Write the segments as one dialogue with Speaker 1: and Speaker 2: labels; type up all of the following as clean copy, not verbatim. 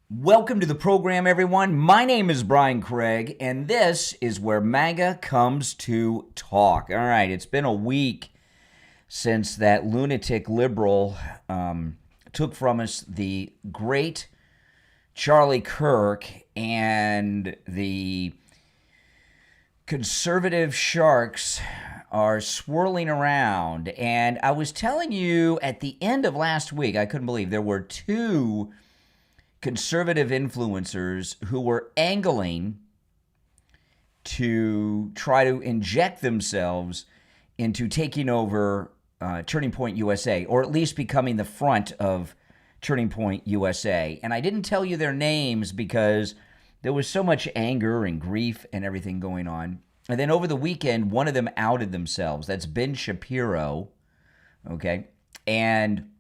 Speaker 1: Welcome to the program, everyone. My name is Brian Craig, and this is where MAGA comes to talk. All right, it's been a week since that lunatic liberal took from us the great Charlie Kirk, and the conservative sharks are swirling around. And I was telling you at the end of last week, I couldn't believe there were two conservative influencers who were angling to try to inject themselves into taking over Turning Point USA, or at least becoming the front of Turning Point USA. And I didn't tell you their names because there was so much anger and grief and everything going on. And then over the weekend, one of them outed themselves. That's Ben Shapiro, okay? And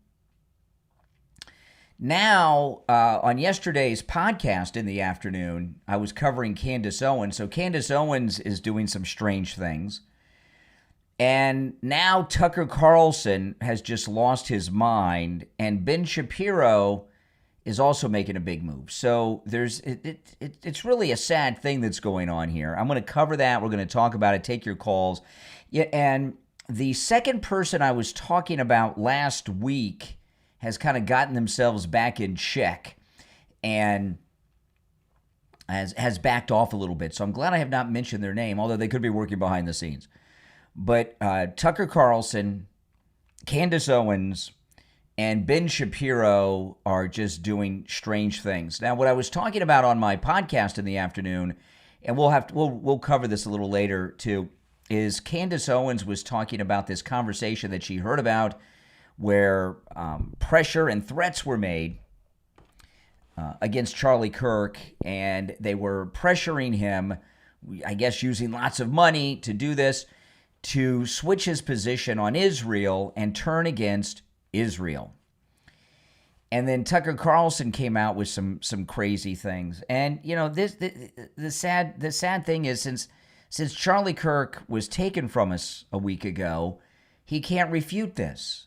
Speaker 1: now, on yesterday's podcast in the afternoon, I was covering Candace Owens. So Candace Owens is doing some strange things. And now Tucker Carlson has just lost his mind, and Ben Shapiro is also making a big move. So it's really a sad thing that's going on here. I'm going to cover that. We're going to talk about it, take your calls. Yeah, and the second person I was talking about last week has kind of gotten themselves back in check and has backed off a little bit. So I'm glad I have not mentioned their name, although they could be working behind the scenes. But Tucker Carlson, Candace Owens, and Ben Shapiro are just doing strange things. Now, what I was talking about on my podcast in the afternoon, and we'll cover this a little later too, is Candace Owens was talking about this conversation that she heard about where pressure and threats were made against Charlie Kirk, and they were pressuring him, I guess using lots of money to do this, to switch his position on Israel and turn against Israel. And then Tucker Carlson came out with some crazy things. And you know, the sad thing is, since Charlie Kirk was taken from us a week ago, he can't refute this.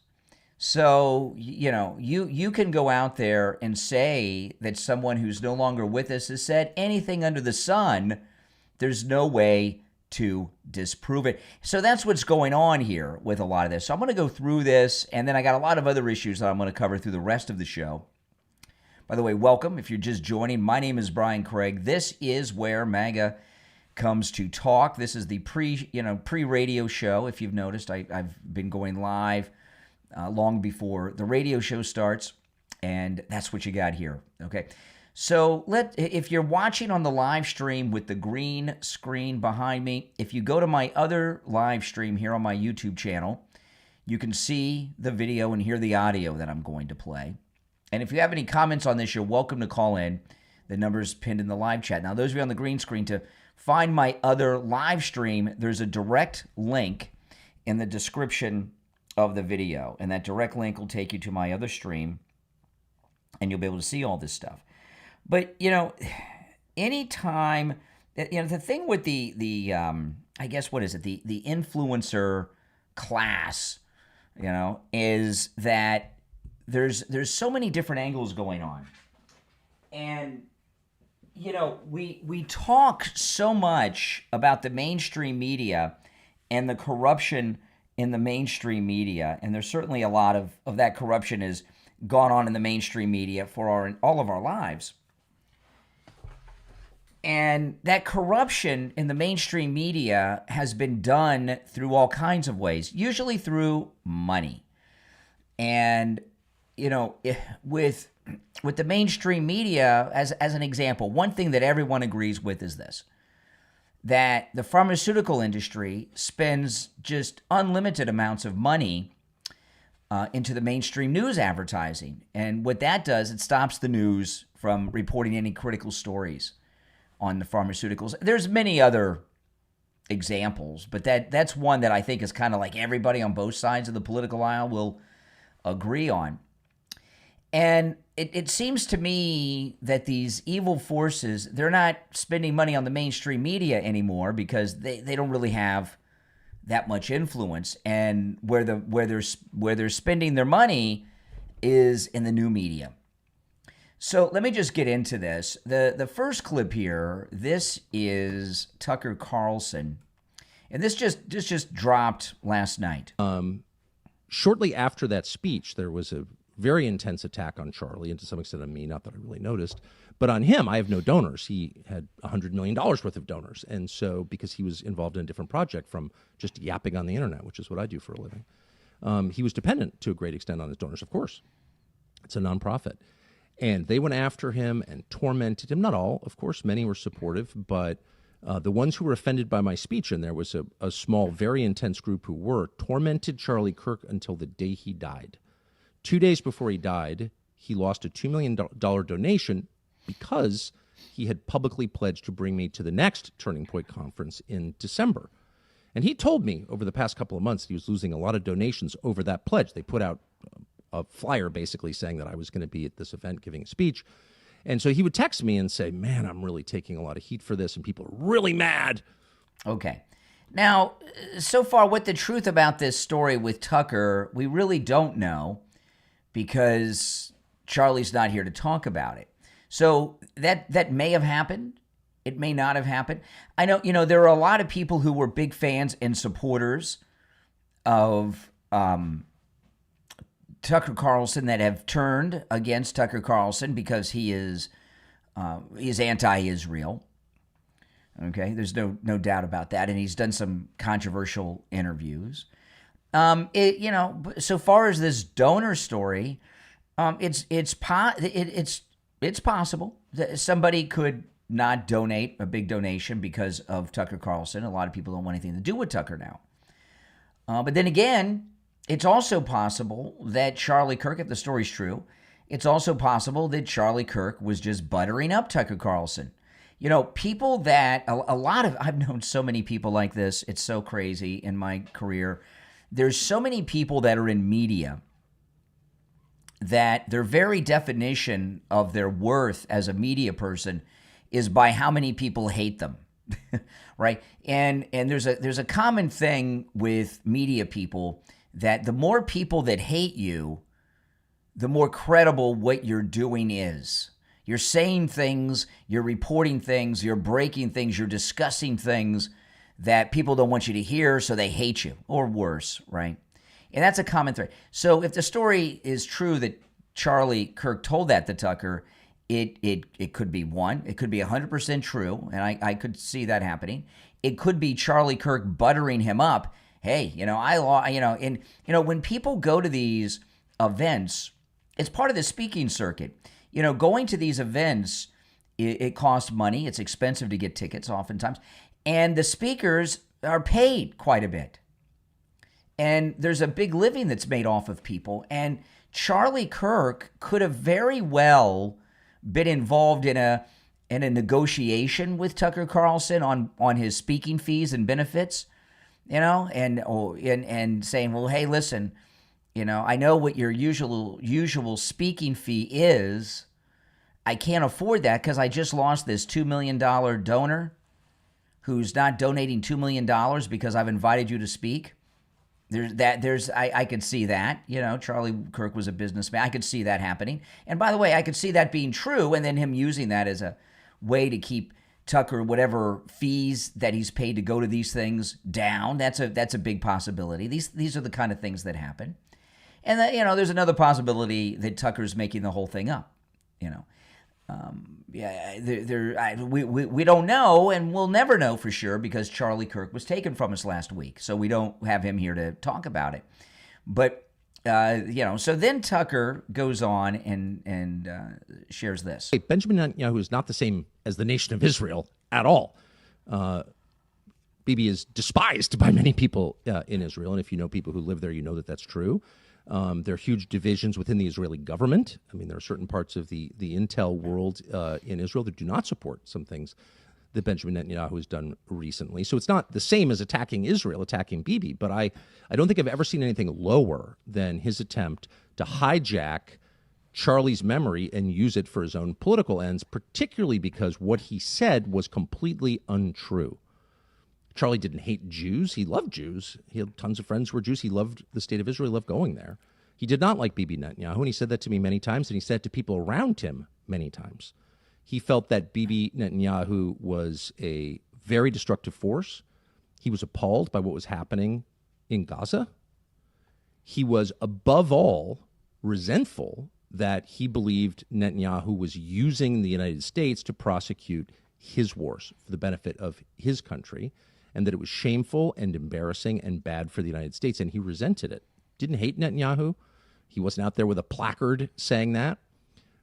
Speaker 1: So, you know, you can go out there and say that someone who's no longer with us has said anything under the sun. There's no way to disprove it. So that's what's going on here with a lot of this. So I'm going to go through this, and then I got a lot of other issues that I'm going to cover through the rest of the show. By the way, welcome. If you're just joining, my name is Brian Craig. This is where MAGA comes to talk. This is the pre-radio show. If you've noticed, I've been going live long before the radio show starts, and that's what you got here, okay? So if you're watching on the live stream with the green screen behind me, if you go to my other live stream here on my YouTube channel, you can see the video and hear the audio that I'm going to play. And if you have any comments on this, you're welcome to call in. The number's pinned in the live chat. Now, those of you on the green screen, to find my other live stream, there's a direct link in the description of the video, and that direct link will take you to my other stream, and you'll be able to see all this stuff. But you know, anytime, you know, the thing with the I guess, what is it, the influencer class, you know, is that there's so many different angles going on. And you know, we talk so much about the mainstream media and the corruption in the mainstream media, and there's certainly a lot of that corruption has gone on in the mainstream media for all of our lives. And that corruption in the mainstream media has been done through all kinds of ways, usually through money. And you know, with the mainstream media, as an example, one thing that everyone agrees with is this: that the pharmaceutical industry spends just unlimited amounts of money into the mainstream news advertising. And what that does, it stops the news from reporting any critical stories on the pharmaceuticals. There's many other examples, but that's one that I think is kind of like everybody on both sides of the political aisle will agree on. And it seems to me that these evil forces, they're not spending money on the mainstream media anymore because they don't really have that much influence. And where they're spending their money is in the new media. So let me just get into this. The first clip here, this is Tucker Carlson, and this just dropped last night.
Speaker 2: Shortly after that speech, there was a very intense attack on Charlie, and to some extent on me, not that I really noticed. But on him, I have no donors. He had $100 million worth of donors. And so because he was involved in a different project from just yapping on the internet, which is what I do for a living, he was dependent to a great extent on his donors, of course. It's a nonprofit. And they went after him and tormented him. Not all, of course. Many were supportive. But the ones who were offended by my speech, and there was a small, very intense group who were, tormented Charlie Kirk until the day he died. 2 days before he died, he lost a $2 million donation because he had publicly pledged to bring me to the next Turning Point conference in December. And he told me over the past couple of months that he was losing a lot of donations over that pledge. They put out a flyer basically saying that I was going to be at this event giving a speech. And so he would text me and say, man, I'm really taking a lot of heat for this, and people are really mad.
Speaker 1: Okay. Now, so far, what the truth about this story with Tucker, we really don't know because Charlie's not here to talk about it. So that may have happened. It may not have happened. I know, there are a lot of people who were big fans and supporters of Tucker Carlson that have turned against Tucker Carlson because he is anti-Israel. Okay, there's no doubt about that, and he's done some controversial interviews. So far as this donor story, it's possible that somebody could not donate a big donation because of Tucker Carlson. A lot of people don't want anything to do with Tucker now. But then again, it's also possible that Charlie Kirk, if the story's true, it's also possible that Charlie Kirk was just buttering up Tucker Carlson. People that, I've known so many people like this. It's so crazy in my career. There's so many people that are in media that their very definition of their worth as a media person is by how many people hate them, right? And there's a common thing with media people that the more people that hate you, the more credible what you're doing is. You're saying things, you're reporting things, you're breaking things, you're discussing things that people don't want you to hear, so they hate you, or worse, right? And that's a common thread. So if the story is true that Charlie Kirk told that to Tucker, it could be one. It could be 100% true, and I could see that happening. It could be Charlie Kirk buttering him up. Hey, when people go to these events, it's part of the speaking circuit. Going to these events, it costs money. It's expensive to get tickets oftentimes. And the speakers are paid quite a bit. And there's a big living that's made off of people. And Charlie Kirk could have very well been involved in a negotiation with Tucker Carlson on his speaking fees and benefits, and saying, well, hey, listen, I know what your usual speaking fee is. I can't afford that because I just lost this $2 million donor who's not donating $2 million because I've invited you to speak. I could see that. Charlie Kirk was a businessman. I could see that happening. And by the way, I could see that being true and then him using that as a way to keep Tucker, whatever fees that he's paid to go to these things, down. That's a big possibility. These are the kind of things that happen. And there's another possibility that Tucker's making the whole thing up. We don't know, and we'll never know for sure because Charlie Kirk was taken from us last week, so we don't have him here to talk about it. But so then Tucker goes on and shares this.
Speaker 2: Benjamin Netanyahu is not the same as the nation of Israel at all. Bibi is despised by many people in Israel, and if you know people who live there, you know that that's true. There are huge divisions within the Israeli government. I mean, there are certain parts of the intel world in Israel that do not support some things that Benjamin Netanyahu has done recently. So it's not the same as attacking Israel, attacking Bibi, but I don't think I've ever seen anything lower than his attempt to hijack Charlie's memory and use it for his own political ends, particularly because what he said was completely untrue. Charlie didn't hate Jews. He loved Jews. He had tons of friends who were Jews. He loved the state of Israel. He loved going there. He did not like Bibi Netanyahu, and he said that to me many times, and he said it to people around him many times. He felt that Bibi Netanyahu was a very destructive force. He was appalled by what was happening in Gaza. He was, above all, resentful that he believed Netanyahu was using the United States to prosecute his wars for the benefit of his country, and that it was shameful and embarrassing and bad for the United States, and he resented it. Didn't hate Netanyahu. He wasn't out there with a placard saying that,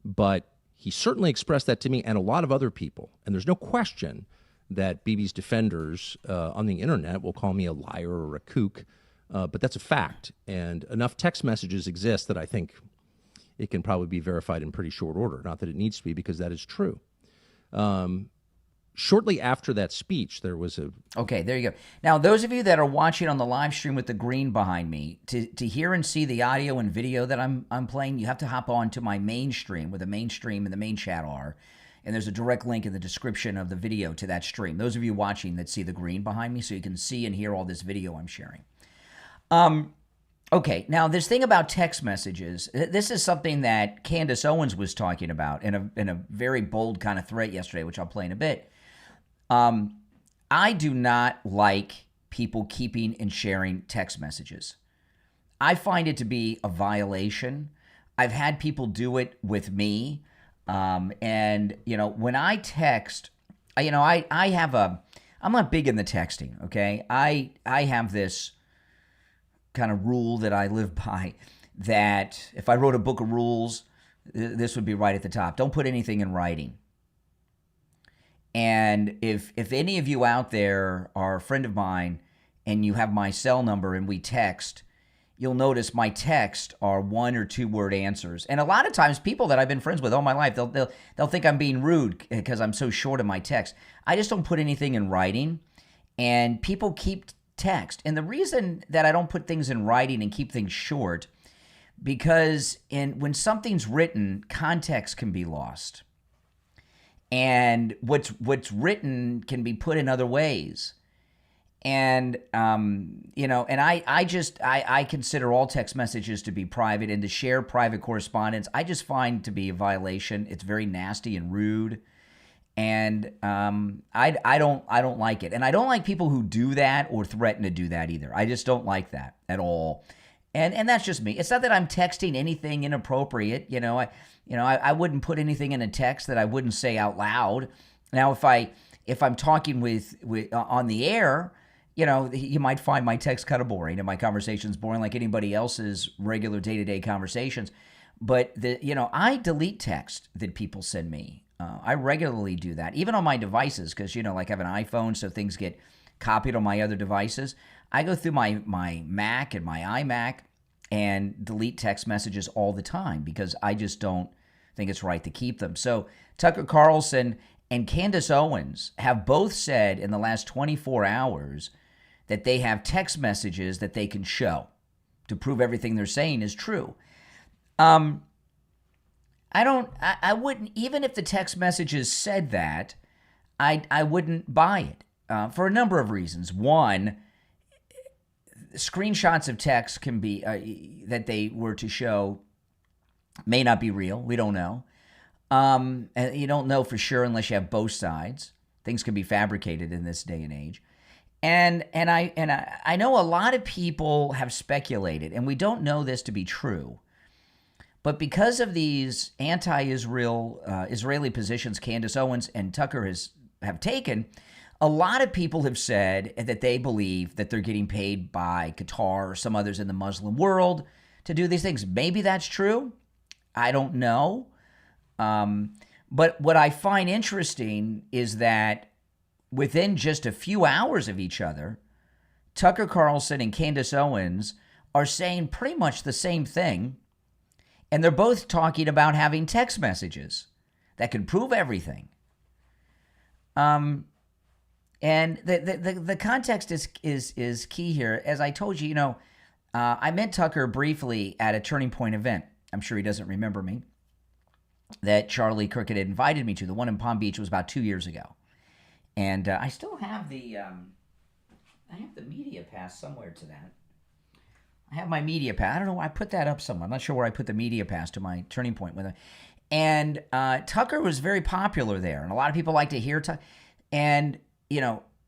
Speaker 2: but he certainly expressed that to me and a lot of other people. And there's no question that Bibi's defenders on the internet will call me a liar or a kook, but that's a fact. And enough text messages exist that I think it can probably be verified in pretty short order. Not that it needs to be, because that is true. Shortly after that speech, there was a...
Speaker 1: Okay, there you go. Now, those of you that are watching on the live stream with the green behind me, to hear and see the audio and video that I'm playing, you have to hop on to my main stream, where the main stream and the main chat are. And there's a direct link in the description of the video to that stream. Those of you watching that see the green behind me, so you can see and hear all this video I'm sharing. Okay, now this thing about text messages, this is something that Candace Owens was talking about in a very bold kind of threat yesterday, which I'll play in a bit. I do not like people keeping and sharing text messages. I find it to be a violation. I've had people do it with me. And, when I text, I'm not big in the texting, okay? I have this kind of rule that I live by, that if I wrote a book of rules, this would be right at the top. Don't put anything in writing. And if any of you out there are a friend of mine and you have my cell number and we text, you'll notice my texts are 1 or 2 word answers. And a lot of times people that I've been friends with all my life, they'll think I'm being rude because I'm so short in my text. I just don't put anything in writing, and people keep text. And the reason that I don't put things in writing and keep things short, because when something's written, context can be lost. And what's written can be put in other ways. And, and I consider all text messages to be private, and to share private correspondence, I just find to be a violation. It's very nasty and rude. And, I don't like it. And I don't like people who do that or threaten to do that either. I just don't like that at all. And that's just me. It's not that I'm texting anything inappropriate. I wouldn't put anything in a text that I wouldn't say out loud. Now, if I'm talking with on the air, you might find my text kind of boring and my conversations boring, like anybody else's regular day-to-day conversations. But I delete text that people send me. I regularly do that, even on my devices, because like I have an iPhone, so things get copied on my other devices. I go through my Mac and my iMac and delete text messages all the time, because I just don't think it's right to keep them. So Tucker Carlson and Candace Owens have both said in the last 24 hours that they have text messages that they can show to prove everything they're saying is true. I wouldn't, even if the text messages said that, I wouldn't buy it for a number of reasons. One, screenshots of text can be, that they were to show, may not be real. We don't know. And you don't know for sure unless you have both sides. Things can be fabricated in this day and age. And I know a lot of people have speculated, and we don't know this to be true, but because of these anti-Israel Israeli positions Candace Owens and Tucker have taken, a lot of people have said that they believe that they're getting paid by Qatar or some others in the Muslim world to do these things. Maybe that's true. I don't know. But what I find interesting is that within just a few hours of each other, Tucker Carlson and Candace Owens are saying pretty much the same thing. And they're both talking about having text messages that can prove everything. And the context is key here. As I told you, I met Tucker briefly at a Turning Point event. I'm sure he doesn't remember me. That Charlie Kirk had invited me to. The one in Palm Beach was about 2 years ago. And I still have the media pass somewhere to that. I have my media pass. I don't know why I put that up somewhere. I'm not sure where I put the media pass to my Turning Point with it. And Tucker was very popular there, and a lot of people like to hear Tucker. And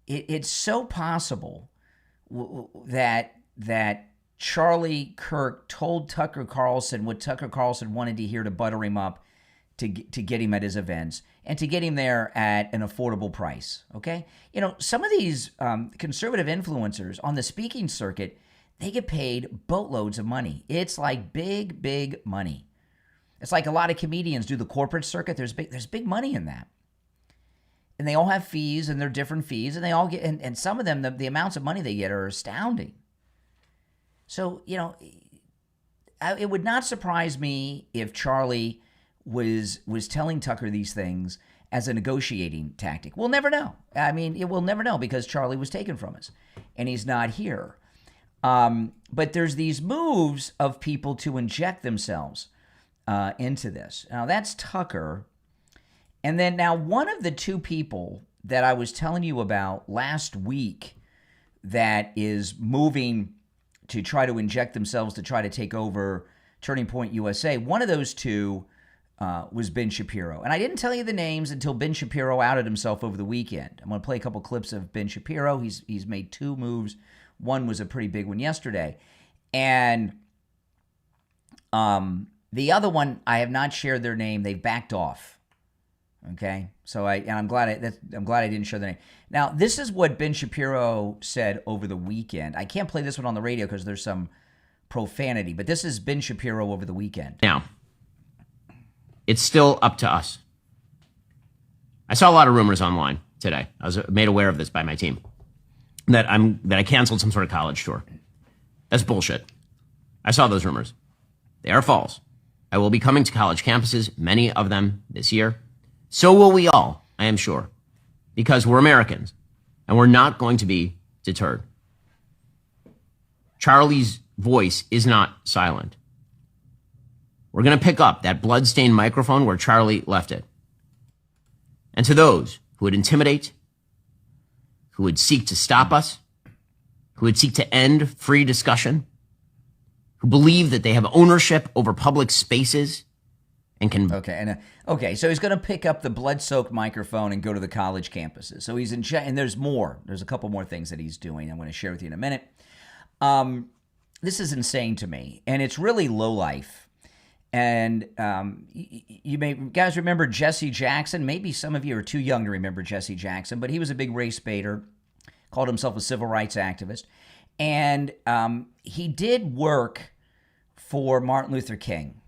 Speaker 1: it's so possible that Charlie Kirk told Tucker Carlson what Tucker Carlson wanted to hear to butter him up, to get him at his events, and to get him there at an affordable price. Okay, some of these conservative influencers on the speaking circuit, they get paid boatloads of money. It's like big money. It's like a lot of comedians do the corporate circuit. There's big money in that. And they all have fees, and they're different fees, and they all get, and some of them, the amounts of money they get are astounding. So, it would not surprise me if Charlie was telling Tucker these things as a negotiating tactic. We'll never know. I mean, we'll never know because Charlie was taken from us, and he's not here. But there's these moves of people to inject themselves into this. Now, that's Tucker. And then now one of the two people that I was telling you about last week that is moving to try to inject themselves to try to take over Turning Point USA, one of those two was Ben Shapiro. And I didn't tell you the names until Ben Shapiro outed himself over the weekend. I'm going to play a couple clips of Ben Shapiro. He's made two moves. One was a pretty big one yesterday. And the other one, I have not shared their name. They've backed off. Okay, so I'm glad I didn't share their name. Now, this is what Ben Shapiro said over the weekend. I can't play this one on the radio because there's some profanity, but this is Ben Shapiro over the weekend.
Speaker 3: Now, it's still up to us. I saw a lot of rumors online today. I was made aware of this by my team that I canceled some sort of college tour. That's bullshit. I saw those rumors. They are false. I will be coming to college campuses, many of them this year. So will we all, I am sure, because we're Americans and we're not going to be deterred. Charlie's voice is not silent. We're going to pick up that bloodstained microphone where Charlie left it. And to those who would intimidate, who would seek to stop us, who would seek to end free discussion, who believe that they have ownership over public spaces and can...
Speaker 1: Okay, so he's going to pick up the blood-soaked microphone and go to the college campuses. So he's and there's more. There's a couple more things that he's doing I'm going to share with you in a minute. This is insane to me, and it's really low life. And you may guys remember Jesse Jackson. Maybe some of you are too young to remember Jesse Jackson, but he was a big race baiter, called himself a civil rights activist. And he did work for Martin Luther King,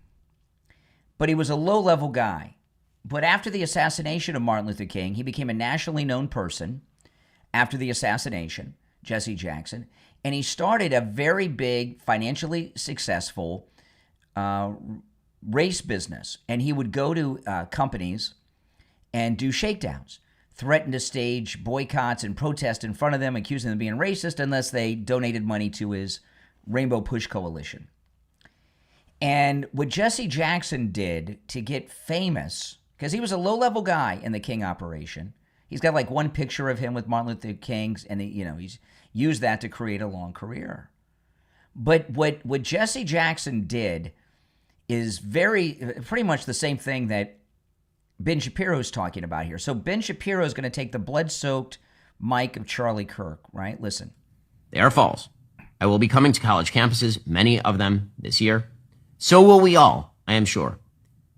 Speaker 1: but he was a low-level guy. But after the assassination of Martin Luther King, he became a nationally known person after the assassination, Jesse Jackson, and he started a very big, financially successful race business. And he would go to companies and do shakedowns, threaten to stage boycotts and protest in front of them, accusing them of being racist unless they donated money to his Rainbow Push Coalition. And what Jesse Jackson did to get famous, because he was a low-level guy in the King operation. He's got like one picture of him with Martin Luther King, and he's used that to create a long career. But what Jesse Jackson did is pretty much the same thing that Ben Shapiro is talking about here. So Ben Shapiro is going to take the blood-soaked mic of Charlie Kirk, right? Listen.
Speaker 3: They are false. I will be coming to college campuses, many of them this year. So will we all, I am sure,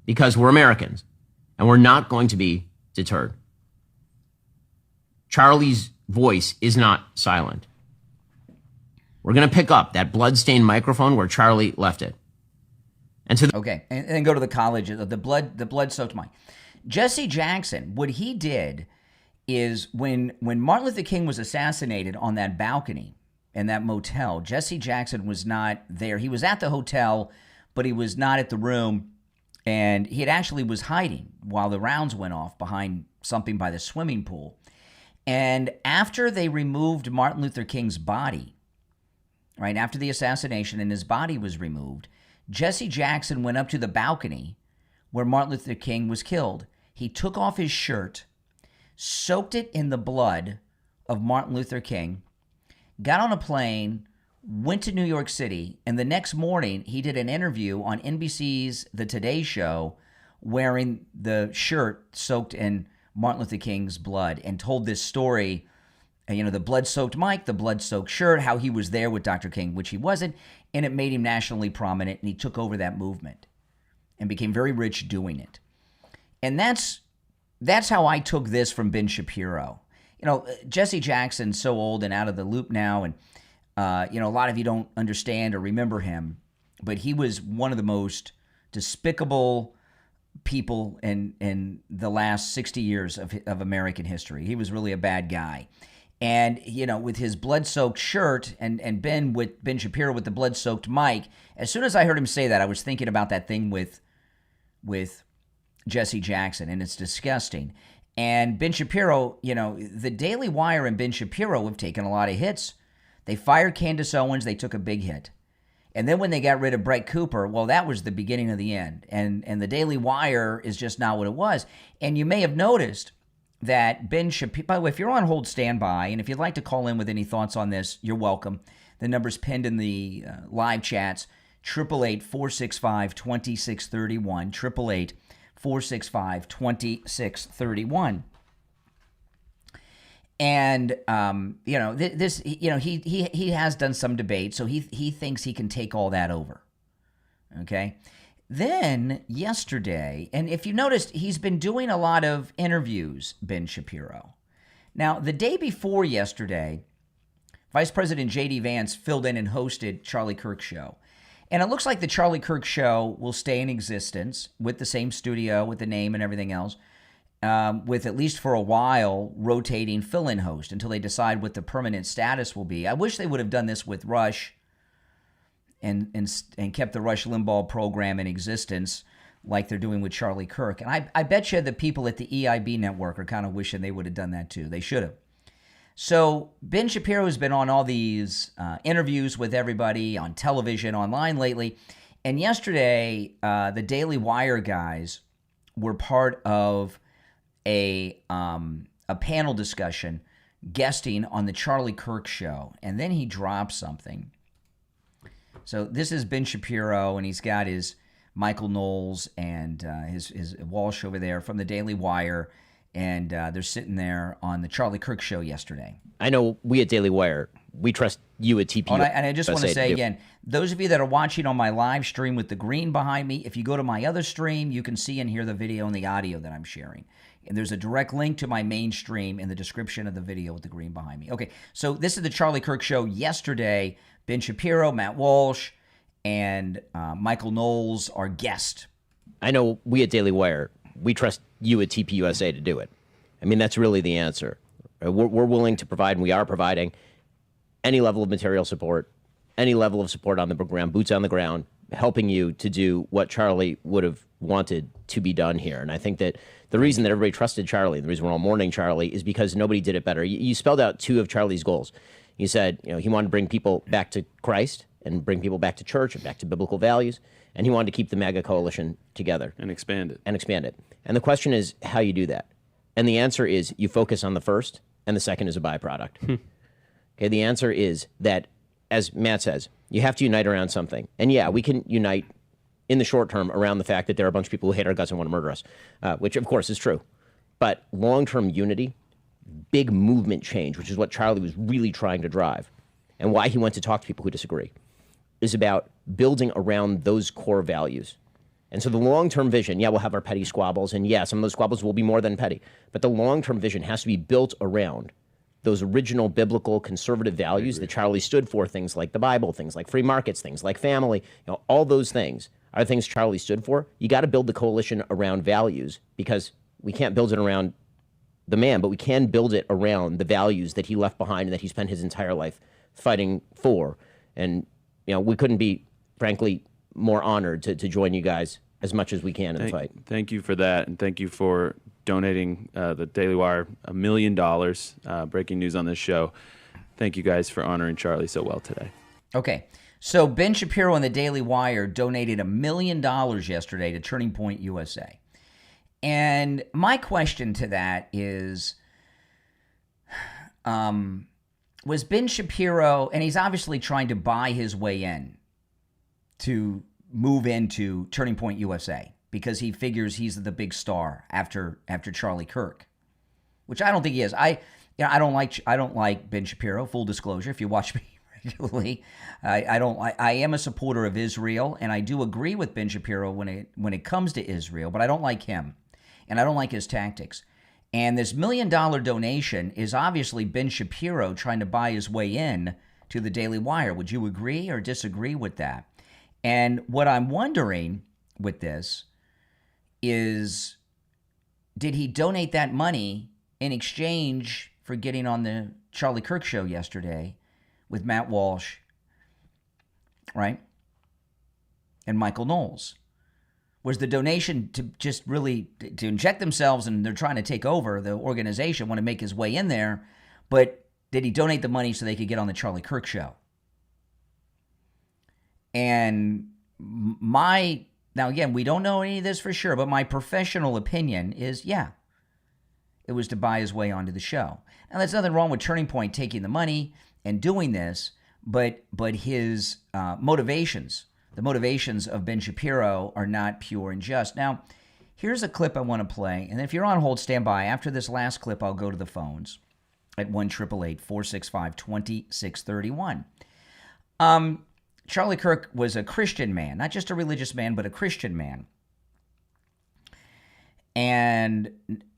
Speaker 3: because we're Americans and we're not going to be deterred. Charlie's voice is not silent. We're going to pick up that bloodstained microphone where Charlie left it. And
Speaker 1: then go to the college, the blood-soaked mic. Jesse Jackson, what he did is when Martin Luther King was assassinated on that balcony in that motel, Jesse Jackson was not there. He was at the hotel, but he was not at the room, and he actually was hiding while the rounds went off behind something by the swimming pool. And after they removed Martin Luther King's body, right after the assassination and his body was removed, Jesse Jackson went up to the balcony where Martin Luther King was killed. He took off his shirt, soaked it in the blood of Martin Luther King, got on a plane, went to New York City, and the next morning he did an interview on NBC's The Today Show wearing the shirt soaked in Martin Luther King's blood and told this story, the blood-soaked mic, the blood-soaked shirt, how he was there with Dr. King, which he wasn't, and it made him nationally prominent, and he took over that movement and became very rich doing it. And that's how I took this from Ben Shapiro. Jesse Jackson's so old and out of the loop now, and a lot of you don't understand or remember him, but he was one of the most despicable people in the last 60 years of American history. He was really a bad guy. And, with his blood-soaked shirt and Ben Shapiro with the blood-soaked mic, as soon as I heard him say that, I was thinking about that thing with Jesse Jackson, and it's disgusting. And Ben Shapiro, the Daily Wire and Ben Shapiro have taken a lot of hits. They fired Candace Owens. They took a big hit. And then when they got rid of Brett Cooper, well, that was the beginning of the end. And the Daily Wire is just not what it was. And you may have noticed that Ben Shapiro, by the way, if you're on hold, stand by. And if you'd like to call in with any thoughts on this, you're welcome. The number's pinned in the live chats, 888-465-2631, 888-465-2631. And he has done some debate, so he thinks he can take all that over. Okay. Then yesterday, and if you noticed, he's been doing a lot of interviews, Ben Shapiro. Now, the day before yesterday, Vice President J.D. Vance filled in and hosted Charlie Kirk's show. And it looks like the Charlie Kirk show will stay in existence with the same studio, with the name and everything else. With at least for a while rotating fill-in host until they decide what the permanent status will be. I wish they would have done this with Rush and kept the Rush Limbaugh program in existence like they're doing with Charlie Kirk. And I bet you the people at the EIB network are kind of wishing they would have done that too. They should have. So Ben Shapiro has been on all these interviews with everybody on television, online lately. And yesterday, the Daily Wire guys were part of a panel discussion guesting on the Charlie Kirk show, and then he dropped something. So this is Ben Shapiro, and he's got his Michael Knowles and his Walsh over there from the Daily Wire, and they're sitting there on the Charlie Kirk show yesterday.
Speaker 4: I know we at Daily Wire, we trust you at TPUSA.
Speaker 1: And I just want to say again, those of you that are watching on my live stream with the green behind me, if you go to my other stream, you can see and hear the video and the audio that I'm sharing. And there's a direct link to my main stream in the description of the video with the green behind me. Okay, so this is the Charlie Kirk show yesterday. Ben Shapiro, Matt Walsh, and Michael Knowles are guests.
Speaker 4: I know we at Daily Wire, we trust you at TPUSA to do it. I mean, that's really the answer. We're willing to provide, and we are providing, any level of material support, any level of support on the ground, boots on the ground, helping you to do what Charlie would have wanted to be done here. And I think that the reason that everybody trusted Charlie, the reason we're all mourning Charlie, is because nobody did it better. You spelled out two of Charlie's goals. You said, he wanted to bring people back to Christ and bring people back to church and back to biblical values. And he wanted to keep the MAGA coalition together.
Speaker 5: And expand it.
Speaker 4: And the question is how you do that. And the answer is you focus on the first, and the second is a byproduct. Okay, the answer is that, as Matt says, you have to unite around something. And yeah, we can unite in the short term around the fact that there are a bunch of people who hate our guts and want to murder us, which of course is true. But long-term unity, big movement change, which is what Charlie was really trying to drive, and why he went to talk to people who disagree, is about building around those core values. And so the long-term vision, yeah, we'll have our petty squabbles, and yeah, some of those squabbles will be more than petty, but the long-term vision has to be built around those original biblical conservative values that Charlie stood for, things like the Bible, things like free markets, things like family, all those things are things Charlie stood for. You got to build the coalition around values, because we can't build it around the man, but we can build it around the values that he left behind and that he spent his entire life fighting for. And, we couldn't be, frankly, more honored to join you guys as much as we can in the fight.
Speaker 5: Thank you for that, and thank you for donating the Daily Wire $1 million. Breaking news on this show. Thank you guys for honoring Charlie so well today.
Speaker 1: Okay, so Ben Shapiro and the Daily Wire donated $1 million yesterday to Turning Point USA. And my question to that is, was Ben Shapiro, and he's obviously trying to buy his way in to move into Turning Point USA because he figures he's the big star after Charlie Kirk, which I don't think he is. I don't like Ben Shapiro. Full disclosure, if you watch me regularly, I am a supporter of Israel, and I do agree with Ben Shapiro when it comes to Israel, but I don't like him, and I don't like his tactics. And this $1 million donation is obviously Ben Shapiro trying to buy his way in to the Daily Wire. Would you agree or disagree with that? And what I'm wondering with this is, did he donate that money in exchange for getting on the Charlie Kirk show yesterday with Matt Walsh, right? And Michael Knowles? Was the donation to just really to inject themselves, and they're trying to take over the organization, want to make his way in there, but did he donate the money so they could get on the Charlie Kirk show? And now again, we don't know any of this for sure, but my professional opinion is, yeah, it was to buy his way onto the show. Now, there's nothing wrong with Turning Point taking the money and doing this, but his motivations, the motivations of Ben Shapiro, are not pure and just. Now, here's a clip I want to play, and if you're on hold, stand by. After this last clip, I'll go to the phones at 1-888-465-2631. Charlie Kirk was a Christian man, not just a religious man, but a Christian man. And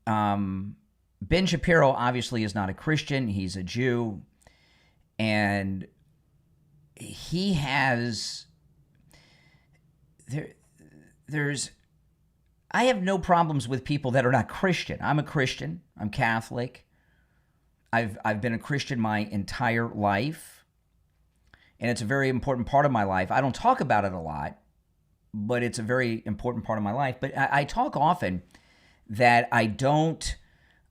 Speaker 1: Ben Shapiro obviously is not a Christian. He's a Jew. And he has... I have no problems with people that are not Christian. I'm a Christian. I'm Catholic. I've been a Christian my entire life, and it's a very important part of my life. I don't talk about it a lot, but it's a very important part of my life. But I talk often that I don't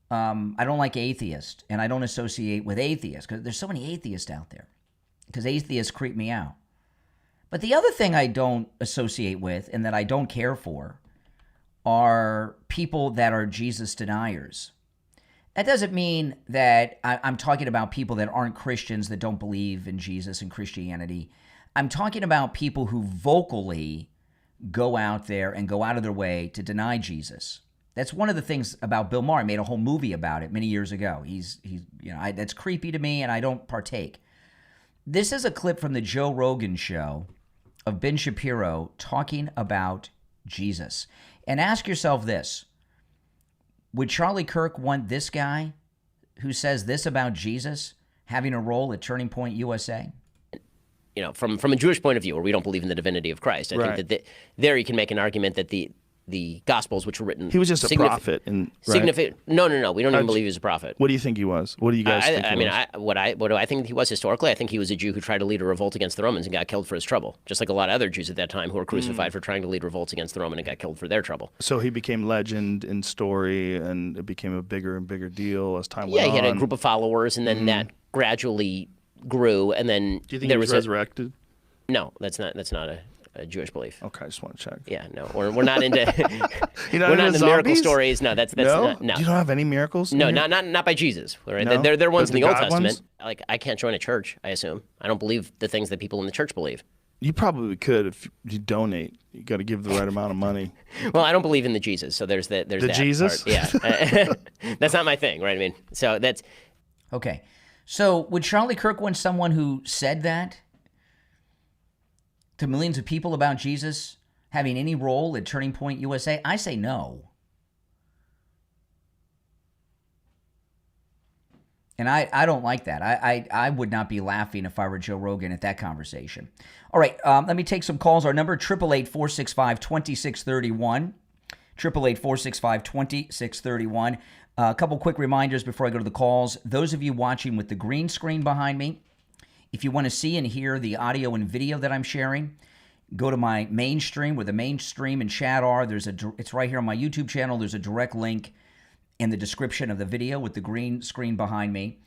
Speaker 1: like atheists, and I don't associate with atheists because there's so many atheists out there, because atheists creep me out. But the other thing I don't associate with and that I don't care for are people that are Jesus deniers. That doesn't mean that I'm talking about people that aren't Christians, that don't believe in Jesus and Christianity. I'm talking about people who vocally go out there and go out of their way to deny Jesus. That's one of the things about Bill Maher. I made a whole movie about it many years ago. That's creepy to me, and I don't partake. This is a clip from the Joe Rogan show of Ben Shapiro talking about Jesus. And ask yourself this: would Charlie Kirk want this guy who says this about Jesus having a role at Turning Point USA?
Speaker 4: You know, from a Jewish point of view, where we don't believe in the divinity of Christ, I think that there you can make an argument that the Gospels, which were written,
Speaker 6: he was just a prophet.
Speaker 4: Significant? No. We don't even believe he was a prophet.
Speaker 6: What do you think he was? What do you guys think he was?
Speaker 4: What do I think he was historically? I think he was a Jew who tried to lead a revolt against the Romans and got killed for his trouble, just like a lot of other Jews at that time who were crucified for trying to lead revolts against the Roman and got killed for their trouble.
Speaker 6: So he became legend in story, and it became a bigger and bigger deal as time went on.
Speaker 4: Yeah, he had a group of followers, and then that gradually grew, and then
Speaker 6: do you think he was resurrected?
Speaker 4: No, that's not a Jewish belief.
Speaker 6: Okay, I just want to check.
Speaker 4: Yeah, no, we're not into
Speaker 6: we're
Speaker 4: not into miracle stories. No, that's
Speaker 6: no?
Speaker 4: no.
Speaker 6: You don't have any miracles?
Speaker 4: No, not by Jesus. Right?
Speaker 6: No?
Speaker 4: They're ones in the Old Testament.
Speaker 6: Ones?
Speaker 4: Like, I can't join a church, I assume. I don't believe the things that people in the church believe.
Speaker 6: You probably could if you donate. You got to give the right amount of money.
Speaker 4: Well, I don't believe in the Jesus, so there's that. There's
Speaker 6: the
Speaker 4: that
Speaker 6: Jesus.
Speaker 4: Part. Yeah, that's not my thing, right? I mean, so that's
Speaker 1: okay. So would Charlie Kirk want someone who said that to millions of people about Jesus having any role at Turning Point USA? I say no. And I don't like that. I would not be laughing if I were Joe Rogan at that conversation. All right, let me take some calls. Our number, 888-465-2631. 888-465-2631. A couple quick reminders before I go to the calls. Those of you watching with the green screen behind me, if you want to see and hear the audio and video that I'm sharing, go to my main stream, where the main stream and chat are. It's right here on my YouTube channel. There's a direct link in the description of the video with the green screen behind me.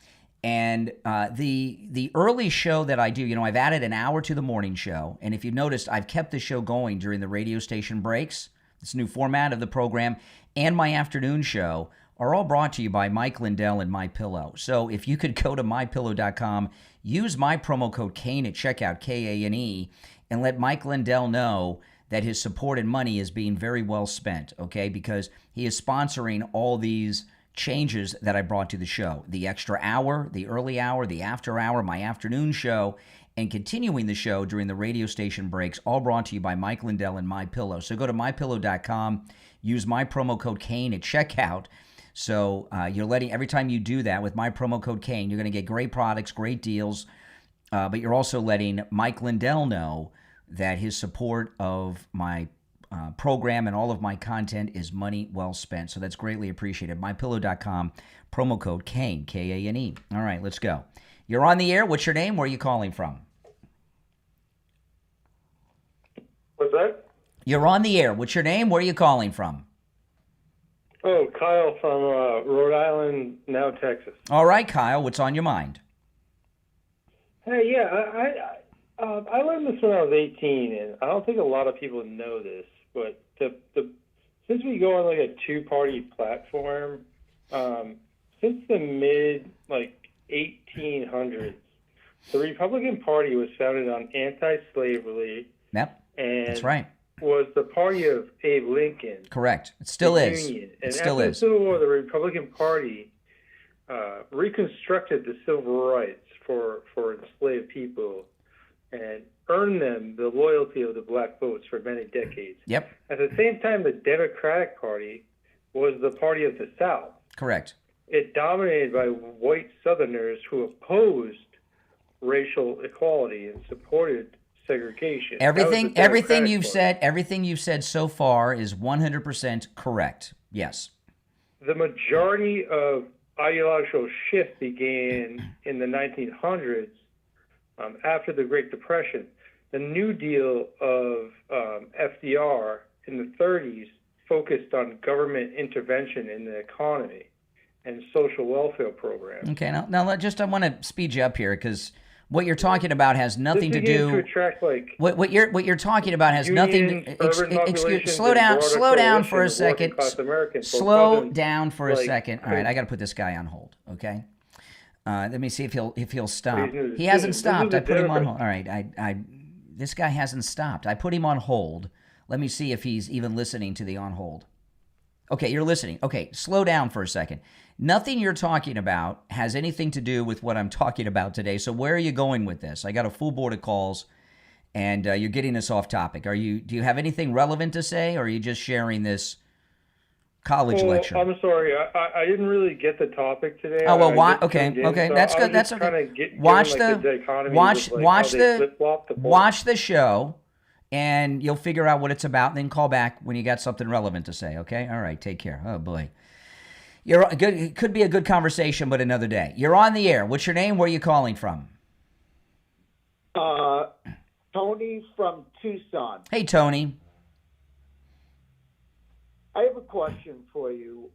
Speaker 1: And the early show that I do, I've added an hour to the morning show. And if you've noticed, I've kept the show going during the radio station breaks. This new format of the program, and my afternoon show are all brought to you by Mike Lindell and MyPillow. So if you could go to MyPillow.com, use my promo code Kane at checkout, Kane, and let Mike Lindell know that his support and money is being very well spent, okay? Because he is sponsoring all these changes that I brought to the show. The extra hour, the early hour, the after hour, my afternoon show, and continuing the show during the radio station breaks, all brought to you by Mike Lindell and MyPillow. So go to MyPillow.com, use my promo code Kane at checkout. So you're letting, every time you do that with my promo code Kane, you're going to get great products, great deals, but you're also letting Mike Lindell know that his support of my program and all of my content is money well spent. So that's greatly appreciated. MyPillow.com, promo code Kane, Kane. All right, let's go. You're on the air. What's your name? Where are you calling from?
Speaker 7: What's that?
Speaker 1: You're on the air. What's your name? Where are you calling from?
Speaker 7: Oh, Kyle from Rhode Island, now Texas.
Speaker 1: All right, Kyle, what's on your mind?
Speaker 7: Hey, yeah, I learned this when I was 18, and I don't think a lot of people know this, but since we go on like a two-party platform, since the mid 1800s, the Republican Party was founded on anti-slavery.
Speaker 1: Yep,
Speaker 7: and
Speaker 1: that's right.
Speaker 7: Was the party of Abe Lincoln.
Speaker 1: Correct. It still is.
Speaker 7: Union.
Speaker 1: It
Speaker 7: And
Speaker 1: still
Speaker 7: after
Speaker 1: is.
Speaker 7: the Civil War, the Republican Party reconstructed the civil rights for enslaved people and earned them the loyalty of the black votes for many decades.
Speaker 1: Yep.
Speaker 7: At the same time, the Democratic Party was the party of the South.
Speaker 1: Correct.
Speaker 7: It dominated by white Southerners who opposed racial equality and supported segregation.
Speaker 1: Everything you've said so far is 100% correct. Yes.
Speaker 7: The majority of ideological shift began in the 1900s after the Great Depression. The New Deal of FDR in the 30s focused on government intervention in the economy and social welfare programs.
Speaker 1: Okay. Now I want to speed you up here because what you're talking about has nothing to do.
Speaker 7: To attract,
Speaker 1: what you're talking about has nothing.
Speaker 7: Excuse.
Speaker 1: Slow down for a second. Slow down for a second. All right, I got to put this guy on hold. Okay. Let me see if he'll stop. He hasn't stopped. I put him on hold. All right. This guy hasn't stopped. I put him on hold. Let me see if he's even listening to the on hold. Okay, you're listening. Okay, slow down for a second. Nothing you're talking about has anything to do with what I'm talking about today. So where are you going with this? I got a full board of calls, and you're getting us off topic. Do you have anything relevant to say, or are you just sharing this college lecture?
Speaker 7: I'm sorry, I didn't really get the topic today.
Speaker 1: Oh well, okay, that's good. That's okay. Watch the show, and you'll figure out what it's about. And then call back when you got something relevant to say. Okay, all right. Take care. Oh boy. You're good. It could be a good conversation, but another day. You're on the air. What's your name? Where are you calling from?
Speaker 8: Tony from Tucson.
Speaker 1: Hey, Tony.
Speaker 8: I have a question for you.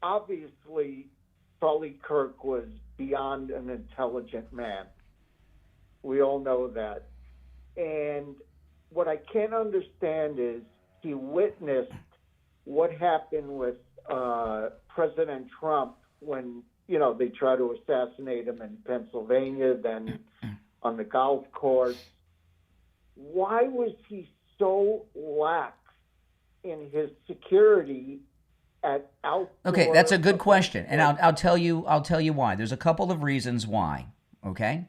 Speaker 8: Obviously, Charlie Kirk was beyond an intelligent man. We all know that. And what I can't understand is he witnessed what happened with President Trump when, they tried to assassinate him in Pennsylvania, then on the golf course. Why was he so lax in his security at outdoor?
Speaker 1: Okay, that's a good question, and I'll tell you why. There's a couple of reasons why. Okay,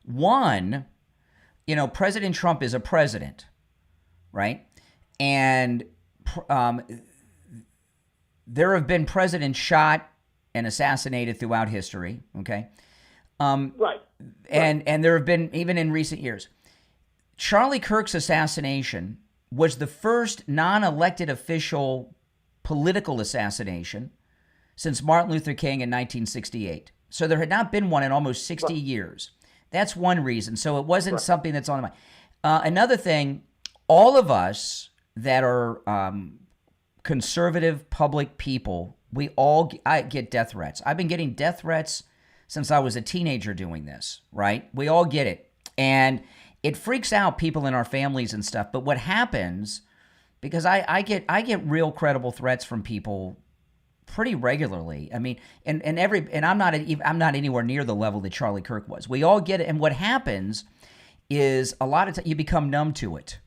Speaker 1: one, President Trump is a president, right? And there have been presidents shot and assassinated throughout history. Okay,
Speaker 8: right.
Speaker 1: And there have been, even in recent years, Charlie Kirk's assassination was the first non-elected official political assassination since Martin Luther King in 1968. So there had not been one in almost 60 years. That's one reason. So it wasn't something that's on the mind. Another thing, all of us that are conservative public people, I get death threats. I've been getting death threats since I was a teenager doing this, right? We all get it. And it freaks out people in our families and stuff. But what happens, because I get real credible threats from people pretty regularly. I mean, and I'm not anywhere near the level that Charlie Kirk was. We all get it, and what happens is a lot of times you become numb to it,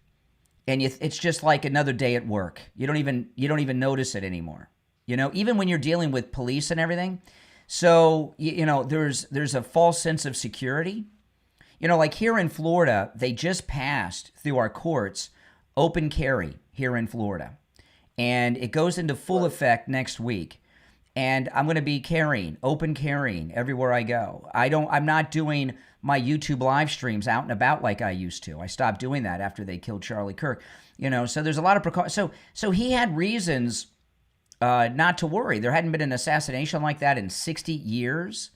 Speaker 1: and it's just like another day at work. You don't even notice it anymore. You know, even when you're dealing with police and everything. So you know, there's a false sense of security. You know, like here in Florida, they just passed through our courts open carry here in Florida. And it goes into full effect next week. And I'm going to be open carrying everywhere I go. I'm not doing my YouTube live streams out and about like I used to. I stopped doing that after they killed Charlie Kirk. You know, so there's a lot of precautions. So he had reasons not to worry. There hadn't been an assassination like that in 60 years.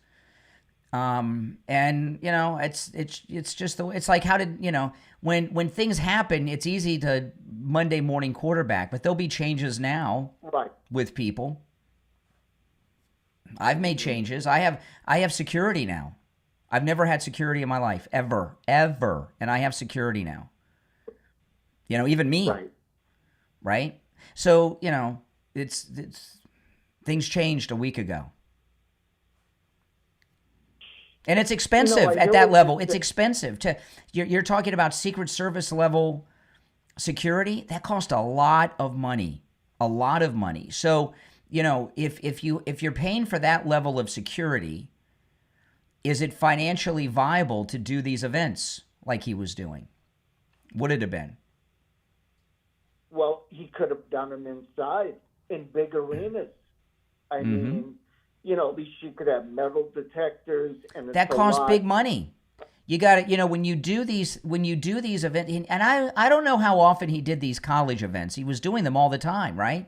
Speaker 1: And you know, it's just it's like, how did, you know, when things happen, it's easy to Monday morning quarterback, but there'll be changes now with people. I've made changes. I have security now. I've never had security in my life, ever. And I have security now. You know, even me. Right? So, you know, it's things changed a week ago. And it's expensive at that level. It's expensive you're talking about Secret Service level security. That cost a lot of money. So, you know, if you're paying for that level of security, is it financially viable to do these events like he was doing? Would it have been?
Speaker 8: Well, he could have done them inside in big arenas. I mean, you know, at least you could have metal detectors, and
Speaker 1: that costs big money. You got to, you know, when you do these events, and I don't know how often he did these college events. He was doing them all the time, right?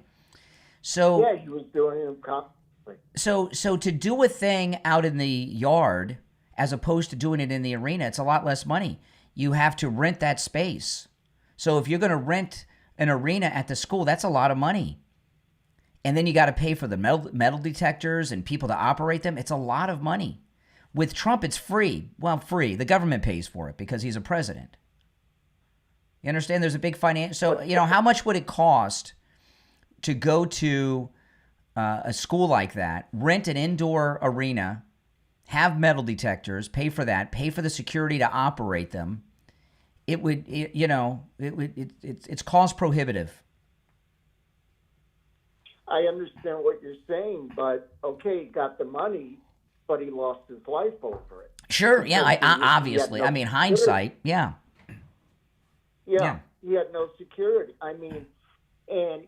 Speaker 1: So
Speaker 8: yeah, he was doing them constantly.
Speaker 1: So to do a thing out in the yard as opposed to doing it in the arena, it's a lot less money. You have to rent that space. So if you're going to rent an arena at the school, that's a lot of money. And then you got to pay for the metal detectors and people to operate them. It's a lot of money. With Trump, it's free. Well, free. The government pays for it because he's a president. You understand? There's a big financial. So, you know, how much would it cost to go to a school like that, rent an indoor arena, have metal detectors, pay for that, pay for the security to operate them? It's cost prohibitive.
Speaker 8: I understand what you're saying, but okay, he got the money, but he lost his life over it.
Speaker 1: Sure, yeah, obviously. I mean, hindsight, yeah.
Speaker 8: Yeah, he had no security. I mean, and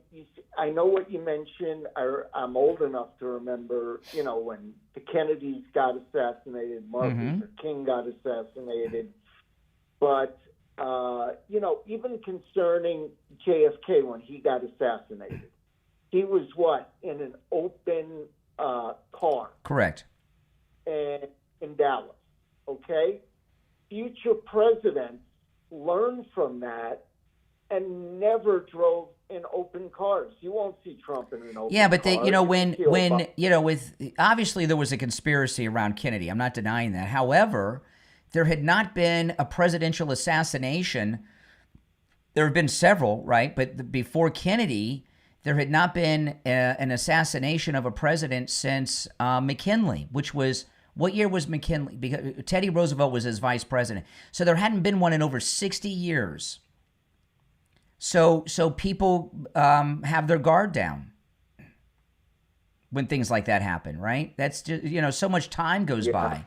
Speaker 8: I know what you mentioned. I'm old enough to remember, you know, when the Kennedys got assassinated, Martin Luther King got assassinated. But, you know, even concerning JFK when he got assassinated, he was in an open car.
Speaker 1: Correct.
Speaker 8: And in Dallas, okay? Future presidents learned from that and never drove in open cars. You won't see Trump in an open car.
Speaker 1: Yeah, but when you know, with obviously there was a conspiracy around Kennedy. I'm not denying that. However, there had not been a presidential assassination. There have been several, right? But before Kennedy, there had not been an assassination of a president since McKinley, which was, what year was McKinley? Because Teddy Roosevelt was his vice president. So there hadn't been one in over 60 years. So people have their guard down when things like that happen, right? That's just, you know, so much time goes by.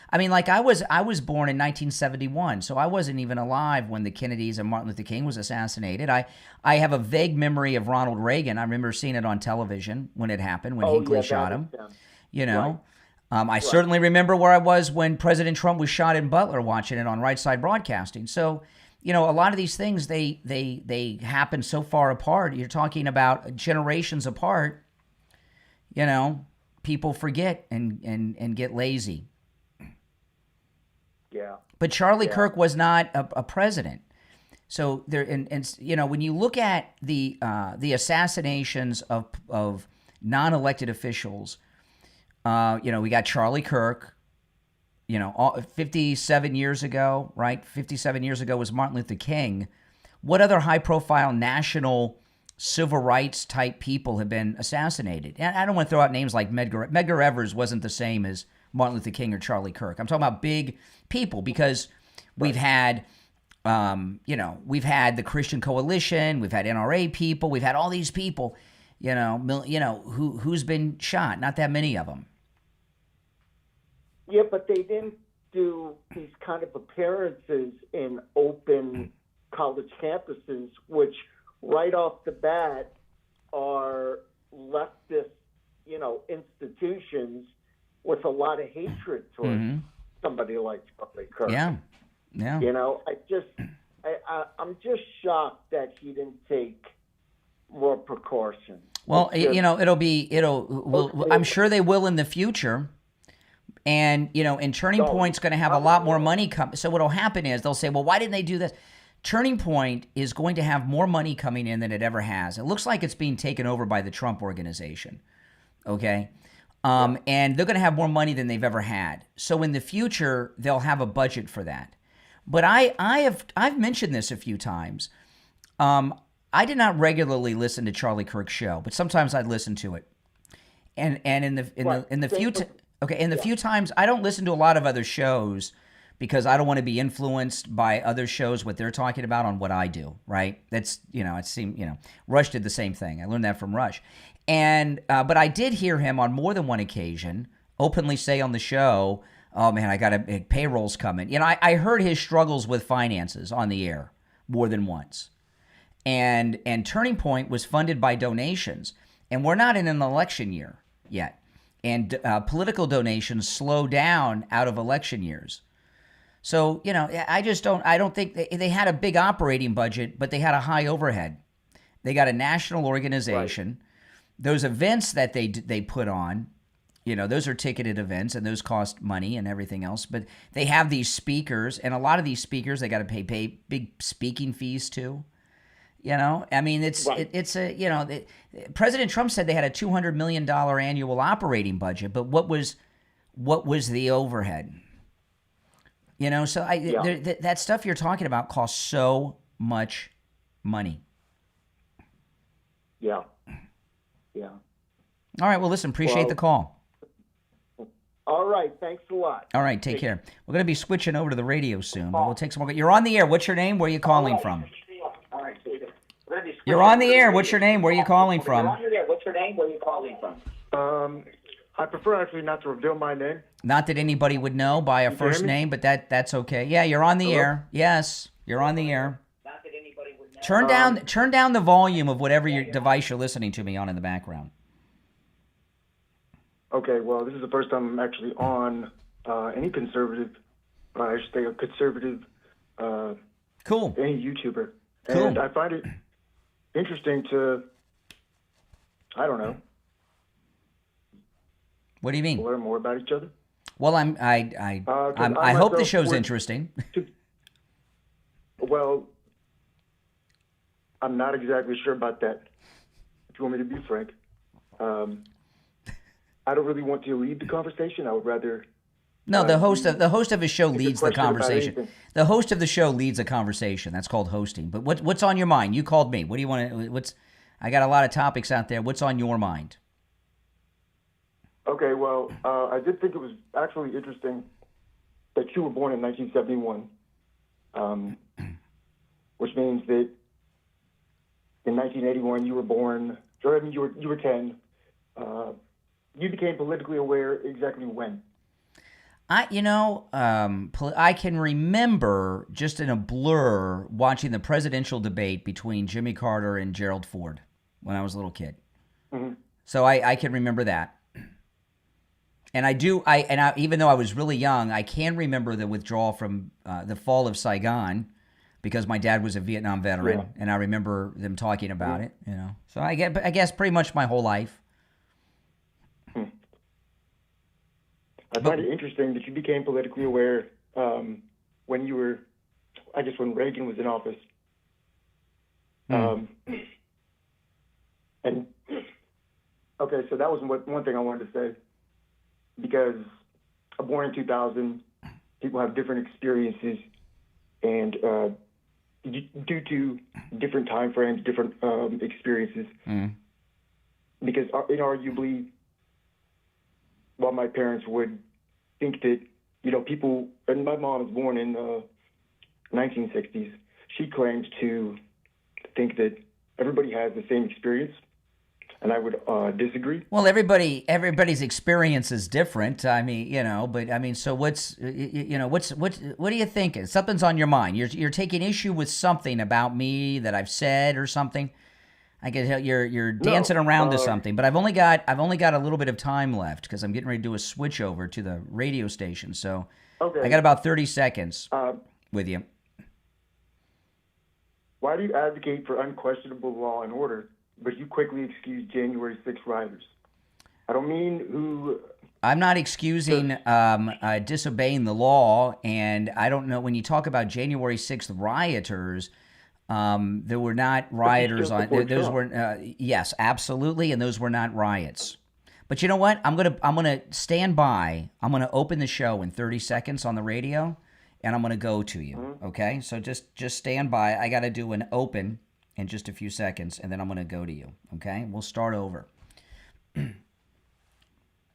Speaker 1: I mean, like I was born in 1971, so I wasn't even alive when the Kennedys and Martin Luther King was assassinated. I have a vague memory of Ronald Reagan. I remember seeing it on television when it happened, when Hinckley shot him. You know, I certainly remember where I was when President Trump was shot in Butler, watching it on Right Side Broadcasting. So, you know, a lot of these things, they happen so far apart. You're talking about generations apart. You know, people forget and get lazy.
Speaker 8: Yeah.
Speaker 1: But Charlie Kirk was not a president. So there, and you know, when you look at the assassinations of non-elected officials, you know, we got Charlie Kirk. You know, 57 years ago, right? 57 years ago was Martin Luther King. What other high-profile national civil rights type people have been assassinated. And I don't want to throw out names like Medgar Evers wasn't the same as Martin Luther King or Charlie Kirk. I'm talking about big people because we've had, we've had the Christian Coalition, we've had NRA people, we've had all these people, who's been shot. Not that many of them.
Speaker 8: Yeah, but they didn't do these kind of appearances in open college campuses, which right off the bat are leftist, institutions with a lot of hatred towards somebody like Charlie Kirk.
Speaker 1: Yeah.
Speaker 8: I'm just shocked that he didn't take more precautions.
Speaker 1: Well, I'm sure they will in the future. And, and Turning Point's going to have a lot more money come. So what'll happen is they'll say, well, why didn't they do this? Turning Point is going to have more money coming in than it ever has. It looks like it's being taken over by the Trump organization. Okay. And they're going to have more money than they've ever had. So in the future, they'll have a budget for that. But I've mentioned this a few times. I did not regularly listen to Charlie Kirk's show, but sometimes I'd listen to it. And in the few times I don't listen to a lot of other shows because I don't want to be influenced by other shows, what they're talking about on what I do, right? That's, it seemed, Rush did the same thing. I learned that from Rush. And, but I did hear him on more than one occasion openly say on the show, oh man, I got a payroll's coming. I heard his struggles with finances on the air more than once. And Turning Point was funded by donations. And we're not in an election year yet. And political donations slow down out of election years. So, I don't think they had a big operating budget, but they had a high overhead. They got a national organization. Right. Those events that they put on, those are ticketed events and those cost money and everything else. But they have these speakers, and a lot of these speakers, they got to pay big speaking fees too. President Trump said they had a $200 million annual operating budget, but what was the overhead? That stuff you're talking about costs so much money.
Speaker 8: Yeah.
Speaker 1: All right. Well, listen, appreciate the call.
Speaker 8: All right. Thanks a lot.
Speaker 1: All right. Take care. We're going to be switching over to the radio soon, but we'll take some more. You're on the air. What's your name? Where are you calling from? You're on the air. What's your name? Where are you calling from?
Speaker 9: I prefer actually not to reveal my name.
Speaker 1: Not that anybody would know by a first name, but that's okay. Yeah, you're on the air. Yes, you're on the air. Not that anybody would know. Turn down the volume of whatever your device you're listening to me on in the background.
Speaker 9: Okay, well, this is the first time I'm actually on any conservative, I should say a conservative,
Speaker 1: cool,
Speaker 9: any YouTuber.
Speaker 1: Cool.
Speaker 9: And I find it interesting to, I don't know.
Speaker 1: What do you mean?
Speaker 9: Learn more about each other.
Speaker 1: Well, I hope the show's interesting.
Speaker 9: Well, I'm not exactly sure about that. If you want me to be frank, I don't really want to lead the conversation. I would rather.
Speaker 1: No, the host of a show leads the conversation. The host of the show leads a conversation. That's called hosting. But what's on your mind? You called me. What do you want to? I got a lot of topics out there. What's on your mind?
Speaker 9: Okay, well, I did think it was actually interesting that you were born in 1971, which means that in 1981 you were born. Or, I mean, you were 10. You became politically aware exactly when?
Speaker 1: I can remember just in a blur watching the presidential debate between Jimmy Carter and Gerald Ford when I was a little kid. Mm-hmm. So I can remember that. And even though I was really young, I can remember the withdrawal from the fall of Saigon because my dad was a Vietnam veteran, and I remember them talking about it. So I guess pretty much my whole life.
Speaker 9: I find it interesting that you became politically aware when you were, I guess, when Reagan was in office. And okay, so that was one thing I wanted to say. Because born in 2000, people have different experiences, and due to different time frames, different experiences. Because inarguably, while my parents would think that, people, and my mom was born in the 1960s, she claims to think that everybody has the same experience, and I would disagree.
Speaker 1: Well, everybody's experience is different. I mean, but I mean, so what do you think? Something's on your mind. You're taking issue with something about me that I've said or something. I guess you're dancing around to something, but I've only got a little bit of time left because I'm getting ready to do a switch over to the radio station. So
Speaker 9: Okay.
Speaker 1: I got about 30 seconds with you.
Speaker 9: Why do you advocate for unquestionable law and order, but you quickly excuse January 6th rioters? I don't mean who...
Speaker 1: I'm not excusing disobeying the law, and I don't know, when you talk about January 6th rioters, there were not rioters on... Those were, yes, absolutely, and those were not riots. But you know what? I'm gonna stand by. I'm gonna open the show in 30 seconds on the radio, and I'm going to go to you, okay? So just stand by. I got to do an open in just a few seconds, and then I'm going to go to you, okay? We'll start over. All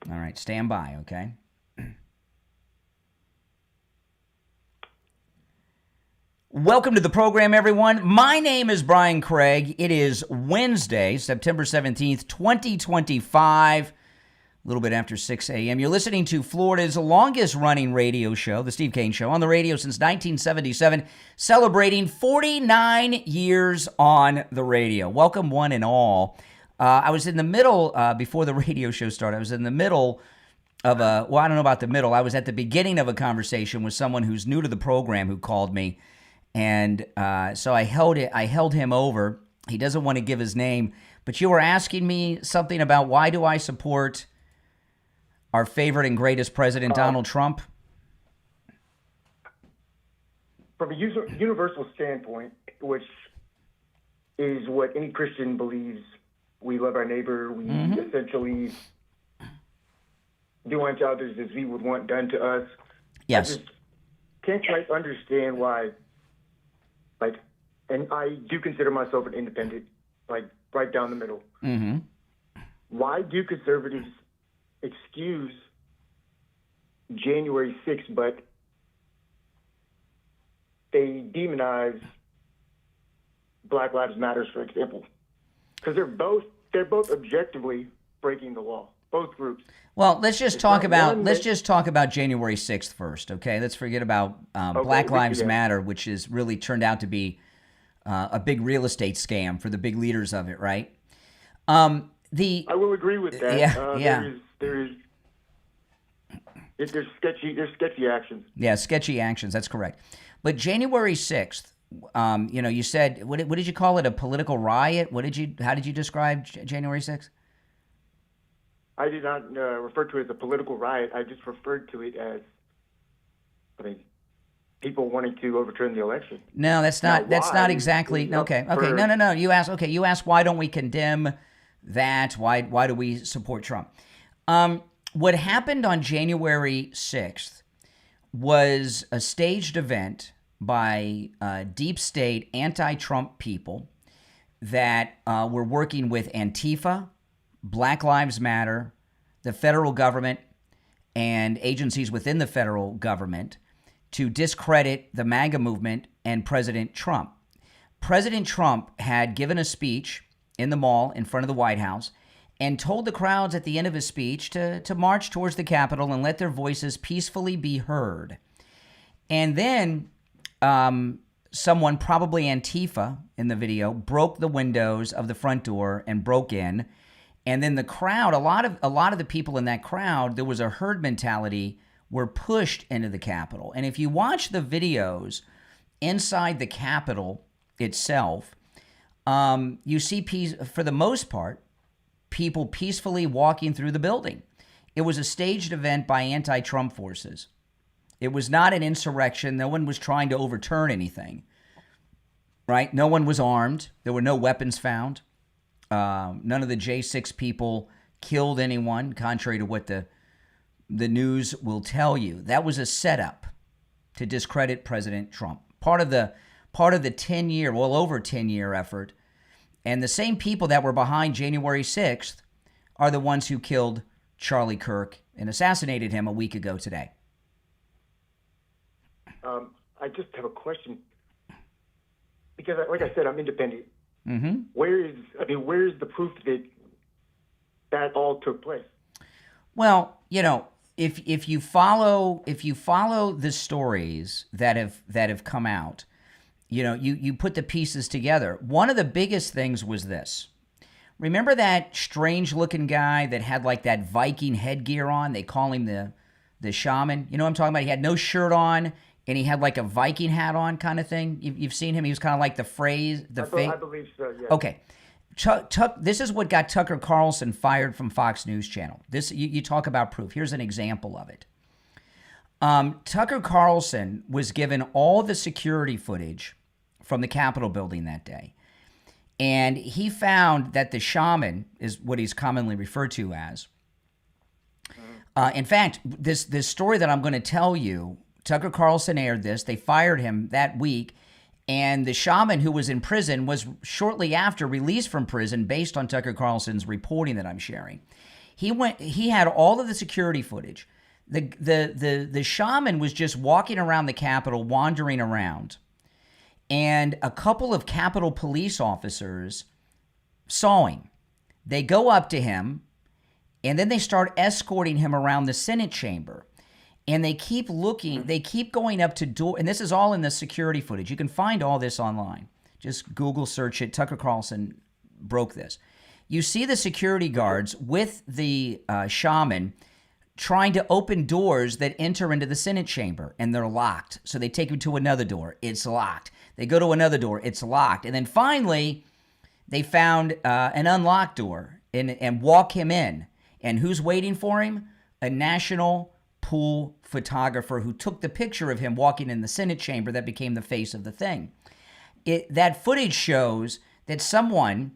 Speaker 1: right, stand by, okay? Welcome to the program, everyone. My name is Brian Craig. It is Wednesday, September 17th, 2025. A little bit after 6 a.m. You're listening to Florida's longest-running radio show, The Steve Kane Show, on the radio since 1977, celebrating 49 years on the radio. Welcome, one and all. I was in the middle, before the radio show started, I was in the middle of I don't know about the middle. I was at the beginning of a conversation with someone who's new to the program who called me, and so I held him over. He doesn't want to give his name, but you were asking me something about why do I support our favorite and greatest president, Donald Trump?
Speaker 9: From a universal standpoint, which is what any Christian believes, we love our neighbor, we essentially do unto others as we would want done to us.
Speaker 1: Yes.
Speaker 9: I just can't quite understand why, and I do consider myself an independent, right down the middle. Why do conservatives excuse January 6th, but they demonize Black Lives Matter, for example? Because they're both objectively breaking the law, both groups.
Speaker 1: Well, let's just talk about January 6th first, okay? Let's forget about Black Lives Matter, which has really turned out to be a big real estate scam for the big leaders of it, right?
Speaker 9: I will agree with that.
Speaker 1: Yeah.
Speaker 9: There's sketchy actions.
Speaker 1: Yeah, sketchy actions. That's correct. But January 6th, you said, what did you call it? A political riot? How did you describe January 6th?
Speaker 9: I did not refer to it as a political riot. I just referred to it as, people wanting to overturn the election.
Speaker 1: No, that's not exactly. Okay. No. You asked why don't we condemn that? Why do we support Trump? What happened on January 6th was a staged event by deep state anti-Trump people that were working with Antifa, Black Lives Matter, the federal government, and agencies within the federal government to discredit the MAGA movement and President Trump. President Trump had given a speech in the mall in front of the White House and told the crowds at the end of his speech to march towards the Capitol and let their voices peacefully be heard. And then someone, probably Antifa in the video, broke the windows of the front door and broke in. And then the crowd, a lot of the people in that crowd, there was a herd mentality, were pushed into the Capitol. And if you watch the videos inside the Capitol itself, you see, for the most part, people peacefully walking through the building. It was a staged event by anti-Trump forces. It was not an insurrection. No one was trying to overturn anything, right? No one was armed. There were no weapons found. None of the J6 people killed anyone, contrary to what the news will tell you. That was a setup to discredit President Trump. Part of the part of the 10-year, well over 10-year effort. And the same people that were behind January 6th are the ones who killed Charlie Kirk and assassinated him a week ago today.
Speaker 9: I just have a question because, like I said, I'm independent.
Speaker 1: Mm-hmm.
Speaker 9: Where's the proof that all took place?
Speaker 1: Well, if you follow the stories that have come out, you put the pieces together. One of the biggest things was this. Remember that strange-looking guy that had like that Viking headgear on? They call him the shaman. You know what I'm talking about? He had no shirt on, and he had like a Viking hat on kind of thing. You've seen him. He was kind of like the phrase.
Speaker 9: I believe so, yeah.
Speaker 1: Okay. This is what got Tucker Carlson fired from Fox News Channel. You talk about proof. Here's an example of it. Tucker Carlson was given all the security footage from the Capitol building that day. And he found that the shaman is what he's commonly referred to as. In fact, this story that I'm going to tell you, Tucker Carlson aired this. They fired him that week. And the shaman who was in prison was shortly after released from prison based on Tucker Carlson's reporting that I'm sharing. He had all of the security footage. The shaman was just walking around the Capitol, wandering around. And a couple of Capitol police officers saw him. They go up to him, and then they start escorting him around the Senate chamber. And they keep looking, they keep going up to door, and this is all in the security footage. You can find all this online. Just Google search it. Tucker Carlson broke this. You see the security guards with the shaman trying to open doors that enter into the Senate chamber, and they're locked. So they take him to another door. It's locked. They go to another door. It's locked. And then finally, they found an unlocked door and walk him in. And who's waiting for him? A national pool photographer who took the picture of him walking in the Senate chamber that became the face of the thing. That footage shows that someone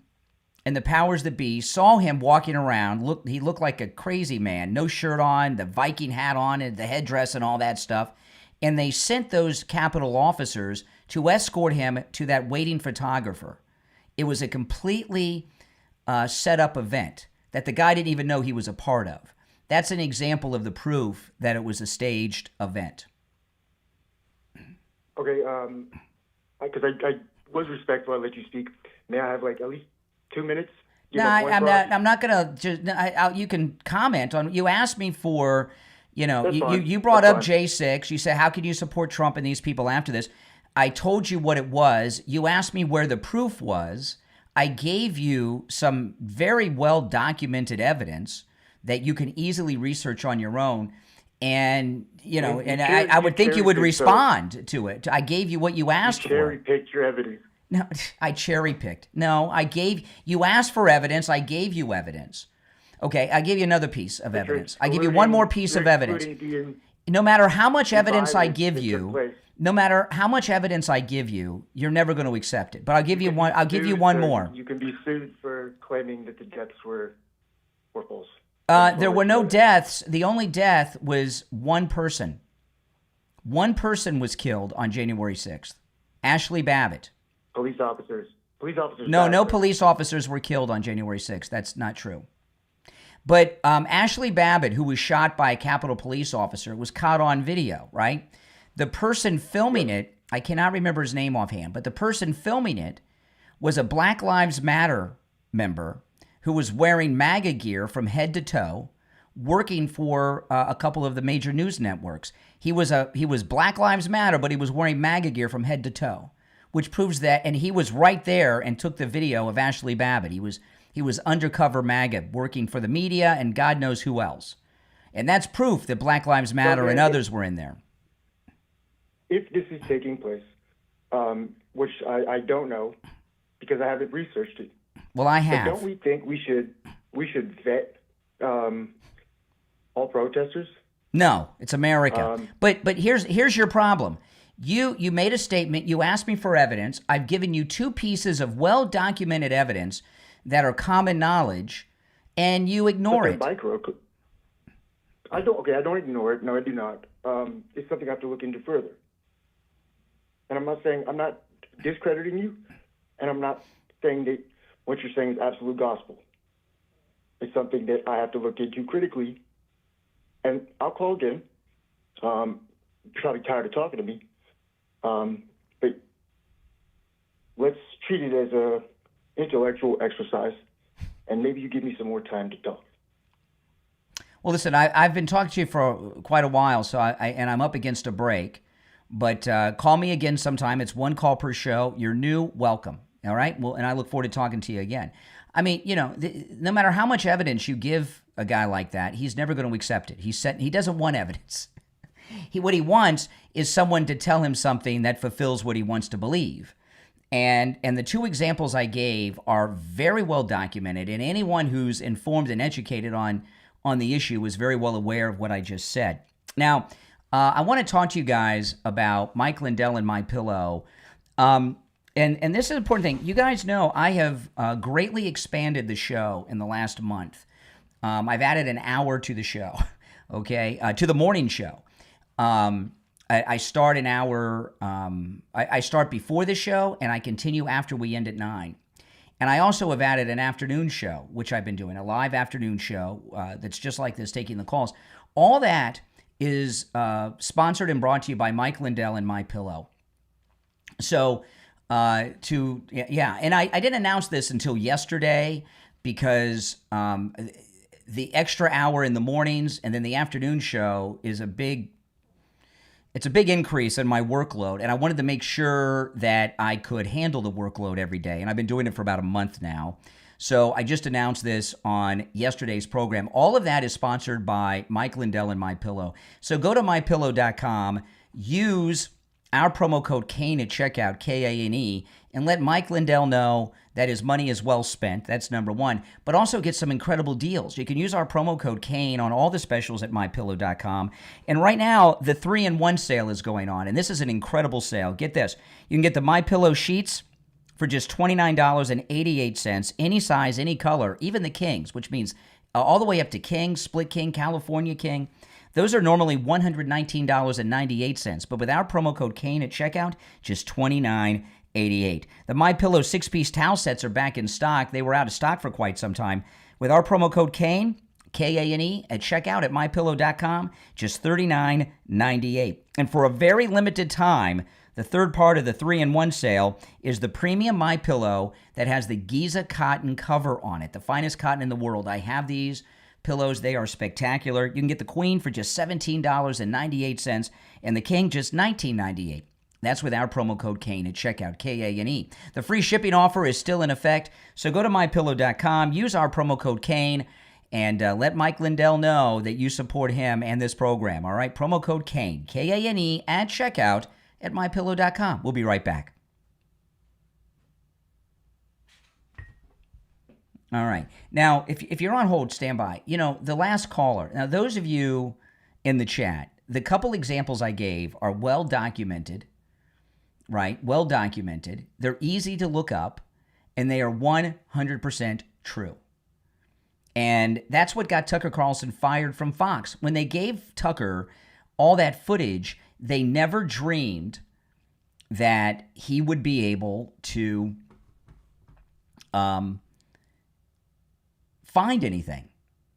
Speaker 1: in the powers that be saw him walking around. He looked like a crazy man, no shirt on, the Viking hat on, and the headdress and all that stuff. And they sent those Capitol officers to escort him to that waiting photographer. It was a completely set up event that the guy didn't even know he was a part of. That's an example of the proof that it was a staged event.
Speaker 9: Okay, because I was respectful. I let you speak. May I have like at least 2 minutes?
Speaker 1: No, I'm not gonna. You can comment on. You asked me for. You brought up J6. You said, how can you support Trump and these people after this? I told you what it was. You asked me where the proof was. I gave you some very well documented evidence that you can easily research on your own. And, I would think you would respond to it. I gave you what you asked for.
Speaker 9: Cherry-picked your evidence.
Speaker 1: No, I cherry-picked. No, you asked for evidence. I gave you evidence. Okay, I give you another piece of evidence. I give you one more piece of evidence. No matter how much evidence I give you, you're never going to accept it. But I'll give you one. I'll give you one more.
Speaker 9: You can be sued for claiming that the deaths were false.
Speaker 1: There were no deaths. The only death was one person. One person was killed on January 6th. Ashley Babbitt.
Speaker 9: Police officers.
Speaker 1: No police officers were killed on January 6th. That's not true. But Ashley Babbitt, who was shot by a Capitol police officer, was caught on video, right? The person filming it, I cannot remember his name offhand, but the person filming it was a Black Lives Matter member who was wearing MAGA gear from head to toe, working for a couple of the major news networks. He was Black Lives Matter, but he was wearing MAGA gear from head to toe, which proves that. And he was right there and took the video of Ashley Babbitt. He was undercover MAGA, working for the media and God knows who else. And that's proof that Black Lives Matter and others were in there.
Speaker 9: If this is taking place, which I don't know because I haven't researched it.
Speaker 1: Well, I have.
Speaker 9: But don't we think we should vet all protesters?
Speaker 1: No, it's America. But here's your problem. You made a statement. You asked me for evidence. I've given you two pieces of well-documented evidence that are common knowledge, and you ignore it.
Speaker 9: I don't ignore it. No, I do not. It's something I have to look into further. And I'm not saying I'm not discrediting you, and I'm not saying that what you're saying is absolute gospel. It's something that I have to look into critically, and I'll call again. You're probably tired of talking to me, but let's treat it as a intellectual exercise, and maybe you give me some more time to talk.
Speaker 1: Well, listen, I've been talking to you for quite a while, so and I'm up against a break. But call me again sometime. It's one call per show. You're new, welcome. All right? Well, and I look forward to talking to you again. I mean, no matter how much evidence you give a guy like that, he's never going to accept it. He doesn't want evidence. What he wants is someone to tell him something that fulfills what he wants to believe. And the two examples I gave are very well documented, and anyone who's informed and educated on the issue is very well aware of what I just said. Now, I want to talk to you guys about Mike Lindell and MyPillow. And this is an important thing. You guys know I have greatly expanded the show in the last month. I've added an hour to the show, okay, to the morning show. I start an hour, I start before the show, and I continue after we end at 9. And I also have added an afternoon show, which I've been doing, a live afternoon show that's just like this, taking the calls. All that is sponsored and brought to you by Mike Lindell and MyPillow. So, and I didn't announce this until yesterday because the extra hour in the mornings and then the afternoon show is a big increase in my workload, and I wanted to make sure that I could handle the workload every day, and I've been doing it for about a month now. So I just announced this on yesterday's program. All of that is sponsored by Mike Lindell and MyPillow. So go to MyPillow.com, use our promo code KANE at checkout, K-A-N-E, and let Mike Lindell know that his money is well spent. That's number one. But also get some incredible deals. You can use our promo code KANE on all the specials at MyPillow.com. And right now, the 3-in-1 sale is going on, and this is an incredible sale. Get this. You can get the MyPillow sheets for just $29.88, any size, any color, even the kings, which means all the way up to king, split king, California king. Those are normally $119.98, but with our promo code KANE at checkout, just $29.88. The MyPillow 6-piece towel sets are back in stock. They were out of stock for quite some time. With our promo code KANE, K-A-N-E, at checkout at MyPillow.com, just $39.98. And for a very limited time, the third part of the 3-in-1 sale is the premium MyPillow that has the Giza cotton cover on it, the finest cotton in the world. I have these pillows. They are spectacular. You can get the queen for just $17.98 and the king just $19.98. That's with our promo code KANE at checkout, K-A-N-E. The free shipping offer is still in effect, so go to MyPillow.com, use our promo code KANE, and let Mike Lindell know that you support him and this program, all right? Promo code KANE, K-A-N-E, at checkout at MyPillow.com. We'll be right back. All right. Now, if you're on hold, stand by. The last caller. Now, those of you in the chat, the couple examples I gave are well documented, right? Well documented. They're easy to look up, and they are 100% true. And that's what got Tucker Carlson fired from Fox. When they gave Tucker all that footage, they never dreamed that he would be able to find anything.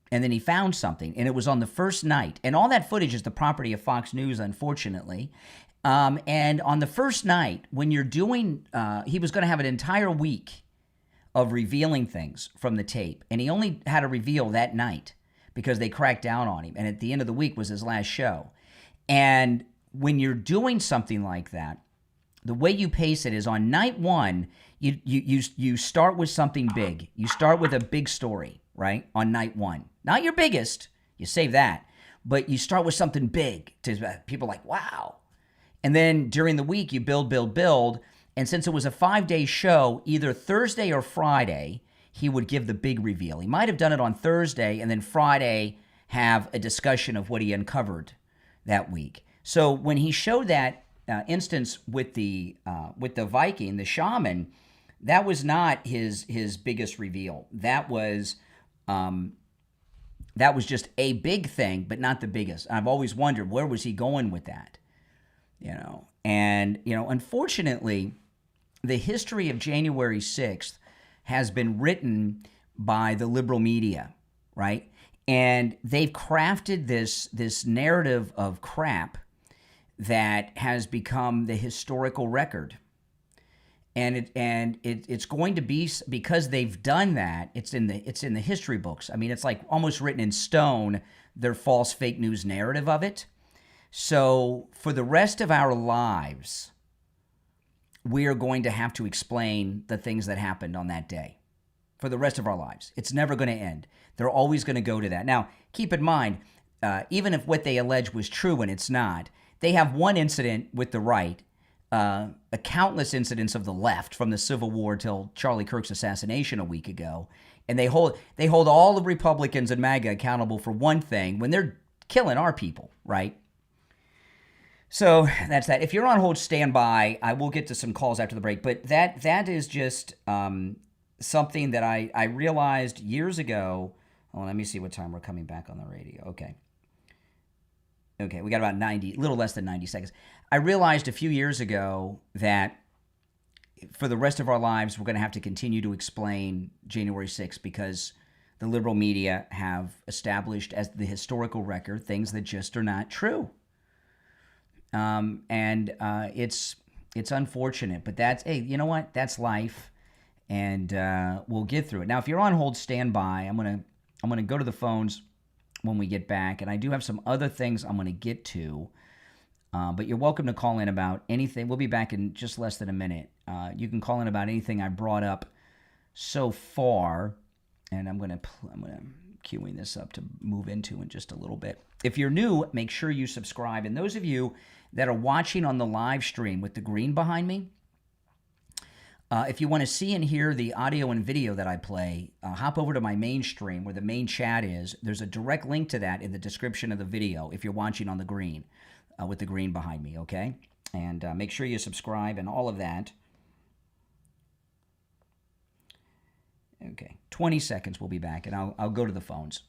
Speaker 1: And then he found something, and it was on the first night. And all that footage is the property of Fox News, unfortunately. And on the first night, when you're doing, he was going to have an entire week of revealing things from the tape. And he only had to reveal that night because they cracked down on him. And at the end of the week was his last show. And when you're doing something like that, the way you pace it is on night one, you start with something big. You start with a big story, right? On night one. Not your biggest. You save that. But you start with something big to people like, wow. And then during the week, you build. And since it was a 5-day show, either Thursday or Friday, he would give the big reveal. He might have done it on Thursday and then Friday have a discussion of what he uncovered that week. So when he showed that instance with the Viking, the shaman, that was not his biggest reveal. That was just a big thing, but not the biggest. I've always wondered, where was he going with that? And unfortunately, the history of January 6th has been written by the liberal media, right? And they've crafted this narrative of crap that has become the historical record. And it's going to be, because they've done that, it's in the history books. I mean, it's like almost written in stone, their false fake news narrative of it. So for the rest of our lives, we are going to have to explain the things that happened on that day. For the rest of our lives. It's never going to end. They're always going to go to that. Now, keep in mind, even if what they allege was true and it's not, they have one incident with the right, a countless incidents of the left from the Civil War till Charlie Kirk's assassination a week ago, and they hold all the Republicans and MAGA accountable for one thing when they're killing our people, right? So that's that. If you're on hold, stand by. I will get to some calls after the break, but that is just something that I realized years ago. Oh, let me see what time we're coming back on the radio. Okay, we got about 90, a little less than 90 seconds. I realized a few years ago that for the rest of our lives, we're going to have to continue to explain January 6th because the liberal media have established as the historical record things that just are not true. It's unfortunate, but that's, hey, you know what? That's life, and we'll get through it. Now, if you're on hold, stand by. I'm gonna go to the phones when we get back, and I do have some other things I'm gonna get to. But you're welcome to call in about anything. We'll be back in just less than a minute. You can call in about anything I brought up so far, and I'm gonna queuing this up to move into in just a little bit. If you're new, make sure you subscribe. And those of you that are watching on the live stream with the green behind me, if you want to see and hear the audio and video that I play, hop over to my main stream where the main chat is. There's a direct link to that in the description of the video if you're watching on the green, with the green behind me, okay? And make sure you subscribe and all of that. Okay, 20 seconds, we'll be back, and I'll go to the phones.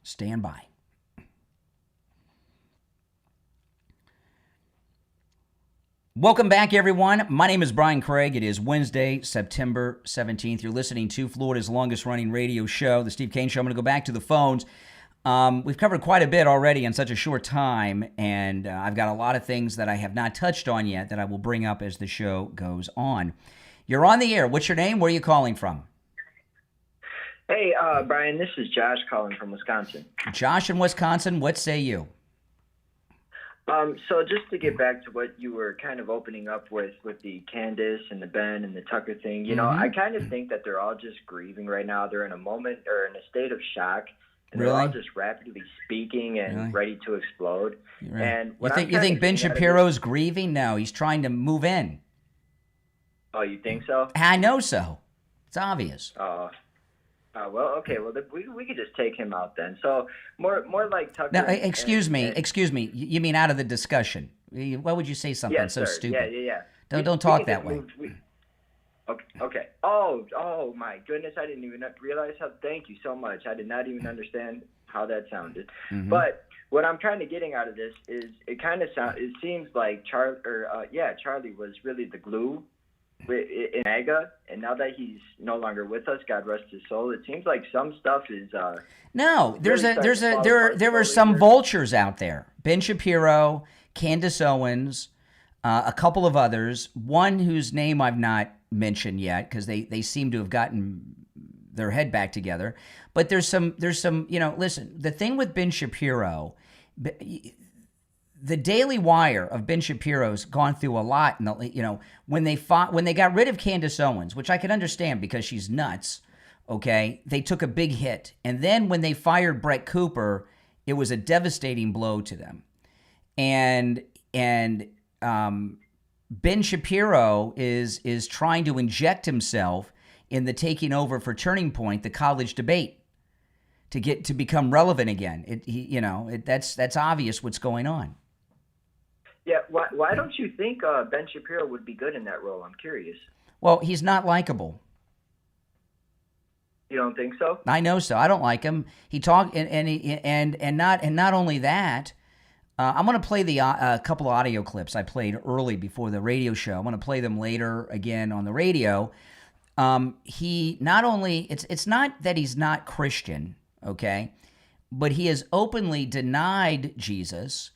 Speaker 1: Stand by. Welcome back, everyone. My name is Brian Craig. It is Wednesday, September 17th. You're listening to Florida's longest-running radio show, The Steve Kane Show. I'm going to go back to the phones. We've covered quite a bit already in such a short time, and I've got a lot of things that I have not touched on yet that I will bring up as the show goes on. You're on the air. What's your name? Where are you calling from?
Speaker 10: Hey, Brian, this is Josh calling from Wisconsin.
Speaker 1: Josh in Wisconsin, what say you?
Speaker 10: So just to get back to what you were kind of opening up with the Candace and the Ben and the Tucker thing, you know, I kind of think that they're all just grieving right now. They're in a moment or in a state of shock, and they're all just rapidly speaking and ready to explode. And
Speaker 1: you think Ben Shapiro's grieving? No, he's trying to move in.
Speaker 10: Oh, you think so?
Speaker 1: I know so. It's obvious.
Speaker 10: Well, okay. Well, we could just take him out then. So more like Tucker.
Speaker 1: Now, excuse me. You mean out of the discussion? Why would you say something so stupid?
Speaker 10: Yeah.
Speaker 1: Don't talk that way.
Speaker 10: Okay. Oh my goodness! I didn't even realize how. Thank you so much. I did not even understand how that sounded. Mm-hmm. But what I'm kind of getting out of this is it seems like Charlie was really the glue in MAGA, and now that he's no longer with us, God rest his soul, it seems like some stuff is
Speaker 1: no. There are some vultures out there. Ben Shapiro, Candace Owens, a couple of others. One whose name I've not mentioned yet because they seem to have gotten their head back together. But there's some. Listen, the thing with Ben Shapiro. The Daily Wire of Ben Shapiro's gone through a lot. When they got rid of Candace Owens, which I can understand because she's nuts, okay, they took a big hit. And then when they fired Brett Cooper, it was a devastating blow to them. And Ben Shapiro is trying to inject himself in the taking over for Turning Point, the college debate, to become relevant again. That's obvious what's going on.
Speaker 10: Yeah, why don't you think Ben Shapiro would be good in that role? I'm curious.
Speaker 1: Well, he's not likable.
Speaker 10: You don't think so?
Speaker 1: I know so. I don't like him. He talked and not only that. I'm going to play a couple of audio clips I played early before the radio show. I'm going to play them later again on the radio. He not only it's not that he's not Christian, okay, but he has openly denied Jesus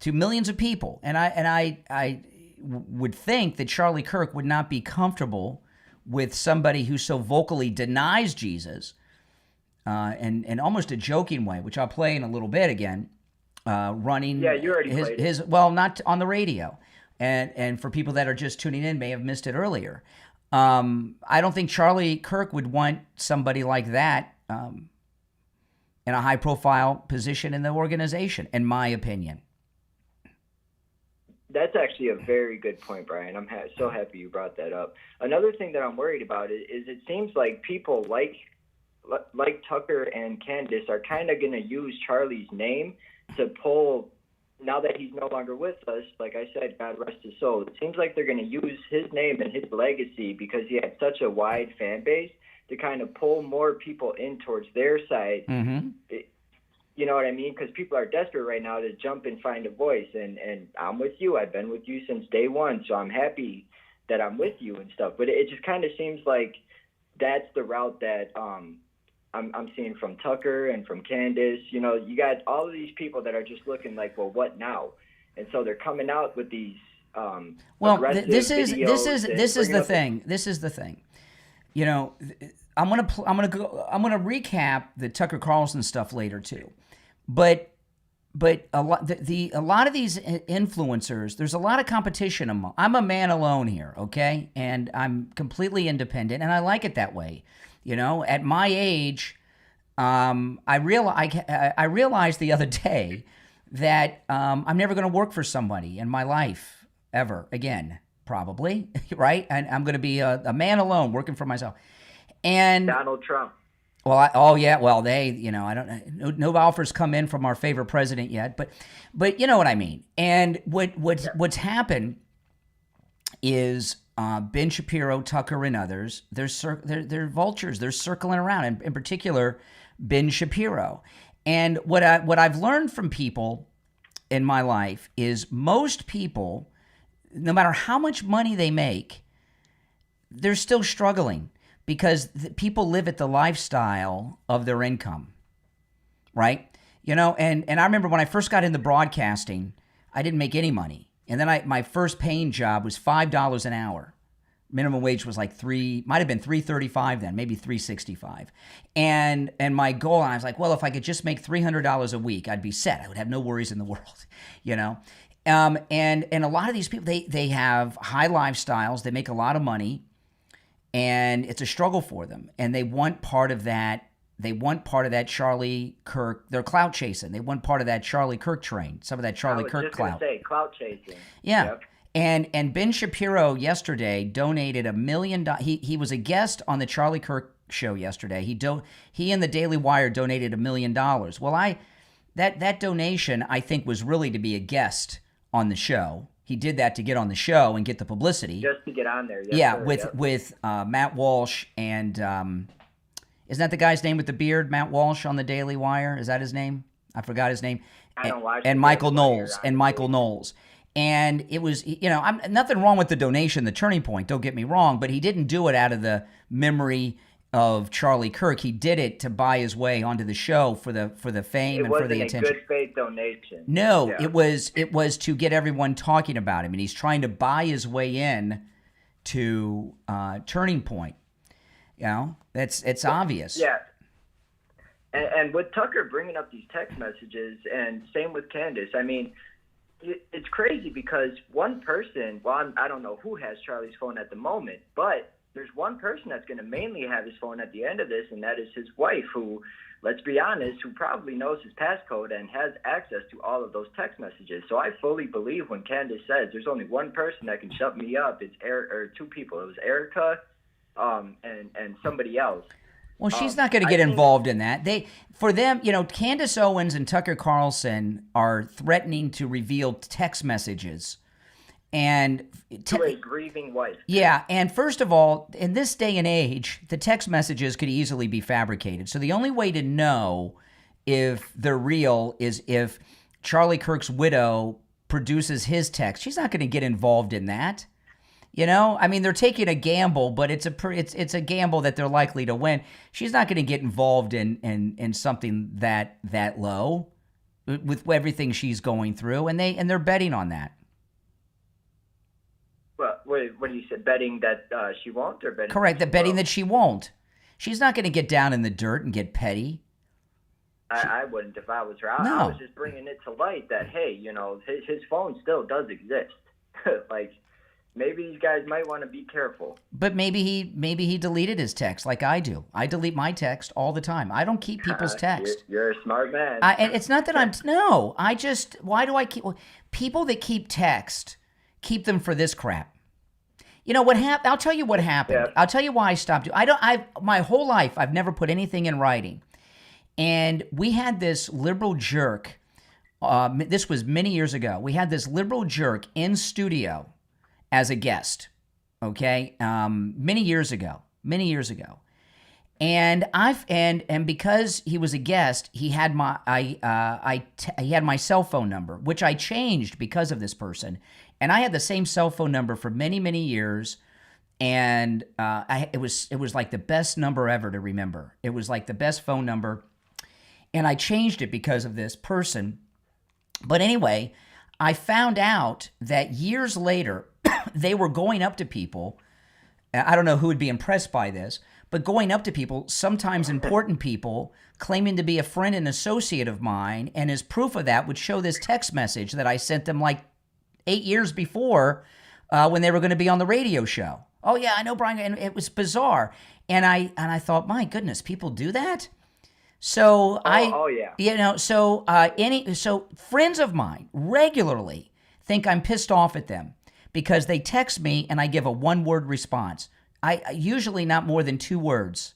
Speaker 1: to millions of people. And I would think that Charlie Kirk would not be comfortable with somebody who so vocally denies Jesus, and almost a joking way, which I'll play in a little bit again. Running
Speaker 10: you already played
Speaker 1: his well, not on the radio, and for people that are just tuning in may have missed it earlier. I don't think Charlie Kirk would want somebody like that in a high profile position in the organization, in my opinion.
Speaker 10: That's actually a very good point, Brian. I'm so happy you brought that up. Another thing that I'm worried about is it seems like people like Tucker and Candace are kind of going to use Charlie's name to pull, now that he's no longer with us, like I said, God rest his soul. It seems like they're going to use his name and his legacy because he had such a wide fan base to kind of pull more people in towards their side.
Speaker 1: Mm-hmm.
Speaker 10: You know what I mean? Because people are desperate right now to jump and find a voice. And I'm with you. I've been with you since day one, so I'm happy that I'm with you and stuff. But it just kind of seems like that's the route that I'm seeing from Tucker and from Candace. You know, you got all of these people that are just looking like, well, what now? And so they're coming out with these
Speaker 1: this is the thing. This is the thing. You know, I'm gonna recap the Tucker Carlson stuff later too, but a lot of these influencers, there's a lot of competition among. I'm a man alone here, okay, and I'm completely independent, and I like it that way. You know, at my age, I realized the other day that I'm never going to work for somebody in my life ever again, probably, right? And I'm going to be a man alone working for myself. And
Speaker 10: Donald Trump.
Speaker 1: Well, they, you know, I don't. No offers come in from our favorite president yet, but you know what I mean. And what's happened is. Ben Shapiro, Tucker, and others, they're vultures. They're circling around, and in particular, Ben Shapiro. And what I've learned from people in my life is most people, no matter how much money they make, they're still struggling because people live at the lifestyle of their income, right? You know, and I remember when I first got into broadcasting, I didn't make any money. And then my first paying job was $5 an hour. Minimum wage was like might have been $3.35 then, maybe $3.65. And my goal, I was like, well, if I could just make $300 a week, I'd be set. I would have no worries in the world, you know. And a lot of these people, they have high lifestyles, they make a lot of money, and it's a struggle for them. And they want part of that. They want part of that Charlie Kirk. They're clout chasing. They want part of that Charlie Kirk train. Some of that Charlie Kirk clout.
Speaker 10: I was just going to say clout chasing.
Speaker 1: Yeah.
Speaker 10: Yep.
Speaker 1: And Ben Shapiro yesterday donated $1 million. He was a guest on the Charlie Kirk show yesterday. He and the Daily Wire donated $1 million. Well, that donation I think was really to be a guest on the show. He did that to get on the show and get the publicity.
Speaker 10: Just to get on there. Yes,
Speaker 1: yeah,
Speaker 10: sir,
Speaker 1: with Matt Walsh and isn't that the guy's name with the beard? Matt Walsh on the Daily Wire. Is that his name? I forgot his name.
Speaker 10: I don't watch
Speaker 1: and Michael Knowles and Michael Knowles. And it was, you know, nothing wrong with the donation, the turning point, don't get me wrong, but he didn't do it out of the memory of Charlie Kirk. He did it to buy his way onto the show for the fame and for the attention.
Speaker 10: It wasn't a good faith donation.
Speaker 1: No,
Speaker 10: yeah.
Speaker 1: it was to get everyone talking about him, and he's trying to buy his way in to Turning Point. You know, it's obvious.
Speaker 10: Yeah. And with Tucker bringing up these text messages, and same with Candace, I mean, it's crazy because one person, well, I don't know who has Charlie's phone at the moment, but there's one person that's going to mainly have his phone at the end of this, and that is his wife, who, let's be honest, who probably knows his passcode and has access to all of those text messages. So I fully believe when Candace says there's only one person that can shut me up, it's two people. It was Erica and somebody else.
Speaker 1: Well, she's not going to get involved in that. For them, you know, Candace Owens and Tucker Carlson are threatening to reveal text messages And
Speaker 10: to a grieving wife.
Speaker 1: yeah, and first of all, in this day and age, the text messages could easily be fabricated. So the only way to know if they're real is if Charlie Kirk's widow produces his text. She's not going to get involved in that. You know, I mean, they're taking a gamble, but it's a gamble that they're likely to win. She's not going to get involved in something that low with everything she's going through, and they're betting on that.
Speaker 10: Well, what do you say? Betting that she won't, or betting?
Speaker 1: Correct. The betting that she won't. She's not going to get down in the dirt and get petty.
Speaker 10: I wouldn't if I was her.
Speaker 1: No.
Speaker 10: I was just bringing it to light that, hey, you know, his phone still does exist. Like, maybe you guys might want to be careful.
Speaker 1: But maybe he deleted his text like I do. I delete my text all the time. I don't keep people's text.
Speaker 10: You're a smart man.
Speaker 1: And it's not that why do I keep people that keep text, keep them for this crap? You know what happened? I'll tell you what happened.
Speaker 10: Yeah.
Speaker 1: I'll tell you why I stopped. My whole life, I've never put anything in writing. And we had this liberal jerk, this was many years ago. We had this liberal jerk in studio as a guest, okay? Many years ago. And and because he was a guest, he had he had my cell phone number, which I changed because of this person. And I had the same cell phone number for many, many years. And it was like the best number ever to remember. It was like the best phone number. And I changed it because of this person. But anyway, I found out that years later, they were going up to people. I don't know who would be impressed by this, but going up to people, sometimes important people, claiming to be a friend and associate of mine. And as proof of that would show this text message that I sent them like 8 years before when they were going to be on the radio show. Oh, yeah, I know, Brian. And it was bizarre. And I thought, my goodness, people do that? So so friends of mine regularly think I'm pissed off at them because they text me and I give a one-word response. I usually not more than 2 words.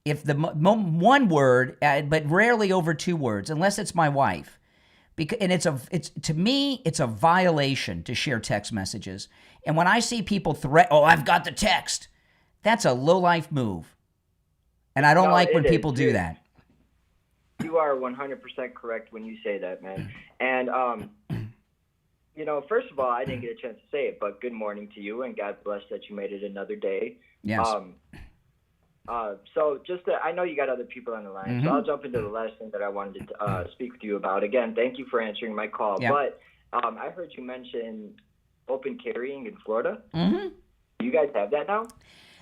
Speaker 1: If the one word, but rarely over 2 words, unless it's my wife. And to me, it's a violation to share text messages. And when I see people I've got the text, that's a low-life move. And I don't like when people do that.
Speaker 10: You are 100% correct when you say that, man. And, you know, first of all, I didn't get a chance to say it, but good morning to you, and God bless that you made it another day.
Speaker 1: Yes.
Speaker 10: So I know you got other people on the line, so I'll jump into the last thing that I wanted to speak with you about. Again, thank you for answering my call.
Speaker 1: Yeah.
Speaker 10: But I heard you mention open carrying in Florida.
Speaker 1: Mm-hmm.
Speaker 10: Do you guys have that now?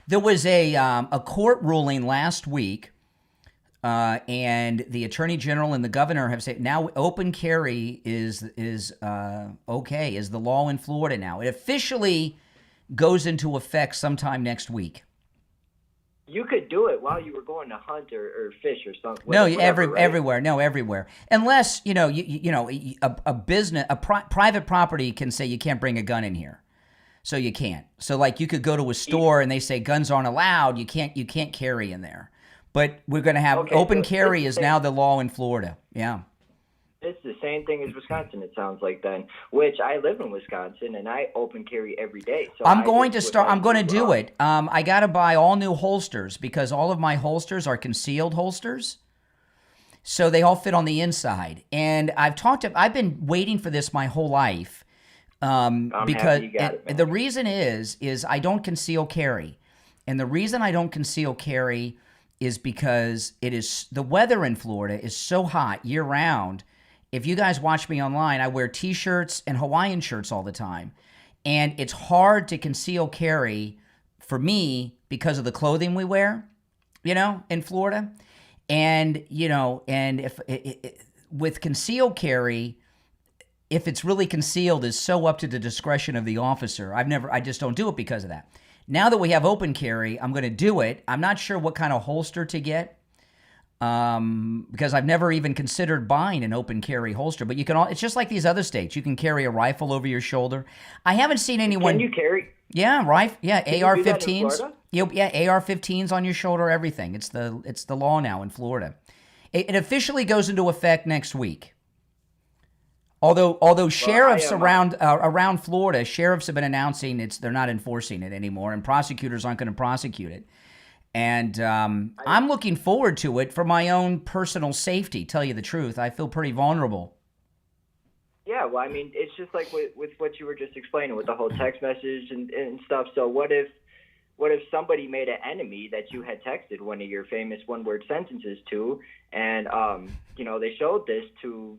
Speaker 1: There was a court ruling last week, and the Attorney General and the Governor have said now open carry is okay, is the law in Florida now. It officially goes into effect sometime next week.
Speaker 10: You could do it while you were going to hunt or fish or something.
Speaker 1: No,
Speaker 10: whatever, right?
Speaker 1: everywhere. No, everywhere. Unless a business, private property can say you can't bring a gun in here, so you can't. So like you could go to a store and they say guns aren't allowed. You can't carry in there. But we're going to have open carry is now the law in Florida. Yeah.
Speaker 10: It's the same thing as Wisconsin, it sounds like then, which I live in Wisconsin and I open carry every day. So
Speaker 1: I'm going to do it. I got to buy all new holsters because all of my holsters are concealed holsters. So they all fit on the inside. And I've been waiting for this my whole life. Because the reason is I don't conceal carry. And the reason I don't conceal carry is because the weather in Florida is so hot year round. If you guys watch me online, I wear T-shirts and Hawaiian shirts all the time. And it's hard to conceal carry for me because of the clothing we wear, in Florida. And, if with concealed carry, if it's really concealed, is so up to the discretion of the officer. I just don't do it because of that. Now that we have open carry, I'm going to do it. I'm not sure what kind of holster to get. Because I've never even considered buying an open carry holster, but it's just like these other states. You can carry a rifle over your shoulder. I haven't seen anyone.
Speaker 10: Can you carry?
Speaker 1: Yeah, rifle. Yeah, AR-15s.
Speaker 10: Yeah,
Speaker 1: AR-15s on your shoulder, everything. It's the law now in Florida. It officially goes into effect next week. Although sheriffs around Florida, sheriffs have been announcing they're not enforcing it anymore, and prosecutors aren't going to prosecute it. And I'm looking forward to it for my own personal safety. Tell you the truth, I feel pretty vulnerable.
Speaker 10: Yeah, well, I mean, it's just like with what you were just explaining with the whole text message and stuff. So what if somebody made an enemy that you had texted one of your famous one-word sentences to, and they showed this to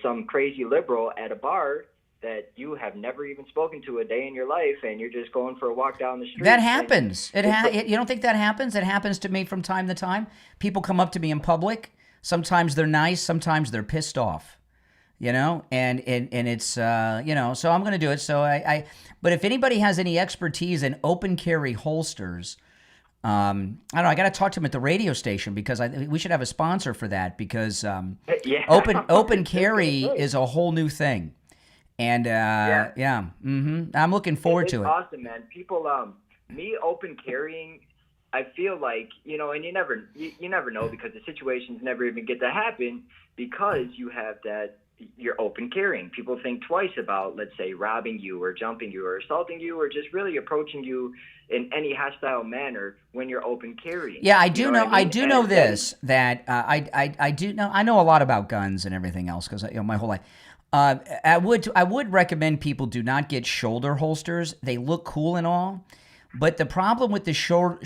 Speaker 10: some crazy liberal at a bar that you have never even spoken to a day in your life, and you're just going for a walk down the street.
Speaker 1: That happens. You don't think that happens? It happens to me from time to time. People come up to me in public. Sometimes they're nice. Sometimes they're pissed off. And it's so I'm going to do it. So but if anybody has any expertise in open carry holsters, I don't know. I got to talk to them at the radio station because we should have a sponsor for that because open carry is a whole new thing, and I'm looking forward to it.
Speaker 10: It's awesome, man. People, me open carrying, I feel like and you never know because the situations never even get to happen because you have that. You're open carrying. People think twice about, let's say, robbing you or jumping you or assaulting you or just really approaching you in any hostile manner when you're open carrying.
Speaker 1: Yeah, I do know. I do know this that I do know. I know a lot about guns and everything else because my whole life. I would recommend people do not get shoulder holsters. They look cool and all, but the problem with the shoulder,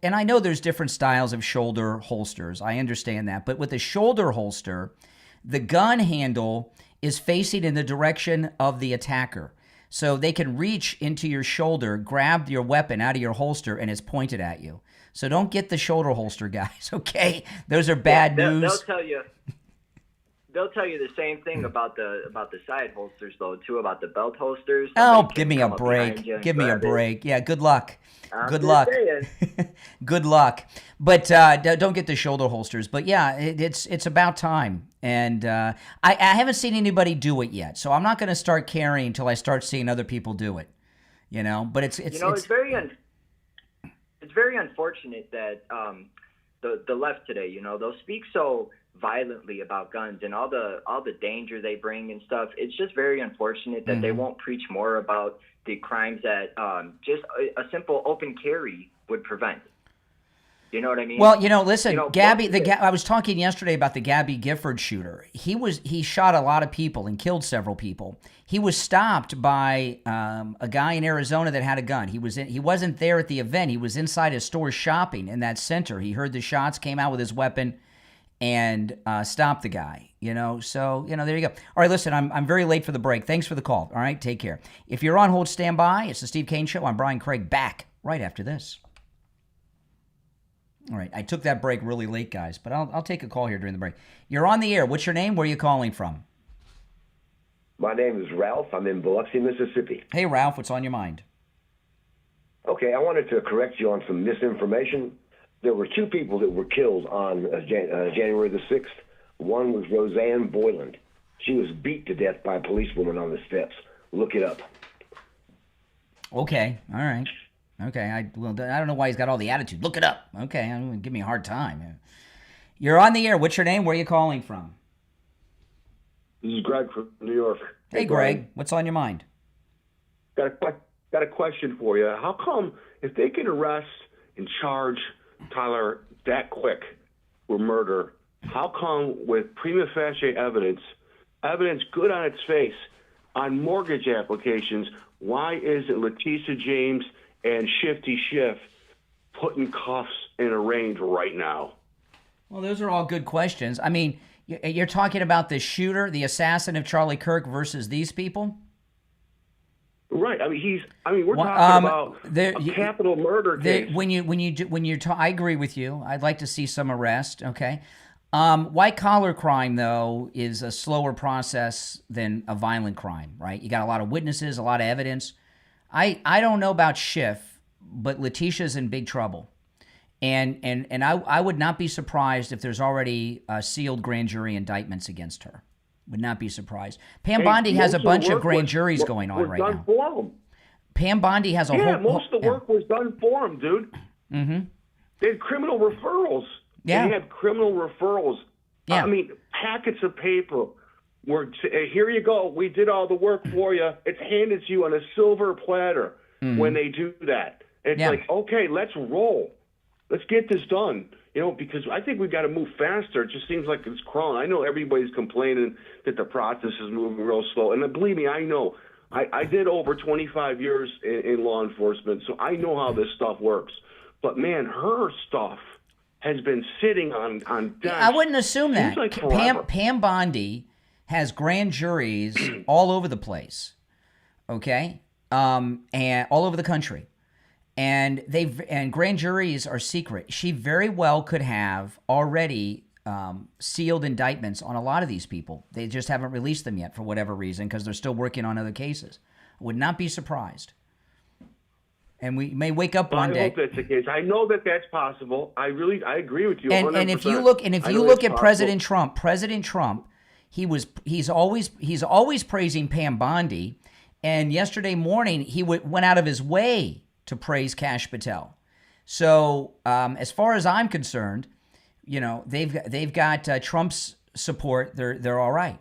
Speaker 1: and I know there's different styles of shoulder holsters. I understand that, but with the shoulder holster, the gun handle is facing in the direction of the attacker. So they can reach into your shoulder, grab your weapon out of your holster, and it's pointed at you. So don't get the shoulder holster, guys, okay? Those are bad news.
Speaker 10: They'll tell you the same thing about the side holsters, though, too, about the belt holsters.
Speaker 1: Oh, give me a break. Give me a break. Yeah, good luck. Good luck. Good luck. But don't get the shoulder holsters. But yeah, it's about time. And I haven't seen anybody do it yet, so I'm not going to start carrying until I start seeing other people do it. But it's
Speaker 10: very unfortunate that the left today, they'll speak so violently about guns and all the danger they bring and stuff. It's just very unfortunate that they won't preach more about the crimes that just a simple open carry would prevent. You know what I mean?
Speaker 1: Well, listen, Gabby. I was talking yesterday about the Gabby Gifford shooter. He shot a lot of people and killed several people. He was stopped by a guy in Arizona that had a gun. He wasn't there at the event. He was inside a store shopping in that center. He heard the shots, came out with his weapon, and stopped the guy. So there you go. All right, listen, I'm very late for the break. Thanks for the call. All right, take care. If you're on hold, stand by. It's the Steve Kane Show. I'm Brian Craig, back right after this. All right, I took that break really late, guys, but I'll take a call here during the break. You're on the air. What's your name? Where are you calling from?
Speaker 11: My name is Ralph. I'm in Biloxi, Mississippi.
Speaker 1: Hey, Ralph, what's on your mind?
Speaker 11: Okay, I wanted to correct you on some misinformation. There were two people that were killed on January the 6th. One was Roseanne Boyland. She was beat to death by a policewoman on the steps. Look it up.
Speaker 1: Okay, all right. Okay, I don't know why he's got all the attitude. Look it up. Okay, give me a hard time. You're on the air. What's your name? Where are you calling from?
Speaker 11: This is Greg from New York.
Speaker 1: Hey, Greg. What's on your mind?
Speaker 11: Got a question for you. How come if they can arrest and charge Tyler that quick with murder, how come with prima facie evidence good on its face, on mortgage applications, why isn't Letitia James and Shifty Schiff putting cuffs in a range right now?
Speaker 1: Well, those are all good questions. I mean, you're talking about the shooter, the assassin of Charlie Kirk versus these people?
Speaker 11: Right. I mean, we're talking about a capital murder case.
Speaker 1: I agree with you. I'd like to see some arrest. Okay. White collar crime, though, is a slower process than a violent crime, right? You got a lot of witnesses, a lot of evidence. I don't know about Schiff, but Letitia's in big trouble. And I would not be surprised if there's already sealed grand jury indictments against her. Would not be surprisrised. Pam Bondi has a bunch of grand juries going on right now.
Speaker 11: For them.
Speaker 1: Pam Bondi has a whole...
Speaker 11: Yeah, most of the work was done for them, dude. Mm-hmm. They had criminal referrals.
Speaker 1: Yeah.
Speaker 11: They had criminal referrals.
Speaker 1: Yeah.
Speaker 11: I mean, packets of paper Here you go. We did all the work for you. It's handed to you on a silver platter when they do that. It's like, okay, let's roll. Let's get this done. Because I think we've got to move faster. It just seems like it's crawling. I know everybody's complaining that the process is moving real slow. And believe me, I know. I did over 25 years in law enforcement, so I know how this stuff works. But, man, her stuff has been sitting on desk.
Speaker 1: I wouldn't assume that.
Speaker 11: Like
Speaker 1: Pam Bondi has grand juries all over the place, okay, and all over the country. And grand juries are secret. She very well could have already sealed indictments on a lot of these people. They just haven't released them yet for whatever reason because they're still working on other cases. I would not be surprised. And we may wake up one day.
Speaker 11: I hope that's the case. I know that that's possible. I agree with you.
Speaker 1: And if you look at President Trump, he's always praising Pam Bondi, and yesterday morning he went out of his way to praise Kash Patel. So as far as I'm concerned, they've got Trump's support. They're all right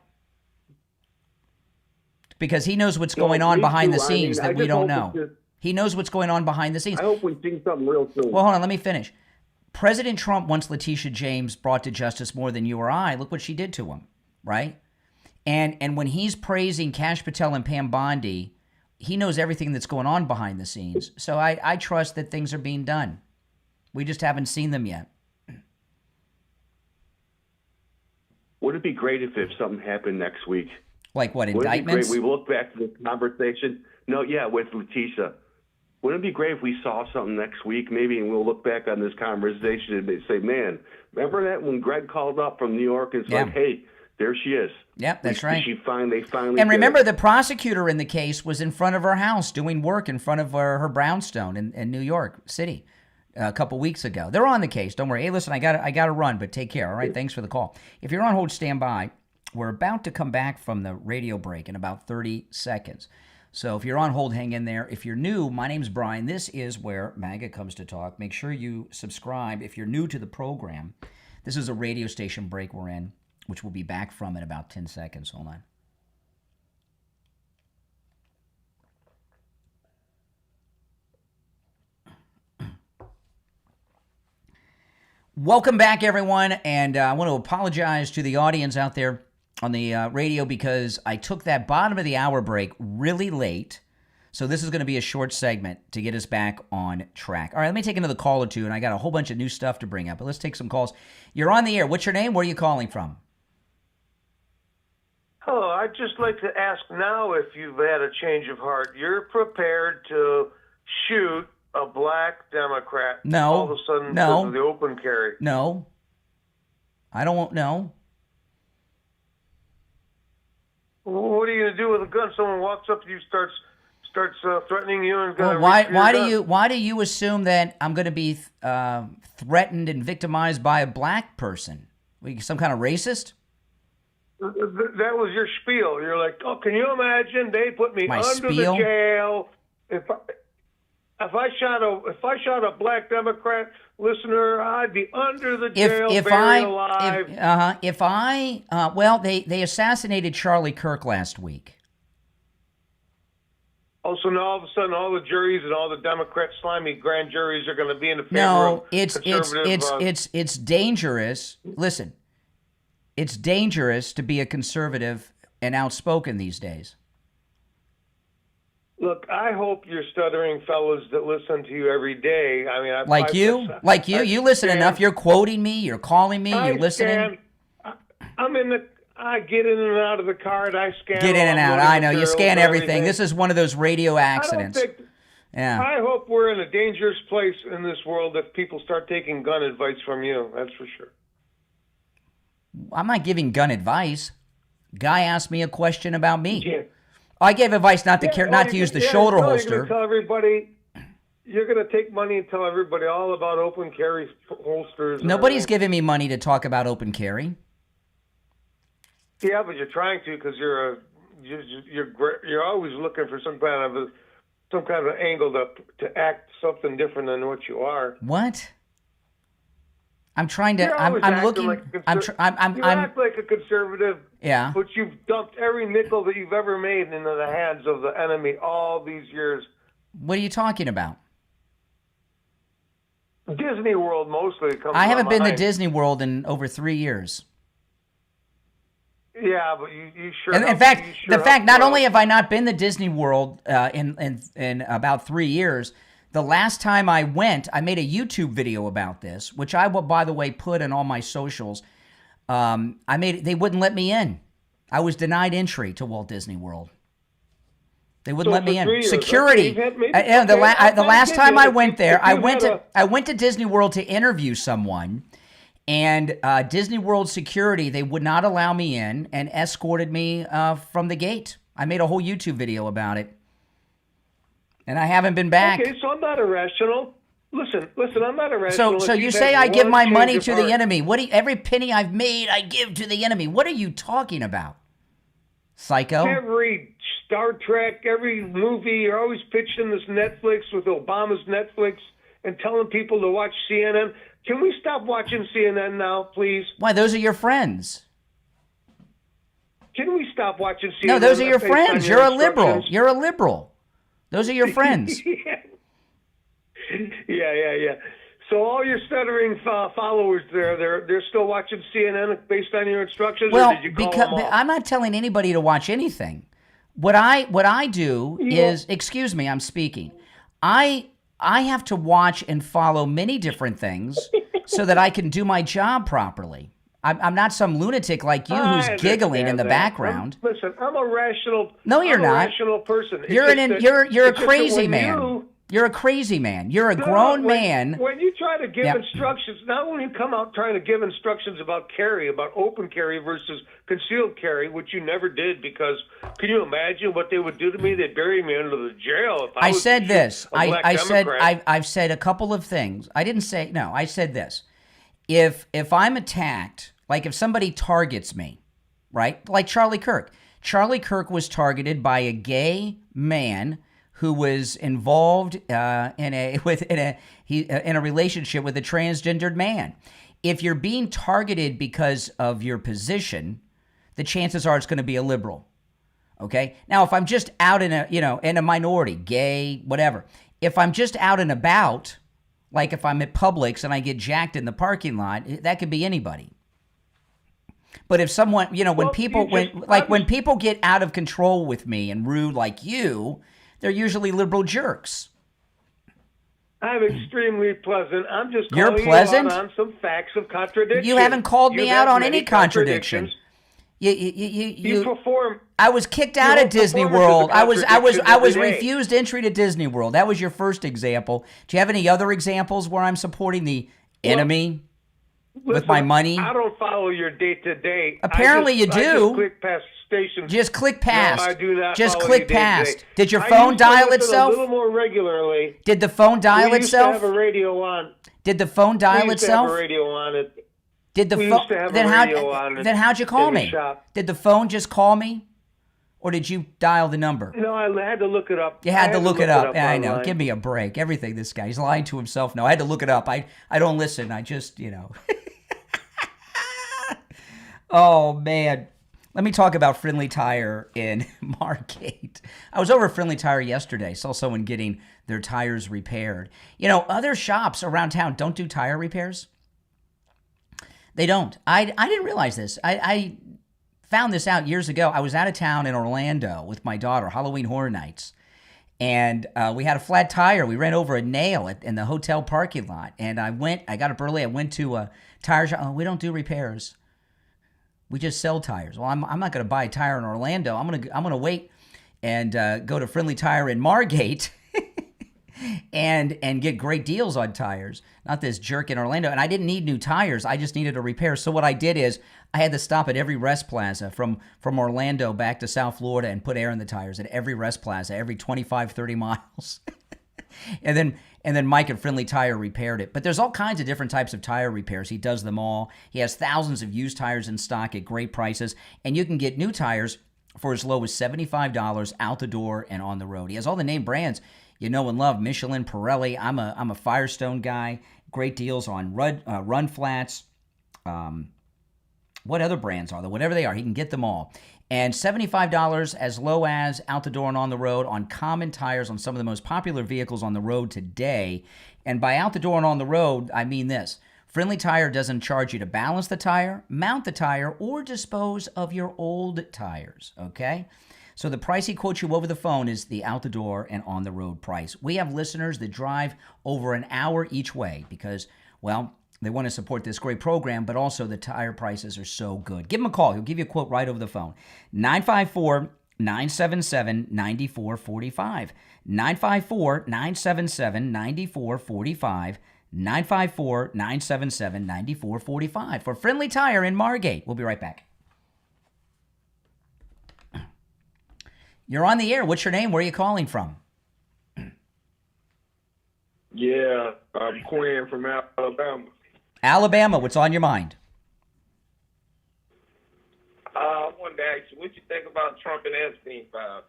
Speaker 1: because he knows what's going on behind the scenes that we don't know. He knows what's going on behind the scenes.
Speaker 11: I hope we see something real soon.
Speaker 1: Well, hold on, let me finish. President Trump wants Letitia James brought to justice more than you or I. Look what she did to him, right? And when he's praising Kash Patel and Pam Bondi, he knows everything that's going on behind the scenes. So I trust that things are being done. We just haven't seen them yet.
Speaker 11: Would it be great if something happened next week?
Speaker 1: Like what,
Speaker 11: indictments? Wouldn't it be great? We look back to this conversation. No, yeah, with Letitia. Wouldn't it be great if we saw something next week, maybe, and we'll look back on this conversation and say, man, remember that when Greg called up from New York and it's like, hey, there she is.
Speaker 1: Yep, that's right.
Speaker 11: They finally.
Speaker 1: And remember, the prosecutor in the case was in front of her house doing work in front of her brownstone in New York City a couple weeks ago. They're on the case. Don't worry. Hey, listen, I got to run, but take care. All right, thanks for the call. If you're on hold, stand by. We're about to come back from the radio break in about 30 seconds. So if you're on hold, hang in there. If you're new, my name's Brian. This is where MAGA comes to talk. Make sure you subscribe if you're new to the program. This is a radio station break we're in, which we'll be back from in about 10 seconds. Hold on. Welcome back, everyone. And I want to apologize to the audience out there on the radio because I took that bottom of the hour break really late. So this is going to be a short segment to get us back on track. All right, let me take another call or two, and I got a whole bunch of new stuff to bring up. But let's take some calls. You're on the air. What's your name? Where are you calling from?
Speaker 12: Hello, I'd just like to ask now if you've had a change of heart. You're prepared to shoot a black Democrat
Speaker 1: no,
Speaker 12: all of a sudden
Speaker 1: no,
Speaker 12: because of the open carry?
Speaker 1: No. I don't know.
Speaker 12: What are you going to do with a gun? Someone walks up to you, starts threatening you, and
Speaker 1: well, why do you assume that I'm going to be threatened and victimized by a black person? Some kind of racist?
Speaker 12: That was your spiel. You're like, oh, can you imagine? They put me under the jail. If I shot a black Democrat listener, I'd be under the jail, buried alive.
Speaker 1: Well, they assassinated Charlie Kirk last week.
Speaker 12: Oh, so now all of a sudden, all the juries and all the Democrat slimy grand juries are going to be in the favor of conservative.
Speaker 1: It's dangerous. Listen, it's dangerous to be a conservative and outspoken these days.
Speaker 12: Look, I hope you're stuttering fellows that listen to you every day. I mean,
Speaker 1: you listen enough. You're quoting me. You're calling me. You're listening.
Speaker 12: I get in and out of the car and I scan.
Speaker 1: Get in and out. I know you scan everything. This is one of those radio accidents.
Speaker 12: I hope we're in a dangerous place in this world if people start taking gun advice from you. That's for sure.
Speaker 1: I'm not giving gun advice. Guy asked me a question about me.
Speaker 12: Yeah.
Speaker 1: I gave advice not to use the shoulder holster.
Speaker 12: You're going to take money and tell everybody all about open carry holsters.
Speaker 1: Nobody's giving me money to talk about open carry.
Speaker 12: Yeah, but you're trying to because you're always looking for some kind of angle to act something different than what you are.
Speaker 1: What? I'm trying to.
Speaker 12: You're always
Speaker 1: I'm
Speaker 12: acting
Speaker 1: looking.
Speaker 12: like a
Speaker 1: I'm.
Speaker 12: you act like a conservative.
Speaker 1: Yeah.
Speaker 12: But you've dumped every nickel that you've ever made into the hands of the enemy all these years.
Speaker 1: What are you talking about?
Speaker 12: Disney World mostly comes.
Speaker 1: I haven't been to
Speaker 12: mind.
Speaker 1: Disney World in over 3 years.
Speaker 12: Yeah, but you sure.
Speaker 1: In fact, not only have I not been to Disney World in about 3 years, the last time I went, I made a YouTube video about this, which I will, by the way, put in all my socials. They wouldn't let me in. I was denied entry to Walt Disney World. They wouldn't let me in. Security. Okay, the last time I went there, I went to Disney World to interview someone, and Disney World security, they would not allow me in and escorted me from the gate. I made a whole YouTube video about it, and I haven't been back.
Speaker 12: Okay, so I'm not irrational. Listen, I'm not irrational.
Speaker 1: So you say I give my money to the enemy? Every penny I've made, I give to the enemy. What are you talking about, psycho?
Speaker 12: Every Star Trek, every movie, you're always pitching this Netflix with Obama's Netflix and telling people to watch CNN. Can we stop watching CNN now, please?
Speaker 1: Why? Those are your friends.
Speaker 12: Can we stop watching CNN?
Speaker 1: No, those are your friends. You're a liberal. You're a liberal. Those are your friends.
Speaker 12: Yeah. So all your stuttering followers they're still watching CNN based on your instructions, or did you call them all?
Speaker 1: I'm not telling anybody to watch anything. What I do is, excuse me, I'm speaking. I have to watch and follow many different things so that I can do my job properly. I'm not some lunatic like you who's giggling in the background.
Speaker 12: Listen, I'm a rational.
Speaker 1: No, you're not.
Speaker 12: A rational person.
Speaker 1: You're a crazy man. You're a crazy man. You're a grown man.
Speaker 12: When you try to give instructions, not when you come out trying to give instructions about carry, about open carry versus concealed carry, which you never did, because can you imagine what they would do to me? They'd bury me under the jail if I was
Speaker 1: said this.
Speaker 12: I've
Speaker 1: said a couple of things. I didn't say no. I said this. If I'm attacked, like if somebody targets me, right? Like Charlie Kirk. Charlie Kirk was targeted by a gay man who was involved in a relationship with a transgendered man. If you're being targeted because of your position, the chances are it's going to be a liberal. Okay? Now, if I'm just out in a minority, gay, whatever. If I'm just out and about, like if I'm at Publix and I get jacked in the parking lot, that could be anybody. But if someone, when people get out of control with me and rude like you, they're usually liberal jerks.
Speaker 12: I'm extremely pleasant. I'm just
Speaker 1: You're
Speaker 12: calling
Speaker 1: pleasant?
Speaker 12: you out on some facts of contradiction.
Speaker 1: You haven't called me out on any contradiction. You
Speaker 12: perform.
Speaker 1: I was kicked out of Disney World. I was refused entry to Disney World. That was your first example. Do you have any other examples where I'm supporting the enemy with my money?
Speaker 12: I don't follow your day-to-day.
Speaker 1: Apparently you do.
Speaker 12: I just click past stations.
Speaker 1: Just click past.
Speaker 12: No, I do not.
Speaker 1: Just
Speaker 12: follow
Speaker 1: click
Speaker 12: you
Speaker 1: past.
Speaker 12: day-to-day.
Speaker 1: Did your phone dial
Speaker 12: I
Speaker 1: itself?
Speaker 12: A little more regularly.
Speaker 1: Did the phone dial
Speaker 12: we used
Speaker 1: itself?
Speaker 12: To have a radio on.
Speaker 1: Did the phone dial
Speaker 12: we used
Speaker 1: itself?
Speaker 12: To have a radio on it.
Speaker 1: Did the phone? Then how'd you call me? Did the phone just call me, or did you dial the number?
Speaker 12: No, I had to look it up.
Speaker 1: You had to look it up. Yeah, I know. Give me a break. Everything this guy, he's lying to himself. No, I had to look it up. I don't listen. I just Oh man. Let me talk about Friendly Tire in Margate. I was over at Friendly Tire yesterday. Saw someone getting their tires repaired. Other shops around town don't do tire repairs. They don't. I didn't realize this. I found this out years ago. I was out of town in Orlando with my daughter, Halloween Horror Nights. And we had a flat tire. We ran over a nail in the hotel parking lot. And I got up early. I went to a tire shop. Oh, we don't do repairs. We just sell tires. Well, I'm not going to buy a tire in Orlando. I'm gonna wait and go to Friendly Tire in Margate and get great deals on tires. Not this jerk in Orlando. And I didn't need new tires. I just needed a repair. So what I did is I had to stop at every rest plaza from Orlando back to South Florida and put air in the tires at every rest plaza, every 25, 30 miles. And then Mike at Friendly Tire repaired it. But there's all kinds of different types of tire repairs. He does them all. He has thousands of used tires in stock at great prices. And you can get new tires for as low as $75 out the door and on the road. He has all the name brands you know and love: Michelin, Pirelli. I'm a Firestone guy. Great deals on run flats. What other brands are there? Whatever they are, he can get them all. And $75 as low as out the door and on the road on common tires on some of the most popular vehicles on the road today. And by out the door and on the road, I mean this. Friendly Tire doesn't charge you to balance the tire, mount the tire, or dispose of your old tires, okay? So the price he quotes you over the phone is the out the door and on the road price. We have listeners that drive over an hour each way because, well, they want to support this great program, but also the tire prices are so good. Give him a call. He'll give you a quote right over the phone. 954-977-9445. 954-977-9445. 954-977-9445 for Friendly Tire in Margate. We'll be right back. You're on the air. What's your name? Where are you calling from?
Speaker 13: Yeah, I'm Quinn from Alabama.
Speaker 1: Alabama, what's on your mind?
Speaker 13: I wanted to ask you, what you think about Trump and Epstein files?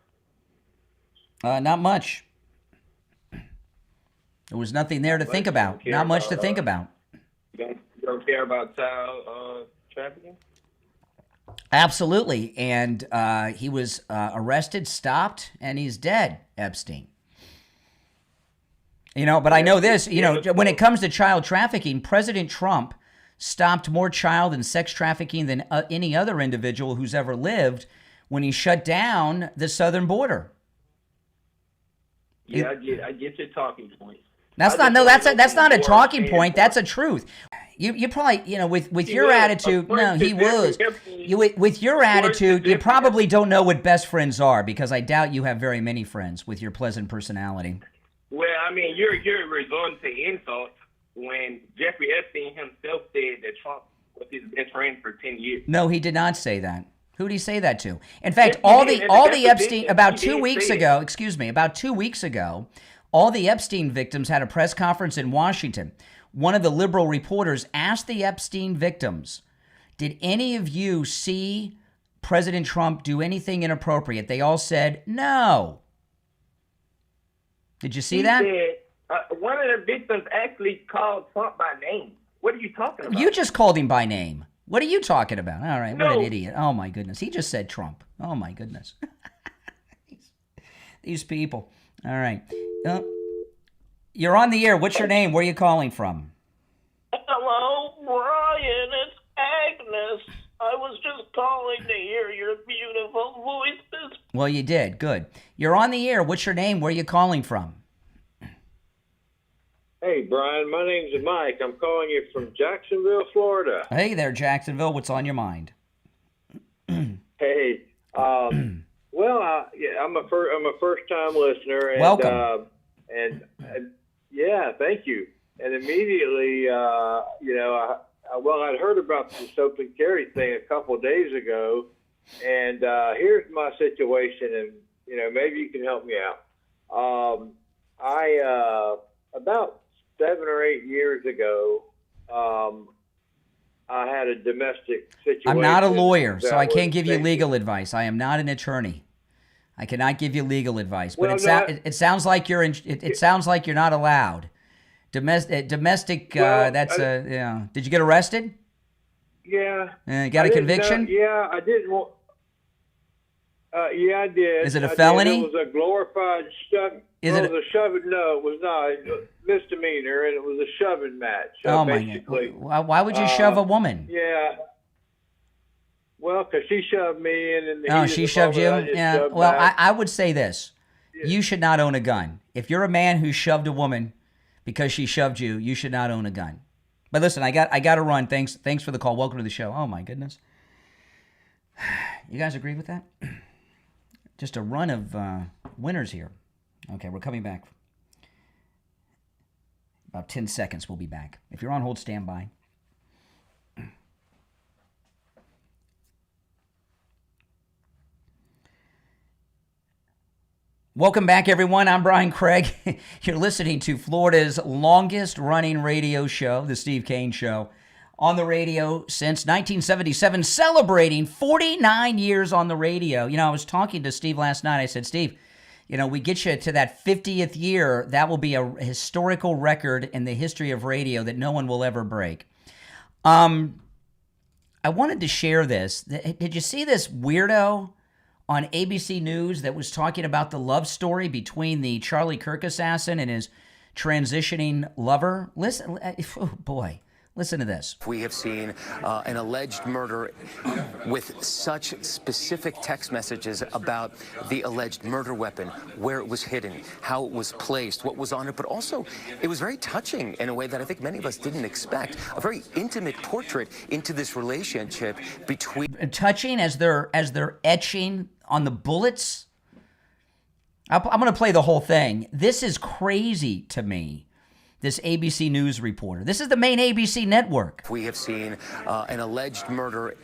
Speaker 1: Not much. There was nothing there to think about. Not much to think about.
Speaker 13: You don't care about child trafficking?
Speaker 1: Absolutely. And he was arrested, stopped, and he's dead, Epstein. You know, but I know this, you know, when it comes to child trafficking, President Trump stopped more child and sex trafficking than any other individual who's ever lived when he shut down the southern border.
Speaker 13: Yeah, I get your talking point.
Speaker 1: That's not a talking point. That's a truth. You probably, you know, with your attitude, no, he was. With your attitude, you probably don't know what best friends are because I doubt you have very many friends with your pleasant personality.
Speaker 13: Well, I mean, you're resorting to insults when Jeffrey Epstein himself said that Trump was his best friend for 10 years.
Speaker 1: No, he did not say that. Who did he say that to? In fact, all the Epstein about 2 weeks ago, about 2 weeks ago, all the Epstein victims had a press conference in Washington. One of the liberal reporters asked the Epstein victims, "Did any of you see President Trump do anything inappropriate?" They all said no. Did you see that?
Speaker 13: Said, one of the victims actually called Trump by name. What are you talking about?
Speaker 1: You just called him by name. What are you talking about? All right, what an idiot. Oh, my goodness. He just said Trump. Oh, my goodness. These people. All right. You're on the air. What's your name? Where are you calling from?
Speaker 14: Hello, Brian. It's Agnes. I was just calling to hear your beautiful voices.
Speaker 1: Well, you did. Good. You're on the air. What's your name? Where are you calling from?
Speaker 15: Hey, Brian. My name's Mike. I'm calling you from Jacksonville, Florida.
Speaker 1: Hey there, Jacksonville. What's on your mind?
Speaker 15: Hey. Well, I'm a first-time listener. And,
Speaker 1: welcome.
Speaker 15: And yeah, thank you. And immediately, I'd heard about this open carry thing a couple of days ago, and here's my situation, and maybe you can help me out. About 7 or 8 years ago, I had a domestic situation.
Speaker 1: I'm not a lawyer, so I can't give you legal advice. I am not an attorney. I cannot give you legal advice, but it sounds like you're it sounds like you're not allowed. Domestic. Well, Did you get arrested?
Speaker 15: Yeah.
Speaker 1: Got a conviction?
Speaker 15: Yeah, I didn't want. Yeah, I did.
Speaker 1: Is it a felony?
Speaker 15: It was a glorified shove.
Speaker 1: Is
Speaker 15: it a shoving? No, it was not. Misdemeanor, and it was a shoving match.
Speaker 1: Oh my God! Why would you shove a woman?
Speaker 15: Yeah. Well, because she shoved me in. And
Speaker 1: oh, she shoved you? Yeah. Well, I would say this: you should not own a gun. If you're a man who shoved a woman because she shoved you, you should not own a gun. But listen, I got to run. Thanks for the call. Welcome to the show. Oh my goodness. You guys agree with that? Just a run of winners here. Okay, we're coming back. About 10 seconds, we'll be back. If you're on hold, stand by. Welcome back, everyone. I'm Brian Craig. You're listening to Florida's longest-running radio show, The Steve Kane Show, on the radio since 1977, celebrating 49 years on the radio. You know, I was talking to Steve last night. I said, Steve, you know, we get you to that 50th year. That will be a historical record in the history of radio that no one will ever break. I wanted to share this. Did you see this weirdo on ABC News that was talking about the love story between the Charlie Kirk assassin and his transitioning lover? Listen, oh boy. Listen to this.
Speaker 16: We have seen an alleged murder with such specific text messages about the alleged murder weapon, where it was hidden, how it was placed, what was on it, but also it was very touching in a way that I think many of us didn't expect. A very intimate portrait into this relationship between...
Speaker 1: Touching as they're etching on the bullets? I'm going to play the whole thing. This is crazy to me. This ABC News reporter. This is the main ABC network.
Speaker 16: We have seen an alleged murder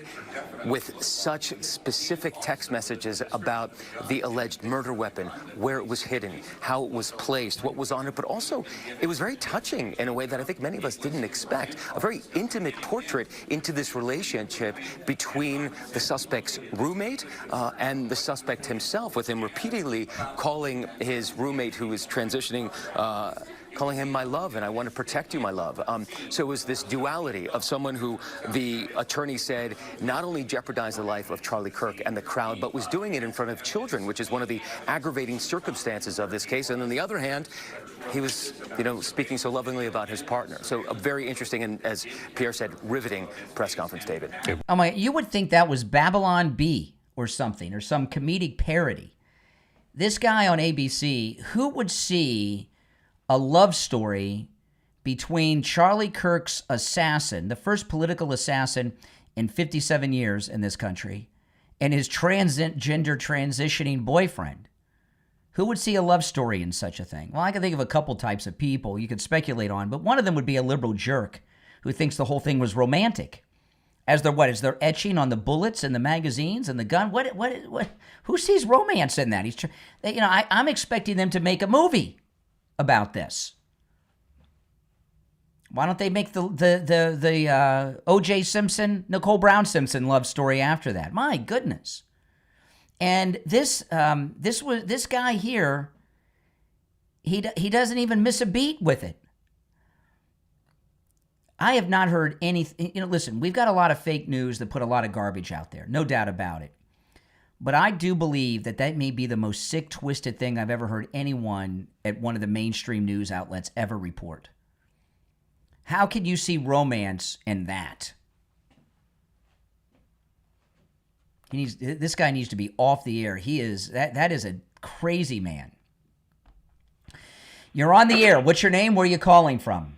Speaker 16: with such specific text messages about the alleged murder weapon, where it was hidden, how it was placed, what was on it, but also it was very touching in a way that I think many of us didn't expect. A very intimate portrait into this relationship between the suspect's roommate and the suspect himself, with him repeatedly calling his roommate who is transitioning calling him my love, and I want to protect you, my love. So it was this duality of someone who the attorney said not only jeopardized the life of Charlie Kirk and the crowd, but was doing it in front of children, which is one of the aggravating circumstances of this case. And on the other hand, he was, you know, speaking so lovingly about his partner. So a very interesting and, as Pierre said, riveting press conference, David.
Speaker 1: Oh my, you would think that was Babylon Bee or something, or some comedic parody. This guy on ABC, who would see a love story between Charlie Kirk's assassin, the first political assassin in 57 years in this country, and his transgender transitioning boyfriend? Who would see a love story in such a thing? Well, I can think of a couple types of people you could speculate on, but one of them would be a liberal jerk who thinks the whole thing was romantic. As they're etching on the bullets and the magazines and the gun. What? Who sees romance in that? I'm expecting them to make a movie about this. Why don't they make the O.J. Simpson, Nicole Brown Simpson love story after that? My goodness. And this guy here, he doesn't even miss a beat with it. I have not heard anything. Listen, we've got a lot of fake news that put a lot of garbage out there, no doubt about it. But I do believe that may be the most sick, twisted thing I've ever heard anyone at one of the mainstream news outlets ever report. How can you see romance in that? This guy needs to be off the air. That is a crazy man. You're on the air. What's your name? Where are you calling from?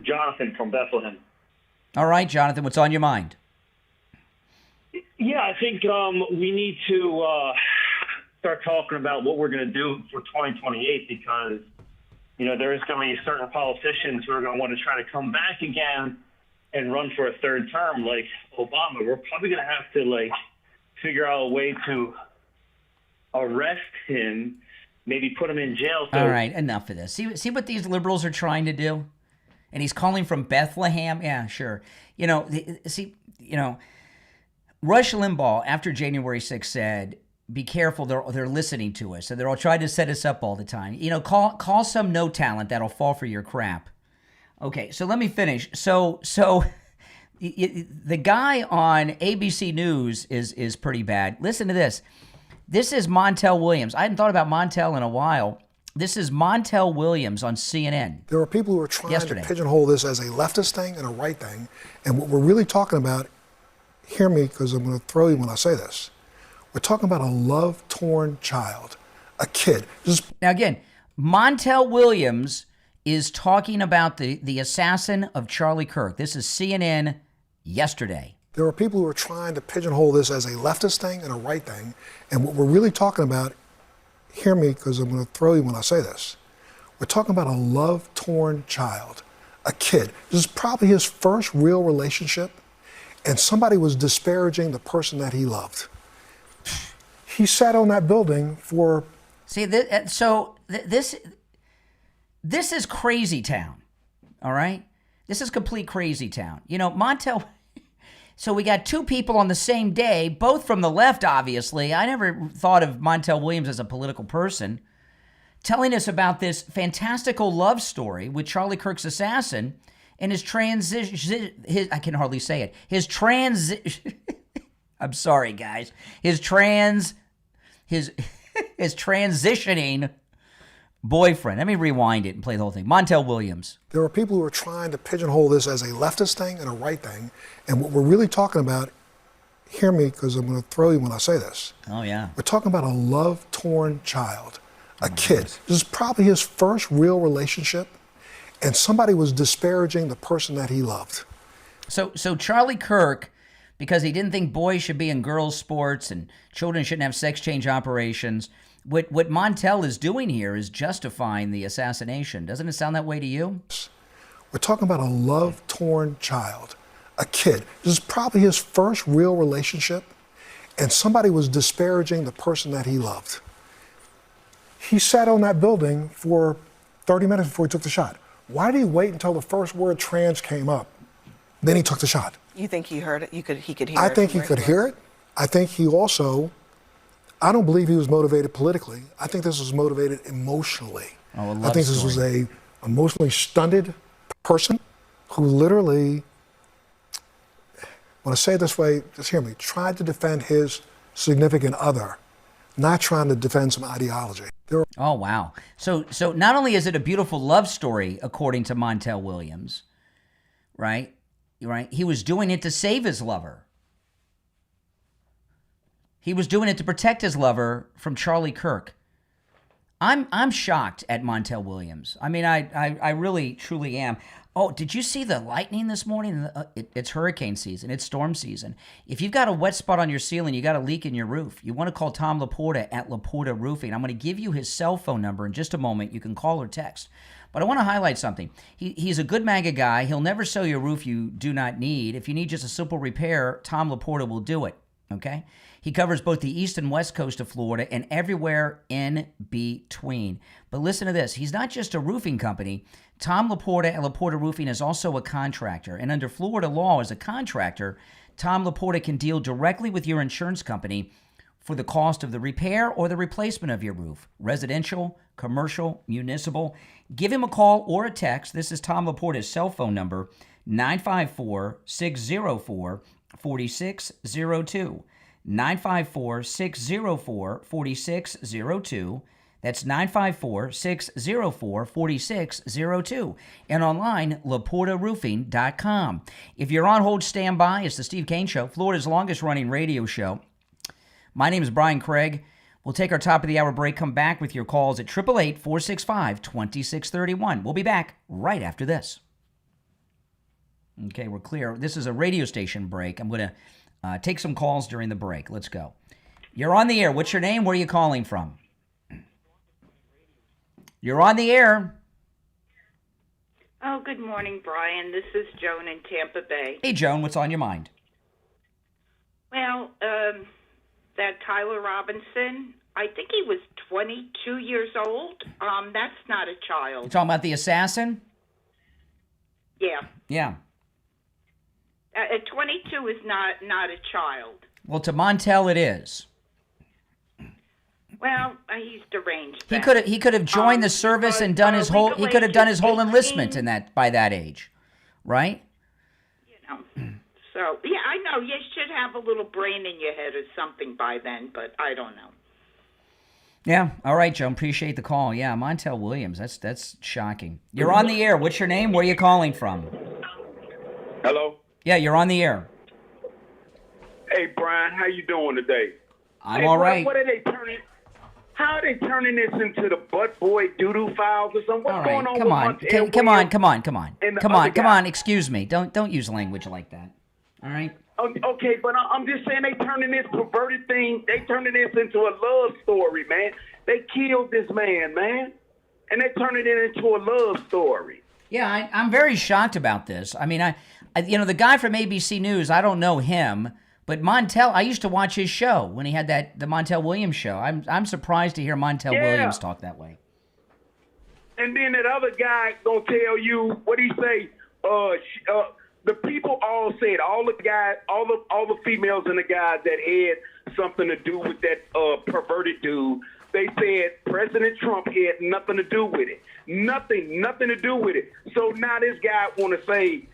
Speaker 17: Jonathan from Bethlehem.
Speaker 1: All right, Jonathan, what's on your mind?
Speaker 17: Yeah, I think we need to start talking about what we're going to do for 2028, because, there is going to be certain politicians who are going to want to try to come back again and run for a third term, like Obama. We're probably going to have to, figure out a way to arrest him, maybe put him in jail.
Speaker 1: All right, enough of this. See what these liberals are trying to do? And he's calling from Bethlehem? Yeah, sure. Rush Limbaugh, after January 6th, said, be careful, they're listening to us. And they're all trying to set us up all the time. Call some no talent that'll fall for your crap. Okay, so let me finish. So the guy on ABC News is pretty bad. Listen to this. This is Montel Williams. I hadn't thought about Montel in a while. This is Montel Williams on CNN.
Speaker 18: There are people who are trying to pigeonhole this as a leftist thing and a right thing. And what we're really talking about, hear me because I'm going to throw you when I say this. We're talking about a love-torn child, a kid.
Speaker 1: Now again, Montel Williams is talking about the assassin of Charlie Kirk. This is CNN yesterday.
Speaker 18: There are people who are trying to pigeonhole this as a leftist thing and a right thing. And what we're really talking about, hear me because I'm going to throw you when I say this. We're talking about a love-torn child, a kid. This is probably his first real relationship, and somebody was disparaging the person that he loved. He sat on that building for...
Speaker 1: See, this is crazy town, all right? This is complete crazy town. You know, Montel. So we got two people on the same day, both from the left, obviously. I never thought of Montel Williams as a political person, telling us about this fantastical love story with Charlie Kirk's assassin and his I can hardly say it. I'm sorry, guys. His transitioning boyfriend. Let me rewind it and play the whole thing. Montel Williams.
Speaker 18: There are people who are trying to pigeonhole this as a leftist thing and a right thing. And what we're really talking about, hear me because I'm going to throw you when I say this.
Speaker 1: Oh, yeah.
Speaker 18: We're talking about a love-torn child, a kid. This is probably his first real relationship, and somebody was disparaging the person that he loved.
Speaker 1: So Charlie Kirk, because he didn't think boys should be in girls' sports and children shouldn't have sex change operations, what Montel is doing here is justifying the assassination. Doesn't it sound that way to you?
Speaker 18: We're talking about a love-torn child, a kid. This is probably his first real relationship, and somebody was disparaging the person that he loved. He sat on that building for 30 minutes before he took the shot. Why did he wait until the first word trans came up? Then he took the shot.
Speaker 19: You think he heard it? He could hear it?
Speaker 18: I think he could hear it. I think he also, I don't believe he was motivated politically. I think this was motivated emotionally.
Speaker 1: Oh,
Speaker 18: I think this was a emotionally stunted person who literally, when I say it this way, just hear me, tried to defend his significant other, not trying to defend some ideology.
Speaker 1: Oh, wow. So not only is it a beautiful love story, according to Montel Williams, right? He was doing it to save his lover. He was doing it to protect his lover from Charlie Kirk. I'm shocked at Montel Williams. I mean, I really, truly am. Oh, did you see the lightning this morning? It's hurricane season. It's storm season. If you've got a wet spot on your ceiling, you got a leak in your roof, you want to call Tom Laporta at Laporta Roofing. I'm going to give you his cell phone number in just a moment. You can call or text. But I want to highlight something. He's a good MAGA guy. He'll never sell you a roof you do not need. If you need just a simple repair, Tom Laporta will do it, okay? He covers both the east and west coast of Florida and everywhere in between. But listen to this. He's not just a roofing company. Tom Laporta at Laporta Roofing is also a contractor. And under Florida law, as a contractor, Tom Laporta can deal directly with your insurance company for the cost of the repair or the replacement of your roof. Residential, commercial, municipal. Give him a call or a text. This is Tom Laporta's cell phone number, 954-604-4602. 954-604-4602. That's 954-604-4602. And online, LaportaRoofing.com. If you're on hold, stand by. It's the Steve Kane Show, Florida's longest-running radio show. My name is Brian Craig. We'll take our top-of-the-hour break, come back with your calls at 888-465-2631. We'll be back right after this. Okay, we're clear. This is a radio station break. I'm going to take some calls during the break. Let's go. You're on the air. What's your name? Where are you calling from? You're on the air.
Speaker 20: Oh, good morning, Brian. This is Joan in Tampa Bay.
Speaker 1: Hey, Joan, what's on your mind?
Speaker 20: Well, that Tyler Robinson, I think he was 22 years old. That's not a child.
Speaker 1: You talking about the assassin?
Speaker 20: Yeah.
Speaker 1: Yeah.
Speaker 20: 22 is not a child.
Speaker 1: Well, to Montel it is.
Speaker 20: Well, he's deranged.
Speaker 1: He could have joined the service and done his whole. He could have done his whole enlistment in that by that age, right?
Speaker 20: You know. So yeah, I know you should have a little brain in your head or something by then, but I don't know.
Speaker 1: Yeah. All right, Joan. Appreciate the call. Yeah, Montel Williams. That's shocking. You're on the air. What's your name? Where are you calling from?
Speaker 11: Hello.
Speaker 1: Yeah, you're on the air.
Speaker 11: Hey, Brian, how you doing today?
Speaker 1: I'm all right.
Speaker 11: What are they turning? How are they turning this into the butt boy doo-doo files or something? What's going on?
Speaker 1: Come on. Come on. Excuse me. Don't use language like that. All right.
Speaker 11: Okay, but I'm just saying they turning this perverted thing. They turning this into a love story, man. They killed this man, and they turning it into a love story.
Speaker 1: Yeah, I'm very shocked about this. I mean, I the guy from ABC News, I don't know him, but Montel, I used to watch his show when he had the Montel Williams show. I'm surprised to hear Montel Williams talk that way.
Speaker 11: And then that other guy gonna tell you what he say. the people all said, all the guys, all the females and the guys that had something to do with that perverted dude, they said President Trump had nothing to do with it. Nothing to do with it. So now this guy want to say,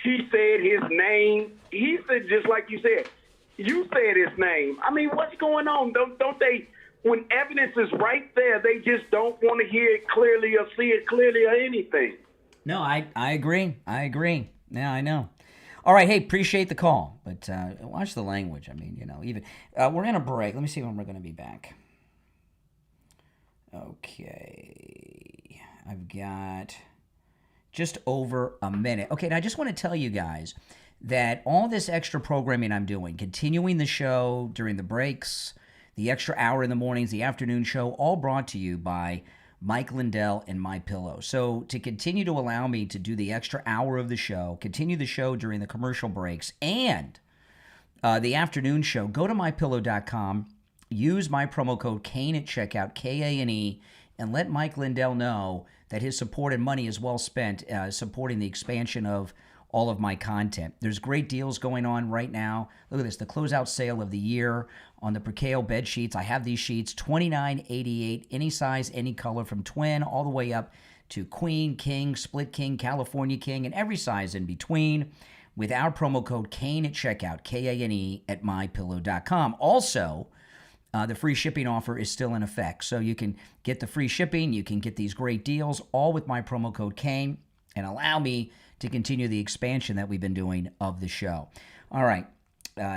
Speaker 11: she said his name. He said, just like you said, you said his name. I mean, what's going on? Don't they, when evidence is right there, they just don't want to hear it clearly or see it clearly or anything?
Speaker 1: No, I agree. Yeah, I know. All right, hey, appreciate the call, but watch the language. I mean, even we're in a break. Let me see when we're going to be back. Okay, I've got just over a minute. Okay, now I just want to tell you guys that all this extra programming I'm doing, continuing the show during the breaks, the extra hour in the mornings, the afternoon show, all brought to you by Mike Lindell and MyPillow. So to continue to allow me to do the extra hour of the show, continue the show during the commercial breaks, and the afternoon show, go to MyPillow.com, use my promo code Kane at checkout, K-A-N-E, and let Mike Lindell know that his support and money is well spent supporting the expansion of all of my content. There's great deals going on right now. Look at this, the closeout sale of the year on the Percale bed sheets. I have these sheets, $29.88, any size, any color, from twin all the way up to queen, king, split king, California king, and every size in between, with our promo code Kane at checkout, K-A-N-E, at MyPillow.com. Also, the free shipping offer is still in effect. So you can get the free shipping, you can get these great deals, all with my promo code Kane, and allow me to continue the expansion that we've been doing of the show. All right,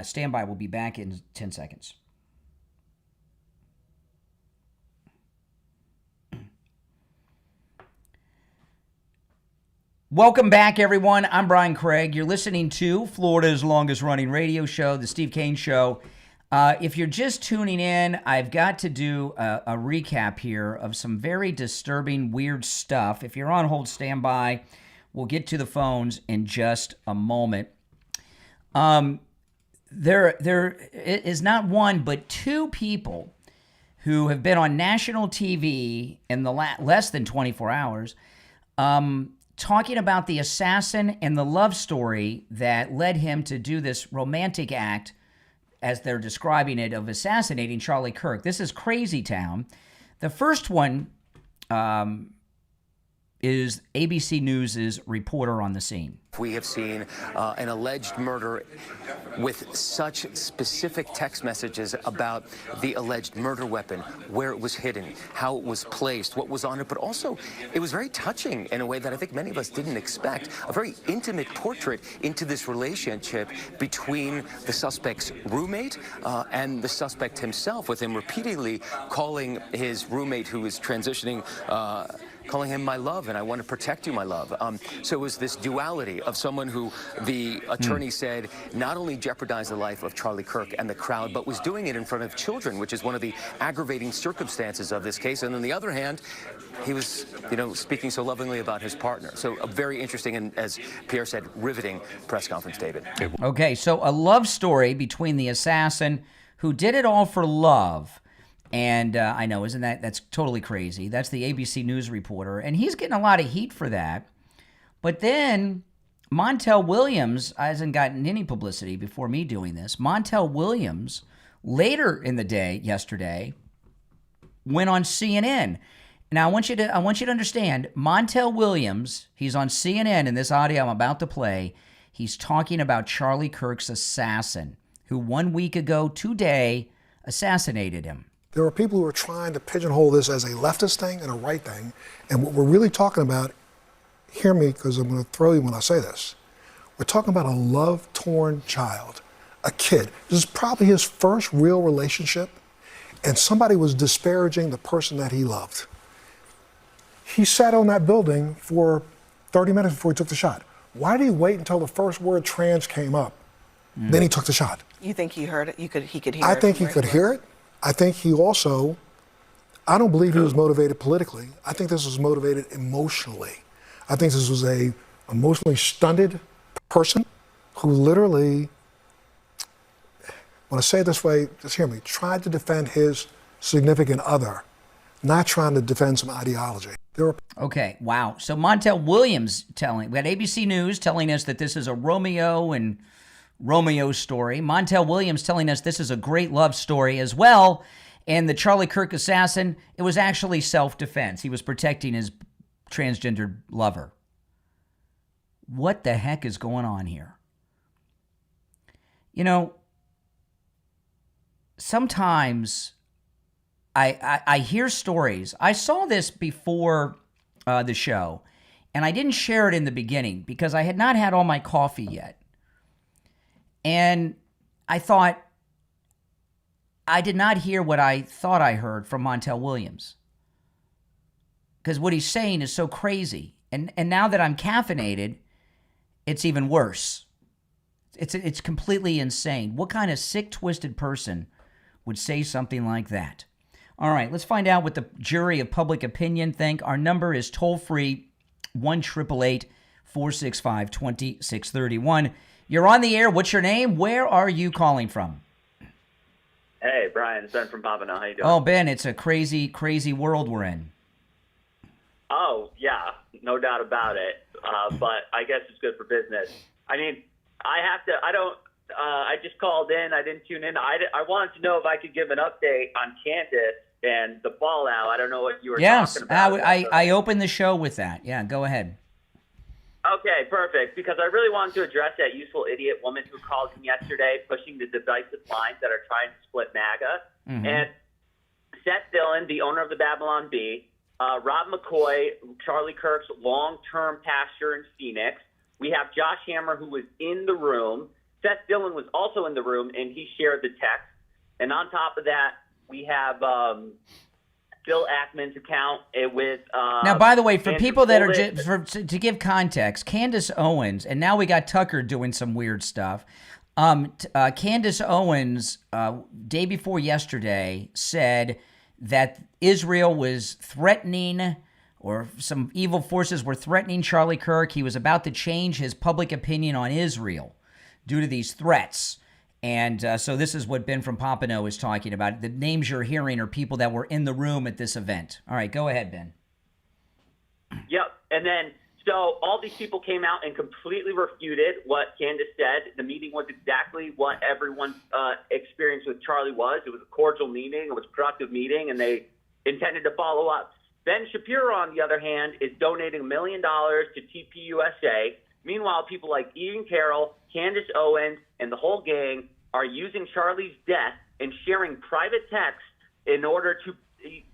Speaker 1: stand by. We'll be back in 10 seconds. Welcome back, everyone. I'm Brian Craig. You're listening to Florida's longest-running radio show, The Steve Kane Show. If you're just tuning in, I've got to do a recap here of some very disturbing, weird stuff. If you're on hold, stand by. We'll get to the phones in just a moment. There is not one, but two people who have been on national TV in the less than 24 hours talking about the assassin and the love story that led him to do this romantic act, as they're describing it, of assassinating Charlie Kirk. This is Crazy Town. The first one is ABC News' reporter on the scene.
Speaker 16: We have seen an alleged murder with such specific text messages about the alleged murder weapon, where it was hidden, how it was placed, what was on it, but also it was very touching in a way that I think many of us didn't expect. A very intimate portrait into this relationship between the suspect's roommate and the suspect himself, with him repeatedly calling his roommate, who is transitioning, calling him my love, and I want to protect you, my love. So it was this duality of someone who the attorney said not only jeopardized the life of Charlie Kirk and the crowd, but was doing it in front of children, which is one of the aggravating circumstances of this case. And on the other hand, he was, speaking so lovingly about his partner. So a very interesting and, as Pierre said, riveting press conference, David.
Speaker 1: Okay, so a love story between the assassin who did it all for love. And I know, that's totally crazy. That's the ABC News reporter, and he's getting a lot of heat for that. But then Montel Williams hasn't gotten any publicity before me doing this. Montel Williams, later in the day, yesterday, went on CNN. Now, I want you to understand, Montel Williams, he's on CNN in this audio I'm about to play. He's talking about Charlie Kirk's assassin, who 1 week ago today assassinated him.
Speaker 18: There are people who are trying to pigeonhole this as a leftist thing and a right thing. And what we're really talking about, hear me because I'm going to throw you when I say this. We're talking about a love-torn child, a kid. This is probably his first real relationship, and somebody was disparaging the person that he loved. He sat on that building for 30 minutes before he took the shot. Why did he wait until the first word trans came up? Then he took the shot.
Speaker 19: You think he heard it? He could hear it?
Speaker 18: I think he could hear it. I think he also, I don't believe he was motivated politically. I think this was motivated emotionally. I think this was a emotionally stunted person who literally, when I say it this way, just hear me, tried to defend his significant other not trying to defend some ideology.
Speaker 1: Okay, wow. So Montel Williams we got ABC News telling us that this is a Romeo and Romeo story. Montel Williams telling us this is a great love story as well. And the Charlie Kirk assassin, it was actually self-defense. He was protecting his transgendered lover. What the heck is going on here? You know, sometimes I hear stories. I saw this before the show, and I didn't share it in the beginning because I had not had all my coffee yet. And I thought, I did not hear what I thought I heard from Montel Williams. Because what he's saying is so crazy. And now that I'm caffeinated, it's even worse. It's completely insane. What kind of sick, twisted person would say something like that? All right, let's find out what the jury of public opinion think. Our number is toll-free, 1-888-465-2631. You're on the air. What's your name? Where are you calling from?
Speaker 21: Hey, Brian. It's Ben from Pompano. How you doing?
Speaker 1: Oh, Ben, it's a crazy, crazy world we're in.
Speaker 21: Oh, yeah. No doubt about it. But I guess it's good for business. I mean, I just called in. I didn't tune in. I wanted to know if I could give an update on Candace and the fallout. I don't know what you were talking about.
Speaker 1: Yes, I opened the show with that. Yeah, go ahead.
Speaker 21: Okay, perfect. Because I really wanted to address that useful idiot woman who called in yesterday pushing the divisive lines that are trying to split MAGA.
Speaker 1: Mm-hmm.
Speaker 21: And Seth Dillon, the owner of the Babylon Bee, Rob McCoy, Charlie Kirk's long-term pastor in Phoenix. We have Josh Hammer, who was in the room. Seth Dillon was also in the room, and he shared the text. And on top of that, we have Phil Ackman's account with.
Speaker 1: Now, by the way, for
Speaker 21: Andrew
Speaker 1: people that
Speaker 21: Bullitt.
Speaker 1: are to give context, Candace Owens, and now we got Tucker doing some weird stuff. Candace Owens, day before yesterday, said that Israel was threatening, or some evil forces were threatening Charlie Kirk. He was about to change his public opinion on Israel due to these threats. And so this is what Ben from Pompano is talking about. The names you're hearing are people that were in the room at this event. All right, go ahead, Ben.
Speaker 21: Yep. And then, so all these people came out and completely refuted what Candace said. The meeting was exactly what everyone's experience with Charlie was. It was a cordial meeting. It was a productive meeting, and they intended to follow up. Ben Shapiro, on the other hand, is donating $1 million to TPUSA. Meanwhile, people like Ian Carroll, Candace Owens, and the whole gang are using Charlie's death and sharing private texts in order to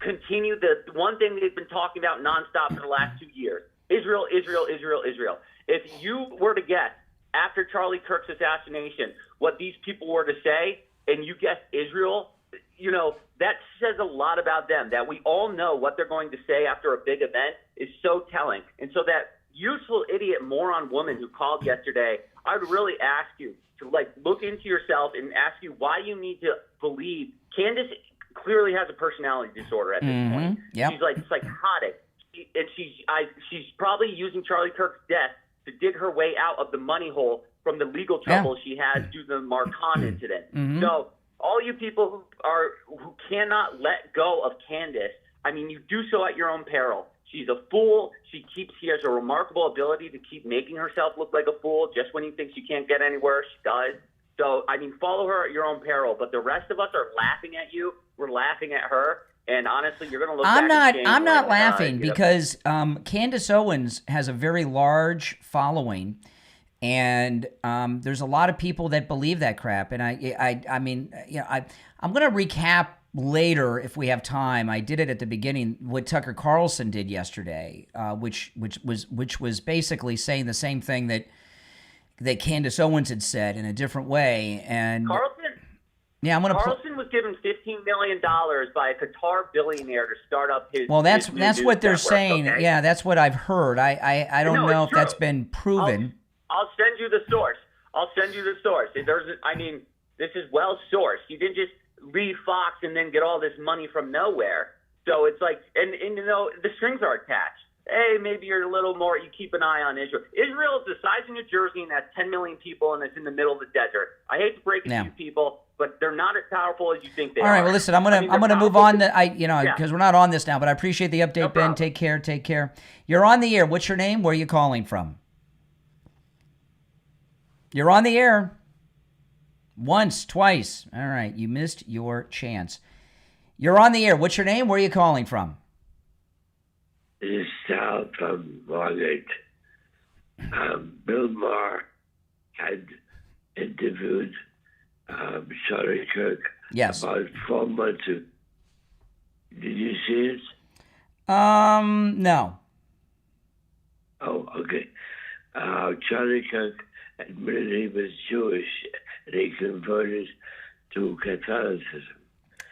Speaker 21: continue the one thing they've been talking about nonstop for the last 2 years. Israel, Israel, Israel, Israel. If you were to guess after Charlie Kirk's assassination what these people were to say, and you guessed Israel, you know, that says a lot about them. That we all know what they're going to say after a big event is so telling. And so that useful idiot moron woman who called yesterday, I would really ask you to look into yourself and ask you why you need to believe. Candace clearly has a personality disorder at this point.
Speaker 1: Yep.
Speaker 21: She's psychotic. She's probably using Charlie Kirk's death to dig her way out of the money hole from the legal trouble she has due to the Marcon incident. So all you people who cannot let go of Candace, I mean, you do so at your own peril. She's a fool. She has a remarkable ability to keep making herself look like a fool. Just when you think she can't get anywhere, she does. So, I mean, follow her at your own peril. But the rest of us are laughing at you. We're laughing at her. And honestly, you're going to look back and shame
Speaker 1: I'm not laughing because Candace Owens has a very large following. And there's a lot of people that believe that crap. And I mean, you know, I'm going to recap later if we have time. I did it at the beginning what Tucker Carlson did yesterday, which was basically saying the same thing that Candace Owens had said in a different way. And Carlson
Speaker 21: was given $15 million by a Qatar billionaire to start up his.
Speaker 1: Well, that's what they're
Speaker 21: network,
Speaker 1: saying.
Speaker 21: okay?
Speaker 1: Yeah, that's what I've heard. I don't know if that's been proven.
Speaker 21: I'll send you the source. This is well sourced. You didn't just leave Fox and then get all this money from nowhere. So it's like, and you know, the strings are attached. Hey, maybe you're a little more, you keep an eye on Israel. Israel is the size of New Jersey and has 10 million people and it's in the middle of the desert. I hate to break it to you people. but they're not as powerful as you think they are.
Speaker 1: All right. Well, listen, I'm
Speaker 21: I mean,
Speaker 1: gonna
Speaker 21: they're
Speaker 1: move on.
Speaker 21: powerful.
Speaker 1: Because we're not on this now, but I appreciate the update, Ben. Take care. Take care. You're on the air. What's your name? Where are you calling from? You're on the air. Once, twice. All right. You missed your chance. You're on the air. What's your name? Where are you calling from?
Speaker 2: This is Sal from Margate. Bill Maher had interviewed Charlie Kirk about 4 months ago. Did you see it?
Speaker 1: No.
Speaker 2: Oh, okay. Charlie Kirk admitted he was Jewish and he converted to Catholicism.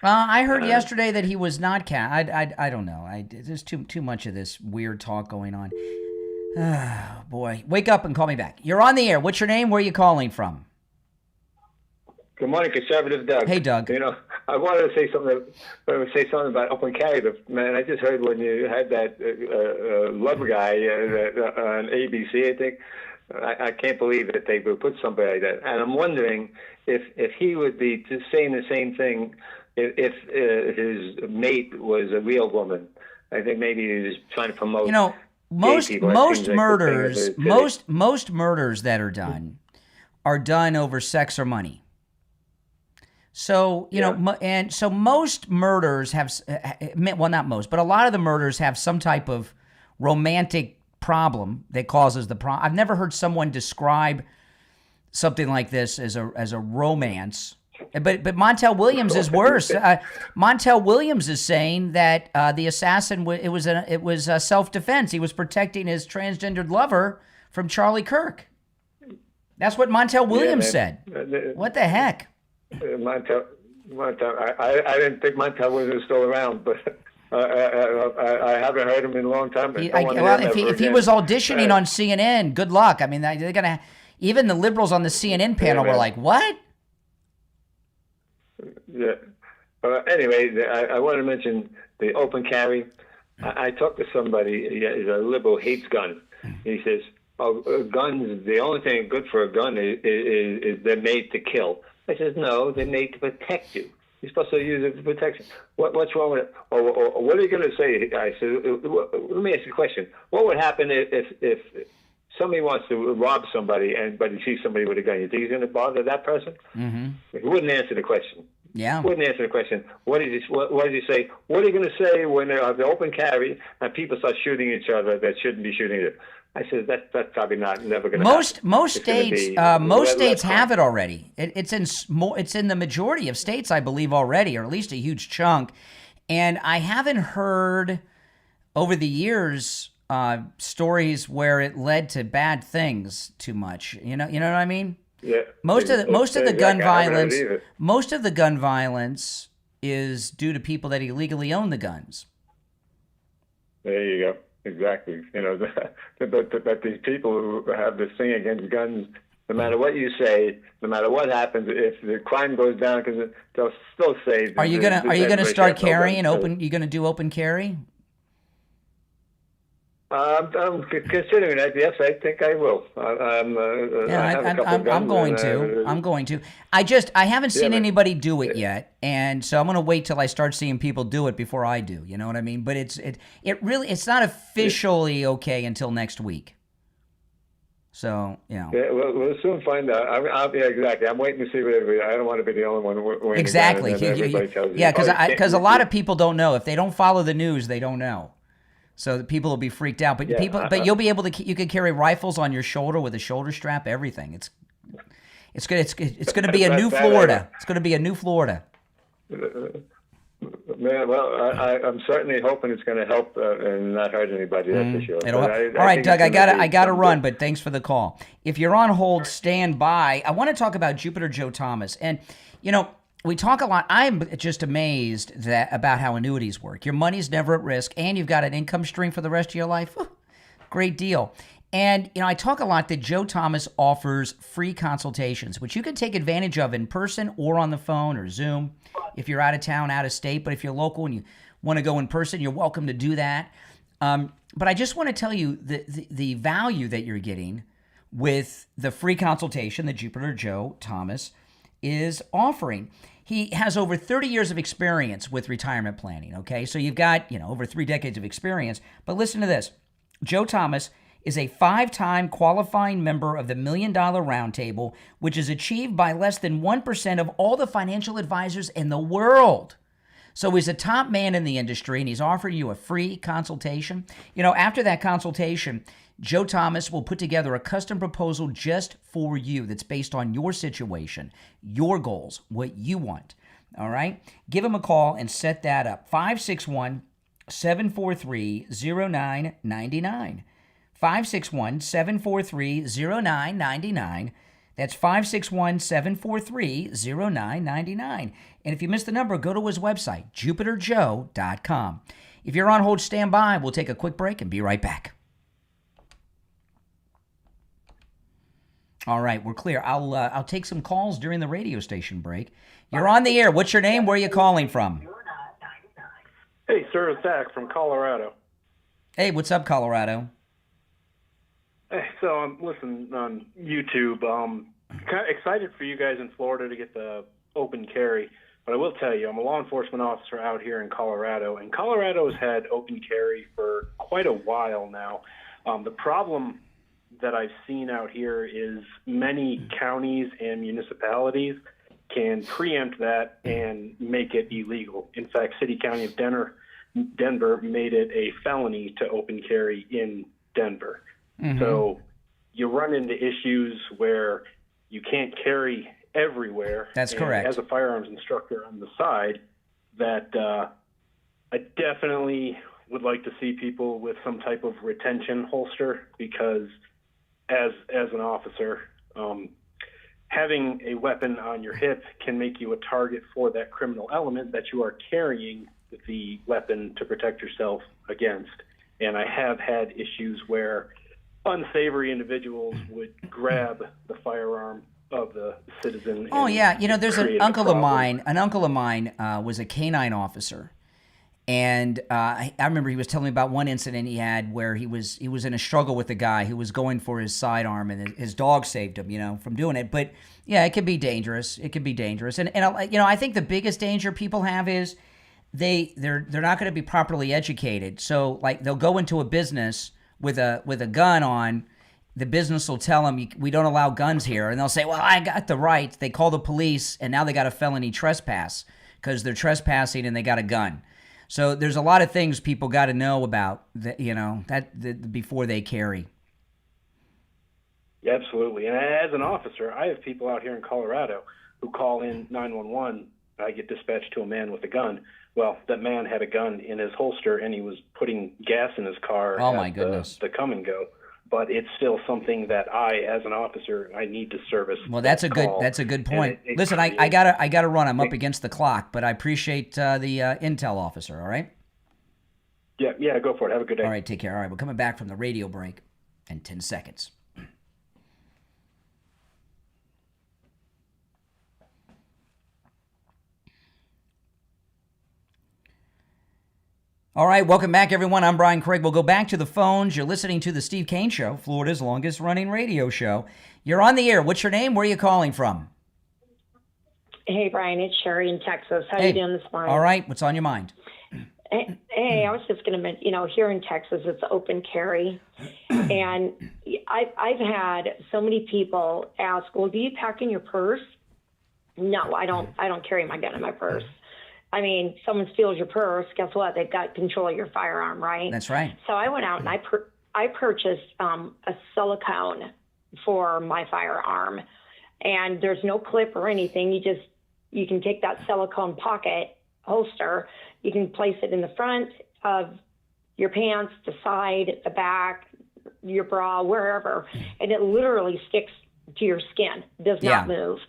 Speaker 1: I heard yesterday that he was not I don't know. There's too much of this weird talk going on. Oh, boy. Wake up and call me back. You're on the air. What's your name? Where are you calling from?
Speaker 22: Good morning, Conservative Doug.
Speaker 1: Hey, Doug.
Speaker 22: You know, I wanted to say something about open carry. Man, I just heard when you had that Love guy on ABC, I think. I can't believe that they would put somebody like that. And I'm wondering if he would be just saying the same thing if his mate was a real woman. I think maybe he was trying to promote.
Speaker 1: Most murders that are done over sex or money. So, so most murders have, well, not most, but a lot of the murders have some type of romantic problem that causes the problem. I've never heard someone describe something like this as a romance. But Montel Williams is worse. Montel Williams is saying that the assassin it was self-defense. He was protecting his transgendered lover from Charlie Kirk. That's what Montel Williams said. What the heck?
Speaker 22: Montel, I didn't think Montel was still around, but I haven't heard him in a long time.
Speaker 1: If he was auditioning on CNN, good luck. I mean, they're gonna. Even the liberals on the CNN panel were like, "What?"
Speaker 22: Yeah. Anyway, I want to mention the open carry. I talked to somebody. He's a liberal, hates guns. He says, "Oh, guns. The only thing good for a gun is they're made to kill." I says, "No, they're made to protect you. You're supposed to use it for protection. What's wrong with it? Or what are you going to say?" I said, "Let me ask you a question. What would happen if somebody wants to rob somebody but he sees somebody with a gun? You think he's going to bother that person?"
Speaker 1: Mm-hmm.
Speaker 22: He wouldn't answer the question.
Speaker 1: Yeah.
Speaker 22: Wouldn't answer the question. What did he say? What are you going to say when they have the open carry and people start shooting each other that shouldn't be shooting it? I said that's probably never going to happen.
Speaker 1: Most states have it already. It's in the majority of states, I believe, already, or at least a huge chunk. And I haven't heard over the years stories where it led to bad things too much. You know what I mean?
Speaker 22: Yeah.
Speaker 1: Most of the gun violence is due to people that illegally own the guns.
Speaker 22: There you go. Exactly. That these people who have this thing against guns, no matter what you say, no matter what happens, if the crime goes down, because they'll still say.
Speaker 1: Are you gonna start carrying open? You gonna do open carry?
Speaker 22: I'm considering that. Yes, I think I will. I'm
Speaker 1: going to. I haven't seen anybody do it yet, and so I'm going to wait till I start seeing people do it before I do. You know what I mean? But it's not officially okay until next week. So
Speaker 22: Yeah, we'll soon find out. Yeah, exactly. I'm waiting to see what everybody. I don't want to be the only one.
Speaker 1: Exactly. Because a lot of people don't know. If they don't follow the news, they don't know. So the people will be freaked out, but you'll be able to. You can carry rifles on your shoulder with a shoulder strap. Everything. It's good. It's going to be a new Florida. It's going to be a new Florida.
Speaker 22: Man, well, I'm certainly hoping it's going to help and not hurt anybody. That's for sure.
Speaker 1: All right, Doug. I got to run, but thanks for the call. If you're on hold, stand by. I want to talk about Jupiter Joe Thomas, and we talk a lot. I'm just amazed about how annuities work. Your money's never at risk, and you've got an income stream for the rest of your life. Great deal. And, I talk a lot that Joe Thomas offers free consultations, which you can take advantage of in person or on the phone or Zoom if you're out of town, out of state. But if you're local and you want to go in person, you're welcome to do that. But I just want to tell you the value that you're getting with the free consultation that Jupiter Joe Thomas is offering. He has over 30 years of experience with retirement planning, okay? So you've got, over 3 decades of experience. But listen to this. Joe Thomas is a 5-time qualifying member of the $1 Million Roundtable, which is achieved by less than 1% of all the financial advisors in the world. So he's a top man in the industry, and he's offering you a free consultation. After that consultation, Joe Thomas will put together a custom proposal just for you that's based on your situation, your goals, what you want. All right? Give him a call and set that up. 561-743-0999. 561-743-0999. That's 561-743-0999. And if you missed the number, go to his website, jupiterjoe.com. If you're on hold, stand by. We'll take a quick break and be right back. All right, we're clear. I'll take some calls during the radio station break. You're on the air. What's your name? Where are you calling from?
Speaker 3: Hey, sir, it's Zach from Colorado.
Speaker 1: Hey, what's up, Colorado?
Speaker 3: Hey, so I'm listening on YouTube. Kind of excited for you guys in Florida to get the open carry, but I will tell you, I'm a law enforcement officer out here in Colorado, and Colorado's had open carry for quite a while now. The problem that I've seen out here is many counties and municipalities can preempt that and make it illegal. In fact, City County of Denver made it a felony to open carry in Denver. Mm-hmm. So you run into issues where you can't carry everywhere.
Speaker 1: That's correct.
Speaker 3: As a firearms instructor on the side, that I definitely would like to see people with some type of retention holster, because as an officer, having a weapon on your hip can make you a target for that criminal element that you are carrying the weapon to protect yourself against. And I have had issues where unsavory individuals would grab the firearm of the citizen.
Speaker 1: Oh yeah, there's an uncle of mine. An uncle of mine was a canine officer, and I remember he was telling me about one incident he had where he was in a struggle with a guy who was going for his sidearm, and his dog saved him, from doing it. But yeah, it can be dangerous. It can be dangerous, and I think the biggest danger people have is they're not going to be properly educated. So like they'll go into a business with a gun on. The business will tell them, we don't allow guns here. And they'll say, well, I got the right. They call the police, and now they got a felony trespass because they're trespassing and they got a gun. So there's a lot of things people got to know about that, before they carry.
Speaker 3: Yeah, absolutely. And as an officer, I have people out here in Colorado who call in 911. I get dispatched to a man with a gun. Well, that man had a gun in his holster, and he was putting gas in his car.
Speaker 1: Oh, my goodness.
Speaker 3: The come and go. But it's still something that I, as an officer, I need to service.
Speaker 1: Well, that's a good point. Listen, I gotta run. I'm up against the clock, but I appreciate the intel, officer. All right.
Speaker 3: Yeah, go for it. Have a good day.
Speaker 1: All right, take care. All right, we're coming back from the radio break in 10 seconds. All right, welcome back, everyone. I'm Brian Craig. We'll go back to the phones. You're listening to The Steve Kane Show, Florida's longest-running radio show. You're on the air. What's your name? Where are you calling from?
Speaker 5: Hey, Brian. It's Sherry in Texas. How are you doing this morning?
Speaker 1: All right. What's on your mind?
Speaker 5: Hey, I was just going to mention, here in Texas, it's open carry. And I've had so many people ask, well, do you pack in your purse? No, I don't carry my gun in my purse. I mean, someone steals your purse, guess what? They've got control of your firearm, right?
Speaker 1: That's right.
Speaker 5: So I went out and I purchased a silicone for my firearm. And there's no clip or anything. You can take that silicone pocket holster. You can place it in the front of your pants, the side, the back, your bra, wherever. And it literally sticks to your skin, does not move.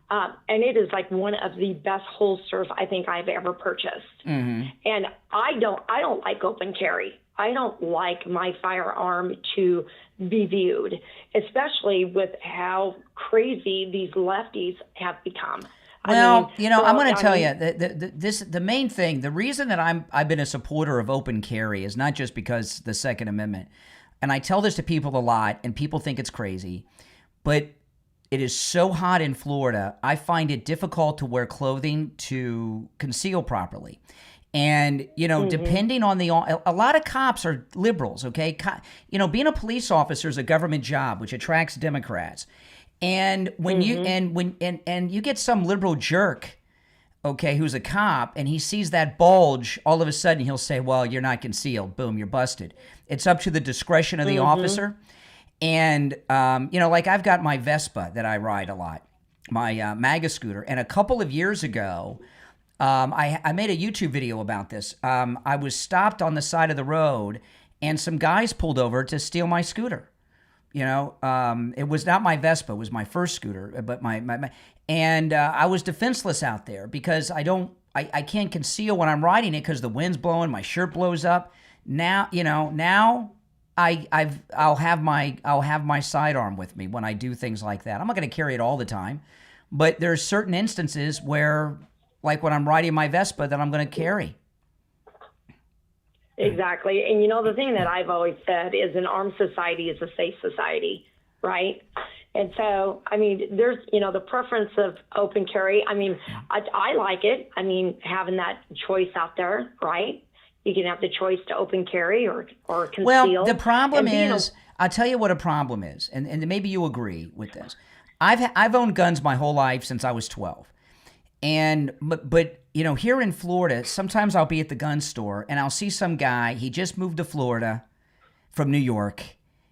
Speaker 5: And it is like one of the best holsters I think I've ever purchased. Mm-hmm. And I don't like open carry. I don't like my firearm to be viewed, especially with how crazy these lefties have become.
Speaker 1: Well, I'm going to tell you the main thing, the reason that I've been a supporter of open carry is not just because the Second Amendment. And I tell this to people a lot, and people think it's crazy, but It is so hot in Florida, I find it difficult to wear clothing to conceal properly. And, depending on a lot of cops are liberals, okay? Being a police officer is a government job, which attracts Democrats. And when you get some liberal jerk, okay, who's a cop, and he sees that bulge, all of a sudden he'll say, well, you're not concealed. Boom, you're busted. It's up to the discretion of the officer. And, like I've got my Vespa that I ride a lot, my MAGA scooter. And a couple of years ago, I made a YouTube video about this. I was stopped on the side of the road, and some guys pulled over to steal my scooter. It was not my Vespa; it was my first scooter. But and I was defenseless out there because I can't conceal when I'm riding it because the wind's blowing, my shirt blows up. Now, I'll have my sidearm with me when I do things like that. I'm not going to carry it all the time, but there's certain instances where, like when I'm riding my Vespa, that I'm going to carry.
Speaker 5: Exactly. And the thing that I've always said is an armed society is a safe society, right? And so, there's, the preference of open carry. I like it. Having that choice out there, right? You can have the choice to open carry or conceal.
Speaker 1: Well, the problem is, I'll tell you what a problem is, and maybe you agree with this. I've owned guns my whole life since I was 12. But here in Florida, sometimes I'll be at the gun store and I'll see some guy, he just moved to Florida from New York.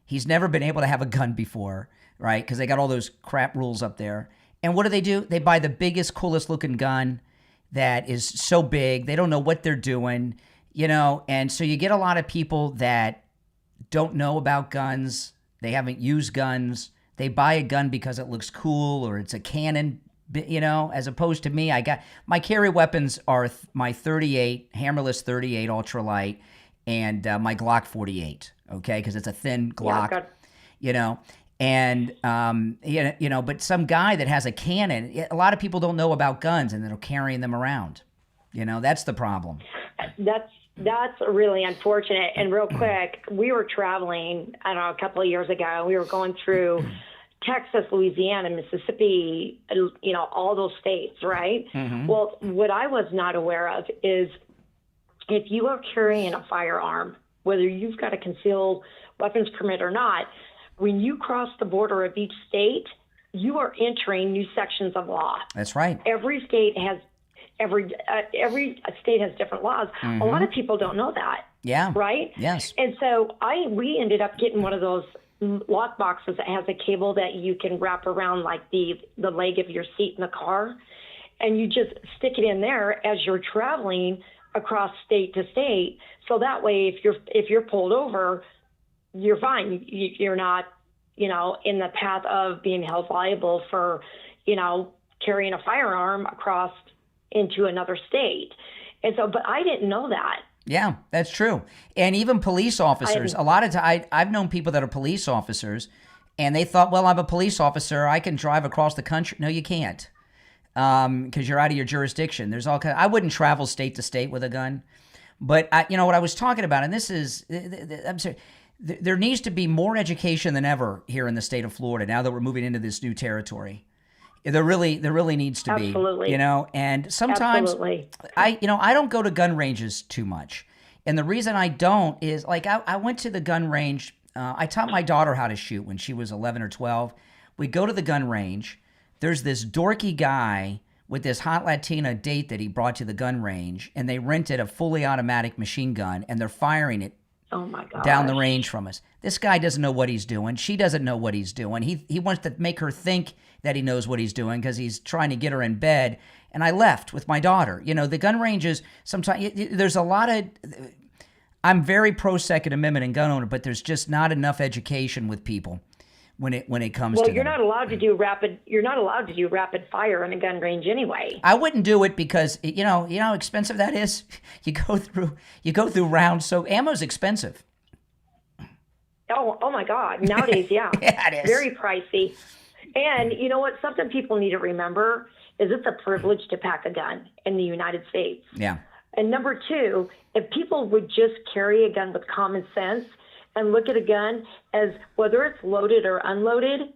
Speaker 1: He's never been able to have a gun before, right? Because they got all those crap rules up there. And what do? They buy the biggest, coolest looking gun that is so big. They don't know what they're doing, and so you get a lot of people that don't know about guns. They haven't used guns. They buy a gun because it looks cool or it's a cannon. As opposed to me, my carry weapons are my 38, hammerless 38 ultralight, and my Glock 48, okay, because it's a thin Glock, but some guy that has a cannon, a lot of people don't know about guns, and they're carrying them around. That's the problem.
Speaker 5: That's really unfortunate. And real quick, we were traveling, I don't know, a couple of years ago. We were going through Texas, Louisiana, Mississippi, all those states, right? Mm-hmm. Well, what I was not aware of is if you are carrying a firearm, whether you've got a concealed weapons permit or not, when you cross the border of each state, you are entering new sections of law.
Speaker 1: That's right.
Speaker 5: Every state has different laws. Mm-hmm. A lot of people don't know that.
Speaker 1: Yeah.
Speaker 5: Right?
Speaker 1: Yes.
Speaker 5: And so we ended up getting one of those lock boxes that has a cable that you can wrap around like the leg of your seat in the car, and you just stick it in there as you're traveling across state to state. So that way, if you're pulled over, you're fine. You're not, in the path of being held liable for, carrying a firearm across into another state. And so, but I didn't know that.
Speaker 1: Yeah, that's true. And even police officers, a lot of times, I've known people that are police officers, and they thought, well, I'm a police officer, I can drive across the country. No, you can't, because you're out of your jurisdiction. There's all kind. I wouldn't travel state to state with a gun. But what I was talking about, and this is, I'm sorry, there needs to be more education than ever here in the state of Florida now that we're moving into this new territory. There really needs to be, and sometimes I don't go to gun ranges too much. And the reason I don't is like, I went to the gun range. I taught my daughter how to shoot when she was 11 or 12. We go to the gun range. There's this dorky guy with this hot Latina date that he brought to the gun range, and they rented a fully automatic machine gun, and they're firing it down the range from us. This guy doesn't know what he's doing. She doesn't know what he's doing. He wants to make her think that he knows what he's doing because he's trying to get her in bed. And I left with my daughter. The gun ranges, sometimes there's a lot of, I'm very pro Second Amendment and gun owner, but there's just not enough education with people when it comes to
Speaker 5: Well, you're not allowed to do rapid fire in a gun range anyway.
Speaker 1: I wouldn't do it because you know how expensive that is. You go through rounds, so ammo's expensive.
Speaker 5: Oh my God! Nowadays, yeah,
Speaker 1: yeah, it is
Speaker 5: very pricey. And you know what? Something people need to remember is it's a privilege to pack a gun in the United States.
Speaker 1: Yeah.
Speaker 5: And number two, if people would just carry a gun with common sense and look at a gun as whether it's loaded or unloaded,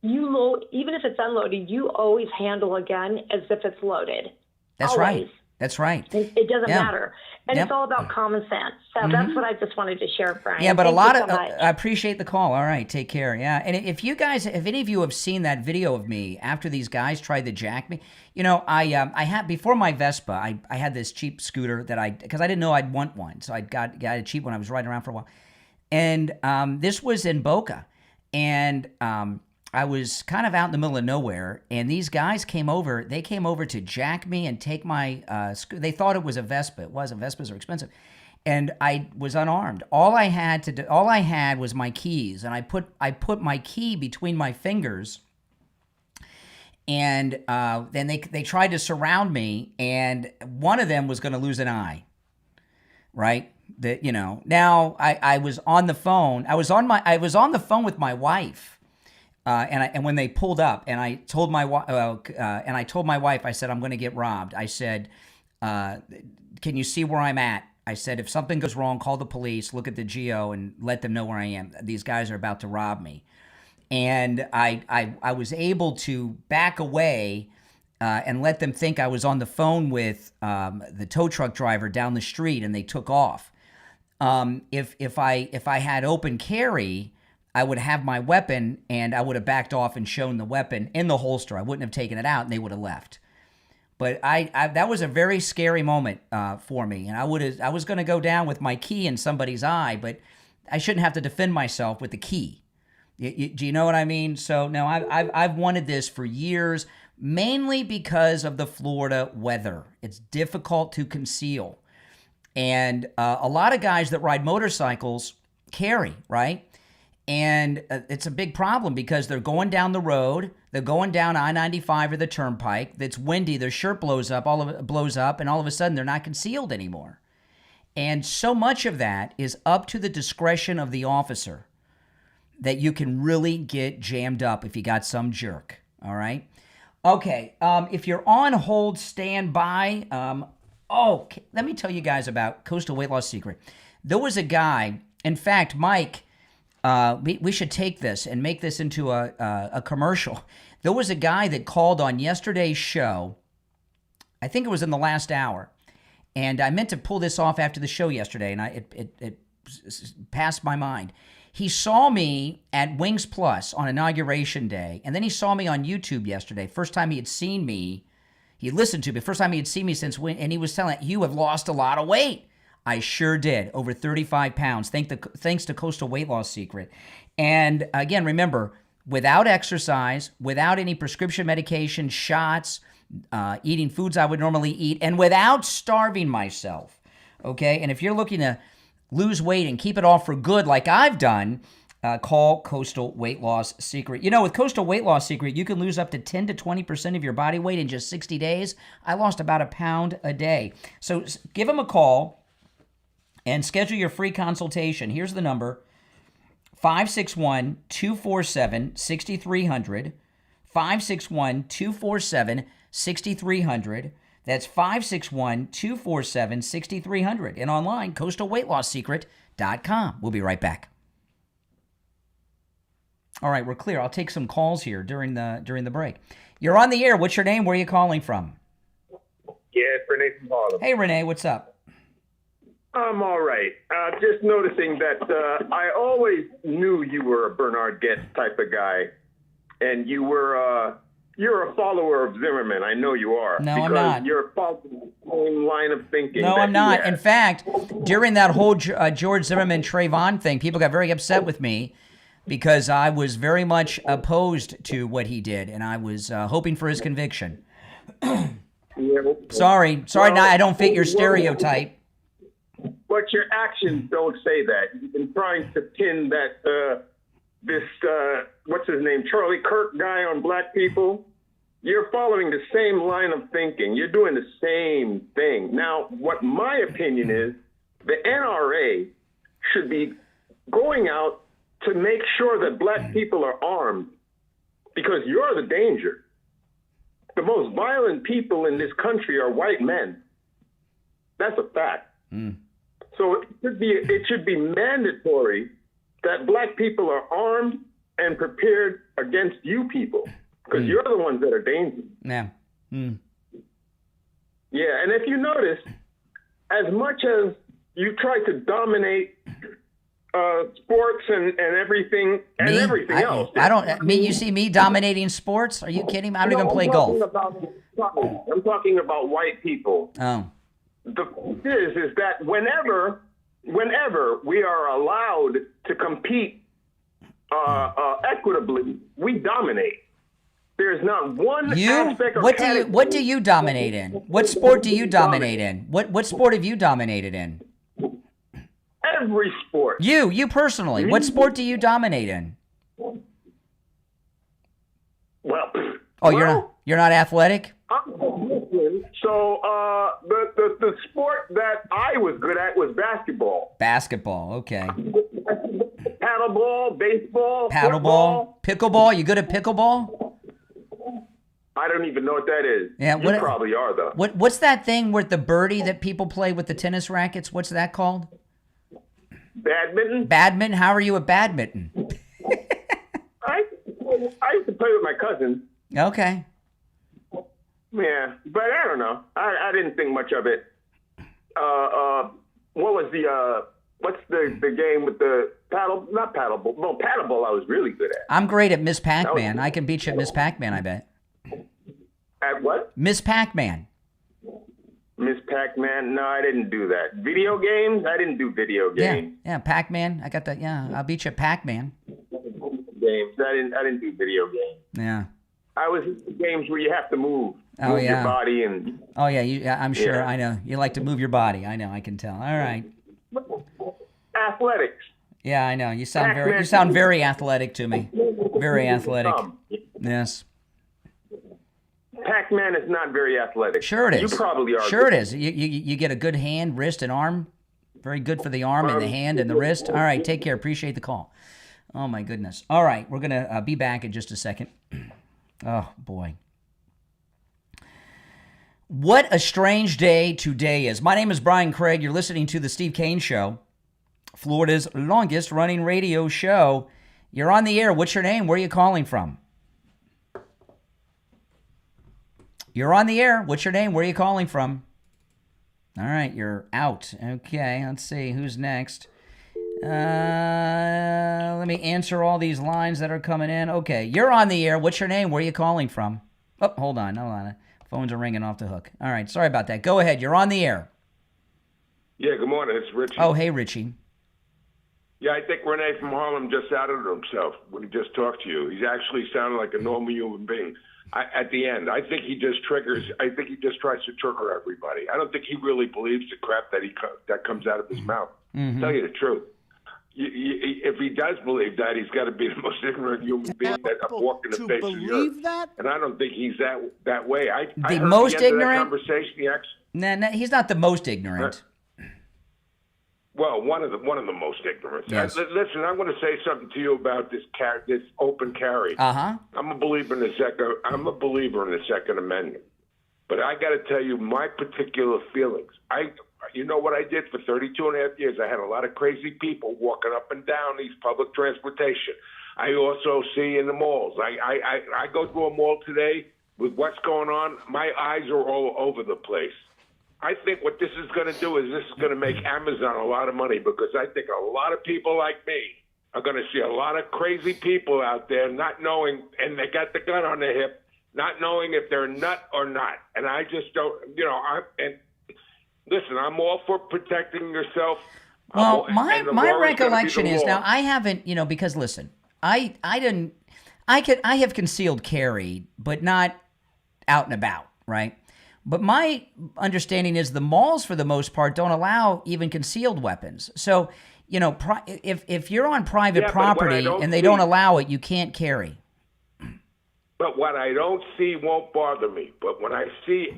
Speaker 5: you load, even if it's unloaded, you always handle a gun as if it's loaded.
Speaker 1: That's
Speaker 5: always.
Speaker 1: right. That's right.
Speaker 5: It doesn't matter. And it's all about common sense. So that's what I just wanted to share, Brian.
Speaker 1: Yeah, but
Speaker 5: Thank
Speaker 1: a lot
Speaker 5: you
Speaker 1: of,
Speaker 5: so much.
Speaker 1: I appreciate the call. All right, take care. Yeah. And if any of you have seen that video of me after these guys tried to jack me, you know, I had, before my Vespa, I had this cheap scooter that because I didn't know I'd want one. So I got a cheap one. I was riding around for a while. And this was in Boca. And I was kind of out in the middle of nowhere, and these guys came over. They came over to jack me and take my they thought it was a Vespa. It wasn't. Vespas are expensive. And I was unarmed. All I had was my keys, and I put my key between my fingers. And then they tried to surround me, and one of them was going to lose an eye. Right? That, you know. Now I was on the phone. I was on the phone with my wife. And when they pulled up, and I told my wife, I said, I'm going to get robbed. I said, can you see where I'm at? I said, if something goes wrong, call the police, look at the geo, and let them know where I am. These guys are about to rob me. And I was able to back away and let them think I was on the phone with the tow truck driver down the street, and they took off. If I had open carry, I would have my weapon, and I would have backed off and shown the weapon in the holster. I wouldn't have taken it out, and they would have left. But that was a very scary moment for me, and I was going to go down with my key in somebody's eye, but I shouldn't have to defend myself with the key. Do you know what I mean? So no, I've wanted this for years, mainly because of the Florida weather. It's difficult to conceal, and a lot of guys that ride motorcycles carry, right? And it's a big problem because they're going down the road. They're going down I-95 or the turnpike. It's windy. Their shirt blows up. All of it blows up, and all of a sudden they're not concealed anymore. And so much of that is up to the discretion of the officer that you can really get jammed up if you got some jerk. All right. Okay. If you're on hold, stand by. Let me tell you guys about Coastal Weight Loss Secret. There was a guy. In fact, Mike. We should take this and make this into a commercial. There was a guy that called on yesterday's show. I think it was in the last hour. And I meant to pull this off after the show yesterday, and it passed my mind. He saw me at Wings Plus on Inauguration Day, and then he saw me on YouTube yesterday. First time he had seen me. He listened to me. First time he had seen me since when, and he was telling, you have lost a lot of weight. I sure did. Over 35 pounds. Thanks to Coastal Weight Loss Secret. And again, remember, without exercise, without any prescription medication, shots, eating foods I would normally eat, and without starving myself. Okay? And if you're looking to lose weight and keep it off for good like I've done, call Coastal Weight Loss Secret. You know, with Coastal Weight Loss Secret, you can lose up to 10 to 20% of your body weight in just 60 days. I lost about a pound a day. So give them a call and schedule your free consultation. Here's the number, 561-247-6300, 561-247-6300. That's 561-247-6300. And online, coastalweightlossecret.com. We'll be right back. All right, we're clear. I'll take some calls here during the break. You're on the air. What's your name? Where are you calling from?
Speaker 4: Yeah, it's Renee from Harlem.
Speaker 1: Hey, Renee, what's up?
Speaker 4: I'm all right. Just noticing that I always knew you were a Bernard Goetz type of guy, and you're a follower of Zimmerman. I know you are.
Speaker 1: No, I'm not.
Speaker 4: You're following the same line of thinking.
Speaker 1: No, I'm not. In fact, during that whole George Zimmerman Trayvon thing, people got very upset with me because I was very much opposed to what he did, and I was hoping for his conviction. Sorry, I don't fit your stereotype.
Speaker 4: But your actions don't say that. You've been trying to pin that this what's his name, Charlie Kirk guy on black people. You're following the same line of thinking. You're doing the same thing. Now, what my opinion is, the NRA should be going out to make sure that black people are armed, because you're the danger. The most violent people in this country are white men. That's a fact. So it should be mandatory that black people are armed and prepared against you people because you're the ones that are dangerous.
Speaker 1: Yeah.
Speaker 4: Yeah, and if you notice, as much as you try to dominate sports and everything else.
Speaker 1: You see me dominating sports? Are you kidding me? I don't even play golf.
Speaker 4: I'm talking about white people.
Speaker 1: Oh.
Speaker 4: The point is that whenever we are allowed to compete equitably, we dominate. There's not one aspect or category.
Speaker 1: What do you dominate in? What sport do you dominate in? What sport have you dominated in?
Speaker 4: Every sport.
Speaker 1: You personally. What sport do you dominate in?
Speaker 4: Well.
Speaker 1: You're not athletic?
Speaker 4: So the sport that I was good at was basketball.
Speaker 1: Basketball, okay.
Speaker 4: Paddleball, baseball,
Speaker 1: paddleball, pickleball. You good at pickleball?
Speaker 4: I don't even know what that is.
Speaker 1: Yeah,
Speaker 4: you probably are though.
Speaker 1: What's that thing with the birdie that people play with the tennis rackets? What's that called?
Speaker 4: Badminton.
Speaker 1: Badminton. How are you at badminton?
Speaker 4: I used to play with my cousin.
Speaker 1: Okay.
Speaker 4: Yeah, but I don't know. I didn't think much of it. What was what's the game with the paddle? Not paddleball. No, paddleball I was really good at.
Speaker 1: I'm great at Miss Pac-Man. I can beat you at Miss Pac-Man, I bet.
Speaker 4: At what?
Speaker 1: Miss Pac-Man.
Speaker 4: Miss Pac-Man? No, I didn't do that. Video games? I didn't do video games.
Speaker 1: Yeah, Pac-Man. I got that. Yeah, I'll beat you at Pac-Man.
Speaker 4: Games. I didn't do video games.
Speaker 1: Yeah.
Speaker 4: I was in games where you have to move
Speaker 1: your
Speaker 4: body and.
Speaker 1: Oh yeah, I'm sure. Yeah. I know you like to move your body. I know. I can tell. All right.
Speaker 4: Athletics.
Speaker 1: Yeah, I know. You sound very athletic to me. Very athletic. Yes.
Speaker 4: Pac-Man is not very athletic.
Speaker 1: Sure it is.
Speaker 4: You probably are.
Speaker 1: Sure it is. You get a good hand, wrist, and arm. Very good for the arm and the hand and the wrist. All right, take care. Appreciate the call. Oh, my goodness. All right, we're going to be back in just a second. Oh, boy. What a strange day today is. My name is Brian Craig. You're listening to The Steve Kane Show, Florida's longest-running radio show. You're on the air. What's your name? Where are you calling from? You're on the air. What's your name? Where are you calling from? All right, you're out. Okay, let's see. Who's next? Let me answer all these lines that are coming in. Okay, you're on the air. What's your name? Where are you calling from? Oh, hold on. Phones are ringing off the hook. All right, sorry about that. Go ahead. You're on the air.
Speaker 6: Yeah, good morning. It's Richie.
Speaker 1: Oh, hey, Richie.
Speaker 6: Yeah, I think Renee from Harlem just outed himself when he just talked to you. He's actually sounded like a normal human being. At the end, I think he just tries to trigger everybody. I don't think he really believes the crap that comes out of his mouth.
Speaker 1: Mm-hmm.
Speaker 6: Tell you the truth. If he does believe that, he's got to be the most ignorant human being that I've walked in the face of the earth.
Speaker 7: That?
Speaker 6: And I don't think he's that way. I heard
Speaker 1: most
Speaker 6: the end
Speaker 1: ignorant
Speaker 6: of that conversation.
Speaker 1: No, he's not the most ignorant.
Speaker 6: Well, one of the most ignorant.
Speaker 1: Yes.
Speaker 6: Listen, I'm going to say something to you about this open carry.
Speaker 1: Uh-huh.
Speaker 6: I'm a believer in the Second Amendment, but I got to tell you my particular feelings. You know what I did for 32 and a half years? I had a lot of crazy people walking up and down these public transportation. I also see in the malls. I go through a mall today with what's going on. My eyes are all over the place. I think what this is going to do is this is going to make Amazon a lot of money because I think a lot of people like me are going to see a lot of crazy people out there not knowing, and they got the gun on their hip, not knowing if they're nut or not. And I just don't, listen, I'm all for protecting yourself.
Speaker 1: Well, my recollection is now I haven't, because listen, I have concealed carry, but not out and about, right? But my understanding is the malls, for the most part, don't allow even concealed weapons. So, if you're on private property and they don't allow it, you can't carry.
Speaker 6: But what I don't see won't bother me. But when I see,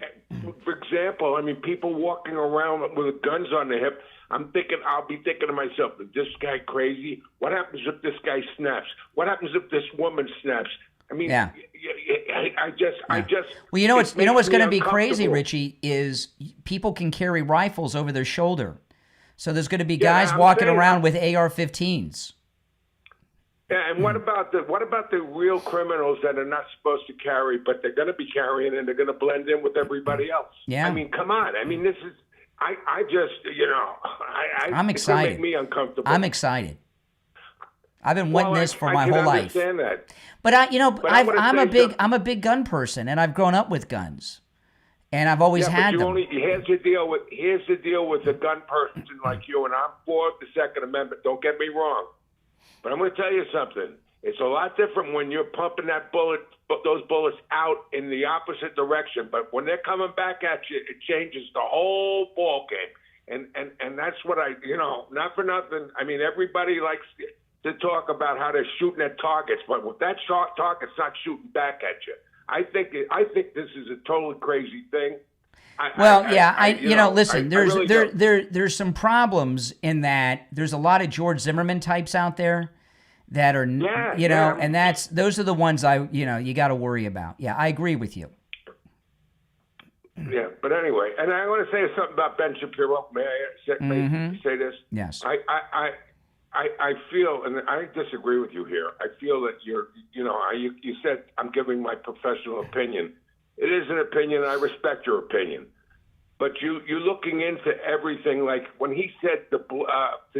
Speaker 6: for example, people walking around with guns on their hip, I'll be thinking to myself, is this guy crazy? What happens if this guy snaps? What happens if this woman snaps?
Speaker 1: Yeah.
Speaker 6: I just.
Speaker 1: Well, you know what's going to be crazy, Richie, is people can carry rifles over their shoulder. So there's going to be guys walking around with AR-15s.
Speaker 6: Yeah, and what about the real criminals that are not supposed to carry, but they're going to be carrying, and they're going to blend in with everybody else?
Speaker 1: Yeah.
Speaker 6: I mean, come on. I mean, this is. I just,
Speaker 1: I'm excited.
Speaker 6: It would make me uncomfortable.
Speaker 1: I'm excited. I've been wanting this for my whole life.
Speaker 6: I understand that.
Speaker 1: But I'm a big gun person, and I've grown up with guns, and I've always had them.
Speaker 6: Here's the deal with a gun person like you, and I'm for the Second Amendment. Don't get me wrong. But I'm going to tell you something. It's a lot different when you're pumping those bullets out in the opposite direction. But when they're coming back at you, it changes the whole ball game. And that's what not for nothing. I mean, everybody likes to talk about how they're shooting at targets, but with that target's not shooting back at you. I think this is a totally crazy thing.
Speaker 1: Listen, there's some problems in that there's a lot of George Zimmerman types out there that are, and those are the ones you got to worry about. Yeah, I agree with you.
Speaker 6: Yeah, but anyway, and I want to say something about Ben Shapiro. May I say this?
Speaker 1: Yes.
Speaker 6: I feel, and I disagree with you here. I feel that you said I'm giving my professional opinion. It is an opinion, and I respect your opinion. But you're looking into everything, like when he said to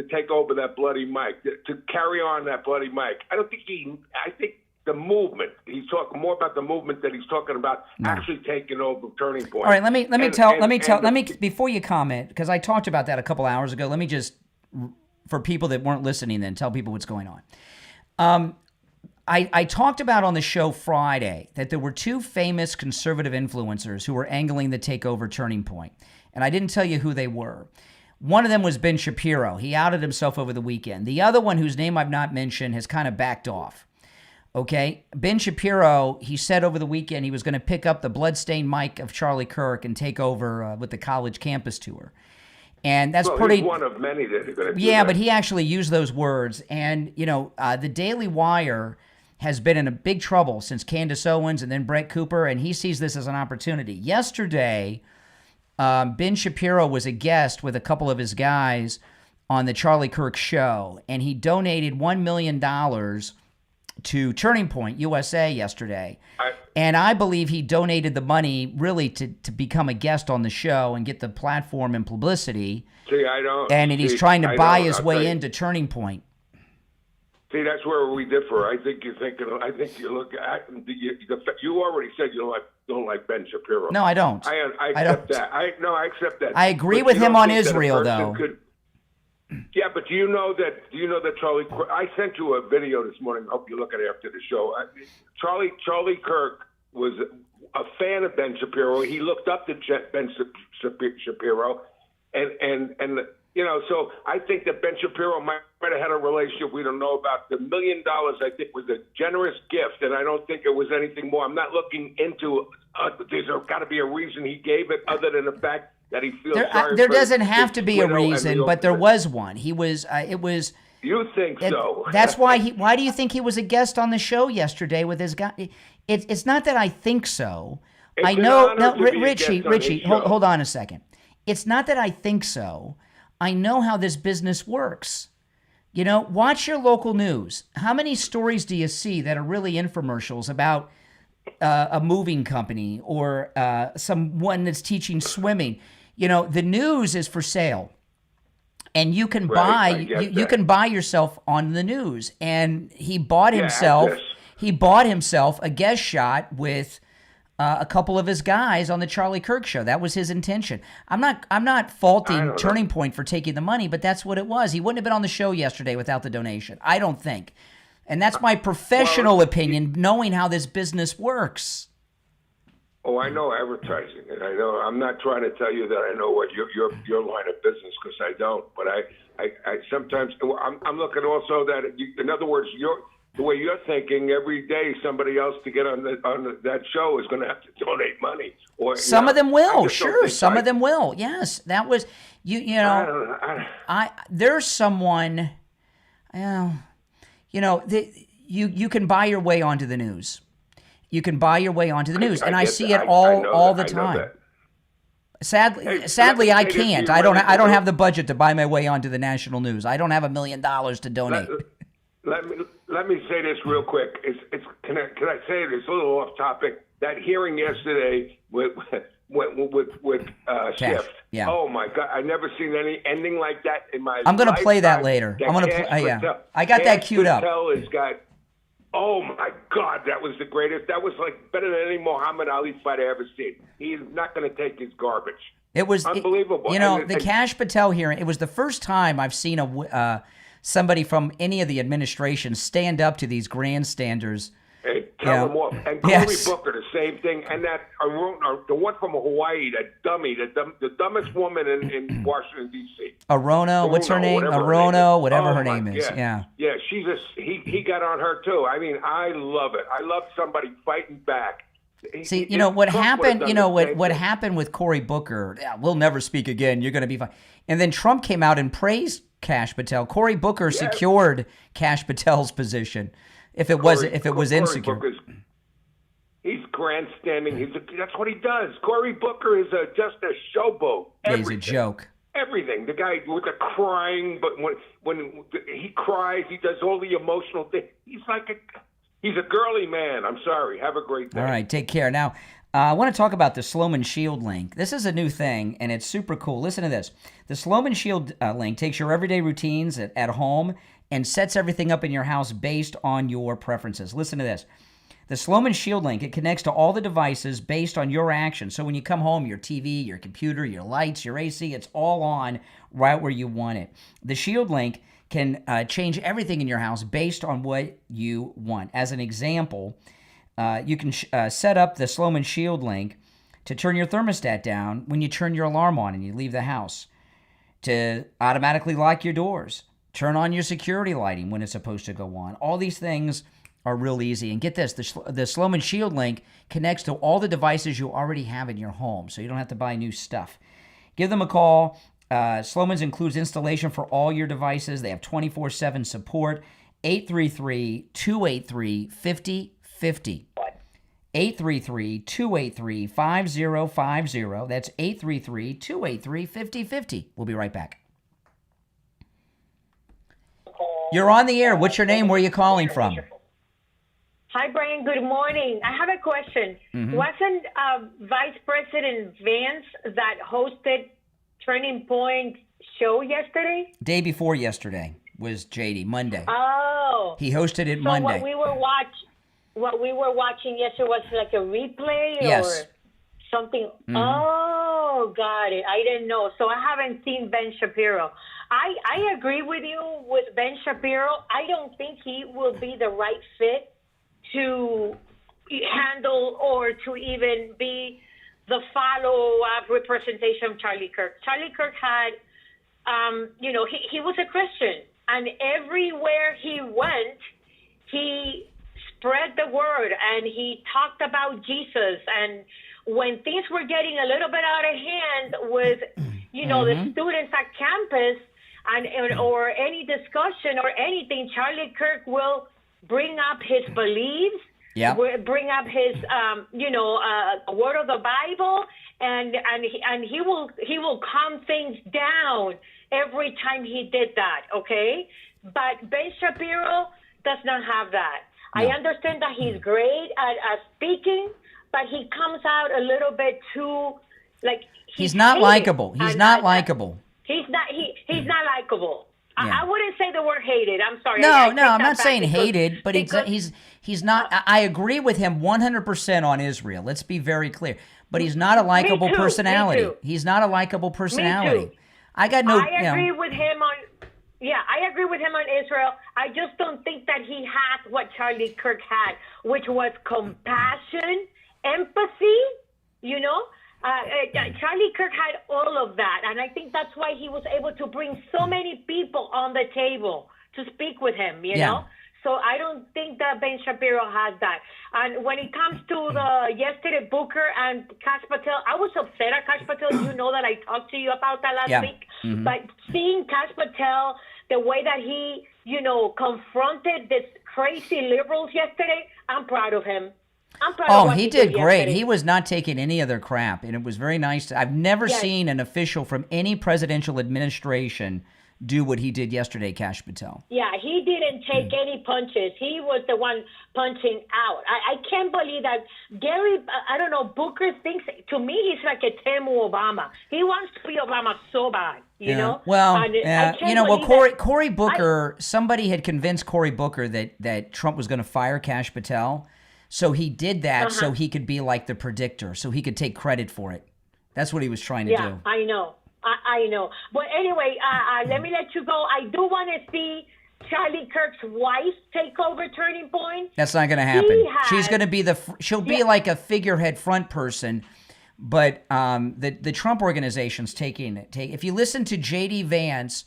Speaker 6: take over that bloody mic, to carry on that bloody mic. I think the movement. He's talking more about the movement that he's talking about actually taking over Turning Point.
Speaker 1: All right, let me before you comment, because I talked about that a couple hours ago. Let me just, for people that weren't listening, then tell people what's going on. I talked about on the show Friday that there were two famous conservative influencers who were angling the takeover Turning Point, and I didn't tell you who they were. One of them was Ben Shapiro. He outed himself over the weekend. The other one, whose name I've not mentioned, has kind of backed off. Okay? Ben Shapiro, he said over the weekend he was going to pick up the bloodstained mic of Charlie Kirk and take over with the college campus tour. And that's pretty.
Speaker 6: He's one of many that are going to do
Speaker 1: Yeah,
Speaker 6: that.
Speaker 1: but he actually used those words. And, the Daily Wire has been in a big trouble since Candace Owens and then Brett Cooper, and he sees this as an opportunity. Yesterday, Ben Shapiro was a guest with a couple of his guys on the Charlie Kirk show, and he donated $1 million to Turning Point USA yesterday. And I believe he donated the money really to become a guest on the show and get the platform and publicity.
Speaker 6: See, I don't.
Speaker 1: And he's trying to buy his way into Turning Point.
Speaker 6: See, that's where we differ. I think you look at. You already said you don't like Ben Shapiro.
Speaker 1: No, I don't.
Speaker 6: I accept that. I accept that.
Speaker 1: I agree with him on Israel, though.
Speaker 6: Yeah, but do you know that Charlie? I sent you a video this morning. I hope you look at it after the show. Charlie Kirk was a fan of Ben Shapiro. He looked up to Ben Shapiro, and so I think that Ben Shapiro might have had a relationship we don't know about. The $1 million, I think, was a generous gift, and I don't think it was anything more. I'm not looking into. There's got to be a reason he gave it, other than the fact that he feels sorry.
Speaker 1: There doesn't have to be a reason, but there was one. He was. It was.
Speaker 6: You think so?
Speaker 1: That's why he. Why do you think he was a guest on the show yesterday with his guy? It's not that I think so. I know. No, Richie, hold on a second. It's not that I think so. I know how this business works. Watch your local news. How many stories do you see that are really infomercials about a moving company or someone that's teaching swimming? The news is for sale, and you can you can buy yourself on the news. And he bought himself. He bought himself a guest shot with a couple of his guys on the Charlie Kirk show. That was his intention. I'm not faulting Turning Point for taking the money, but that's what it was. He wouldn't have been on the show yesterday without the donation. I don't think. And that's my professional opinion, knowing how this business works.
Speaker 6: Oh, I know advertising, and I know I'm not trying to tell you that I know what your line of business, because I don't. But I sometimes I'm looking also that in other words, the way you're thinking, every day somebody else to get on that show is going to have to donate money. Or
Speaker 1: some of them will, sure. Some of them will. Yes, that was there's someone. You can buy your way onto the news. You can buy your way onto the news, and I see it all the time. Sadly, I can't. I don't have the budget to buy my way onto the national news. I don't have $1 million to donate.
Speaker 6: Let let me say this real quick. Can I say this? A little off topic. That hearing yesterday with Schiff.
Speaker 1: Yeah.
Speaker 6: Oh my God! I've never seen any ending like that in my life.
Speaker 1: I'm going to play that later. I'm going to play. Yeah. I got that queued up.
Speaker 6: Has got. Oh my God, that was the greatest. That was like better than any Muhammad Ali fight I ever seen. He's not going to take his garbage.
Speaker 1: It was
Speaker 6: unbelievable.
Speaker 1: The Kash Patel hearing. It was the first time I've seen somebody from any of the administration stand up to these grandstanders.
Speaker 6: And tell them off. And Cory Booker, the same thing. And that the one from Hawaii, that dummy, the dumbest woman in Washington, D.C.
Speaker 1: Arono, what's her name? Arono, whatever her name is. Yeah.
Speaker 6: Yeah, he got on her too. I mean, I love it. I love somebody fighting back.
Speaker 1: See, what happened, what happened with Cory Booker, we'll never speak again, you're going to be fine. And then Trump came out and praised Kash Patel. Cory Booker secured Kash Patel's position if it was insecure.
Speaker 6: He's grandstanding. That's what he does. Cory Booker is just a showboat.
Speaker 1: He's a joke.
Speaker 6: Everything. The guy with the crying, but when he cries, he does all the emotional things. He's a girly man. I'm sorry. Have a great day.
Speaker 1: All right. Take care. Now, I want to talk about the Sloman Shield link. This is a new thing, and it's super cool. Listen to this. The Sloman Shield link takes your everyday routines at home and sets everything up in your house based on your preferences. Listen to this. The Sloman Shield link, it connects to all the devices based on your actions. So when you come home, your TV, your computer, your lights, your AC, it's all on right where you want it. The Shield link can change everything in your house based on what you want. As an example, you can set up the Sloman Shield link to turn your thermostat down when you turn your alarm on and you leave the house, to automatically lock your doors, turn on your security lighting when it's supposed to go on. All these things are real easy. And get this, the Sloman Shield link connects to all the devices you already have in your home, so you don't have to buy new stuff. Give them a call. Sloman's includes installation for all your devices. They have 24/7 support. 833-283-5050. 833-283-5050. That's 833-283-5050. We'll be right back. You're on the air. What's your name? Where are you calling from?
Speaker 5: Hi, Brian. Good morning. I have a question.
Speaker 1: Mm-hmm.
Speaker 5: Wasn't Vice President Vance that hosted Turning Point show yesterday?
Speaker 1: Day before yesterday was JD, Monday.
Speaker 5: Oh.
Speaker 1: He hosted it Monday.
Speaker 5: What we were watching yesterday was like a replay
Speaker 1: yes.
Speaker 5: or something.
Speaker 1: Mm-hmm.
Speaker 5: Oh, got it. I didn't know. So I haven't seen Ben Shapiro. I agree with you with Ben Shapiro. I don't think he will be the right fit to handle or to even be the follow-up representation of Charlie Kirk. Charlie Kirk had, he was a Christian, and everywhere he went, he spread the word, and he talked about Jesus. And when things were getting a little bit out of hand with, the students at campus or any discussion or anything, Charlie Kirk will bring up his beliefs.
Speaker 1: Yeah.
Speaker 5: Bring up his, word of the Bible, and he will calm things down every time he did that. Okay, but Ben Shapiro does not have that. No. I understand that he's great at speaking, but he comes out a little bit too
Speaker 1: he's not likable. He's not likable.
Speaker 5: He's not likable. Yeah. I wouldn't say the word hated. I'm sorry.
Speaker 1: No, I'm not saying hated, but he's not. I agree with him 100% on Israel. Let's be very clear. But he's not a likable personality. He's not a likable personality. I
Speaker 5: agree with him on. Yeah, I agree with him on Israel. I just don't think that he has what Charlie Kirk had, which was compassion, empathy. Charlie Kirk had all of that, and I think that's why he was able to bring so many people on the table to speak with him, you know? So I don't think that Ben Shapiro has that. And when it comes to yesterday, Booker and Kash Patel, I was upset at Kash Patel. You know that I talked to you about that last week. Mm-hmm. But seeing Kash Patel, the way that he, confronted this crazy liberals yesterday, I'm proud of him.
Speaker 1: He did great. He was not taking any of their crap, and it was very nice. I've never seen an official from any presidential administration do what he did yesterday, Kash Patel.
Speaker 7: Yeah, he didn't take any punches. He was the one punching out. I can't believe that Gary, I don't know, Booker thinks, to me, he's like a Temu Obama. He wants to be Obama so bad, you know?
Speaker 1: Well, Cory Booker, somebody had convinced Cory Booker that Trump was going to fire Kash Patel. So he did that so he could be like the predictor, so he could take credit for it. That's what he was trying to do.
Speaker 7: Yeah, I know. I know. But anyway, let me let you go. I do want to see Charlie Kirk's wife take over Turning Point.
Speaker 1: That's not going to happen. She's going to be she'll be like a figurehead front person, but the Trump organization's taking it. If you listen to J.D. Vance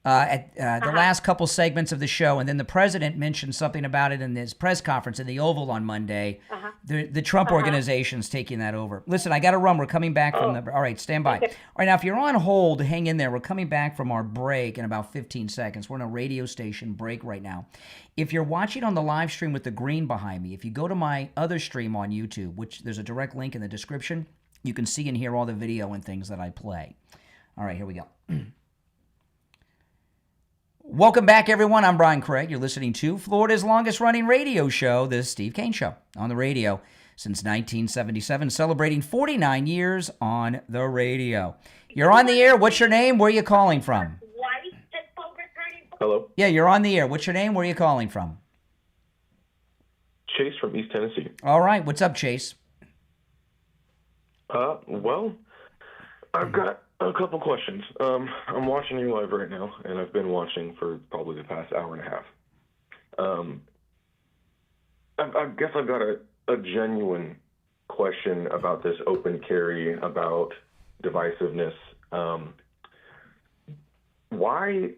Speaker 1: at the last couple segments of the show, and then the president mentioned something about it in his press conference in the Oval on Monday, the Trump organization's taking that over. Listen, I got to run. We're coming back from the... All right, stand by. All right, now, if you're on hold, hang in there. We're coming back from our break in about 15 seconds. We're in a radio station break right now. If you're watching on the live stream with the green behind me, if you go to my other stream on YouTube, which there's a direct link in the description, you can see and hear all the video and things that I play. All right, here we go. Welcome back, everyone. I'm Brian Craig. You're listening to Florida's longest-running radio show, The Steve Kane Show, on the radio since 1977, celebrating 49 years on the radio. You're on the air. What's your name? Where are you calling from?
Speaker 8: Hello?
Speaker 1: Yeah, you're on the air. What's your name? Where are you calling from?
Speaker 8: Chase from East Tennessee.
Speaker 1: All right. What's up, Chase?
Speaker 8: Well, I've got a couple questions. I'm watching you live right now, and I've been watching for probably the past hour and a half. I guess I've got a genuine question about this open carry, about divisiveness. Why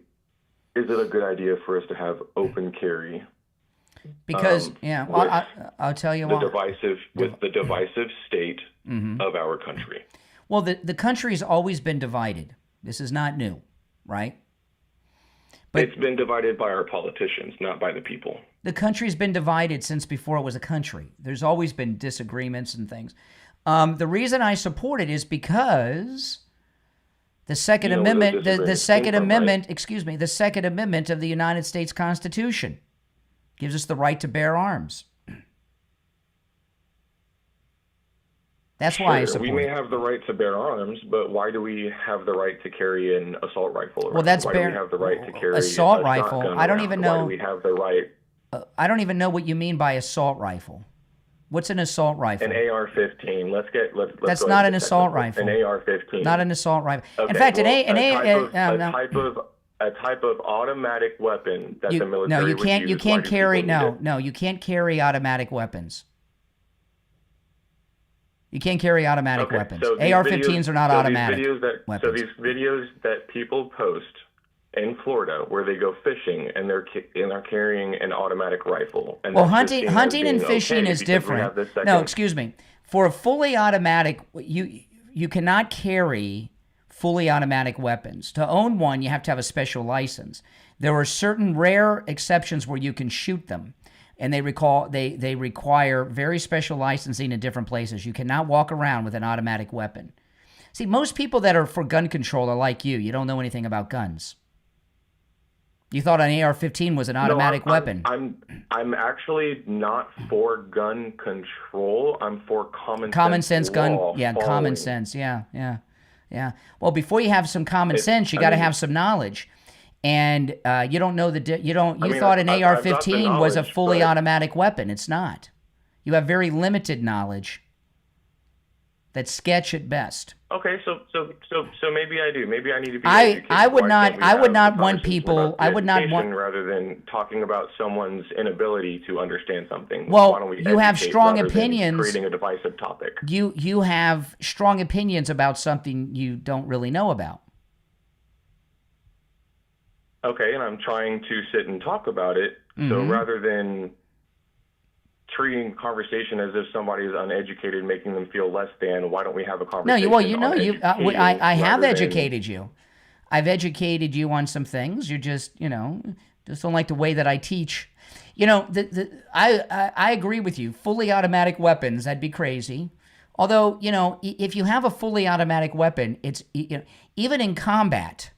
Speaker 8: is it a good idea for us to have open carry?
Speaker 1: Because, I'll tell you why.
Speaker 8: With the divisive state of our country.
Speaker 1: Well, the country's always been divided. This is not new, right? But
Speaker 8: it's been divided by our politicians, not by the people.
Speaker 1: The country's been divided since before it was a country. There's always been disagreements and things. The reason I support it is because the Second Amendment, the Second Amendment, the Second Amendment of the United States Constitution gives us the right to bear arms. That's why I support it.
Speaker 8: We may have the right to bear arms, but why do we have the right to carry an assault rifle?
Speaker 1: Well, that's
Speaker 8: why do we have the right to carry
Speaker 1: assault rifle. I don't even know.
Speaker 8: Why do we have the right?
Speaker 1: I don't even know what you mean by assault rifle. What's an assault rifle?
Speaker 8: An AR-15. Let's
Speaker 1: That's not an assault rifle.
Speaker 8: An AR-15.
Speaker 1: Not an assault rifle.
Speaker 8: Okay,
Speaker 1: in fact,
Speaker 8: a type of automatic weapon that the military
Speaker 1: No, you can't.
Speaker 8: would
Speaker 1: You
Speaker 8: use.
Speaker 1: can't carry. No, you can't carry automatic weapons. You can't carry automatic weapons.
Speaker 8: So
Speaker 1: AR-15s are not automatic weapons.
Speaker 8: So these videos that people post in Florida, where they go fishing and they're carrying an automatic rifle. And
Speaker 1: well, hunting and fishing is different. No, excuse me. For a fully automatic, you cannot carry fully automatic weapons. To own one, you have to have a special license. There are certain rare exceptions where you can shoot them. And they require very special licensing in different places. You cannot walk around with an automatic weapon. See, most people that are for gun control are like you. You don't know anything about guns. You thought an AR-15 was an automatic weapon.
Speaker 8: I'm actually not for gun control. I'm for
Speaker 1: common sense gun. Yeah, common sense. Yeah. Well, before you have some common sense, you got to have some knowledge. And you don't know you thought an AR-15 was a fully automatic weapon. It's not. You have very limited knowledge. That's sketch at best.
Speaker 8: Okay, so maybe I do. Maybe I need to be
Speaker 1: educated. I would not want people. I would not want
Speaker 8: rather than talking about someone's inability to understand something.
Speaker 1: Well,
Speaker 8: why don't we
Speaker 1: you have strong opinions.
Speaker 8: Creating a divisive topic.
Speaker 1: You have strong opinions about something you don't really know about.
Speaker 8: Okay, and I'm trying to sit and talk about it. So rather than treating conversation as if somebody is uneducated, making them feel less than, why don't we have a conversation?
Speaker 1: I have educated you. I've educated you on some things. You just don't like the way that I teach. I agree with you. Fully automatic weapons, that'd be crazy. Although, if you have a fully automatic weapon, it's even in combat.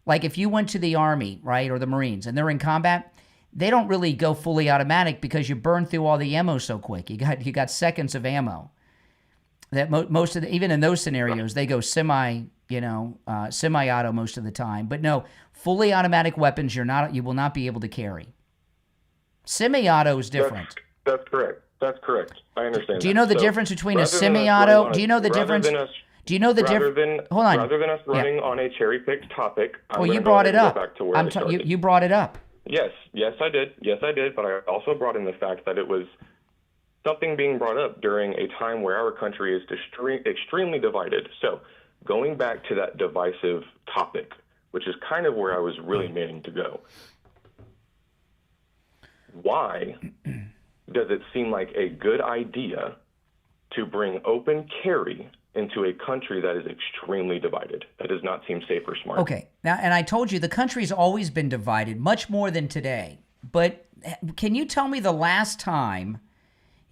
Speaker 1: Like if you went to the Army, right, or the Marines, and they're in combat, they don't really go fully automatic because you burn through all the ammo so quick. You got seconds of ammo. That most of the, even in those scenarios, they go semi-auto most of the time. But no, fully automatic weapons you will not be able to carry. Semi-auto is different.
Speaker 8: That's correct. That's correct. I understand.
Speaker 1: Do you know the difference between a semi-auto? Do you know the difference? Do you know the difference? Hold on.
Speaker 8: Rather than us running on a cherry-picked topic,
Speaker 1: well, you brought it up.
Speaker 8: Back to where
Speaker 1: you brought it up.
Speaker 8: Yes, I did. But I also brought in the fact that it was something being brought up during a time where our country is extremely divided. So going back to that divisive topic, which is kind of where I was really meaning to go. Why does it seem like a good idea to bring open carry into a country that is extremely divided? That does not seem safe or smart.
Speaker 1: Okay. Now, and I told you the country's always been divided, much more than today. But can you tell me the last time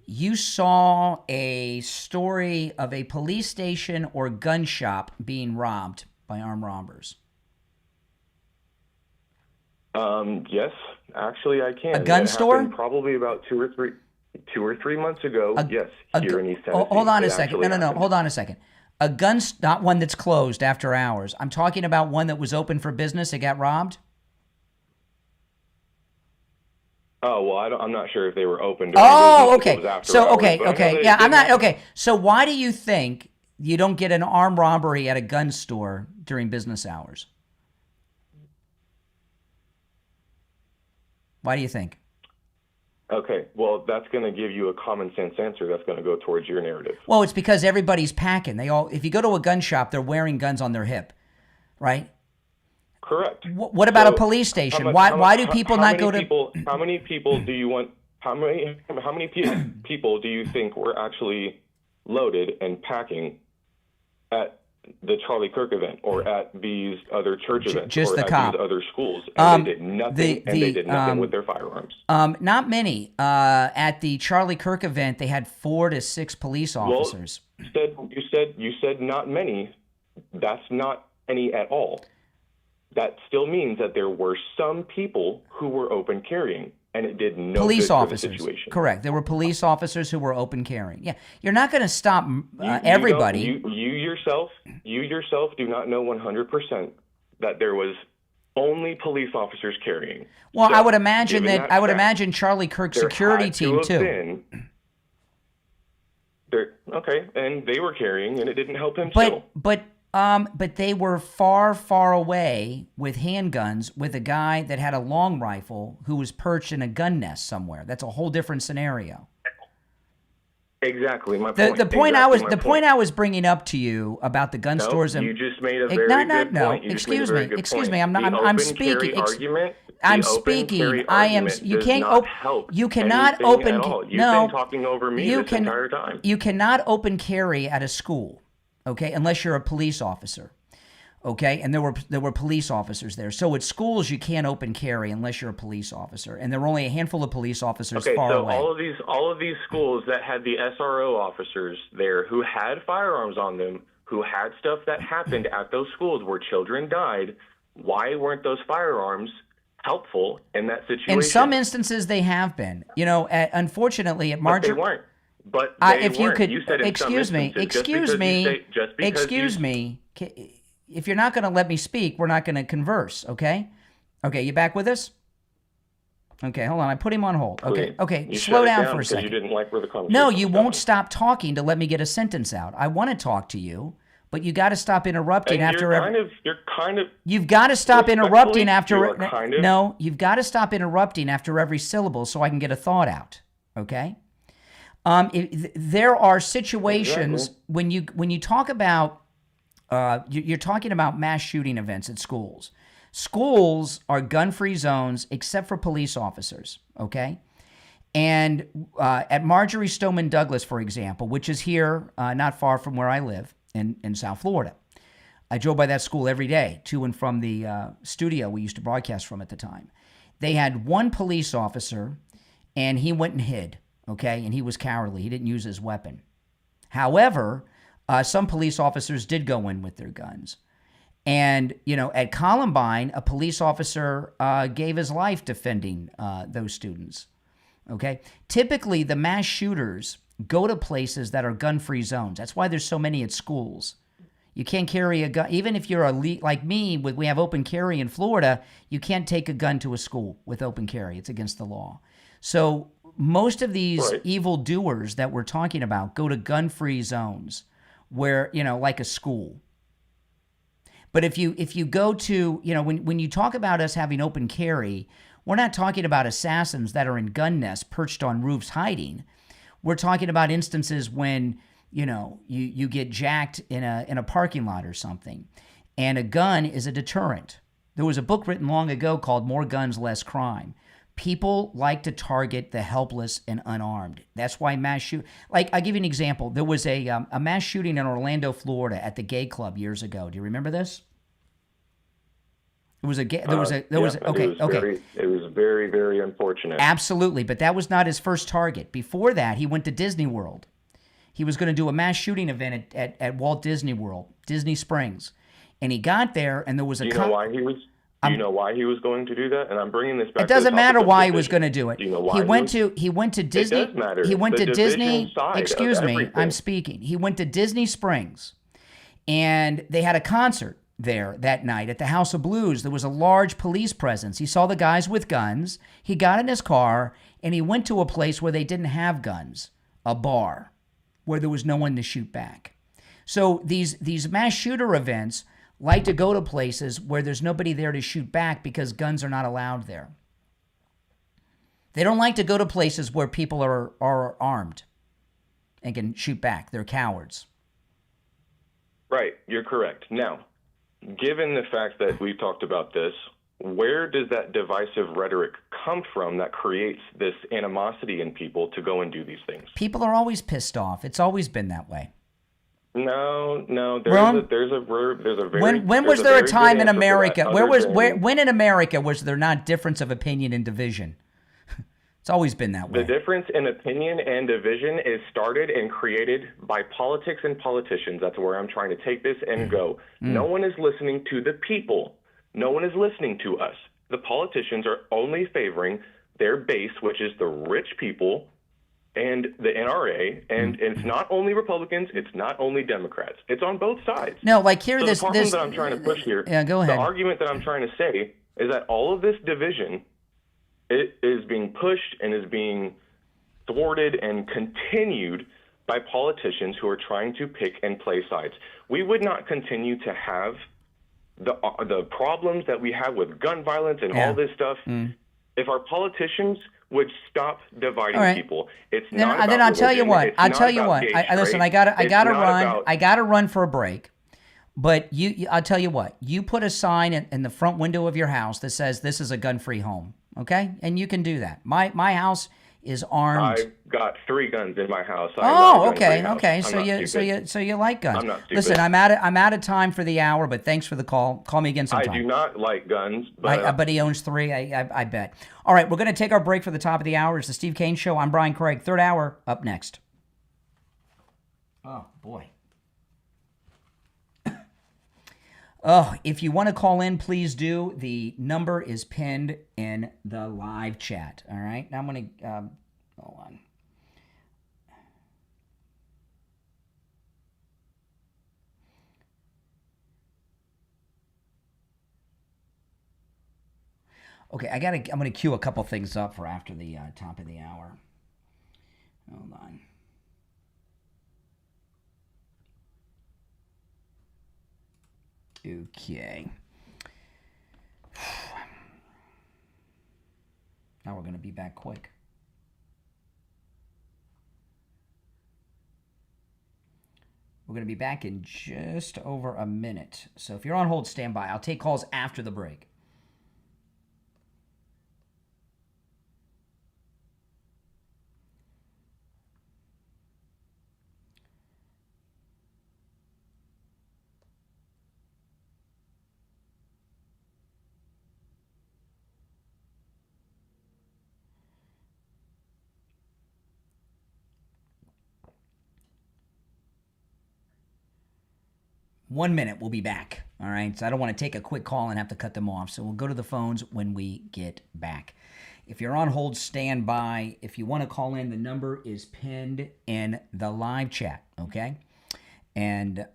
Speaker 1: you saw a story of a police station or gun shop being robbed by armed robbers?
Speaker 8: Yes, actually I can.
Speaker 1: A gun store?
Speaker 8: Probably about 2 or 3 months ago. Here in East Tennessee.
Speaker 1: Hold on a second. No. Hold on a second. A gun, not one that's closed after hours. I'm talking about one that was open for business. It got robbed.
Speaker 8: Oh, well, I'm not sure if they were open.
Speaker 1: Okay. Yeah, I'm not. Okay. So why do you think you don't get an armed robbery at a gun store during business hours? Why do you think?
Speaker 8: Okay, well, that's going to give you a common sense answer that's going to go towards your narrative.
Speaker 1: Well, it's because everybody's packing. If you go to a gun shop, they're wearing guns on their hip, right?
Speaker 8: Correct.
Speaker 1: What about a police station? Why do people not go to?
Speaker 8: How many people do you want? How many people do you think were actually loaded and packing at the Charlie Kirk event or at these other church events
Speaker 1: just
Speaker 8: or
Speaker 1: the
Speaker 8: at
Speaker 1: cop.
Speaker 8: these other schools? And they did nothing. They did nothing with their firearms.
Speaker 1: Not many. At the Charlie Kirk event, they had 4 to 6 police officers.
Speaker 8: Well, you said not many. That's not any at all. That still means that there were some people who were open carrying, and it did no
Speaker 1: police
Speaker 8: good
Speaker 1: officers.
Speaker 8: For the situation.
Speaker 1: Correct. There were police officers who were open carrying. Yeah, you're not going to stop everybody.
Speaker 8: You yourself do not know 100% that there was only police officers carrying.
Speaker 1: Well,
Speaker 8: so,
Speaker 1: I would imagine imagine Charlie Kirk's security team too.
Speaker 8: Okay, and they were carrying, and it didn't help him.
Speaker 1: But they were far, far away with handguns with a guy that had a long rifle who was perched in a gun nest somewhere. That's a whole different scenario.
Speaker 8: Exactly. My point.
Speaker 1: The point I was bringing up to you about the gun stores.
Speaker 8: You just made a very good point.
Speaker 1: Excuse me. I'm speaking.
Speaker 8: I'm
Speaker 1: speaking. I am. You can't open. You cannot open.
Speaker 8: No. You've been talking over me this entire time.
Speaker 1: You cannot open carry at a school. Okay, unless you're a police officer. Okay, and there were police officers there. So at schools you can't open carry unless you're a police officer, and there were only a handful of police officers far away.
Speaker 8: Okay, so all of these schools that had the SRO officers there who had firearms on them, who had stuff that happened at those schools where children died, why weren't those firearms helpful in that situation?
Speaker 1: In some instances they have been. Unfortunately at Marjorie.
Speaker 8: But they weren't. But
Speaker 1: if you could, excuse me. If you're not going to let me speak, we're not going to converse. Okay, you back with us? Okay, hold on. I put him on hold. Okay. Slow down for a second.
Speaker 8: You didn't like where the conversation
Speaker 1: No, you won't stop talking to let me get a sentence out. I want to talk to you, but you got to stop interrupting after every. You've got to stop interrupting after. No, you've got to stop interrupting after every syllable so I can get a thought out. Okay. There are situations when you talk about you're talking about mass shooting events at schools. Schools are gun-free zones except for police officers. Okay, and at Marjorie Stoneman Douglas, for example, which is here not far from where I live in South Florida, I drove by that school every day to and from the studio we used to broadcast from at the time. They had one police officer, and he went and hid. Okay, and he was cowardly. He didn't use his weapon. However, some police officers did go in with their guns. And, at Columbine, a police officer gave his life defending those students. Okay? Typically, the mass shooters go to places that are gun-free zones. That's why there's so many at schools. You can't carry a gun. Even if you're like me, we have open carry in Florida, you can't take a gun to a school with open carry. It's against the law. So most of these evil doers that we're talking about go to gun-free zones where, like a school. But if you go to, when you talk about us having open carry, we're not talking about assassins that are in gun nests perched on roofs hiding. We're talking about instances when, you get jacked in a parking lot or something, and a gun is a deterrent. There was a book written long ago called More Guns, Less Crime. People like to target the helpless and unarmed. That's why mass shoot. Like, I'll give you an example. There was a mass shooting in Orlando, Florida, at the gay club years ago. Do you remember this? It was a gay. It
Speaker 8: was very, very unfortunate.
Speaker 1: Absolutely, but that was not his first target. Before that, he went to Disney World. He was going to do a mass shooting event at Walt Disney World, Disney Springs, and he got there, and there was a.
Speaker 8: Do you know why he was? Do you know why he was going to do that? And I'm bringing this back.
Speaker 1: It doesn't matter why he was going to do it.
Speaker 8: Do you know why
Speaker 1: he went to Disney.
Speaker 8: It does matter.
Speaker 1: He went
Speaker 8: the
Speaker 1: to Disney.
Speaker 8: Side
Speaker 1: Excuse
Speaker 8: of
Speaker 1: me,
Speaker 8: everything.
Speaker 1: I'm speaking. He went to Disney Springs, and they had a concert there that night at the House of Blues. There was a large police presence. He saw the guys with guns. He got in his car, and he went to a place where they didn't have guns, a bar, where there was no one to shoot back. So these mass shooter events like to go to places where there's nobody there to shoot back because guns are not allowed there. They don't like to go to places where people are armed and can shoot back. They're cowards.
Speaker 8: Right, you're correct. Now, given the fact that we've talked about this, where does that divisive rhetoric come from that creates this animosity in people to go and do these things?
Speaker 1: People are always pissed off. It's always been that way.
Speaker 8: No. There's a very.
Speaker 1: When was there a time in America? When in America was there not difference of opinion and division? It's always been that way.
Speaker 8: The difference in opinion and division is started and created by politics and politicians. That's where I'm trying to take this and go. No one is listening to the people. No one is listening to us. The politicians are only favoring their base, which is the rich people and the NRA, and it's not only Republicans, it's not only Democrats. It's on both sides.
Speaker 1: No, like here,
Speaker 8: so the problem that I'm trying to push here,
Speaker 1: yeah, go ahead.
Speaker 8: The argument that I'm trying to say is that all of this division is being pushed and is being thwarted and continued by politicians who are trying to pick and play sides. We would not continue to have the problems that we have with gun violence and all this stuff if our politicians would stop dividing people. It's not about
Speaker 1: then I'll tell you what.
Speaker 8: I'll
Speaker 1: tell you what. Listen, I gotta run. I gotta run for a break. But I'll tell you what. You put a sign in the front window of your house that says this is a gun-free home. Okay, and you can do that. My house is armed.
Speaker 8: I've got 3 guns in my house.
Speaker 1: Okay. So you like guns.
Speaker 8: I'm not stupid.
Speaker 1: Listen, I'm out of time for the hour, but thanks for the call. Call me again sometime.
Speaker 8: I do not like guns, but
Speaker 1: but he owns 3. I bet. All right, we're going to take our break for the top of the hour. It's the Steve Kane Show. I'm Brian Craig. Third hour up next. Oh boy. Oh, if you want to call in, please do. The number is pinned in the live chat. All right. Now I'm going to hold on. Okay, I'm going to queue a couple things up for after the top of the hour. Hold on. Okay. Now we're going to be back quick. We're going to be back in just over a minute. So if you're on hold, stand by. I'll take calls after the break. One minute, we'll be back. All right, so I don't want to take a quick call and have to cut them off. So we'll go to the phones when we get back. If you're on hold, stand by. If you want to call in, the number is pinned in the live chat, okay? And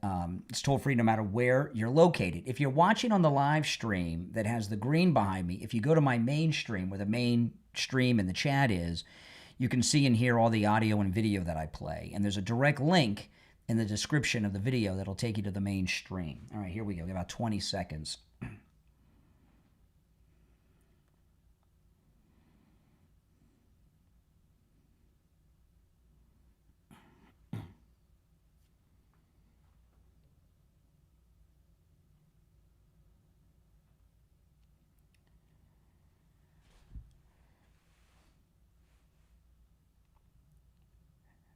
Speaker 1: it's toll-free no matter where you're located. If you're watching on the live stream that has the green behind me, if you go to my main stream where the main stream in the chat is, you can see and hear all the audio and video that I play. And there's a direct link in the description of the video that'll take you to the main stream. All right, here we go. We have about 20 seconds.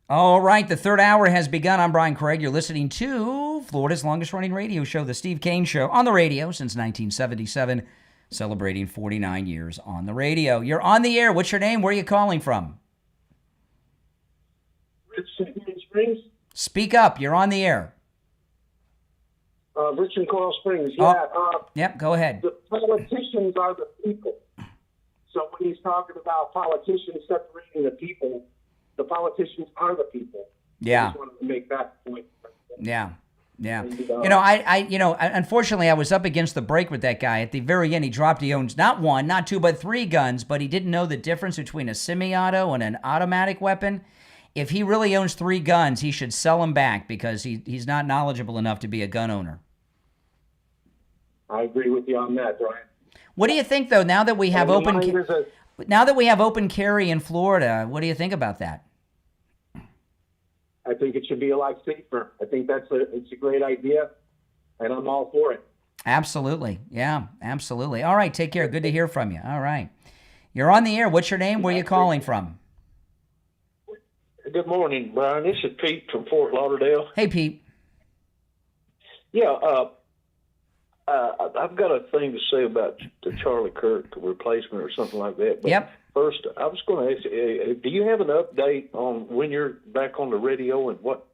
Speaker 1: All right, the third hour has begun. I'm Brian Craig. You're listening to Florida's longest-running radio show, The Steve Kane Show, on the radio since 1977, celebrating 49 years on the radio. You're on the air. What's your name? Where are you calling from?
Speaker 9: Richmond Springs.
Speaker 1: Speak up. You're on the air.
Speaker 9: Richmond Coral Springs.
Speaker 1: Yep, go ahead.
Speaker 9: The politicians are the people. So when he's talking about politicians separating the people, the politicians are the people.
Speaker 1: Yeah.
Speaker 9: I just wanted to make that point.
Speaker 1: Yeah. Unfortunately, I was up against the break with that guy. At the very end, he dropped he owns not one, not two, but 3 guns, but he didn't know the difference between a semi-auto and an automatic weapon. If he really owns 3 guns, he should sell them back because he's not knowledgeable enough to be a gun owner.
Speaker 9: I agree with you on that, Brian.
Speaker 1: What do you think, though, now that we have open carry in Florida? What do you think about that?
Speaker 9: I think it should be a lot safer. I think it's a great idea, and I'm all for it.
Speaker 1: Absolutely. Yeah, absolutely. All right, take care. Good to hear from you. All right. You're on the air. What's your name? Where are you calling from?
Speaker 10: Good morning, Brian. This is Pete from Fort Lauderdale.
Speaker 1: Hey, Pete.
Speaker 10: Yeah, I've got a thing to say about the Charlie Kirk replacement or something like that. But
Speaker 1: yep.
Speaker 10: First, I was going to ask you, do you have an update on when you're back on the radio and what?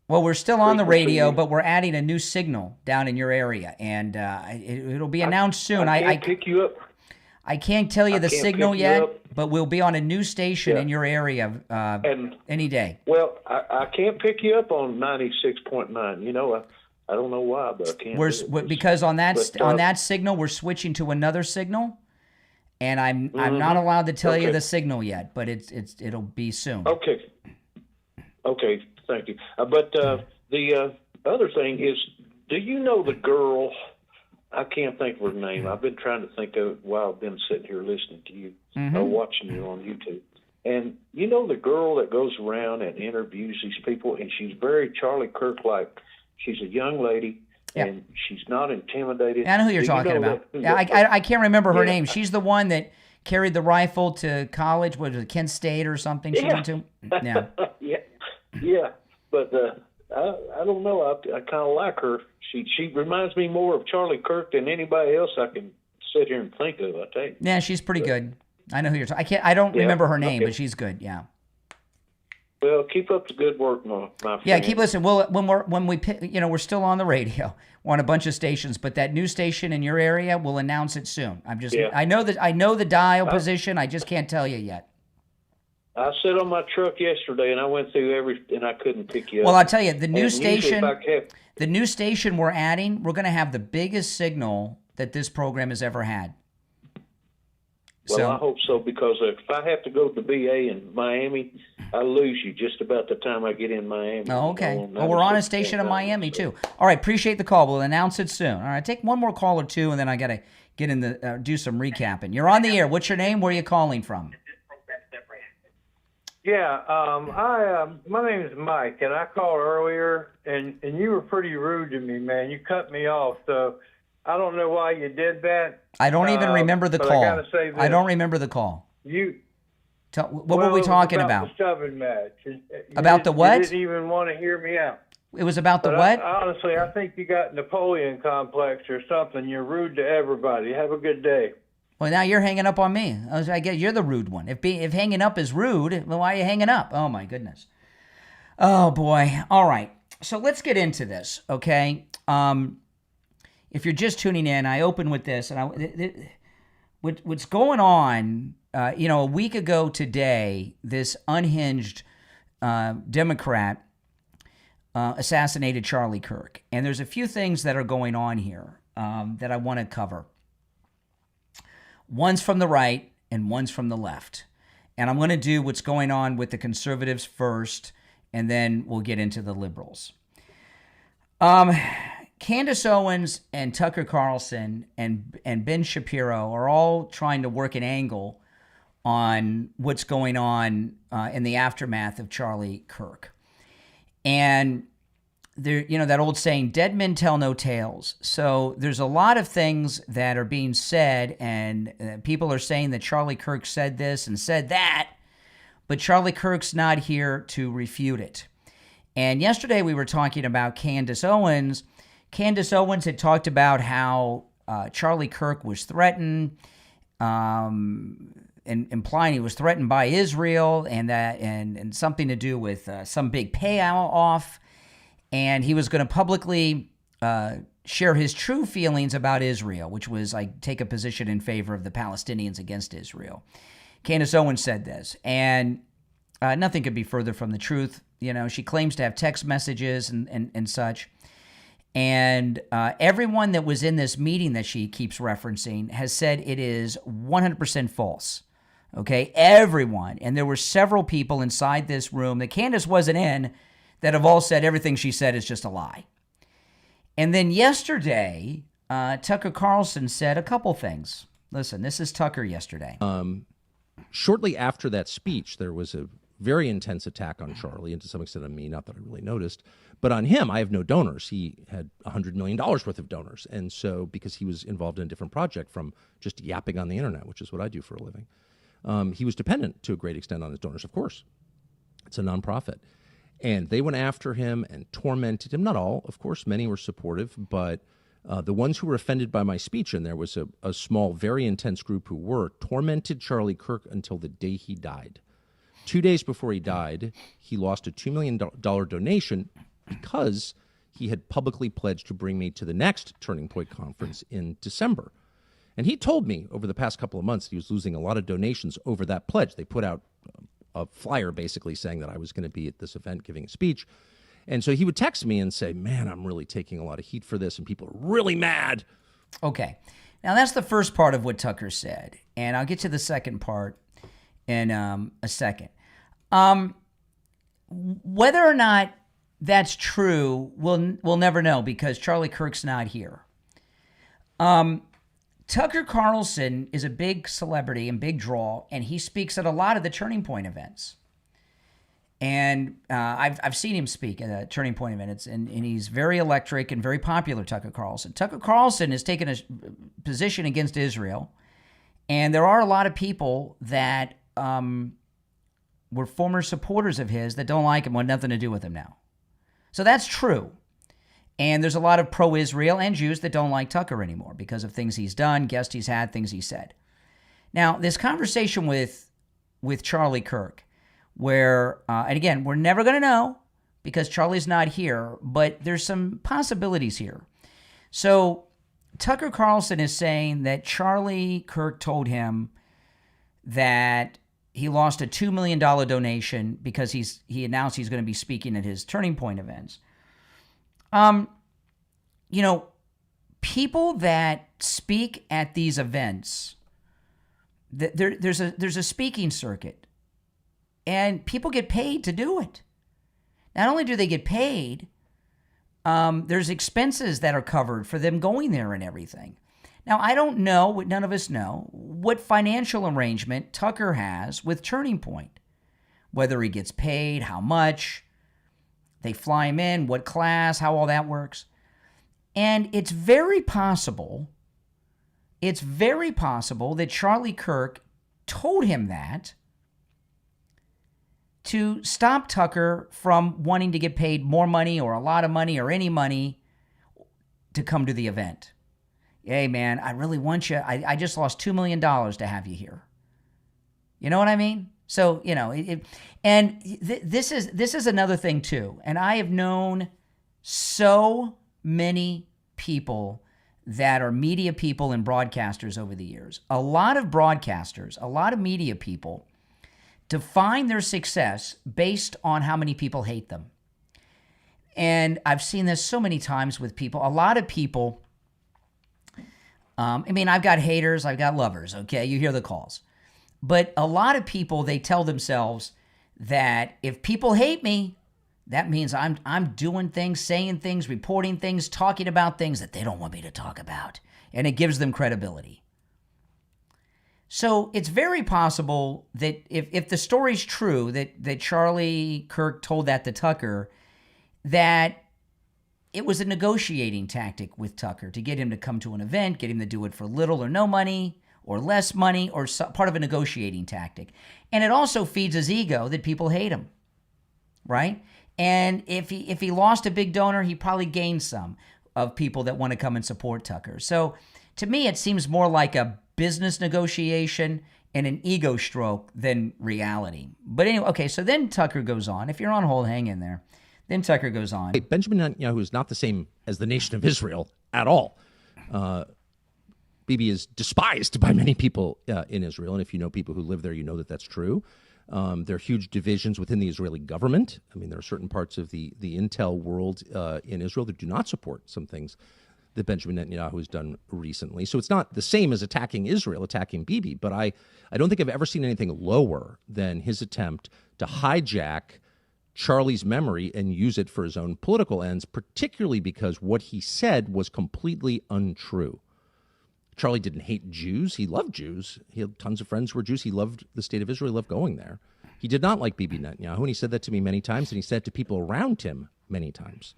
Speaker 1: Well, we're still on the radio, but we're adding a new signal down in your area, and it'll be announced soon.
Speaker 10: I can't pick you up.
Speaker 1: I can't tell you the signal yet, but we'll be on a new station in your area any day.
Speaker 10: Well, I can't pick you up on 96.9. You know, I don't know why, but I can't.
Speaker 1: Because on that signal, we're switching to another signal. And I'm not allowed to tell you the signal yet, but it'll be soon.
Speaker 10: Okay, thank you. But the other thing is, do you know the girl? I can't think of her name. I've been trying to think of it while I've been sitting here listening to you, watching you on YouTube. And you know the girl that goes around and interviews these people, and she's very Charlie Kirk-like. She's a young lady. And she's not intimidated.
Speaker 1: I know who you're talking about. I can't remember her name. She's the one that carried the rifle to college. Was it Kent State or something she went to? Yeah.
Speaker 10: Yeah. But I don't know. I kind of like her. She reminds me more of Charlie Kirk than anybody else I can sit here and think of, I tell you.
Speaker 1: Yeah, she's pretty good. I know who you're talking. I don't remember her name, but she's good. Yeah.
Speaker 10: Well, keep up the good work, my friend.
Speaker 1: Yeah, keep listening. Well, we're still on the radio. We're on a bunch of stations, but that new station in your area, we'll announce it soon. I know the dial position. I just can't tell you yet.
Speaker 10: I sat on my truck yesterday and I went through and I couldn't pick you up.
Speaker 1: Well, I'll tell you, the new station we're adding, we're going to have the biggest signal that this program has ever had.
Speaker 10: Well, I hope so, because if I have to go to the VA in Miami, I lose you just about the time I get in Miami.
Speaker 1: Oh, okay. Well, we're on a station in Miami, too. All right, appreciate the call. We'll announce it soon. All right, take one more call or two, and then I got to get in the do some recapping. You're on the air. What's your name? Where are you calling from?
Speaker 12: Yeah, my name is Mike, and I called earlier, and you were pretty rude to me, man. You cut me off, so I don't know why you did that.
Speaker 1: I don't even remember the call.
Speaker 12: I gotta say this.
Speaker 1: I don't remember the call. What were we talking about?
Speaker 12: The shoving match.
Speaker 1: About the what?
Speaker 12: You didn't even want to hear me out.
Speaker 1: It was about the what?
Speaker 12: Honestly, I think you got Napoleon complex or something. You're rude to everybody. Have a good day.
Speaker 1: Well, now you're hanging up on me. I guess you're the rude one. If hanging up is rude, well, why are you hanging up? Oh, my goodness. Oh, boy. All right. So let's get into this, okay? if you're just tuning in, I open with this, and what's going on, a week ago today, this unhinged Democrat assassinated Charlie Kirk. And there's a few things that are going on here that I want to cover. One's from the right and one's from the left. And I'm going to do what's going on with the conservatives first, and then we'll get into the liberals. Candace Owens and Tucker Carlson and Ben Shapiro are all trying to work an angle on what's going on in the aftermath of Charlie Kirk. And there, that old saying, dead men tell no tales. So there's a lot of things that are being said, and people are saying that Charlie Kirk said this and said that, but Charlie Kirk's not here to refute it. And yesterday we were talking about Candace Owens. Candace Owens had talked about how Charlie Kirk was threatened, and implying he was threatened by Israel, and that and something to do with some big payoff, and he was going to publicly share his true feelings about Israel, which was take a position in favor of the Palestinians against Israel. Candace Owens said this, and nothing could be further from the truth. She claims to have text messages and such. And everyone that was in this meeting that she keeps referencing has said it is 100% false. Okay, everyone. And there were several people inside this room that Candace wasn't in that have all said everything she said is just a lie. And then yesterday, Tucker Carlson said a couple things. Listen, this is Tucker yesterday.
Speaker 13: Shortly after that speech, there was a very intense attack on Charlie, and to some extent on me, not that I really noticed. But on him, I have no donors. He had $100 million worth of donors. And so because he was involved in a different project from just yapping on the internet, which is what I do for a living, he was dependent to a great extent on his donors, of course. It's a nonprofit. And they went after him and tormented him. Not all, of course. Many were supportive. But the ones who were offended by my speech, and there was a small, very intense group who were, tormented Charlie Kirk until the day he died. 2 days before he died, he lost a $2 million donation because he had publicly pledged to bring me to the next Turning Point conference in December. And he told me over the past couple of months he was losing a lot of donations over that pledge. They put out a flyer basically saying that I was going to be at this event giving a speech. And so he would text me and say, man, I'm really taking a lot of heat for this, and people are really mad.
Speaker 1: Okay. Now, that's the first part of what Tucker said. And I'll get to the second part in a second. Whether or not that's true, we'll never know because Charlie Kirk's not here. Tucker Carlson is a big celebrity and big draw, and he speaks at a lot of the Turning Point events. And I've seen him speak at a Turning Point event, and he's very electric and very popular, Tucker Carlson. Tucker Carlson has taken a position against Israel, and there are a lot of people that were former supporters of his that don't like him, want nothing to do with him now. So that's true. And there's a lot of pro-Israel and Jews that don't like Tucker anymore because of things he's done, guests he's had, things he said. Now, this conversation with Charlie Kirk, where, and again, we're never going to know because Charlie's not here, but there's some possibilities here. So Tucker Carlson is saying that Charlie Kirk told him that he lost a $2 million donation because he announced he's going to be speaking at his Turning Point events. People that speak at these events, there's a speaking circuit, and people get paid to do it. Not only do they get paid, there's expenses that are covered for them going there and everything. Now, I don't know, what none of us know, what financial arrangement Tucker has with Turning Point, whether he gets paid, how much, they fly him in, what class, how all that works. And it's very possible that Charlie Kirk told him that to stop Tucker from wanting to get paid more money or a lot of money or any money to come to the event. Hey, man, I really want you. I just lost $2 million to have you here. You know what I mean? So, this is another thing, too. And I have known so many people that are media people and broadcasters over the years. A lot of broadcasters, a lot of media people define their success based on how many people hate them. And I've seen this so many times with people. A lot of people, I've got haters, I've got lovers, okay? You hear the calls. But a lot of people, they tell themselves that if people hate me, that means I'm doing things, saying things, reporting things, talking about things that they don't want me to talk about. And it gives them credibility. So it's very possible that if the story's true, that Charlie Kirk told that to Tucker, that it was a negotiating tactic with Tucker to get him to come to an event, get him to do it for little or no money or less money, or part of a negotiating tactic. And it also feeds his ego that people hate him, right? And if he lost a big donor, he probably gained some of people that want to come and support Tucker. So to me, it seems more like a business negotiation and an ego stroke than reality. But anyway, okay, so then Tucker goes on. If you're on hold, hang in there. Then Tucker goes on.
Speaker 13: Hey, Benjamin Netanyahu is not the same as the nation of Israel at all. Bibi is despised by many people in Israel. And if you know people who live there, you know that that's true. There are huge divisions within the Israeli government. I mean, there are certain parts of the intel world in Israel that do not support some things that Benjamin Netanyahu has done recently. So it's not the same as attacking Israel, attacking Bibi. But I don't think I've ever seen anything lower than his attempt to hijack Charlie's memory and use it for his own political ends, particularly because what he said was completely untrue. Charlie didn't hate Jews. He loved Jews. He had tons of friends who were Jews. He loved the state of Israel. He loved going there. He did not like Bibi Netanyahu, and he said that to me many times, and he said it to people around him many times.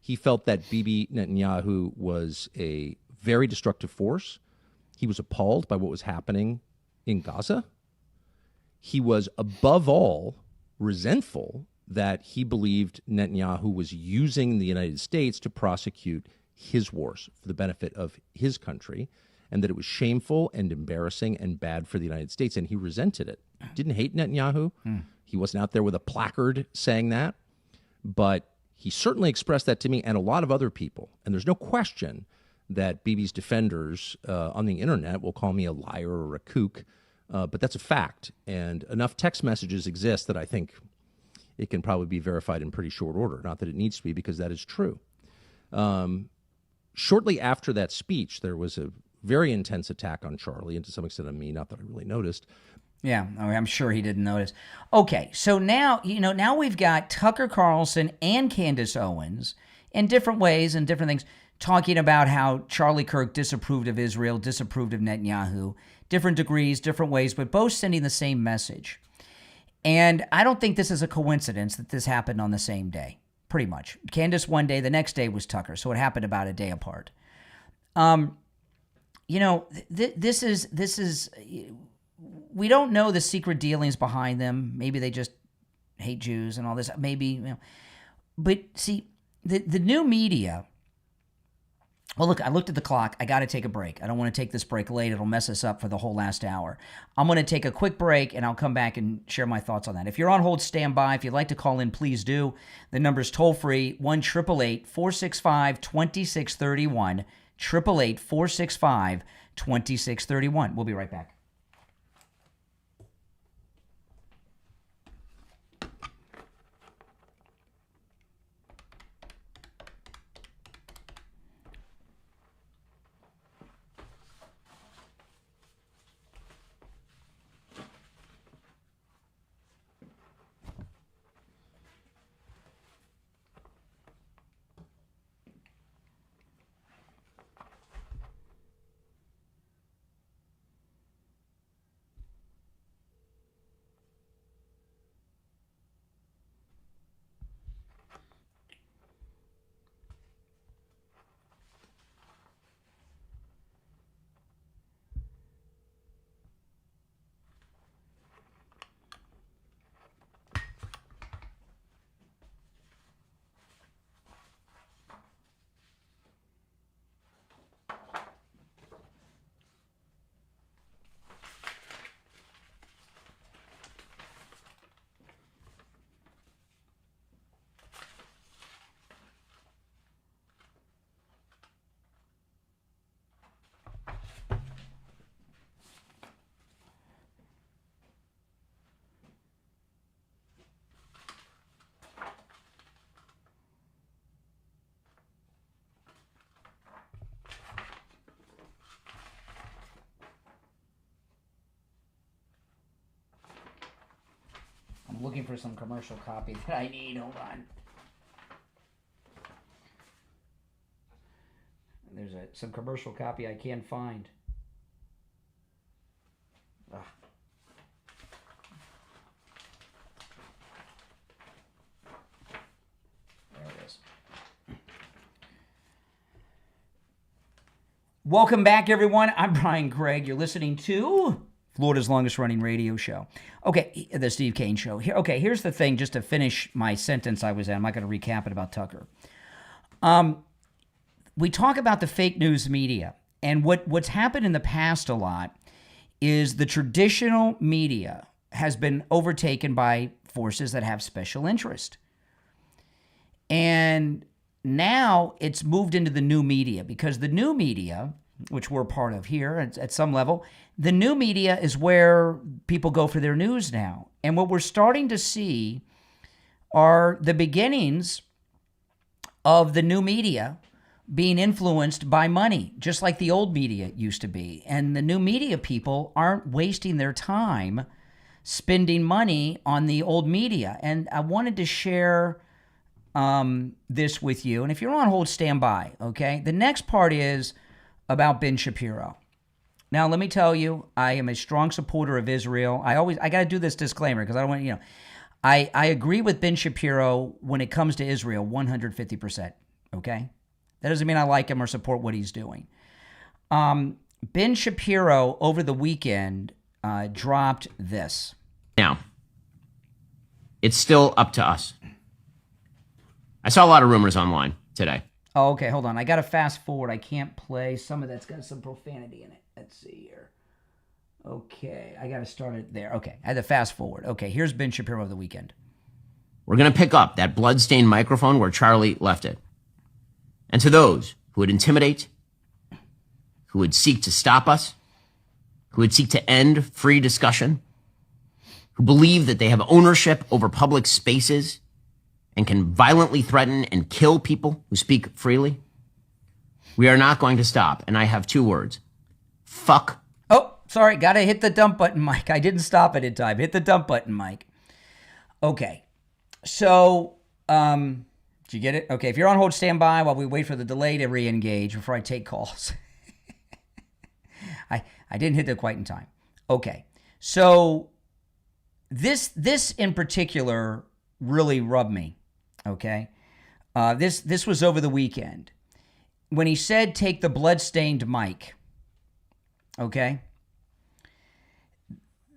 Speaker 13: He felt that Bibi Netanyahu was a very destructive force. He was appalled by what was happening in Gaza. He was, above all, resentful that he believed Netanyahu was using the United States to prosecute his wars for the benefit of his country, and that it was shameful and embarrassing and bad for the United States, and he resented it. Didn't hate Netanyahu. He wasn't out there with a placard saying that, but he certainly expressed that to me and a lot of other people. And there's no question that Bibi's defenders on the internet will call me a liar or a kook, but that's a fact. And enough text messages exist that I think it can probably be verified in pretty short order. Not that it needs to be, because that is true. Shortly after that speech, there was a very intense attack on Charlie, and to some extent on me, not that I really noticed.
Speaker 1: Yeah, I'm sure he didn't notice. Okay, so now, now we've got Tucker Carlson and Candace Owens in different ways and different things talking about how Charlie Kirk disapproved of Israel, disapproved of Netanyahu, different degrees, different ways, but both sending the same message. And I don't think this is a coincidence that this happened on the same day, pretty much. Candace one day, the next day was Tucker, so it happened about a day apart. This is we don't know the secret dealings behind them. Maybe they just hate Jews and all this. Maybe, but see, the new media. Well, look, I looked at the clock. I got to take a break. I don't want to take this break late. It'll mess us up for the whole last hour. I'm going to take a quick break, and I'll come back and share my thoughts on that. If you're on hold, stand by. If you'd like to call in, please do. The number's toll-free, 1-888-465-2631, 888-465-2631. We'll be right back. I'm looking for some commercial copy that I need. Hold on. There's some commercial copy I can't find. Ah. There it is. Welcome back, everyone. I'm Brian Craig. You're listening to Florida's longest running radio show. Okay, the Steve Kane Show. Here's the thing, just to finish my sentence I was in. I'm not going to recap it about Tucker. We talk about the fake news media, and what's happened in the past a lot is the traditional media has been overtaken by forces that have special interest. And now it's moved into the new media, because the new media, which we're part of here at some level, the new media is where people go for their news now. And what we're starting to see are the beginnings of the new media being influenced by money, just like the old media used to be. And the new media people aren't wasting their time spending money on the old media. And I wanted to share this with you. And if you're on hold, stand by, okay? The next part is about Ben Shapiro. Now, let me tell you, I am a strong supporter of Israel. I got to do this disclaimer because I don't want, I agree with Ben Shapiro when it comes to Israel 150%, okay? That doesn't mean I like him or support what he's doing. Ben Shapiro, over the weekend, dropped this.
Speaker 14: Now, it's still up to us. I saw a lot of rumors online today.
Speaker 1: Oh, okay, hold on. I got to fast forward. I can't play. Some of that's got some profanity in it. Let's see here. Okay, I got to start it there. Okay, I had to fast forward. Okay, here's Ben Shapiro over the weekend.
Speaker 14: We're going to pick up that bloodstained microphone where Charlie left it. And to those who would intimidate, who would seek to stop us, who would seek to end free discussion, who believe that they have ownership over public spaces and can violently threaten and kill people who speak freely, we are not going to stop. And I have two words. Fuck.
Speaker 1: Oh, sorry. Got to hit the dump button, Mike. I didn't stop it in time. Hit the dump button, Mike. Okay. So, did you get it? Okay. If you're on hold, stand by while we wait for the delay to re-engage before I take calls. I didn't hit that quite in time. Okay. So, this in particular really rubbed me. Okay. This was over the weekend when he said, take the bloodstained mic. Okay.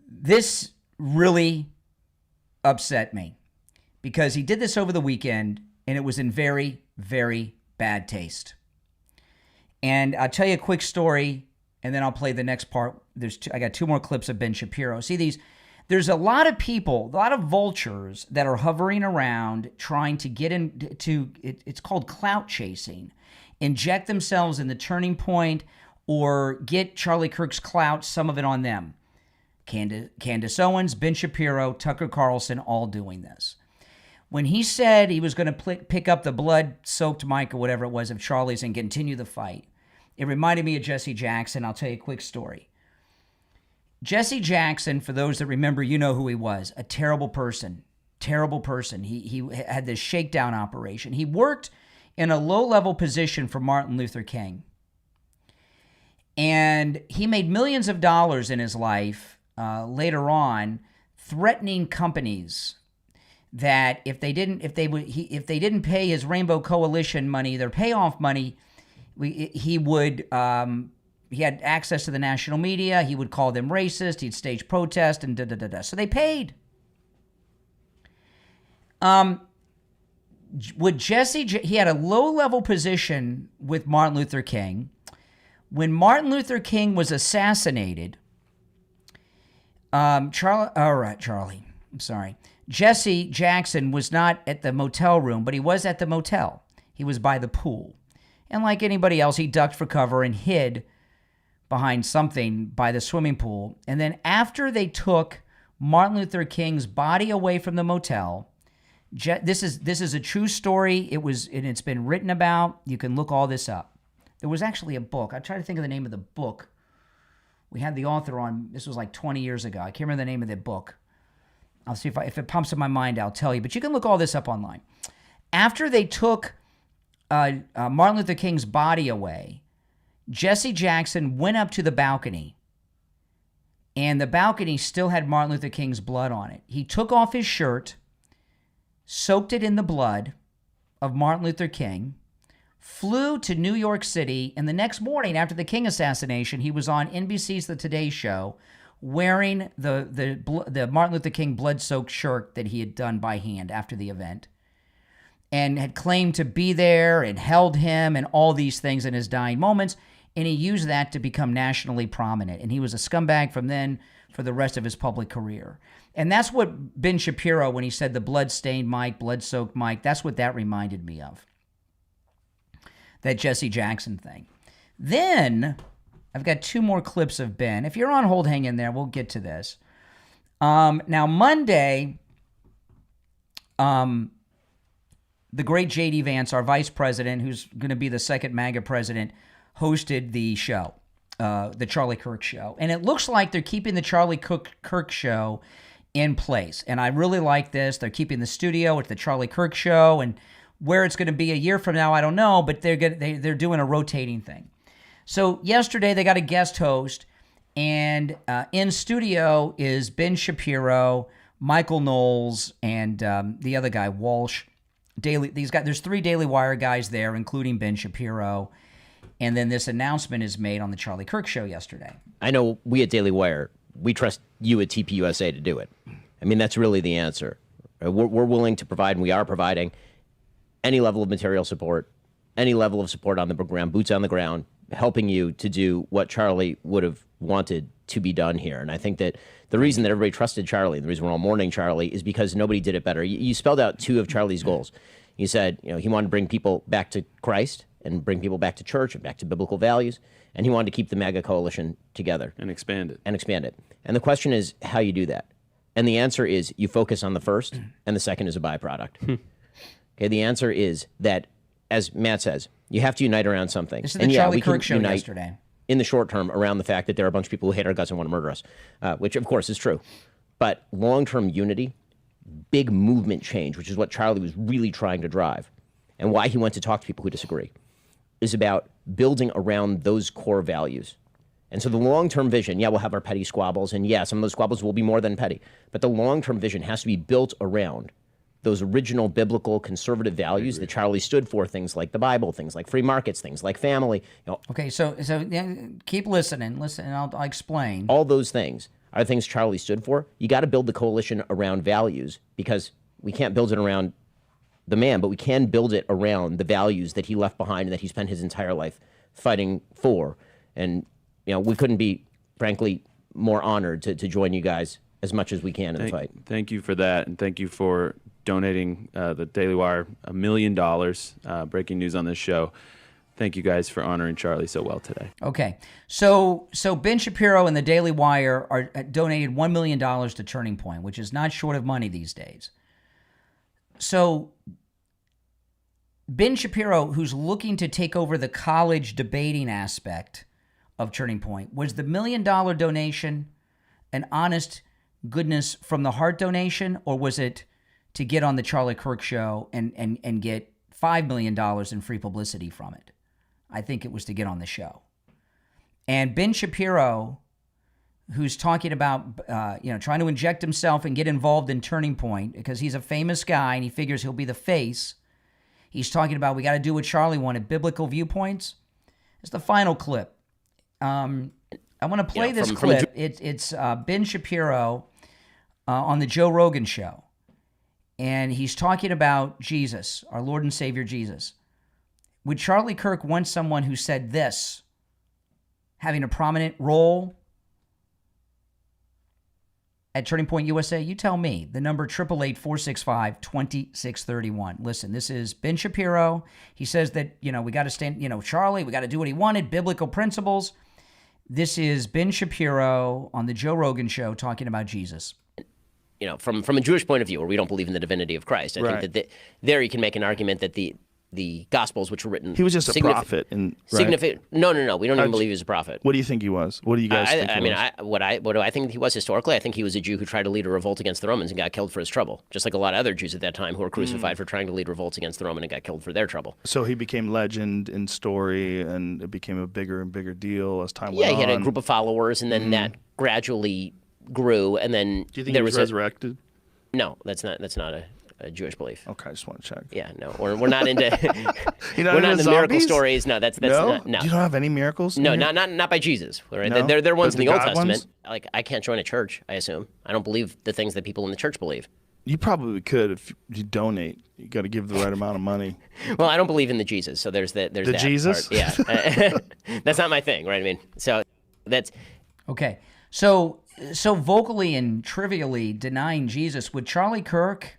Speaker 1: This really upset me because he did this over the weekend and it was in very, very bad taste. And I'll tell you a quick story and then I'll play the next part. I got two more clips of Ben Shapiro. See, there's a lot of people, a lot of vultures that are hovering around trying to get into, it's called clout chasing, inject themselves in the Turning Point or get Charlie Kirk's clout, some of it on them. Candace Owens, Ben Shapiro, Tucker Carlson, all doing this. When he said he was going to pick up the blood-soaked mic or whatever it was of Charlie's and continue the fight, it reminded me of Jesse Jackson. I'll tell you a quick story. Jesse Jackson, for those that remember, you know who he was. A terrible person. Terrible person. He had this shakedown operation. He worked in a low-level position for Martin Luther King. And he made millions of dollars in his life later on, threatening companies that if they didn't pay his Rainbow Coalition money, their payoff money, he had access to the national media. He would call them racist. He'd stage protest and da-da-da-da. So they paid. He had a low-level position with Martin Luther King. When Martin Luther King was assassinated, Jesse Jackson was not at the motel room, but he was at the motel. He was by the pool. And like anybody else, he ducked for cover and hid behind something by the swimming pool. And then after they took Martin Luther King's body away from the motel, this is a true story. It's been written about. You can look all this up. There was actually a book. I try to think of the name of the book. We had the author on. This was like 20 years ago. I can't remember the name of the book. I'll see if it pumps in my mind, I'll tell you. But you can look all this up online. After they took Martin Luther King's body away, Jesse Jackson went up to the balcony, and the balcony still had Martin Luther King's blood on it. He took off his shirt, soaked it in the blood of Martin Luther King, flew to New York City, and the next morning after the King assassination, he was on NBC's The Today Show wearing the Martin Luther King blood-soaked shirt that he had done by hand after the event, and had claimed to be there and held him and all these things in his dying moments, and he used that to become nationally prominent. And he was a scumbag from then for the rest of his public career. And that's what Ben Shapiro, when he said the blood-stained mic, blood-soaked mic, that's what that reminded me of, that Jesse Jackson thing. Then I've got 2 more clips of Ben. If you're on hold, hang in there. We'll get to this. Now, Monday, the great J.D. Vance, our vice president, who's going to be the second MAGA president, hosted the show, the Charlie Kirk show. And it looks like they're keeping the Charlie Kirk show in place. And I really like this. They're keeping the studio at the Charlie Kirk show. And where it's going to be a year from now, I don't know, but they're doing a rotating thing. So yesterday they got a guest host, and in studio is Ben Shapiro, Michael Knowles, and the other guy, Walsh. There's 3 Daily Wire guys there, including Ben Shapiro. And then this announcement is made on the Charlie Kirk show yesterday.
Speaker 14: I know we at Daily Wire, we trust you at TPUSA to do it. I mean, that's really the answer. We're willing to provide, and we are providing, any level of material support, any level of support on the ground, boots on the ground, helping you to do what Charlie would have wanted to be done here. And I think that the reason that everybody trusted Charlie, the reason we're all mourning Charlie, is because nobody did it better. You spelled out 2 of Charlie's goals. You said, he wanted to bring people back to Christ and bring people back to church and back to biblical values. And he wanted to keep the MAGA coalition together.
Speaker 15: And expand it.
Speaker 14: And the question is how you do that. And the answer is you focus on the first, and the second is a byproduct. Okay, the answer is that, as Matt says, you have to unite around something.
Speaker 1: This is the Charlie Kirk show yesterday.
Speaker 14: In the short term, around the fact that there are a bunch of people who hate our guts and want to murder us, which of course is true. But long-term unity, big movement change, which is what Charlie was really trying to drive, and why he went to talk to people who disagree, is about building around those core values. And so the long-term vision, we'll have our petty squabbles, and some of those squabbles will be more than petty, but the long-term vision has to be built around those original biblical conservative values that Charlie stood for, things like the Bible, things like free markets, things like family.
Speaker 1: Okay, so keep listening. Listen, and I'll explain.
Speaker 14: All those things are things Charlie stood for. You got to build the coalition around values, because we can't build it around the man, but we can build it around the values that he left behind and that he spent his entire life fighting for. And we couldn't be, frankly, more honored to join you guys as much as we can in the fight.
Speaker 15: Thank you for that, and thank you for donating the Daily Wire $1 million. Breaking news on this show. Thank you guys for honoring Charlie so well today.
Speaker 1: Okay, so Ben Shapiro and the Daily Wire are donated $1 million to Turning Point, which is not short of money these days. So Ben Shapiro, who's looking to take over the college debating aspect of Turning Point, was the $1 million donation an honest goodness from the heart donation, or was it to get on the Charlie Kirk show and get $5 million in free publicity from it? I think it was to get on the show. And Ben Shapiro, who's talking about, trying to inject himself and get involved in Turning Point because he's a famous guy and he figures he'll be the face. He's talking about we got to do what Charlie wanted, biblical viewpoints. It's the final clip. I want to play this clip. It's Ben Shapiro on the Joe Rogan show. And he's talking about Jesus, our Lord and Savior Jesus. Would Charlie Kirk want someone who said this, having a prominent role at Turning Point USA? You tell me. The number 888-465-2631. Listen, this is Ben Shapiro. He says that, we got to stand, Charlie, we got to do what he wanted, biblical principles. This is Ben Shapiro on the Joe Rogan show talking about Jesus.
Speaker 14: From a Jewish point of view, where we don't believe in the divinity of Christ, I think that there you can make an argument that the Gospels, which were written.
Speaker 15: He was just a prophet, and right?
Speaker 14: Significant. No. We don't even believe he was a prophet.
Speaker 15: What do you think he was? What do you guys think?
Speaker 14: What do I think he was historically? I think he was a Jew who tried to lead a revolt against the Romans and got killed for his trouble, just like a lot of other Jews at that time who were crucified for trying to lead revolts against the Roman and got killed for their trouble.
Speaker 15: So he became legend in story, and it became a bigger and bigger deal as time went on.
Speaker 14: Yeah, he had a group of followers, and then that gradually grew, and then
Speaker 15: do you think he was resurrected?
Speaker 14: No, that's not a Jewish belief.
Speaker 15: Okay, I just want to check.
Speaker 14: Yeah, no, we're not into
Speaker 15: we're
Speaker 14: not into miracle stories. No, that's not. No.
Speaker 15: You don't have any miracles?
Speaker 14: No, not by Jesus. Right?
Speaker 15: No?
Speaker 14: They're ones in the Old Testament.
Speaker 15: Ones?
Speaker 14: Like I can't join a church. I assume I don't believe the things that people in the church believe.
Speaker 15: You probably could if you donate. You got to give the right amount of money.
Speaker 14: Well, I don't believe in the Jesus, so there's that. There's
Speaker 15: the
Speaker 14: that
Speaker 15: Jesus.
Speaker 14: Part. Yeah, that's not my thing, right? I mean, so that's
Speaker 1: okay. So vocally and trivially denying Jesus, would Charlie Kirk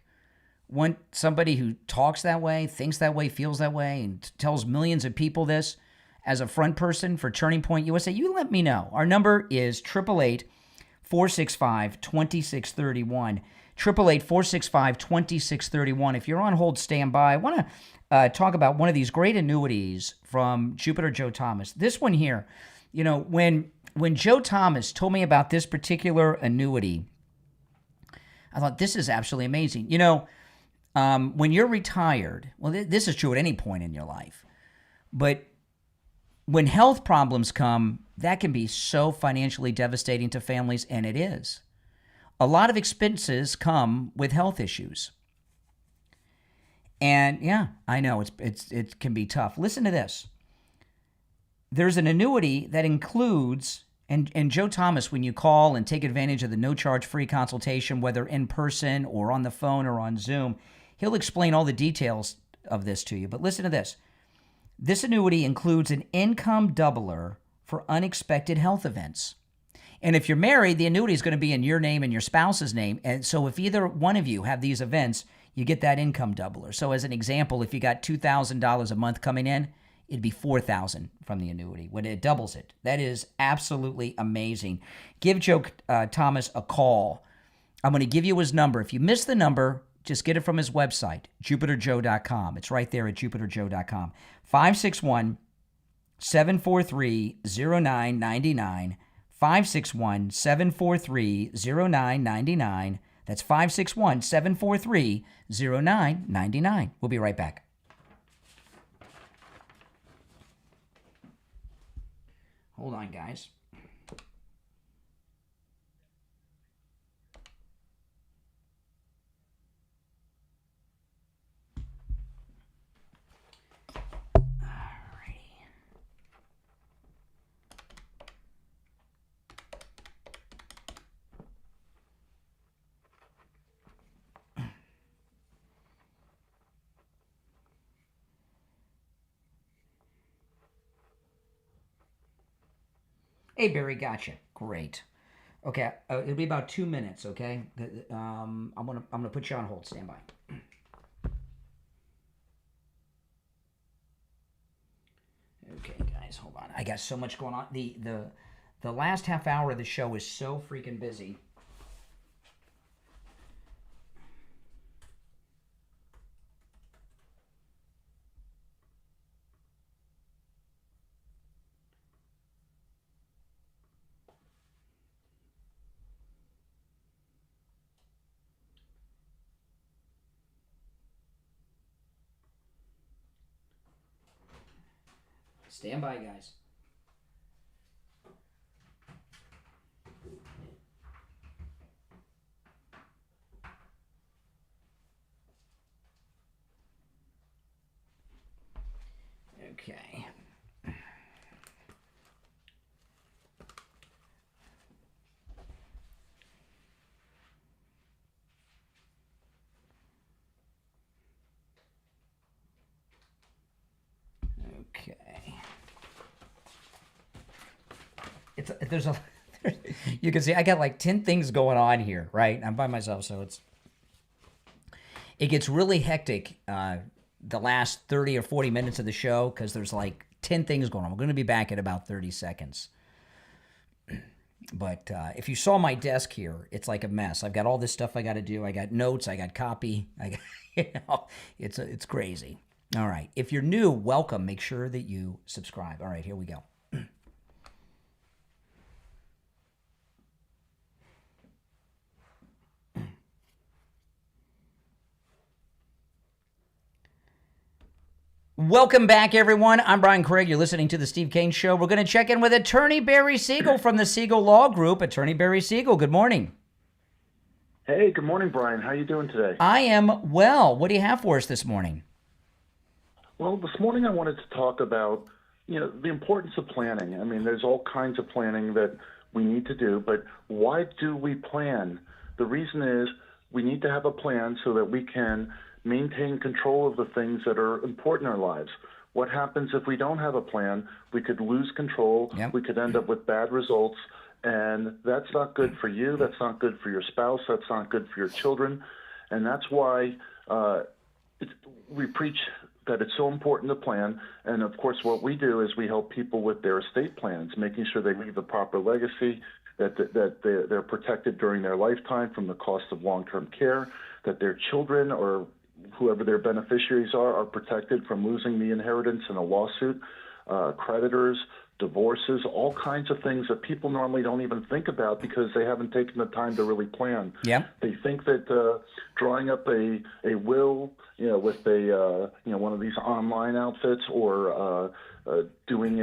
Speaker 1: want somebody who talks that way, thinks that way, feels that way, and tells millions of people this as a front person for Turning Point USA? You let me know. Our number is 888-465-2631. 888-465-2631. If you're on hold, stand by. I want to talk about one of these great annuities from Jupiter Joe Thomas. This one here, you know, when Joe Thomas told me about this particular annuity, I thought, this is absolutely amazing. You know, when you're retired, well, this is true at any point in your life, but when health problems come, that can be so financially devastating to families, and it is. A lot of expenses come with health issues. And yeah, I know it can be tough. Listen to this. There's an annuity that includes, and Joe Thomas, when you call and take advantage of the no-charge free consultation, whether in person or on the phone or on Zoom, he'll explain all the details of this to you. But listen to this. This annuity includes an income doubler for unexpected health events. And if you're married, the annuity is going to be in your name and your spouse's name. And so if either one of you have these events, you get that income doubler. So as an example, if you got $2,000 a month coming in, it'd be $4,000 from the annuity when it doubles it. That is absolutely amazing. Give Joe Thomas a call. I'm going to give you his number. If you miss the number, just get it from his website, jupiterjoe.com. It's right there at jupiterjoe.com. 561-743-0999. 561-743-0999. That's 561-743-0999. We'll be right back. Hold on, guys. Hey, Barry, gotcha. Great. Okay, it'll be about 2 minutes, okay? I'm gonna put you on hold. Stand by. Okay, guys, hold on. I got so much going on. The last half hour of the show is so freaking busy. Stand by, guys. Okay. You can see I got like 10 things going on here, right? I'm by myself, so it gets really hectic the last 30 or 40 minutes of the show because there's like 10 things going on. We're going to be back in about 30 seconds. But if you saw my desk here, it's like a mess. I've got all this stuff I got to do. I got notes. I got copy. I got, it's crazy. All right. If you're new, welcome. Make sure that you subscribe. All right, here we go. Welcome back, everyone. I'm Brian Craig. You're listening to The Steve Kane Show. We're going to check in with Attorney Barry Siegel from the Siegel Law Group. Attorney Barry Siegel, good morning.
Speaker 17: Hey, good morning, Brian. How are you doing today?
Speaker 1: I am well. What do you have for us this morning?
Speaker 17: Well, this morning I wanted to talk about, the importance of planning. I mean, there's all kinds of planning that we need to do, but why do we plan? The reason is we need to have a plan so that we can maintain control of the things that are important in our lives. What happens if we don't have a plan? We could lose control. Yep. We could end up with bad results, and that's not good for you. That's not good for your spouse. That's not good for your children, and that's why we preach that it's so important to plan. And of course, what we do is we help people with their estate plans, making sure they leave a proper legacy, that they're protected during their lifetime from the cost of long-term care, that their children or whoever their beneficiaries are protected from losing the inheritance in a lawsuit, creditors, divorces, all kinds of things that people normally don't even think about because they haven't taken the time to really plan.
Speaker 1: Yeah.
Speaker 17: They think that drawing up a will, with a one of these online outfits, or doing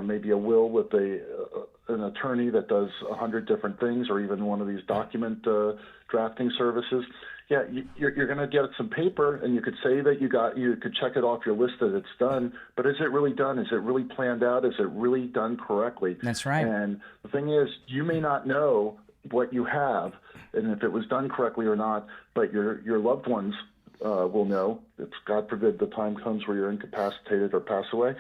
Speaker 17: maybe a will with an attorney that does 100 different things, or even one of these document drafting services. Yeah, you're going to get some paper, and you could say that you could check it off your list that it's done, but is it really done? Is it really planned out? Is it really done correctly?
Speaker 1: That's right.
Speaker 17: And the thing is, you may not know what you have and if it was done correctly or not, but your loved ones will know. If God forbid the time comes where you're incapacitated or pass away,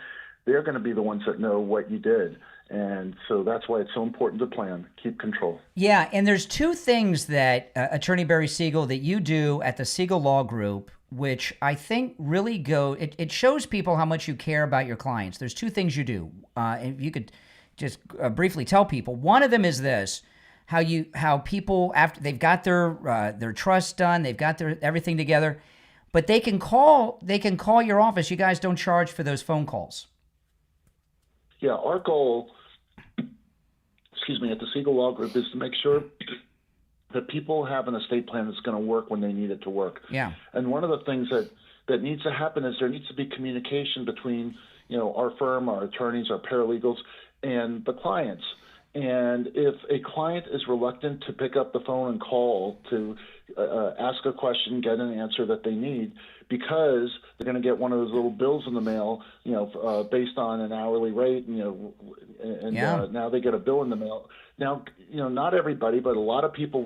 Speaker 17: they're going to be the ones that know what you did. And so that's why it's so important to plan, keep control.
Speaker 1: Yeah, and there's two things that Attorney Barry Siegel that you do at the Siegel Law Group, which I think really it shows people how much you care about your clients. There's two things you do. If you could just briefly tell people. One of them is this: how people, after they've got their trust done, they've got their everything together, but they can call your office. You guys don't charge for those phone calls.
Speaker 17: Yeah, our goal, at the Siegel Law Group is to make sure that people have an estate plan that's going to work when they need it to work.
Speaker 1: Yeah.
Speaker 17: And one of the things that needs to happen is there needs to be communication between, our firm, our attorneys, our paralegals, and the clients. And if a client is reluctant to pick up the phone and call to ask a question, get an answer that they need, because they're going to get one of those little bills in the mail, based on an hourly rate, now they get a bill in the mail. Now, not everybody, but a lot of people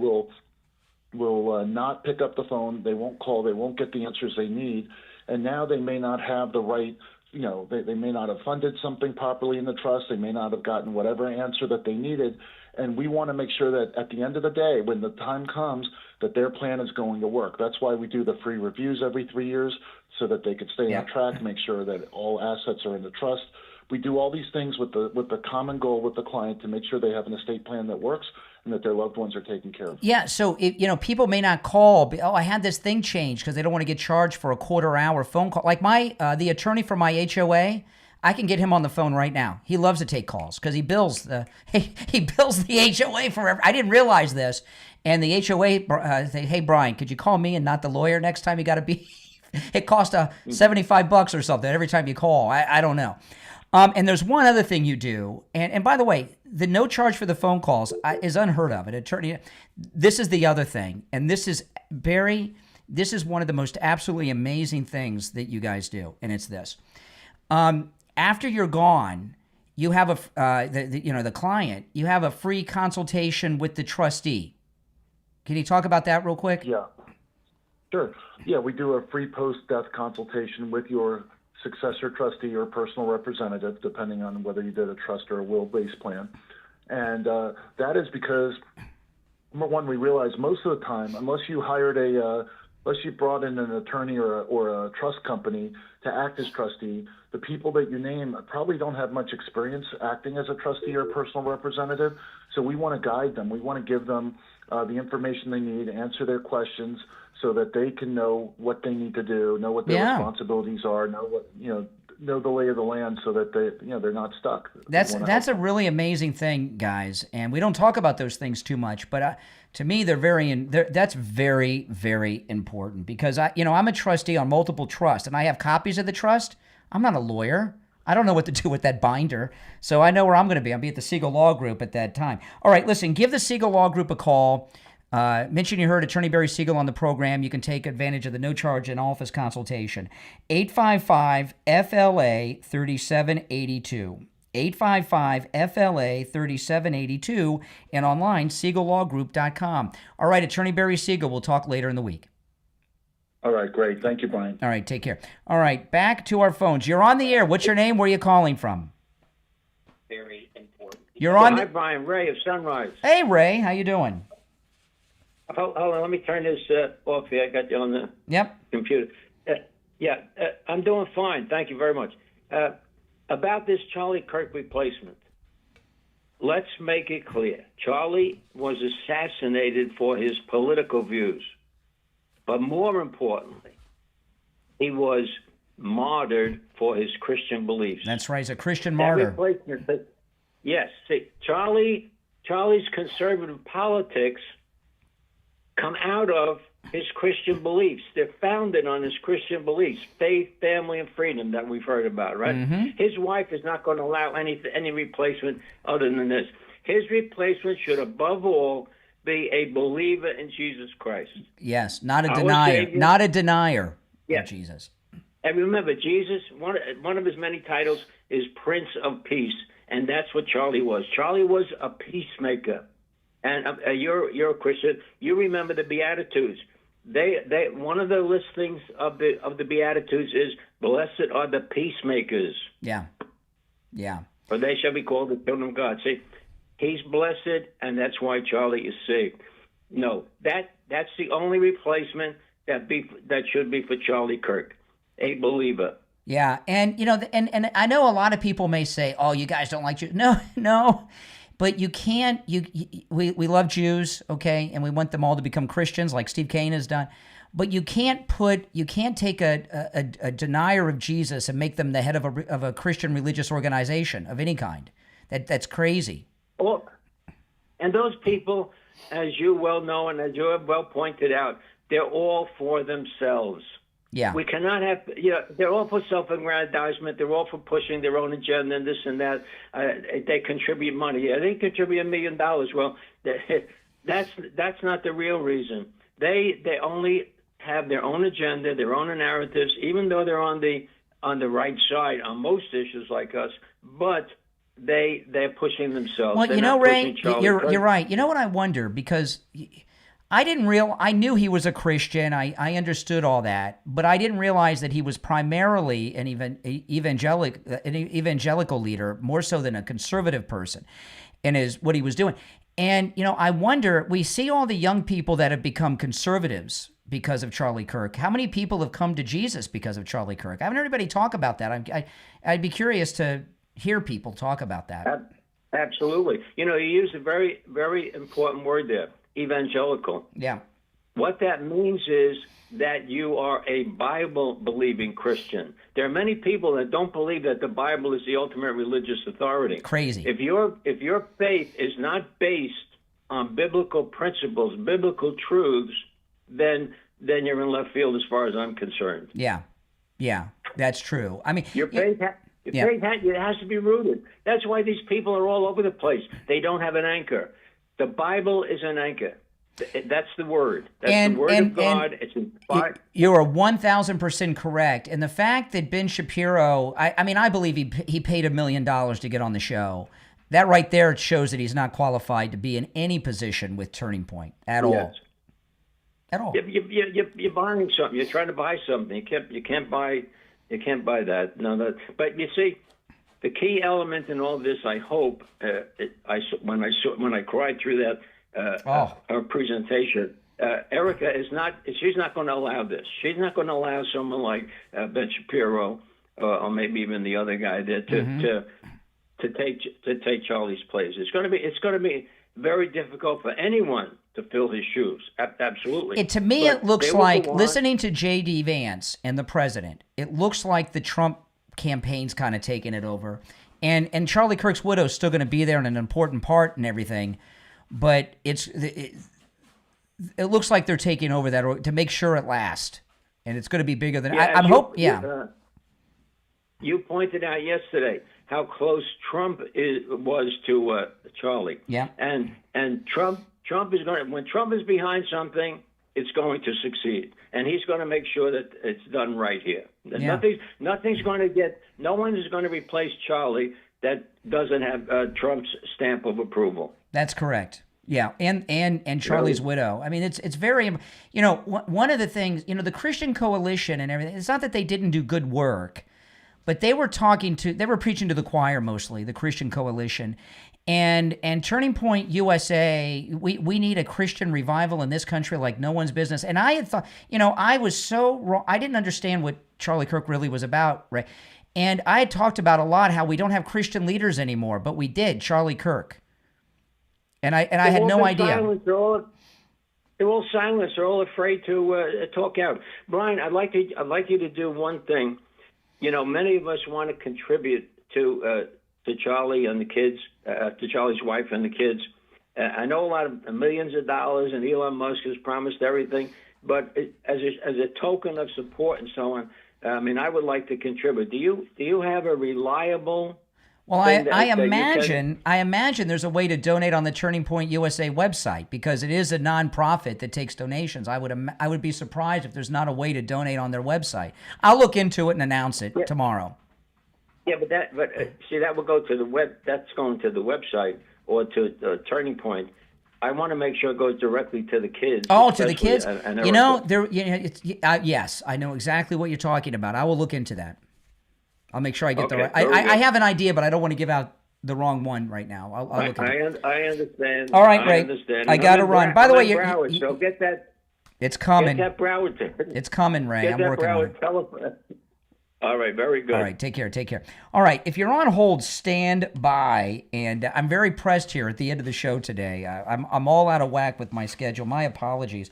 Speaker 17: will not pick up the phone. They won't call. They won't get the answers they need. And now they may not have the right, they may not have funded something properly in the trust. They may not have gotten whatever answer that they needed. And we want to make sure that at the end of the day, when the time comes, that their plan is going to work. That's why we do the free reviews every 3 years, so that they could stay on track, make sure that all assets are in the trust. We do all these things with the common goal with the client to make sure they have an estate plan that works and that their loved ones are taken care of.
Speaker 1: Yeah, so people may not call, I had this thing changed, because they don't want to get charged for a quarter-hour phone call. Like the attorney for my HOA, I can get him on the phone right now. He loves to take calls because he bills the HOA forever. I didn't realize this, and the HOA say, "Hey Brian, could you call me and not the lawyer next time? You got to be." It costs $75 or something every time you call. I don't know. And there's one other thing you do, and by the way, the no charge for the phone calls is unheard of. An attorney, this is the other thing, and this is this is one of the most absolutely amazing things that you guys do, and it's this. After you're gone, you have the client, you have a free consultation with the trustee. Can you talk about that real quick?
Speaker 17: Yeah, sure. Yeah, we do a free post-death consultation with your successor trustee or personal representative, depending on whether you did a trust or a will-based plan. And that is because, number one, we realize most of the time, unless you brought in an attorney or a trust company to act as trustee, the people that you name probably don't have much experience acting as a trustee or personal representative. So we want to guide them. We want to give them the information they need, answer their questions, so that they can know what they need to do, know what their responsibilities are, know what know the lay of the land, so that they're not stuck.
Speaker 1: That's a really amazing thing, guys, and we don't talk about those things too much. But to me, that's very, very important, because I'm a trustee on multiple trusts, and I have copies of the trust. I'm not a lawyer. I don't know what to do with that binder, so I know where I'm going to be. I'll be at the Siegel Law Group at that time. All right, listen, give the Siegel Law Group a call. Mention you heard Attorney Barry Siegel on the program. You can take advantage of the no-charge in-office consultation. 855-FLA-3782. 855-FLA-3782, and online, SiegelLawGroup.com. All right, Attorney Barry Siegel, we'll talk later in the week.
Speaker 17: All right, great. Thank you, Brian.
Speaker 1: All right, take care. All right, back to our phones. You're on the air. What's your name? Where are you calling from?
Speaker 11: Very important.
Speaker 1: You're on.
Speaker 11: Hi, Brian. Ray of Sunrise.
Speaker 1: Hey, Ray. How you doing?
Speaker 11: Hold on. Let me turn this off here. I got you on the computer. I'm doing fine. Thank you very much. About this Charlie Kirk replacement, let's make it clear. Charlie was assassinated for his political views. But more importantly, he was martyred for his Christian beliefs.
Speaker 1: That's right. He's a Christian martyr.
Speaker 11: Yes. See, Charlie's conservative politics come out of his Christian beliefs. They're founded on his Christian beliefs, faith, family, and freedom that we've heard about, right?
Speaker 1: Mm-hmm.
Speaker 11: His wife is not going to allow any replacement other than this. His replacement should, above all, be a believer in Jesus Christ.
Speaker 1: Yes, not a denier. Not a denier of Jesus.
Speaker 11: And remember, Jesus, one of his many titles is Prince of Peace, and that's what Charlie was. Charlie was a peacemaker. And you're a Christian. You remember the Beatitudes. They one of the listings of the Beatitudes is, "Blessed are the peacemakers."
Speaker 1: Yeah.
Speaker 11: For they shall be called the children of God. See, he's blessed, and that's why Charlie is saved. No, that's the only replacement that should be for Charlie Kirk, a believer.
Speaker 1: Yeah, and and I know a lot of people may say, "Oh, you guys don't like Jews." No. But you can't. We love Jews, okay, and we want them all to become Christians, like Steve Kane has done. But you can't take a denier of Jesus and make them the head of a Christian religious organization of any kind. That's crazy.
Speaker 11: And those people, as you well know and as you have well pointed out, they're all for themselves.
Speaker 1: Yeah.
Speaker 11: We cannot have, they're all for self-aggrandizement. They're all for pushing their own agenda and this and that. They contribute money. Yeah, they contribute $1 million. Well, that's not the real reason. They only have their own agenda, their own narratives, even though they're on the right side on most issues like us, but they're pushing themselves.
Speaker 1: Well, Ray, you're right. You know what I wonder? Because I knew he was a Christian. I understood all that, but I didn't realize that he was primarily an evangelical leader, more so than a conservative person, and is what he was doing. And I wonder. We see all the young people that have become conservatives because of Charlie Kirk. How many people have come to Jesus because of Charlie Kirk? I haven't heard anybody talk about that. I'd be curious to hear people talk about that.
Speaker 11: Absolutely. You used a very, very important word there. Evangelical.
Speaker 1: Yeah.
Speaker 11: What that means is that you are a Bible-believing Christian. There are many people that don't believe that the Bible is the ultimate religious authority.
Speaker 1: Crazy.
Speaker 11: If your faith is not based on biblical principles, biblical truths, then you're in left field as far as I'm concerned.
Speaker 1: Yeah, that's true. I mean,
Speaker 11: your faith it has to be rooted. That's why these people are all over the place. They don't have an anchor. The Bible is an anchor. That's the word. That's the word of God. It's inspired.
Speaker 1: You're 1,000% correct. And the fact that Ben Shapiro, I believe he paid $1 million to get on the show. That right there shows that he's not qualified to be in any position with Turning Point at all. At all.
Speaker 11: You're buying something. You're trying to buy something. You can't buy that. No, but you see. The key element in all this, I hope, when I cried through that our presentation, Erica she's not going to allow this. She's not going to allow someone like Ben Shapiro or maybe even the other guy there to take Charlie's place. It's going to be very difficult for anyone to fill his shoes. Absolutely.
Speaker 1: To me, it looks like, listening to J.D. Vance and the president, it looks like the Trump campaign's kind of taking it over. And Charlie Kirk's widow is still going to be there in an important part and everything. But it looks like they're taking over that to make sure it lasts. And it's going to be bigger than...
Speaker 11: You pointed out yesterday how close Trump was to Charlie.
Speaker 1: Yeah.
Speaker 11: And Trump is going to... When Trump is behind something, it's going to succeed. And he's going to make sure that it's done right here.
Speaker 1: Yeah.
Speaker 11: Nothing's going to get... No one is going to replace Charlie that doesn't have Trump's stamp of approval.
Speaker 1: That's correct. Yeah, and Charlie's widow. I mean, it's very, one of the things, the Christian Coalition and everything, it's not that they didn't do good work, but they were preaching to the choir mostly, the Christian Coalition. And Turning Point USA, we need a Christian revival in this country like no one's business. And I had thought, I was so wrong. I didn't understand what Charlie Kirk really was about, right? And I had talked about a lot how we don't have Christian leaders anymore, but we did, Charlie Kirk. And I had no idea.
Speaker 11: They're all silent. They're all afraid to talk out. Brian, I'd like you to do one thing. Many of us want to contribute to Charlie and the kids, to Charlie's wife and the kids. I know a lot of millions of dollars, and Elon Musk has promised everything. But as a token of support and so on, I would like to contribute. Do you have a reliable?
Speaker 1: Well, I imagine there's a way to donate on the Turning Point USA website because it is a nonprofit that takes donations. I would be surprised if there's not a way to donate on their website. I'll look into it and announce it tomorrow.
Speaker 11: Yeah, but see, that would go to the web. That's going to the website or to Turning Point. I want to make sure it goes directly to the kids.
Speaker 1: Oh, to the kids. Yes, I know exactly what you're talking about. I will look into that. I'll make sure I get the right. I have an idea, but I don't want to give out the wrong one right now. I'll look into it.
Speaker 11: I understand.
Speaker 1: All right, Ray. I got to run. By the way,
Speaker 11: so get that.
Speaker 1: It's coming.
Speaker 11: Get that Broward.
Speaker 1: It's coming, Ray. I'm working on it.
Speaker 11: Telephone. All right, very good.
Speaker 1: All right, take care. All right, if you're on hold, stand by. And I'm very pressed here at the end of the show today. I'm all out of whack with my schedule. My apologies.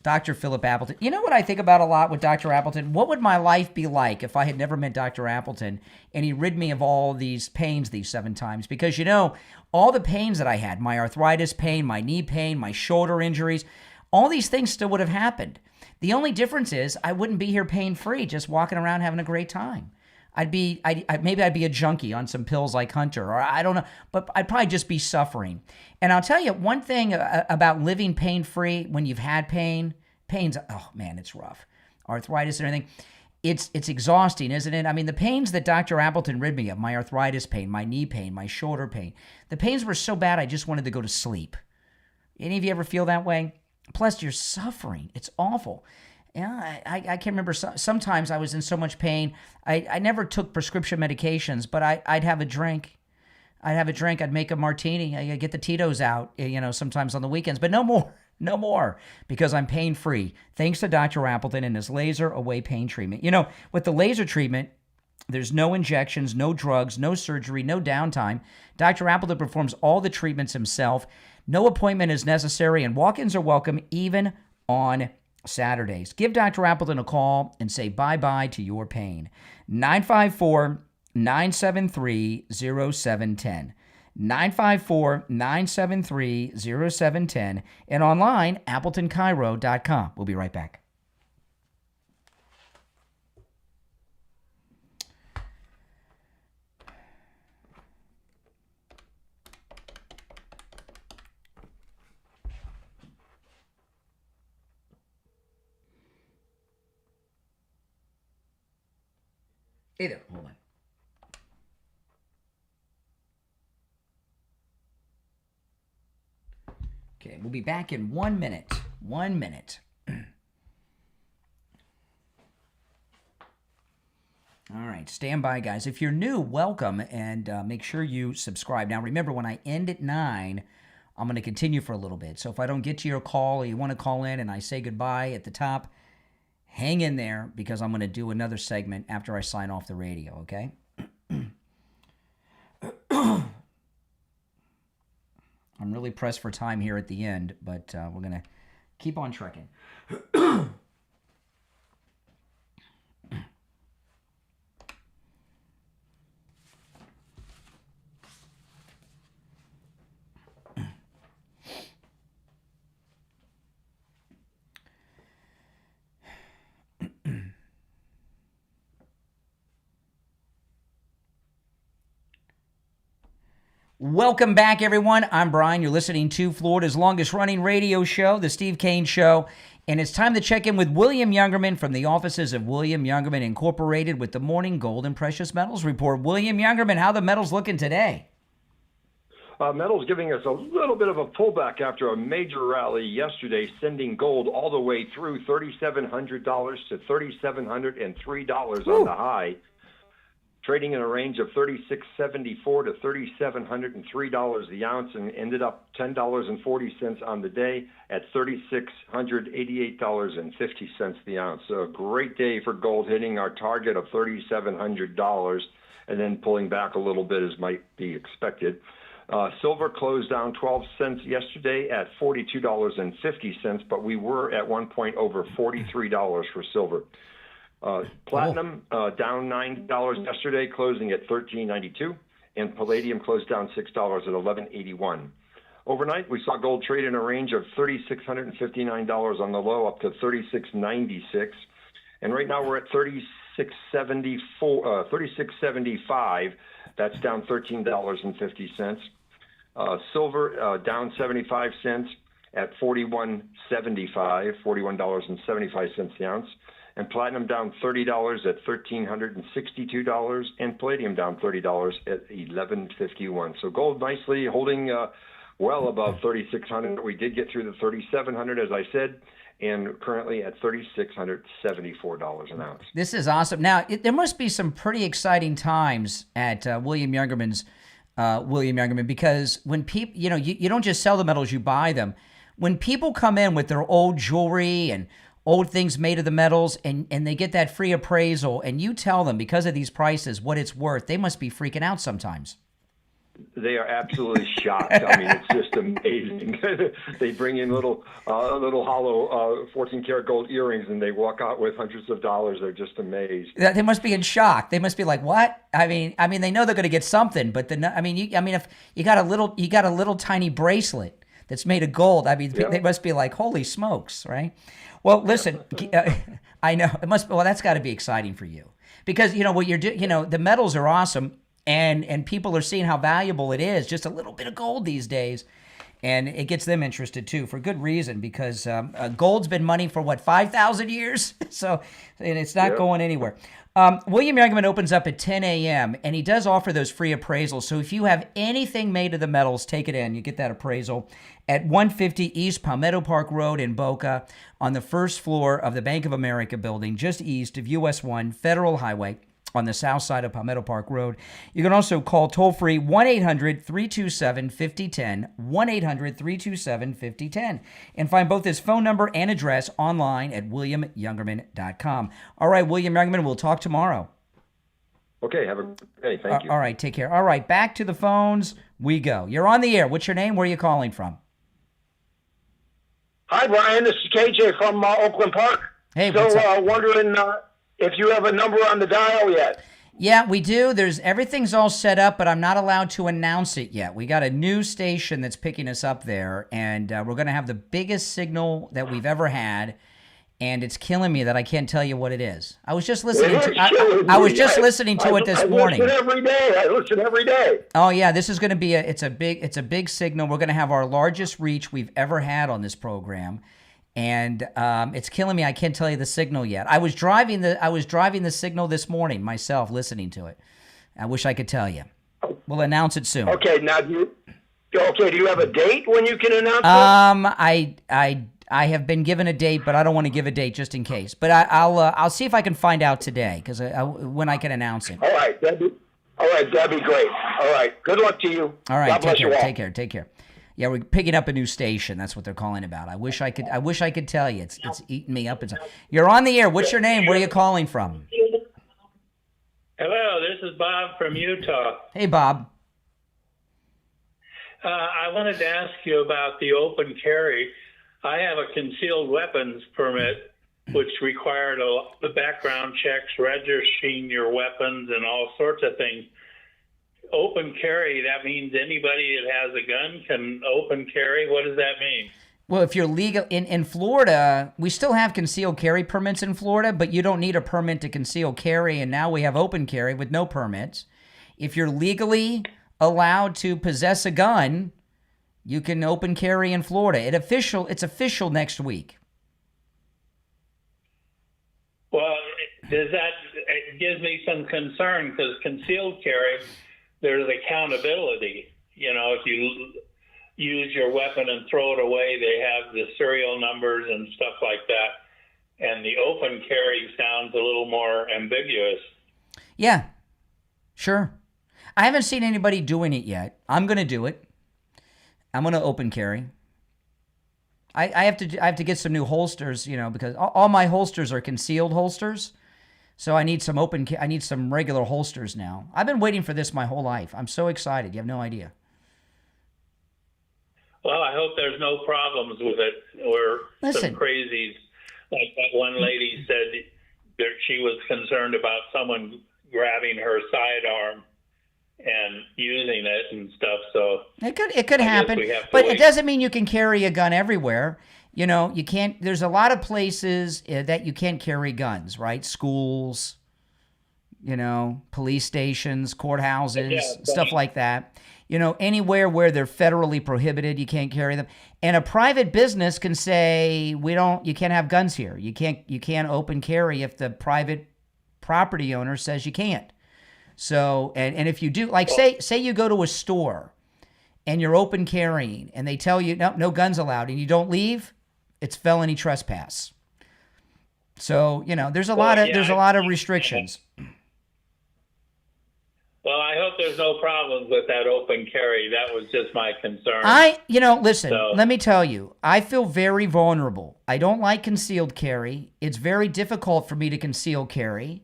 Speaker 1: Dr. Philip Appleton. You know what I think about a lot with Dr. Appleton? What would my life be like if I had never met Dr. Appleton and he rid me of all these pains these 7 times? Because, all the pains that I had, my arthritis pain, my knee pain, my shoulder injuries, all these things still would have happened. The only difference is I wouldn't be here pain-free, just walking around having a great time. Maybe I'd be a junkie on some pills like Hunter, or I don't know, but I'd probably just be suffering. And I'll tell you one thing about living pain-free when you've had pains, oh man, it's rough. Arthritis and everything, it's exhausting, isn't it? I mean, the pains that Dr. Appleton rid me of, my arthritis pain, my knee pain, my shoulder pain, the pains were so bad I just wanted to go to sleep. Any of you ever feel that way? Plus, you're suffering. It's awful. Yeah, I can remember sometimes I was in so much pain. I never took prescription medications, but I'd have a drink. I'd make a martini. I'd get the Tito's out, sometimes on the weekends, but no more, because I'm pain-free. Thanks to Dr. Appleton and his laser away pain treatment. With the laser treatment, there's no injections, no drugs, no surgery, no downtime. Dr. Appleton performs all the treatments himself. No appointment is necessary, and walk-ins are welcome even on Saturdays. Give Dr. Appleton a call and say bye-bye to your pain. 954-973-0710. 954-973-0710. And online, AppletonCairo.com. We'll be right back. Hey there, hold on. Okay, we'll be back in 1 minute. 1 minute. All right, stand by, guys. If you're new, welcome, and make sure you subscribe. Now, remember, when I end at 9, I'm going to continue for a little bit. So if I don't get to your call or you want to call in and I say goodbye at the top, hang in there because I'm going to do another segment after I sign off the radio, okay? I'm really pressed for time here at the end, but we're going to keep on trekking. Welcome back, everyone. I'm Brian. You're listening to Florida's longest-running radio show, The Steve Kane Show, and it's time to check in with William Youngerman from the offices of William Youngerman Incorporated with the Morning Gold and Precious Metals Report. William Youngerman, how the metals looking today?
Speaker 16: Metals giving us a little bit of a pullback after a major rally yesterday, sending gold all the way through $3,700 to $3,703 on the high. Trading in a range of $3,674 to $3,703 the ounce, and ended up $10.40 on the day at $3,688.50 the ounce. So a great day for gold, hitting our target of $3,700 and then pulling back a little bit as might be expected. Silver closed down 12 cents yesterday at $42.50, but we were at one point over $43 for silver. Platinum down $9 yesterday, closing at $13.92, and palladium closed down $6 at $11.81. Overnight, we saw gold trade in a range of $3,659 on the low up to $3,696, and right now we're at $3,675. That's down $13.50. Silver down 75 cents at $41.75 the ounce. And platinum down $30 at $1,362, and palladium down $30 at $11.51. So gold nicely holding well above 3,600. We did get through the 3,700, as I said, and currently at $3,674 an ounce.
Speaker 1: This is awesome. Now, there must be some pretty exciting times at William Youngerman, because when people, you don't just sell the metals, you buy them. When people come in with their old jewelry and old things made of the metals, and they get that free appraisal, and you tell them because of these prices what it's worth, they must be freaking out sometimes.
Speaker 16: They are absolutely shocked. I mean, it's just amazing. They bring in little hollow 14-karat gold earrings, and they walk out with hundreds of dollars. They're just amazed.
Speaker 1: They must be in shock. They must be like, "What?" I mean, they know they're going to get something, but if you got a little tiny bracelet that's made of gold, they must be like, "Holy smokes!" Right? Well, listen, I know it must. Well, that's got to be exciting for you because what you're doing. The metals are awesome, and people are seeing how valuable it is. Just a little bit of gold these days, and it gets them interested too for good reason because gold's been money for 5,000 years, so and it's not going anywhere. William Youngerman opens up at 10 a.m. and he does offer those free appraisals. So if you have anything made of the metals, take it in. You get that appraisal at 150 East Palmetto Park Road in Boca on the first floor of the Bank of America building, just east of US 1 Federal Highway on the south side of Palmetto Park Road. You can also call toll-free 1-800-327-5010, 1-800-327-5010, and find both his phone number and address online at williamyoungerman.com. All right, William Youngerman, we'll talk tomorrow.
Speaker 16: Okay, have a good day. Thank you.
Speaker 1: All right, take care. All right, back to the phones we go. You're on the air. What's your name? Where are you calling from?
Speaker 9: Hi, Brian. This is KJ from Oakland Park.
Speaker 1: Hey, what's up?
Speaker 9: Wondering if you have a number on the dial yet.
Speaker 1: Yeah, we do. Everything's all set up, but I'm not allowed to announce it yet. We got a new station that's picking us up there, and we're going to have the biggest signal that we've ever had, and it's killing me that I can't tell you what it is. I was just listening to I was just listening to it this morning.
Speaker 9: I listen every day.
Speaker 1: Oh yeah, this is going to be it's a big signal. We're going to have our largest reach we've ever had on this program. And it's killing me. I can't tell you the signal yet. I was driving the signal this morning myself, listening to it. I wish I could tell you. We'll announce it soon.
Speaker 9: Okay. Now, do you have a date when you can announce it?
Speaker 1: I have been given a date, but I don't want to give a date just in case. But I'll see if I can find out today because when I can announce it.
Speaker 9: All right. That'd be great. All right. Good luck to you.
Speaker 1: All right.
Speaker 9: God bless you all.
Speaker 1: Take care. Yeah, we're picking up a new station. That's what they're calling about. I wish I could tell you. It's eating me up. You're on the air. What's your name? Where are you calling from?
Speaker 20: Hello, this is Bob from Utah.
Speaker 1: Hey, Bob.
Speaker 19: I wanted to ask you about the open carry. I have a concealed weapons permit, which required the background checks, registering your weapons, and all sorts of things. Open carry, that means anybody that has a gun can open carry. What does that mean?
Speaker 1: Well, if you're legal in Florida, we still have concealed carry permits in Florida, but you don't need a permit to conceal carry, and now we have open carry with no permits. If you're legally allowed to possess a gun, you can open carry in Florida. It's official next week.
Speaker 19: Well, it gives me some concern because concealed carry, there's accountability. You know, if you use your weapon and throw it away, they have the serial numbers and stuff like that. And the open carry sounds a little more ambiguous.
Speaker 1: Yeah, sure. I haven't seen anybody doing it yet. I'm going to do it. I'm going to open carry. I have to get some new holsters, you know, because all my holsters are concealed holsters. So I need some regular holsters now. I've been waiting for this my whole life. I'm so excited. You have no idea.
Speaker 19: Well, I hope there's no problems with it or some crazies. Like that one lady said that she was concerned about someone grabbing her sidearm and using it and stuff. So
Speaker 1: it could happen, but it doesn't mean you can carry a gun everywhere. You know, you can't. There's a lot of places that you can't carry guns, right? Schools, you know, police stations, courthouses, stuff like that. You know, anywhere where they're federally prohibited, you can't carry them. And a private business can say, you can't have guns here. You can't open carry if the private property owner says you can't. So, and if you do, like say you go to a store and you're open carrying and they tell you no guns allowed and you don't leave, it's felony trespass. So, you know, there's a lot of restrictions.
Speaker 19: Well, I hope there's no problems with that open carry. That was just my concern.
Speaker 1: Listen, let me tell you, I feel very vulnerable. I don't like concealed carry. It's very difficult for me to conceal carry.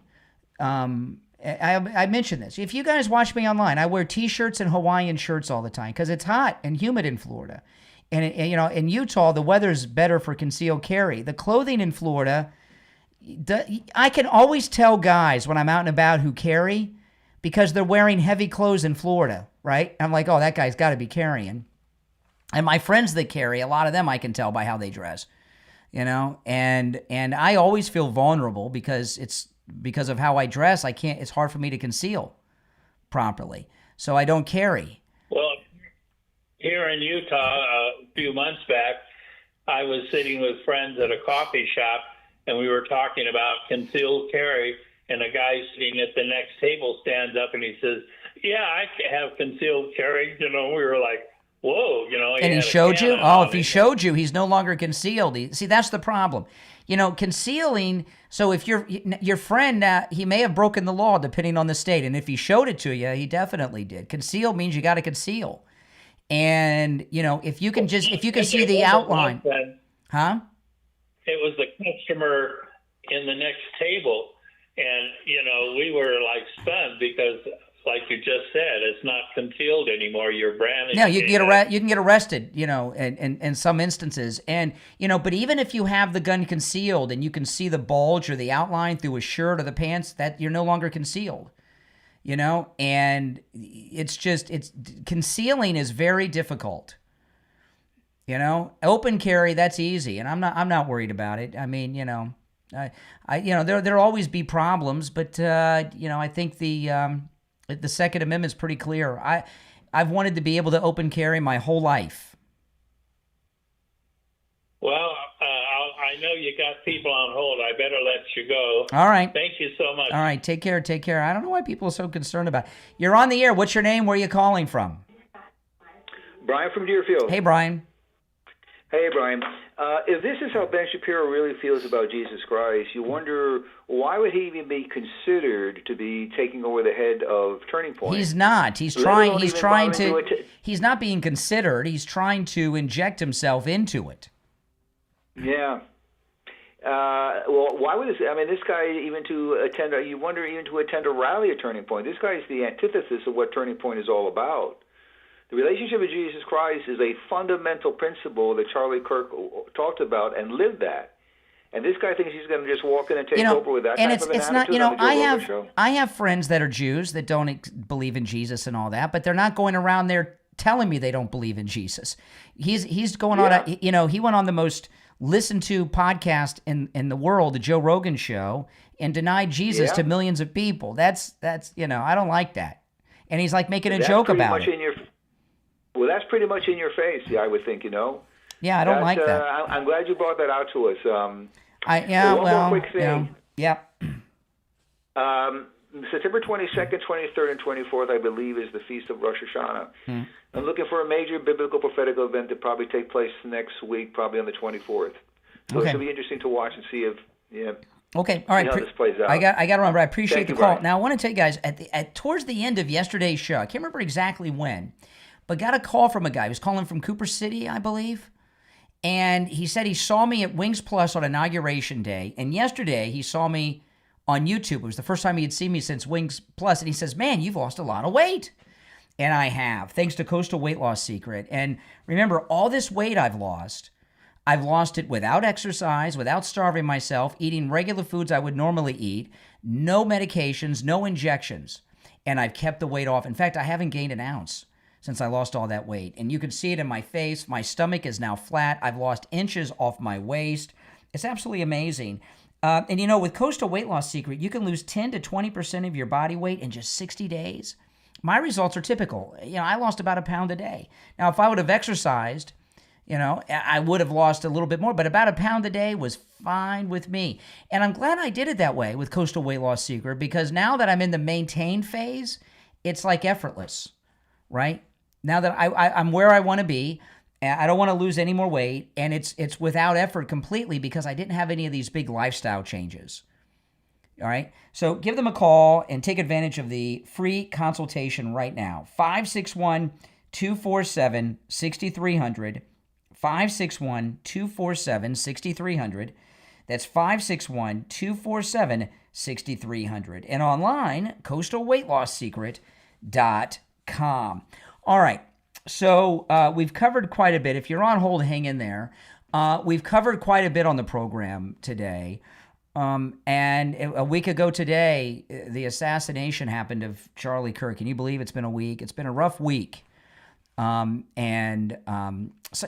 Speaker 1: I mentioned this. If you guys watch me online, I wear T-shirts and Hawaiian shirts all the time because it's hot and humid in Florida. And you know, in Utah, the weather's better for concealed carry. The clothing in Florida, I can always tell guys when I'm out and about who carry because they're wearing heavy clothes in Florida, right? I'm like, oh, that guy's got to be carrying. And my friends that carry, a lot of them I can tell by how they dress, you know? And I always feel vulnerable because of how I dress. It's hard for me to conceal properly. So I don't carry.
Speaker 19: Well, here in Utah, a few months back, I was sitting with friends at a coffee shop and we were talking about concealed carry. And a guy sitting at the next table stands up and he says, yeah, I have concealed carry. You know, we were like, whoa, you know.
Speaker 1: And he showed you? Oh, if he showed you, he's no longer concealed. See, that's the problem. You know, concealing, so if your friend, he may have broken the law depending on the state. And if he showed it to you, he definitely did. Conceal means you got to conceal. And, you know, if you can see the outline. Huh?
Speaker 19: It was the customer in the next table. And, you know, we were like stunned because, like you just said, it's not concealed anymore. You're branded.
Speaker 1: No, you can get arrested, you know, in some instances. And, you know, but even if you have the gun concealed and you can see the bulge or the outline through a shirt or the pants, that you're no longer concealed, you know. And concealing is very difficult. You know, open carry, that's easy, and I'm not worried about it. I mean, you know. There'll always be problems, but I think the Second Amendment is pretty clear. I've wanted to be able to open carry my whole life.
Speaker 19: Well, I know you got people on hold. I better let you go.
Speaker 1: All right.
Speaker 19: Thank you so much.
Speaker 1: All right. Take care. I don't know why people are so concerned about it. You're on the air. What's your name? Where are you calling from?
Speaker 20: Brian from Deerfield.
Speaker 1: Hey, Brian.
Speaker 20: Hey, Brian. If this is how Ben Shapiro really feels about Jesus Christ, you wonder why would he even be considered to be taking over the head of Turning Point?
Speaker 1: He's not. He's not being considered. He's trying to inject himself into it.
Speaker 20: Yeah. Well, why would this guy you wonder even to attend a rally at Turning Point. This guy is the antithesis of what Turning Point is all about. The relationship with Jesus Christ is a fundamental principle that Charlie Kirk talked about and lived that. And this guy thinks he's going to just walk in and take over with that type of an attitude on the Joe Rogan show.
Speaker 1: I have friends that are Jews that don't believe in Jesus and all that, but they're not going around there telling me they don't believe in Jesus. He's going on he went on the most listened to podcast in the world, the Joe Rogan show, and denied Jesus to millions of people. That's I don't like that. And he's like making a joke about it.
Speaker 20: Well, that's pretty much in your face, I would think,
Speaker 1: Yeah, I don't like that.
Speaker 20: I'm glad you brought that out to us.
Speaker 1: One more quick thing.
Speaker 20: September 22nd, 23rd, and 24th, I believe, is the Feast of Rosh Hashanah. I'm looking for a major biblical prophetic event to probably take place next week, probably on the 24th. So it should be interesting to watch and see if,
Speaker 1: okay, all right.
Speaker 20: how this plays out.
Speaker 1: I got to remember. I appreciate the call.
Speaker 20: Brian.
Speaker 1: Now, I want to tell you guys, towards the end of yesterday's show, I can't remember exactly when, but got a call from a guy. He was calling from Cooper City, I believe. And he said he saw me at Wings Plus on Inauguration Day. And yesterday he saw me on YouTube. It was the first time he had seen me since Wings Plus. And he says, man, you've lost a lot of weight. And I have, thanks to Coastal Weight Loss Secret. And remember, all this weight I've lost it without exercise, without starving myself, eating regular foods I would normally eat, no medications, no injections. And I've kept the weight off. In fact, I haven't gained an ounce since I lost all that weight. And you can see it in my face. My stomach is now flat. I've lost inches off my waist. It's absolutely amazing. And with Coastal Weight Loss Secret, you can lose 10 to 20% of your body weight in just 60 days. My results are typical. I lost about a pound a day. Now, if I would have exercised, I would have lost a little bit more, but about a pound a day was fine with me. And I'm glad I did it that way with Coastal Weight Loss Secret, because now that I'm in the maintain phase, it's like effortless, right? Now that I'm where I want to be, I don't want to lose any more weight, and it's without effort completely because I didn't have any of these big lifestyle changes. All right? So give them a call and take advantage of the free consultation right now. 561-247-6300. 561-247-6300. That's 561-247-6300. And online, coastalweightlosssecret.com. All right, so we've covered quite a bit. If you're on hold, hang in there. We've covered quite a bit on the program today. And a week ago today, the assassination happened of Charlie Kirk. Can you believe it's been a week? It's been a rough week. So,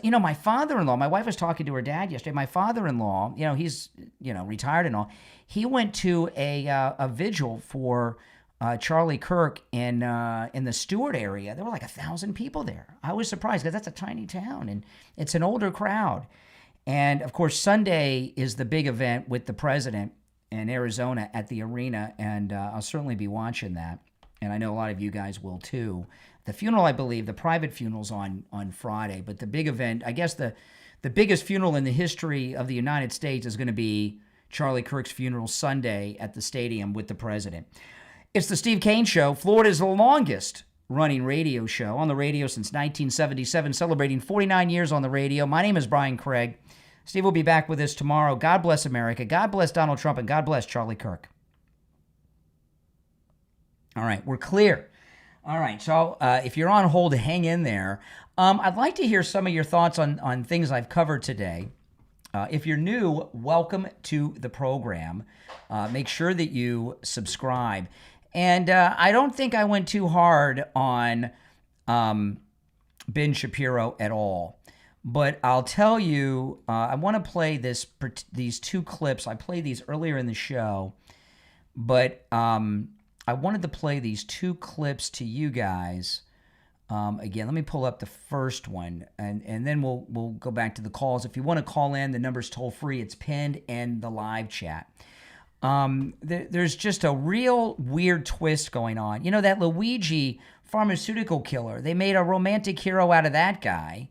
Speaker 1: my father-in-law, my wife was talking to her dad yesterday. My father-in-law, he's, retired and all. He went to a vigil for Charlie Kirk in the Stewart area. There were like 1,000 people there. I was surprised because that's a tiny town and it's an older crowd. And of course, Sunday is the big event with the president in Arizona at the arena, and I'll certainly be watching that. And I know a lot of you guys will too. The funeral, I believe, the private funeral's on Friday, but the big event, I guess the biggest funeral in the history of the United States is going to be Charlie Kirk's funeral Sunday at the stadium with the president. It's the Steve Kane Show, Florida's longest running radio show, on the radio since 1977, celebrating 49 years on the radio. My name is Brian Craig. Steve will be back with us tomorrow. God bless America. God bless Donald Trump, and God bless Charlie Kirk. All right, we're clear. All right, so if you're on hold, hang in there. I'd like to hear some of your thoughts on things I've covered today. If you're new, welcome to the program. Make sure that you subscribe. And I don't think I went too hard on Ben Shapiro at all. But I'll tell you, I want to play these two clips. I played these earlier in the show, but I wanted to play these two clips to you guys. Again, let me pull up the first one, and then we'll go back to the calls. If you want to call in, the number's toll free. It's pinned in the live chat. There's just a real weird twist going on. That Luigi pharmaceutical killer, they made a romantic hero out of that guy.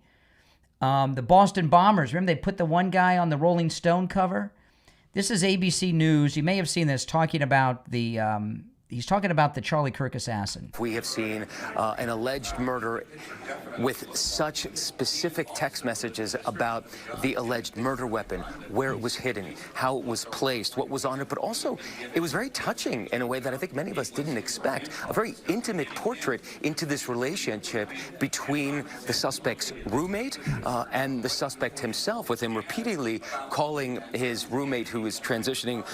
Speaker 1: The Boston Bombers, remember they put the one guy on the Rolling Stone cover? This is ABC News. You may have seen this, talking about the He's talking about the Charlie Kirk assassin.
Speaker 18: We have seen an alleged murder with such specific text messages about the alleged murder weapon, where it was hidden, how it was placed, what was on it, but also it was very touching in a way that I think many of us didn't expect. A very intimate portrait into this relationship between the suspect's roommate and the suspect himself, with him repeatedly calling his roommate, who is transitioning,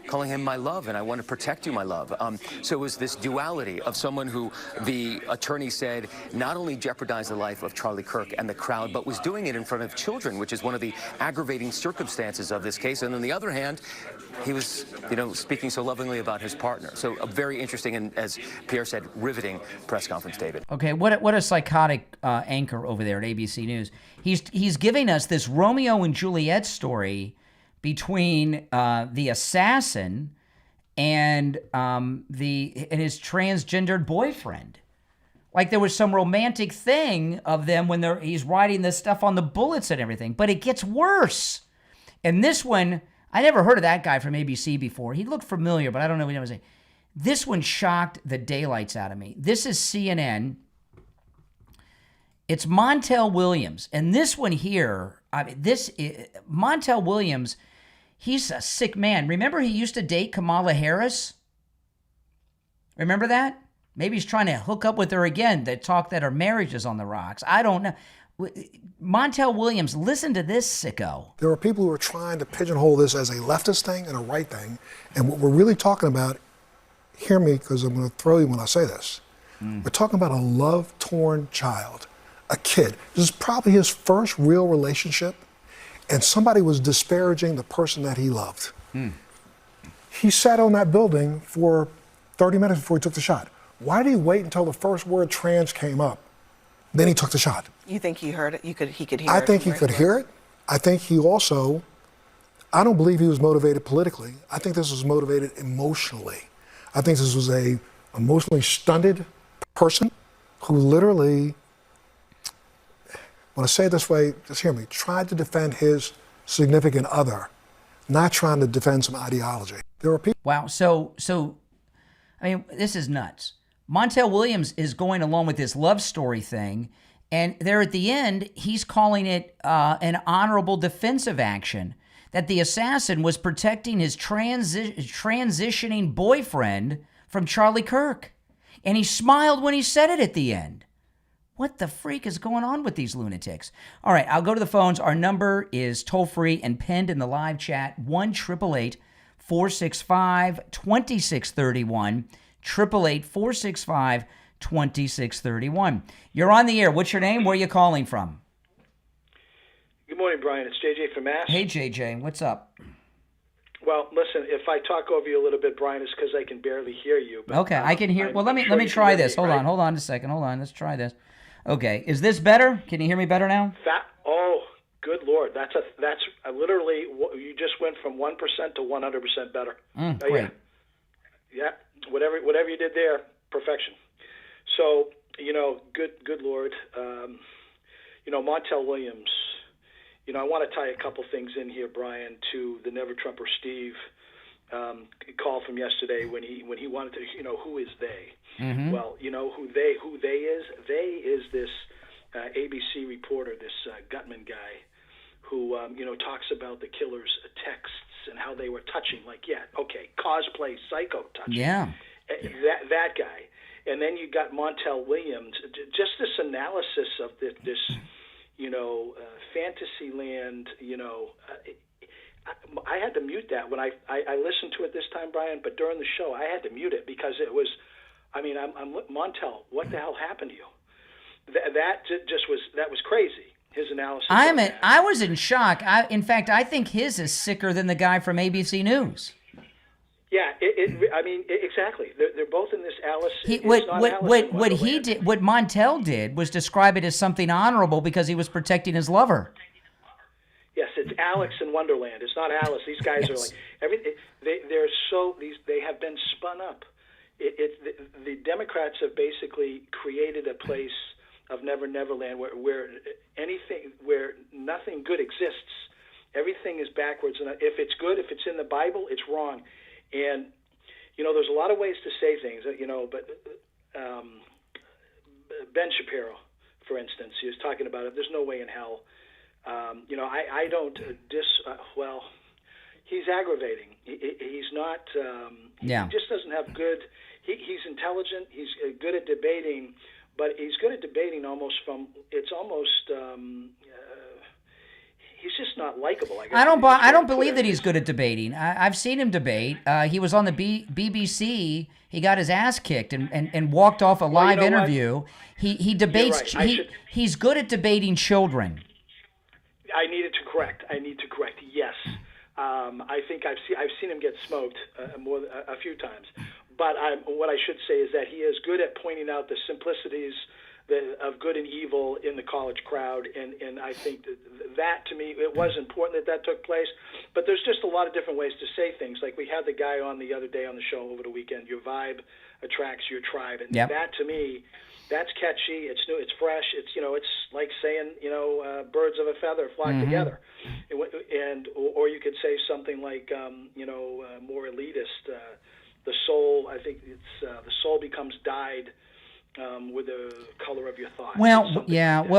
Speaker 18: calling him my love, and I want to protect you, my love. So it was this duality of someone who the attorney said not only jeopardized the life of Charlie Kirk and the crowd, but was doing it in front of children, which is one of the aggravating circumstances of this case. And on the other hand, he was, speaking so lovingly about his partner. So a very interesting and, as Pierre said, riveting press conference, David.
Speaker 1: Okay, what a psychotic anchor over there at ABC News. He's giving us this Romeo and Juliet story between the assassin and his transgendered boyfriend. Like there was some romantic thing of them when he's writing this stuff on the bullets and everything. But it gets worse. And this one, I never heard of that guy from ABC before. He looked familiar, but I don't know what he was saying. This one shocked the daylights out of me. This is CNN. It's Montel Williams. And this one here, Montel Williams, he's a sick man. Remember he used to date Kamala Harris? Remember that? Maybe he's trying to hook up with her again. They talk that her marriage is on the rocks. I don't know. Montel Williams, listen to this sicko.
Speaker 21: There are people who are trying to pigeonhole this as a leftist thing and a right thing. And what we're really talking about, hear me because I'm going to throw you when I say this. We're talking about a love-torn child, a kid. This is probably his first real relationship. And somebody was disparaging the person that he loved. He sat on that building for 30 minutes before he took the shot. Why did he wait until the first word trans came up? Then he took the shot.
Speaker 23: You think he heard it? He could hear it?
Speaker 21: I think he could hear it. I think he also, I don't believe he was motivated politically. I think this was motivated emotionally. I think this was a emotionally stunted person who literally, when I say it this way, just hear me, tried to defend his significant other, not trying to defend some ideology. There are people.
Speaker 1: Wow. So, I mean, this is nuts. Montel Williams is going along with this love story thing, and there at the end, he's calling it an honorable defensive action, that the assassin was protecting his transitioning boyfriend from Charlie Kirk. And he smiled when he said it at the end. What the freak is going on with these lunatics? All right, I'll go to the phones. Our number is toll-free and pinned in the live chat, 1-888-465-2631, 888-465-2631. You're on the air. What's your name? Where are you calling from?
Speaker 24: Good morning, Brian. It's JJ from Mass.
Speaker 1: Hey, JJ. What's up?
Speaker 24: Well, listen, if I talk over you a little bit, Brian, it's because I can barely hear you. But,
Speaker 1: okay, I can hear. Well, let me try this. Hold on a second. Hold on. Let's try this. Okay, is this better? Can you hear me better now?
Speaker 24: Good Lord, that's literally, you just went from 1% to 100% better.
Speaker 1: Great.
Speaker 24: Yeah, whatever you did there, perfection. So, good Lord, Montel Williams. I want to tie a couple things in here, Brian, to the Never Trumper Steve call from yesterday when he wanted to, who is they?
Speaker 1: Mm-hmm.
Speaker 24: Well, who they is? They is this ABC reporter, this Gutman guy, who talks about the killer's texts and how they were touching. Cosplay psycho touching.
Speaker 1: Yeah.
Speaker 24: That guy, and then you got Montel Williams. Just this analysis of this fantasy land. I had to mute that when I listened to it this time, Brian. But during the show, I had to mute it because it was. I'm Montel. What the hell happened to you? That was crazy. His analysis.
Speaker 1: I was in shock. In fact, I think his is sicker than the guy from ABC News.
Speaker 24: Yeah, exactly. They're both in this Alice.
Speaker 1: What Montel did was describe it as something honorable because he was protecting his lover.
Speaker 24: Yes, it's Alex in Wonderland. It's not Alice. These guys are like everything. They have been spun up. The Democrats have basically created a place of Neverland where nothing good exists. Everything is backwards, and if it's good, if it's in the Bible, it's wrong. And there's a lot of ways to say things, but Ben Shapiro, for instance, he was talking about it. There's no way in hell. I don't well, he's aggravating. He's not, he just doesn't have good, he's intelligent, he's good at debating, but he's good at debating he's just not likable. I guess.
Speaker 1: I don't believe that he's good at debating. I've seen him debate. He was on the BBC. He got his ass kicked and walked off a live interview. He debates.
Speaker 24: Right.
Speaker 1: He's good at debating children.
Speaker 24: I need to correct. Yes, I think I've seen him get smoked a few times. But what I should say is that he is good at pointing out the simplicities of good and evil in the college crowd, and I think that to me, it was important that took place. But there's just a lot of different ways to say things. Like we had the guy on the other day on the show over the weekend, your vibe attracts your tribe, and that to me, that's catchy, it's new, it's fresh, it's like saying, birds of a feather flock together. Or you could say something like, more elitist, the soul, I think it's the soul becomes dyed with the color of your thoughts.
Speaker 1: Well,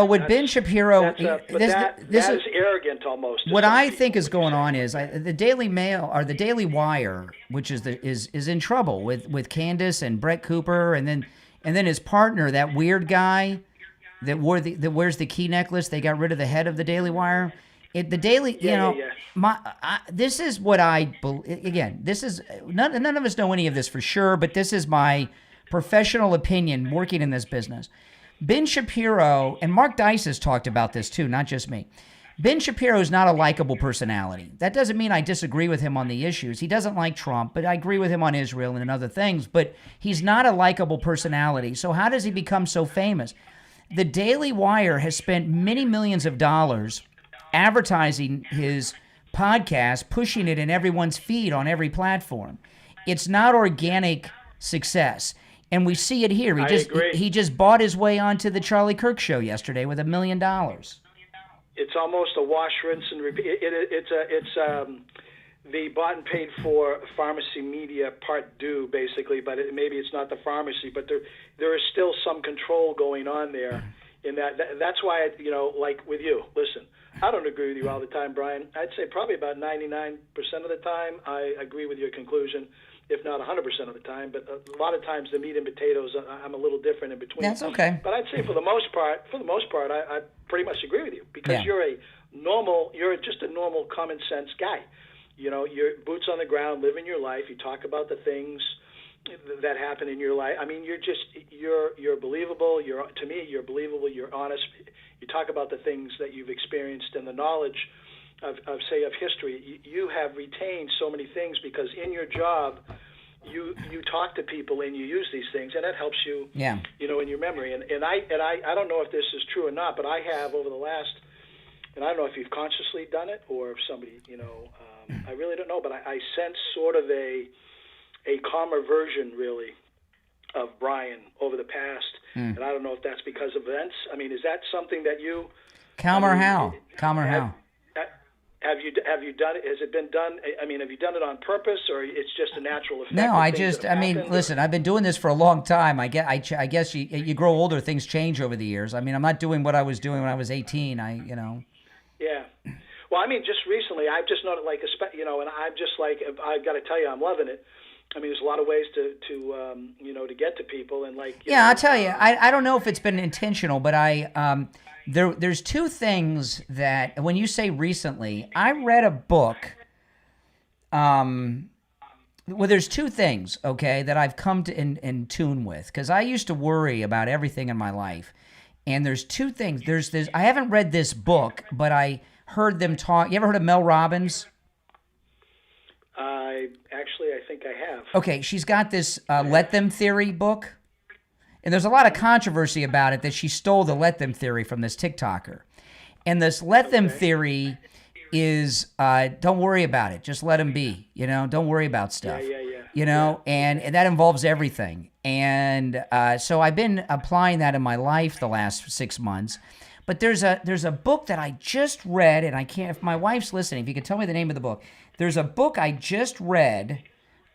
Speaker 1: with Ben Shapiro,
Speaker 24: that is arrogant almost.
Speaker 1: What I think is going on is the Daily Mail or the Daily Wire, which is in trouble with Candace and Brett Cooper, and then his partner, that weird guy that wears the key necklace. They got rid of the head of the Daily Wire. This is what this is none of us know any of this for sure, but this is my professional opinion working in this business. Ben Shapiro, and Mark Dice has talked about this too, not just me. Ben Shapiro is not a likable personality. That doesn't mean I disagree with him on the issues. He doesn't like Trump, but I agree with him on Israel and other things, but he's not a likable personality. So how does he become so famous? The Daily Wire has spent many millions of dollars advertising his podcast, pushing it in everyone's feed on every platform. It's not organic success. And we see it here. He just bought his way onto the Charlie Kirk show yesterday with $1 million.
Speaker 24: It's almost a wash, rinse, and repeat. It's the bought and paid for pharmacy media part due, basically. But maybe it's not the pharmacy, but there is still some control going on there. In that's why like with you. Listen, I don't agree with you all the time, Brian. I'd say probably about 99% of the time I agree with your conclusion, if not 100% of the time. But a lot of times the meat and potatoes, I'm a little different in between.
Speaker 1: That's okay.
Speaker 24: But I'd say for the most part, I pretty much agree with you because you're just a normal common sense guy. You're boots on the ground, living your life. You talk about the things that happen in your life. I mean, you're believable. To me, you're believable. You're honest. You talk about the things that you've experienced and the knowledge of history. You have retained so many things because in your job, you talk to people and you use these things, and that helps you.
Speaker 1: Yeah.
Speaker 24: In your memory. And I don't know if this is true or not, but I have over the last, and I don't know if you've consciously done it or if somebody, I really don't know, but I sense sort of a calmer version, really, of Brian over the past. And I don't know if that's because of events. I mean, is that something that you...
Speaker 1: Calmer how?
Speaker 24: Have you done it? Has it been done? I mean, have you done it on purpose, or it's just a natural effect?
Speaker 1: No, listen, I've been doing this for a long time. I guess you grow older, things change over the years. I mean, I'm not doing what I was doing when I was 18.
Speaker 24: Yeah. Well, I mean, just recently, I've just noticed, and I'm just like, I've got to tell you, I'm loving it. I mean, there's a lot of ways to get to people, and
Speaker 1: I'll tell you, I don't know if it's been intentional, but there's two things that when you say recently, I read a book. There's two things, okay, that I've come to in tune with because I used to worry about everything in my life, and there's two things. There's this. I haven't read this book, but I heard them talk. You ever heard of Mel Robbins?
Speaker 24: I think I have.
Speaker 1: Okay, she's got this Let Them Theory book, and there's a lot of controversy about it that she stole the Let Them Theory from this TikToker. And this Let Them Theory is don't worry about it, just let them be. Don't worry about stuff. And that involves everything. And so I've been applying that in my life the last 6 months. But there's a book that I just read, and I can't. If my wife's listening, if you could tell me the name of the book. There's a book I just read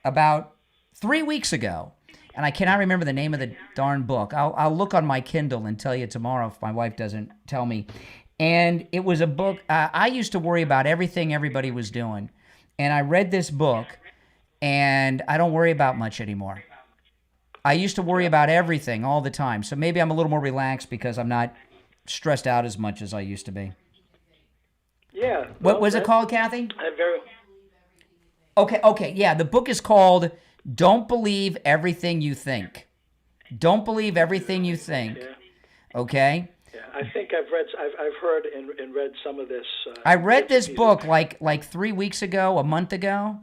Speaker 1: about 3 weeks ago, and I cannot remember the name of the darn book. I'll look on my Kindle and tell you tomorrow if my wife doesn't tell me. And it was a book. I used to worry about everything everybody was doing. And I read this book, and I don't worry about much anymore. I used to worry about everything all the time. So maybe I'm a little more relaxed because I'm not stressed out as much as I used to be.
Speaker 24: Yeah.
Speaker 1: What was it called, Kathy?
Speaker 24: Very.
Speaker 1: Okay, yeah. The book is called Don't Believe Everything You Think. Don't believe everything you think.
Speaker 24: Yeah.
Speaker 1: Okay?
Speaker 24: Yeah, I think I've heard and read some of this.
Speaker 1: I read this book like 3 weeks ago, a month ago,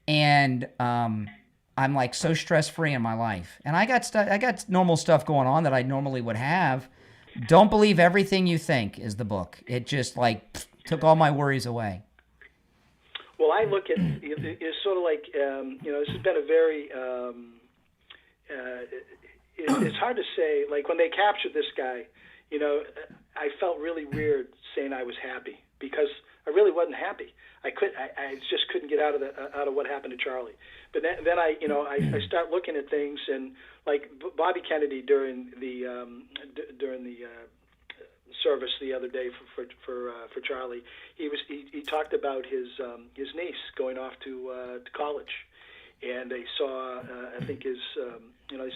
Speaker 1: and I'm like so stress-free in my life. And I got normal stuff going on that I normally would have. Don't Believe Everything You Think is the book. It just like took all my worries away.
Speaker 24: Well, I look at it's sort of like this has been a very it's hard to say. Like when they captured this guy, I felt really weird saying I was happy because I really wasn't happy. I just couldn't get out of what happened to Charlie. But then I start looking at things, and like Bobby Kennedy during the service the other day for Charlie, he talked about his niece going off to college, and they saw I think they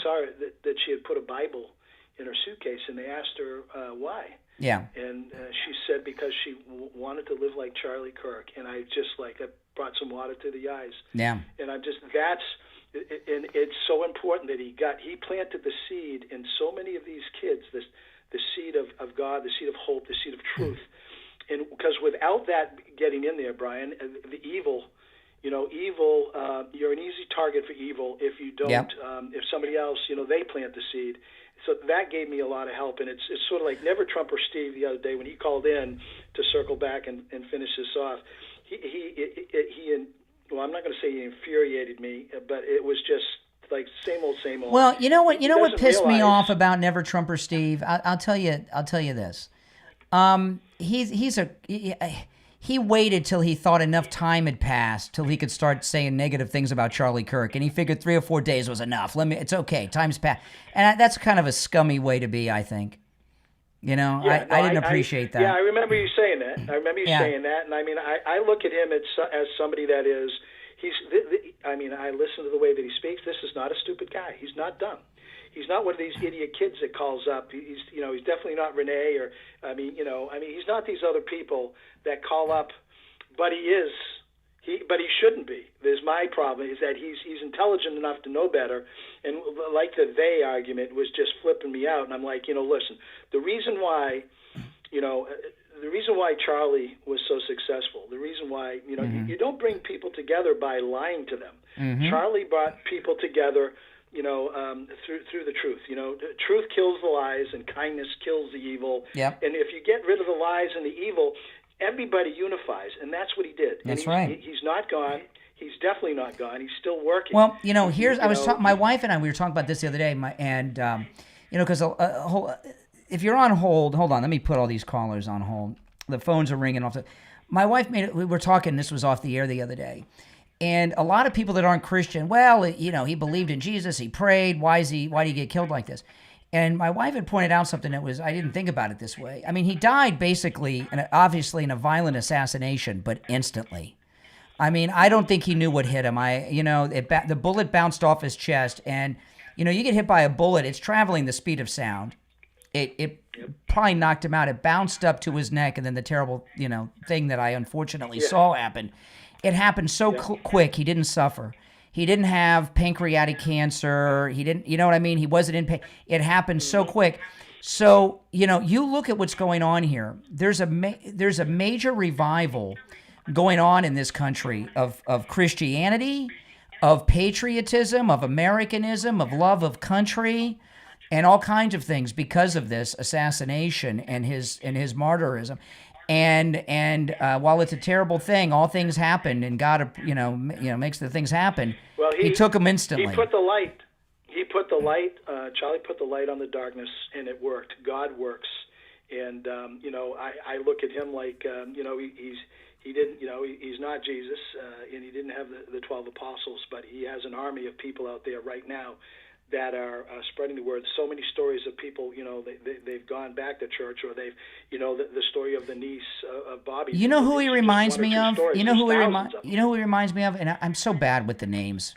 Speaker 24: saw that she had put a Bible in her suitcase, and they asked her why.
Speaker 1: Yeah.
Speaker 24: And she said because she wanted to live like Charlie Kirk, and I just that brought some water to the eyes.
Speaker 1: Yeah.
Speaker 24: And and it's so important that he planted the seed in so many of these kids, the seed of God, the seed of hope, the seed of truth. And because without that getting in there, Brian, the evil, you're an easy target for evil if you don't, if somebody else, they plant the seed. So that gave me a lot of help, and it's sort of like Never Trump or Steve the other day when he called in to circle back and finish this off. Well, I'm not going to say he infuriated me, but it was just like same old.
Speaker 1: Well, you know what pissed me off about Never Trump or Steve? I'll tell you this. He waited till he thought enough time had passed till he could start saying negative things about Charlie Kirk, and he figured 3 or 4 days was enough. It's okay, time's passed, and that's kind of a scummy way to be, I think. I didn't appreciate that.
Speaker 24: Yeah, I remember you saying that. Saying that, and I mean, I look at him as somebody that is. I listen to the way that he speaks. This is not a stupid guy. He's not dumb. He's not one of these idiot kids that calls up. He's definitely not Renee or he's not these other people that call up, but he is. But he shouldn't be. There's my problem is that he's intelligent enough to know better, and like the they argument was just flipping me out. And I'm like, listen, the reason why Charlie was so successful, the reason why you don't bring people together by lying to them. Mm-hmm. Charlie brought people together. Through the truth. Truth kills the lies and kindness kills the evil.
Speaker 1: Yep.
Speaker 24: And if you get rid of the lies and the evil, everybody unifies, and that's what he did.
Speaker 1: That's right.
Speaker 24: He's not gone. He's definitely not gone. He's still working.
Speaker 1: Well, my wife and I, we were talking about this the other day, because if you're on hold, hold on, let me put all these callers on hold. The phones are ringing off. My wife we were talking, this was off the air the other day. And a lot of people that aren't Christian, he believed in Jesus, he prayed, why did he get killed like this? And my wife had pointed out something I didn't think about it this way. I mean, he died basically, obviously in a violent assassination, but instantly. I mean, I don't think he knew what hit him. The bullet bounced off his chest, and, you get hit by a bullet, it's traveling the speed of sound. It probably knocked him out. It bounced up to his neck, and then the terrible, thing that I unfortunately saw happen. It happened so quick. He didn't suffer. He didn't have pancreatic cancer. He didn't, what I mean? He wasn't in pain. It happened so quick. So, you look at what's going on here. There's a major revival going on in this country of Christianity, of patriotism, of Americanism, of love of country, and all kinds of things because of this assassination and his martyrism. And while it's a terrible thing, all things happen, and God, makes the things happen.
Speaker 24: Well,
Speaker 1: he took them instantly.
Speaker 24: He put the light. Charlie put the light on the darkness, and it worked. God works, and I look at him like he didn't, he's not Jesus, and he didn't have the 12 apostles, but he has an army of people out there right now that are spreading the word. So many stories of people, they've gone back to church, or they've, the story of the niece of Bobby.
Speaker 1: You know who he reminds me of? You know who he reminds me of? And I'm so bad with the names.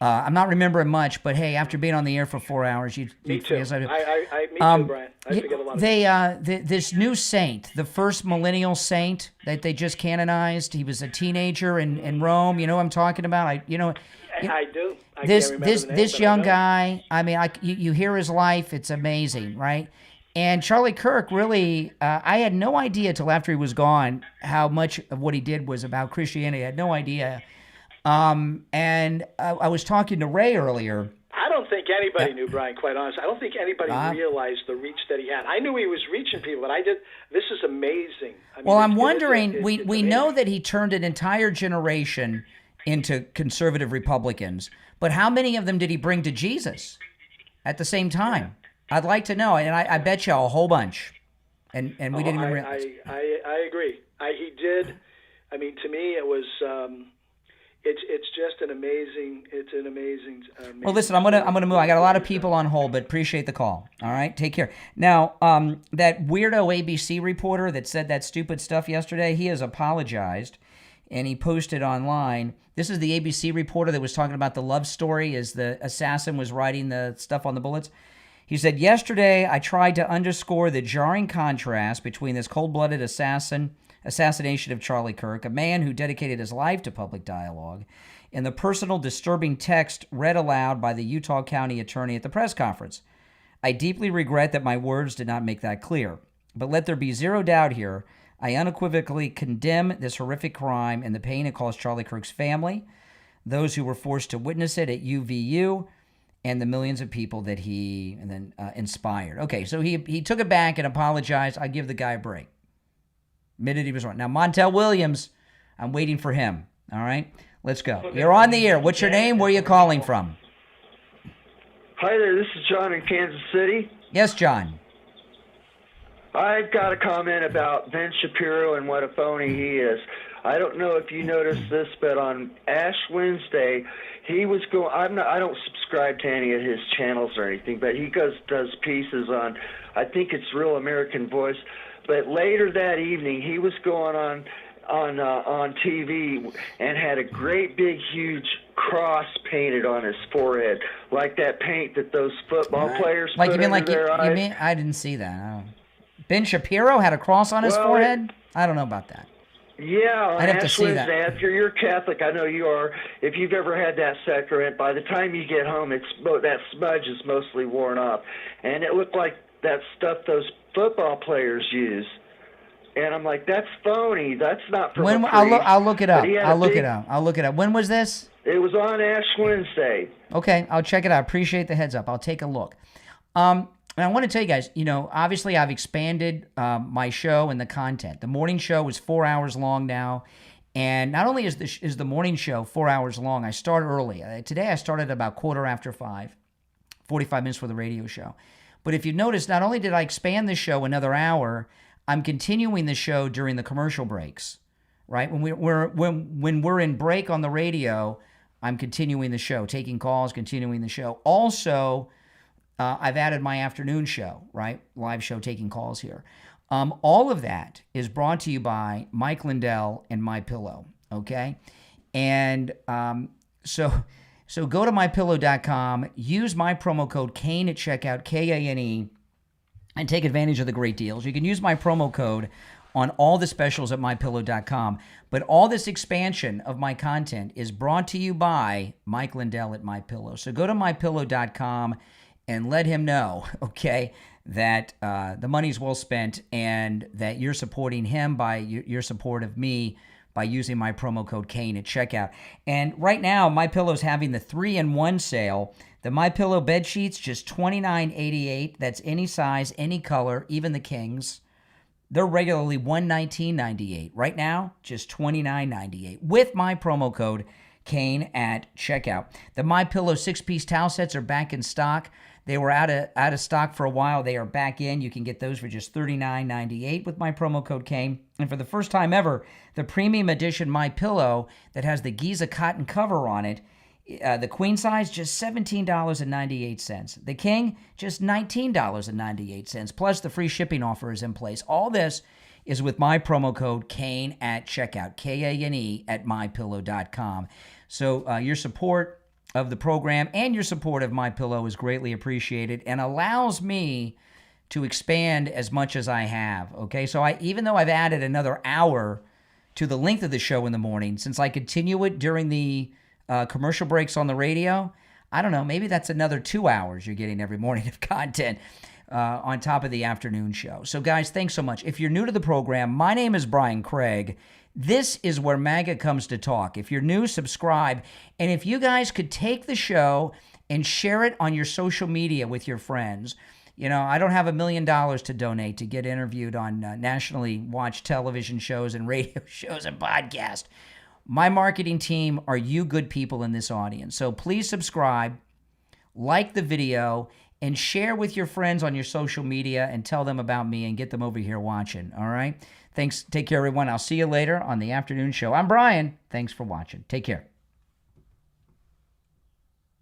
Speaker 1: I'm not remembering much, but hey, after being on the air for 4 hours,
Speaker 24: me too. Me too, Brian. I forget a lot of
Speaker 1: this new saint, the first millennial saint that they just canonized. He was a teenager in Rome. You know what I'm talking about?
Speaker 24: I do.
Speaker 1: This young guy. I mean, you hear his life. It's amazing, right? And Charlie Kirk really, I had no idea till after he was gone how much of what he did was about Christianity. I had no idea. And I was talking to Ray earlier.
Speaker 24: I don't think anybody knew, Brian, quite honestly. I don't think anybody realized the reach that he had. I knew he was reaching people, but this is amazing.
Speaker 1: I'm wondering, we know that he turned an entire generation into conservative Republicans, but how many of them did he bring to Jesus at the same time? I'd like to know, and I bet you a whole bunch. And we didn't even realize.
Speaker 24: I agree. He did. I mean, to me, it was... It's just an amazing. It's an amazing.
Speaker 1: Well, listen, I'm gonna move. I got a lot of people on hold, but appreciate the call. All right, take care. Now, that weirdo ABC reporter that said that stupid stuff yesterday, he has apologized, and he posted online. This is the ABC reporter that was talking about the love story as the assassin was writing the stuff on the bullets. He said, yesterday I tried to underscore the jarring contrast between this cold-blooded assassination of Charlie Kirk, a man who dedicated his life to public dialogue, and the personal disturbing text read aloud by the Utah County attorney at the press conference. I deeply regret that my words did not make that clear. But let there be zero doubt here, I unequivocally condemn this horrific crime and the pain it caused Charlie Kirk's family, those who were forced to witness it at UVU, and the millions of people that he inspired. Okay, so he took it back and apologized. I give the guy a break. Admitted he was wrong. Now, Montel Williams, I'm waiting for him. All right? Let's go. You're on the air. What's your name? Where are you calling from?
Speaker 2: Hi there. This is John in Kansas City.
Speaker 1: Yes, John.
Speaker 2: I've got a comment about Ben Shapiro and what a phony he is. I don't know if you noticed this, but on Ash Wednesday, he was going. I don't subscribe to any of his channels or anything, but he does pieces on. I think it's Real American Voice. But later that evening, he was going on TV and had a great big huge cross painted on his forehead, like that paint that those football players put under their eyes.
Speaker 1: You mean I didn't see that. Ben Shapiro had a cross on his forehead? I don't know about that.
Speaker 2: Yeah,
Speaker 1: I'd have to see that.
Speaker 2: If you're Catholic, I know you are. If you've ever had that sacrament, by the time you get home, that smudge is mostly worn off, and it looked like that stuff those football players use. And I'm like, that's phony. That's not from a priest.
Speaker 1: I'll look it up. I'll look it up. When was this?
Speaker 2: It was on Ash Wednesday.
Speaker 1: Okay, I'll check it out. Appreciate the heads up. I'll take a look. And I want to tell you guys, obviously I've expanded my show and the content. The morning show is 4 hours long now. And not only is the morning show 4 hours long, I start early. Today I started about 5:15, 45 minutes for the radio show. But if you notice, not only did I expand the show another hour, I'm continuing the show during the commercial breaks, right? When we're in break on the radio, I'm continuing the show, taking calls, continuing the show. Also, I've added my afternoon show, right? Live show, taking calls here. All of that is brought to you by Mike Lindell and MyPillow, okay? And so go to MyPillow.com, use my promo code Kane at checkout, Kane, and take advantage of the great deals. You can use my promo code on all the specials at MyPillow.com. But all this expansion of my content is brought to you by Mike Lindell at MyPillow. So go to MyPillow.com and let him know, okay, that the money's well spent and that you're supporting him by your support of me by using my promo code Kane at checkout. And right now, MyPillow's having the 3-in-1 sale. The MyPillow bed sheets, just $29.88. That's any size, any color, even the kings. They're regularly $119.98. Right now, just $29.98 with my promo code Kane at checkout. The MyPillow 6-piece towel sets are back in stock. They were out of stock for a while. They are back in. You can get those for just $39.98 with my promo code Kane. And for the first time ever, the premium edition MyPillow that has the Giza cotton cover on it, the queen size, just $17.98. The king, just $19.98. Plus, the free shipping offer is in place. All this is with my promo code Kane at checkout, Kane at mypillow.com. So your support of the program and your support of MyPillow is greatly appreciated and allows me to expand as much as I have. Okay, so even though I've added another hour to the length of the show in the morning, since I continue it during the commercial breaks on the radio, I don't know, maybe that's another 2 hours you're getting every morning of content on top of the afternoon show. So guys, thanks so much. If you're new to the program, my name is Brian Craig. This is where MAGA comes to talk. If you're new, subscribe. And if you guys could take the show and share it on your social media with your friends. You know, I don't have $1 million to donate to get interviewed on nationally watched television shows and radio shows and podcasts. My marketing team are you good people in this audience. So please subscribe, like the video, and share with your friends on your social media and tell them about me and get them over here watching, all right? Thanks. Take care, everyone. I'll see you later on the afternoon show. I'm Brian. Thanks for watching. Take care.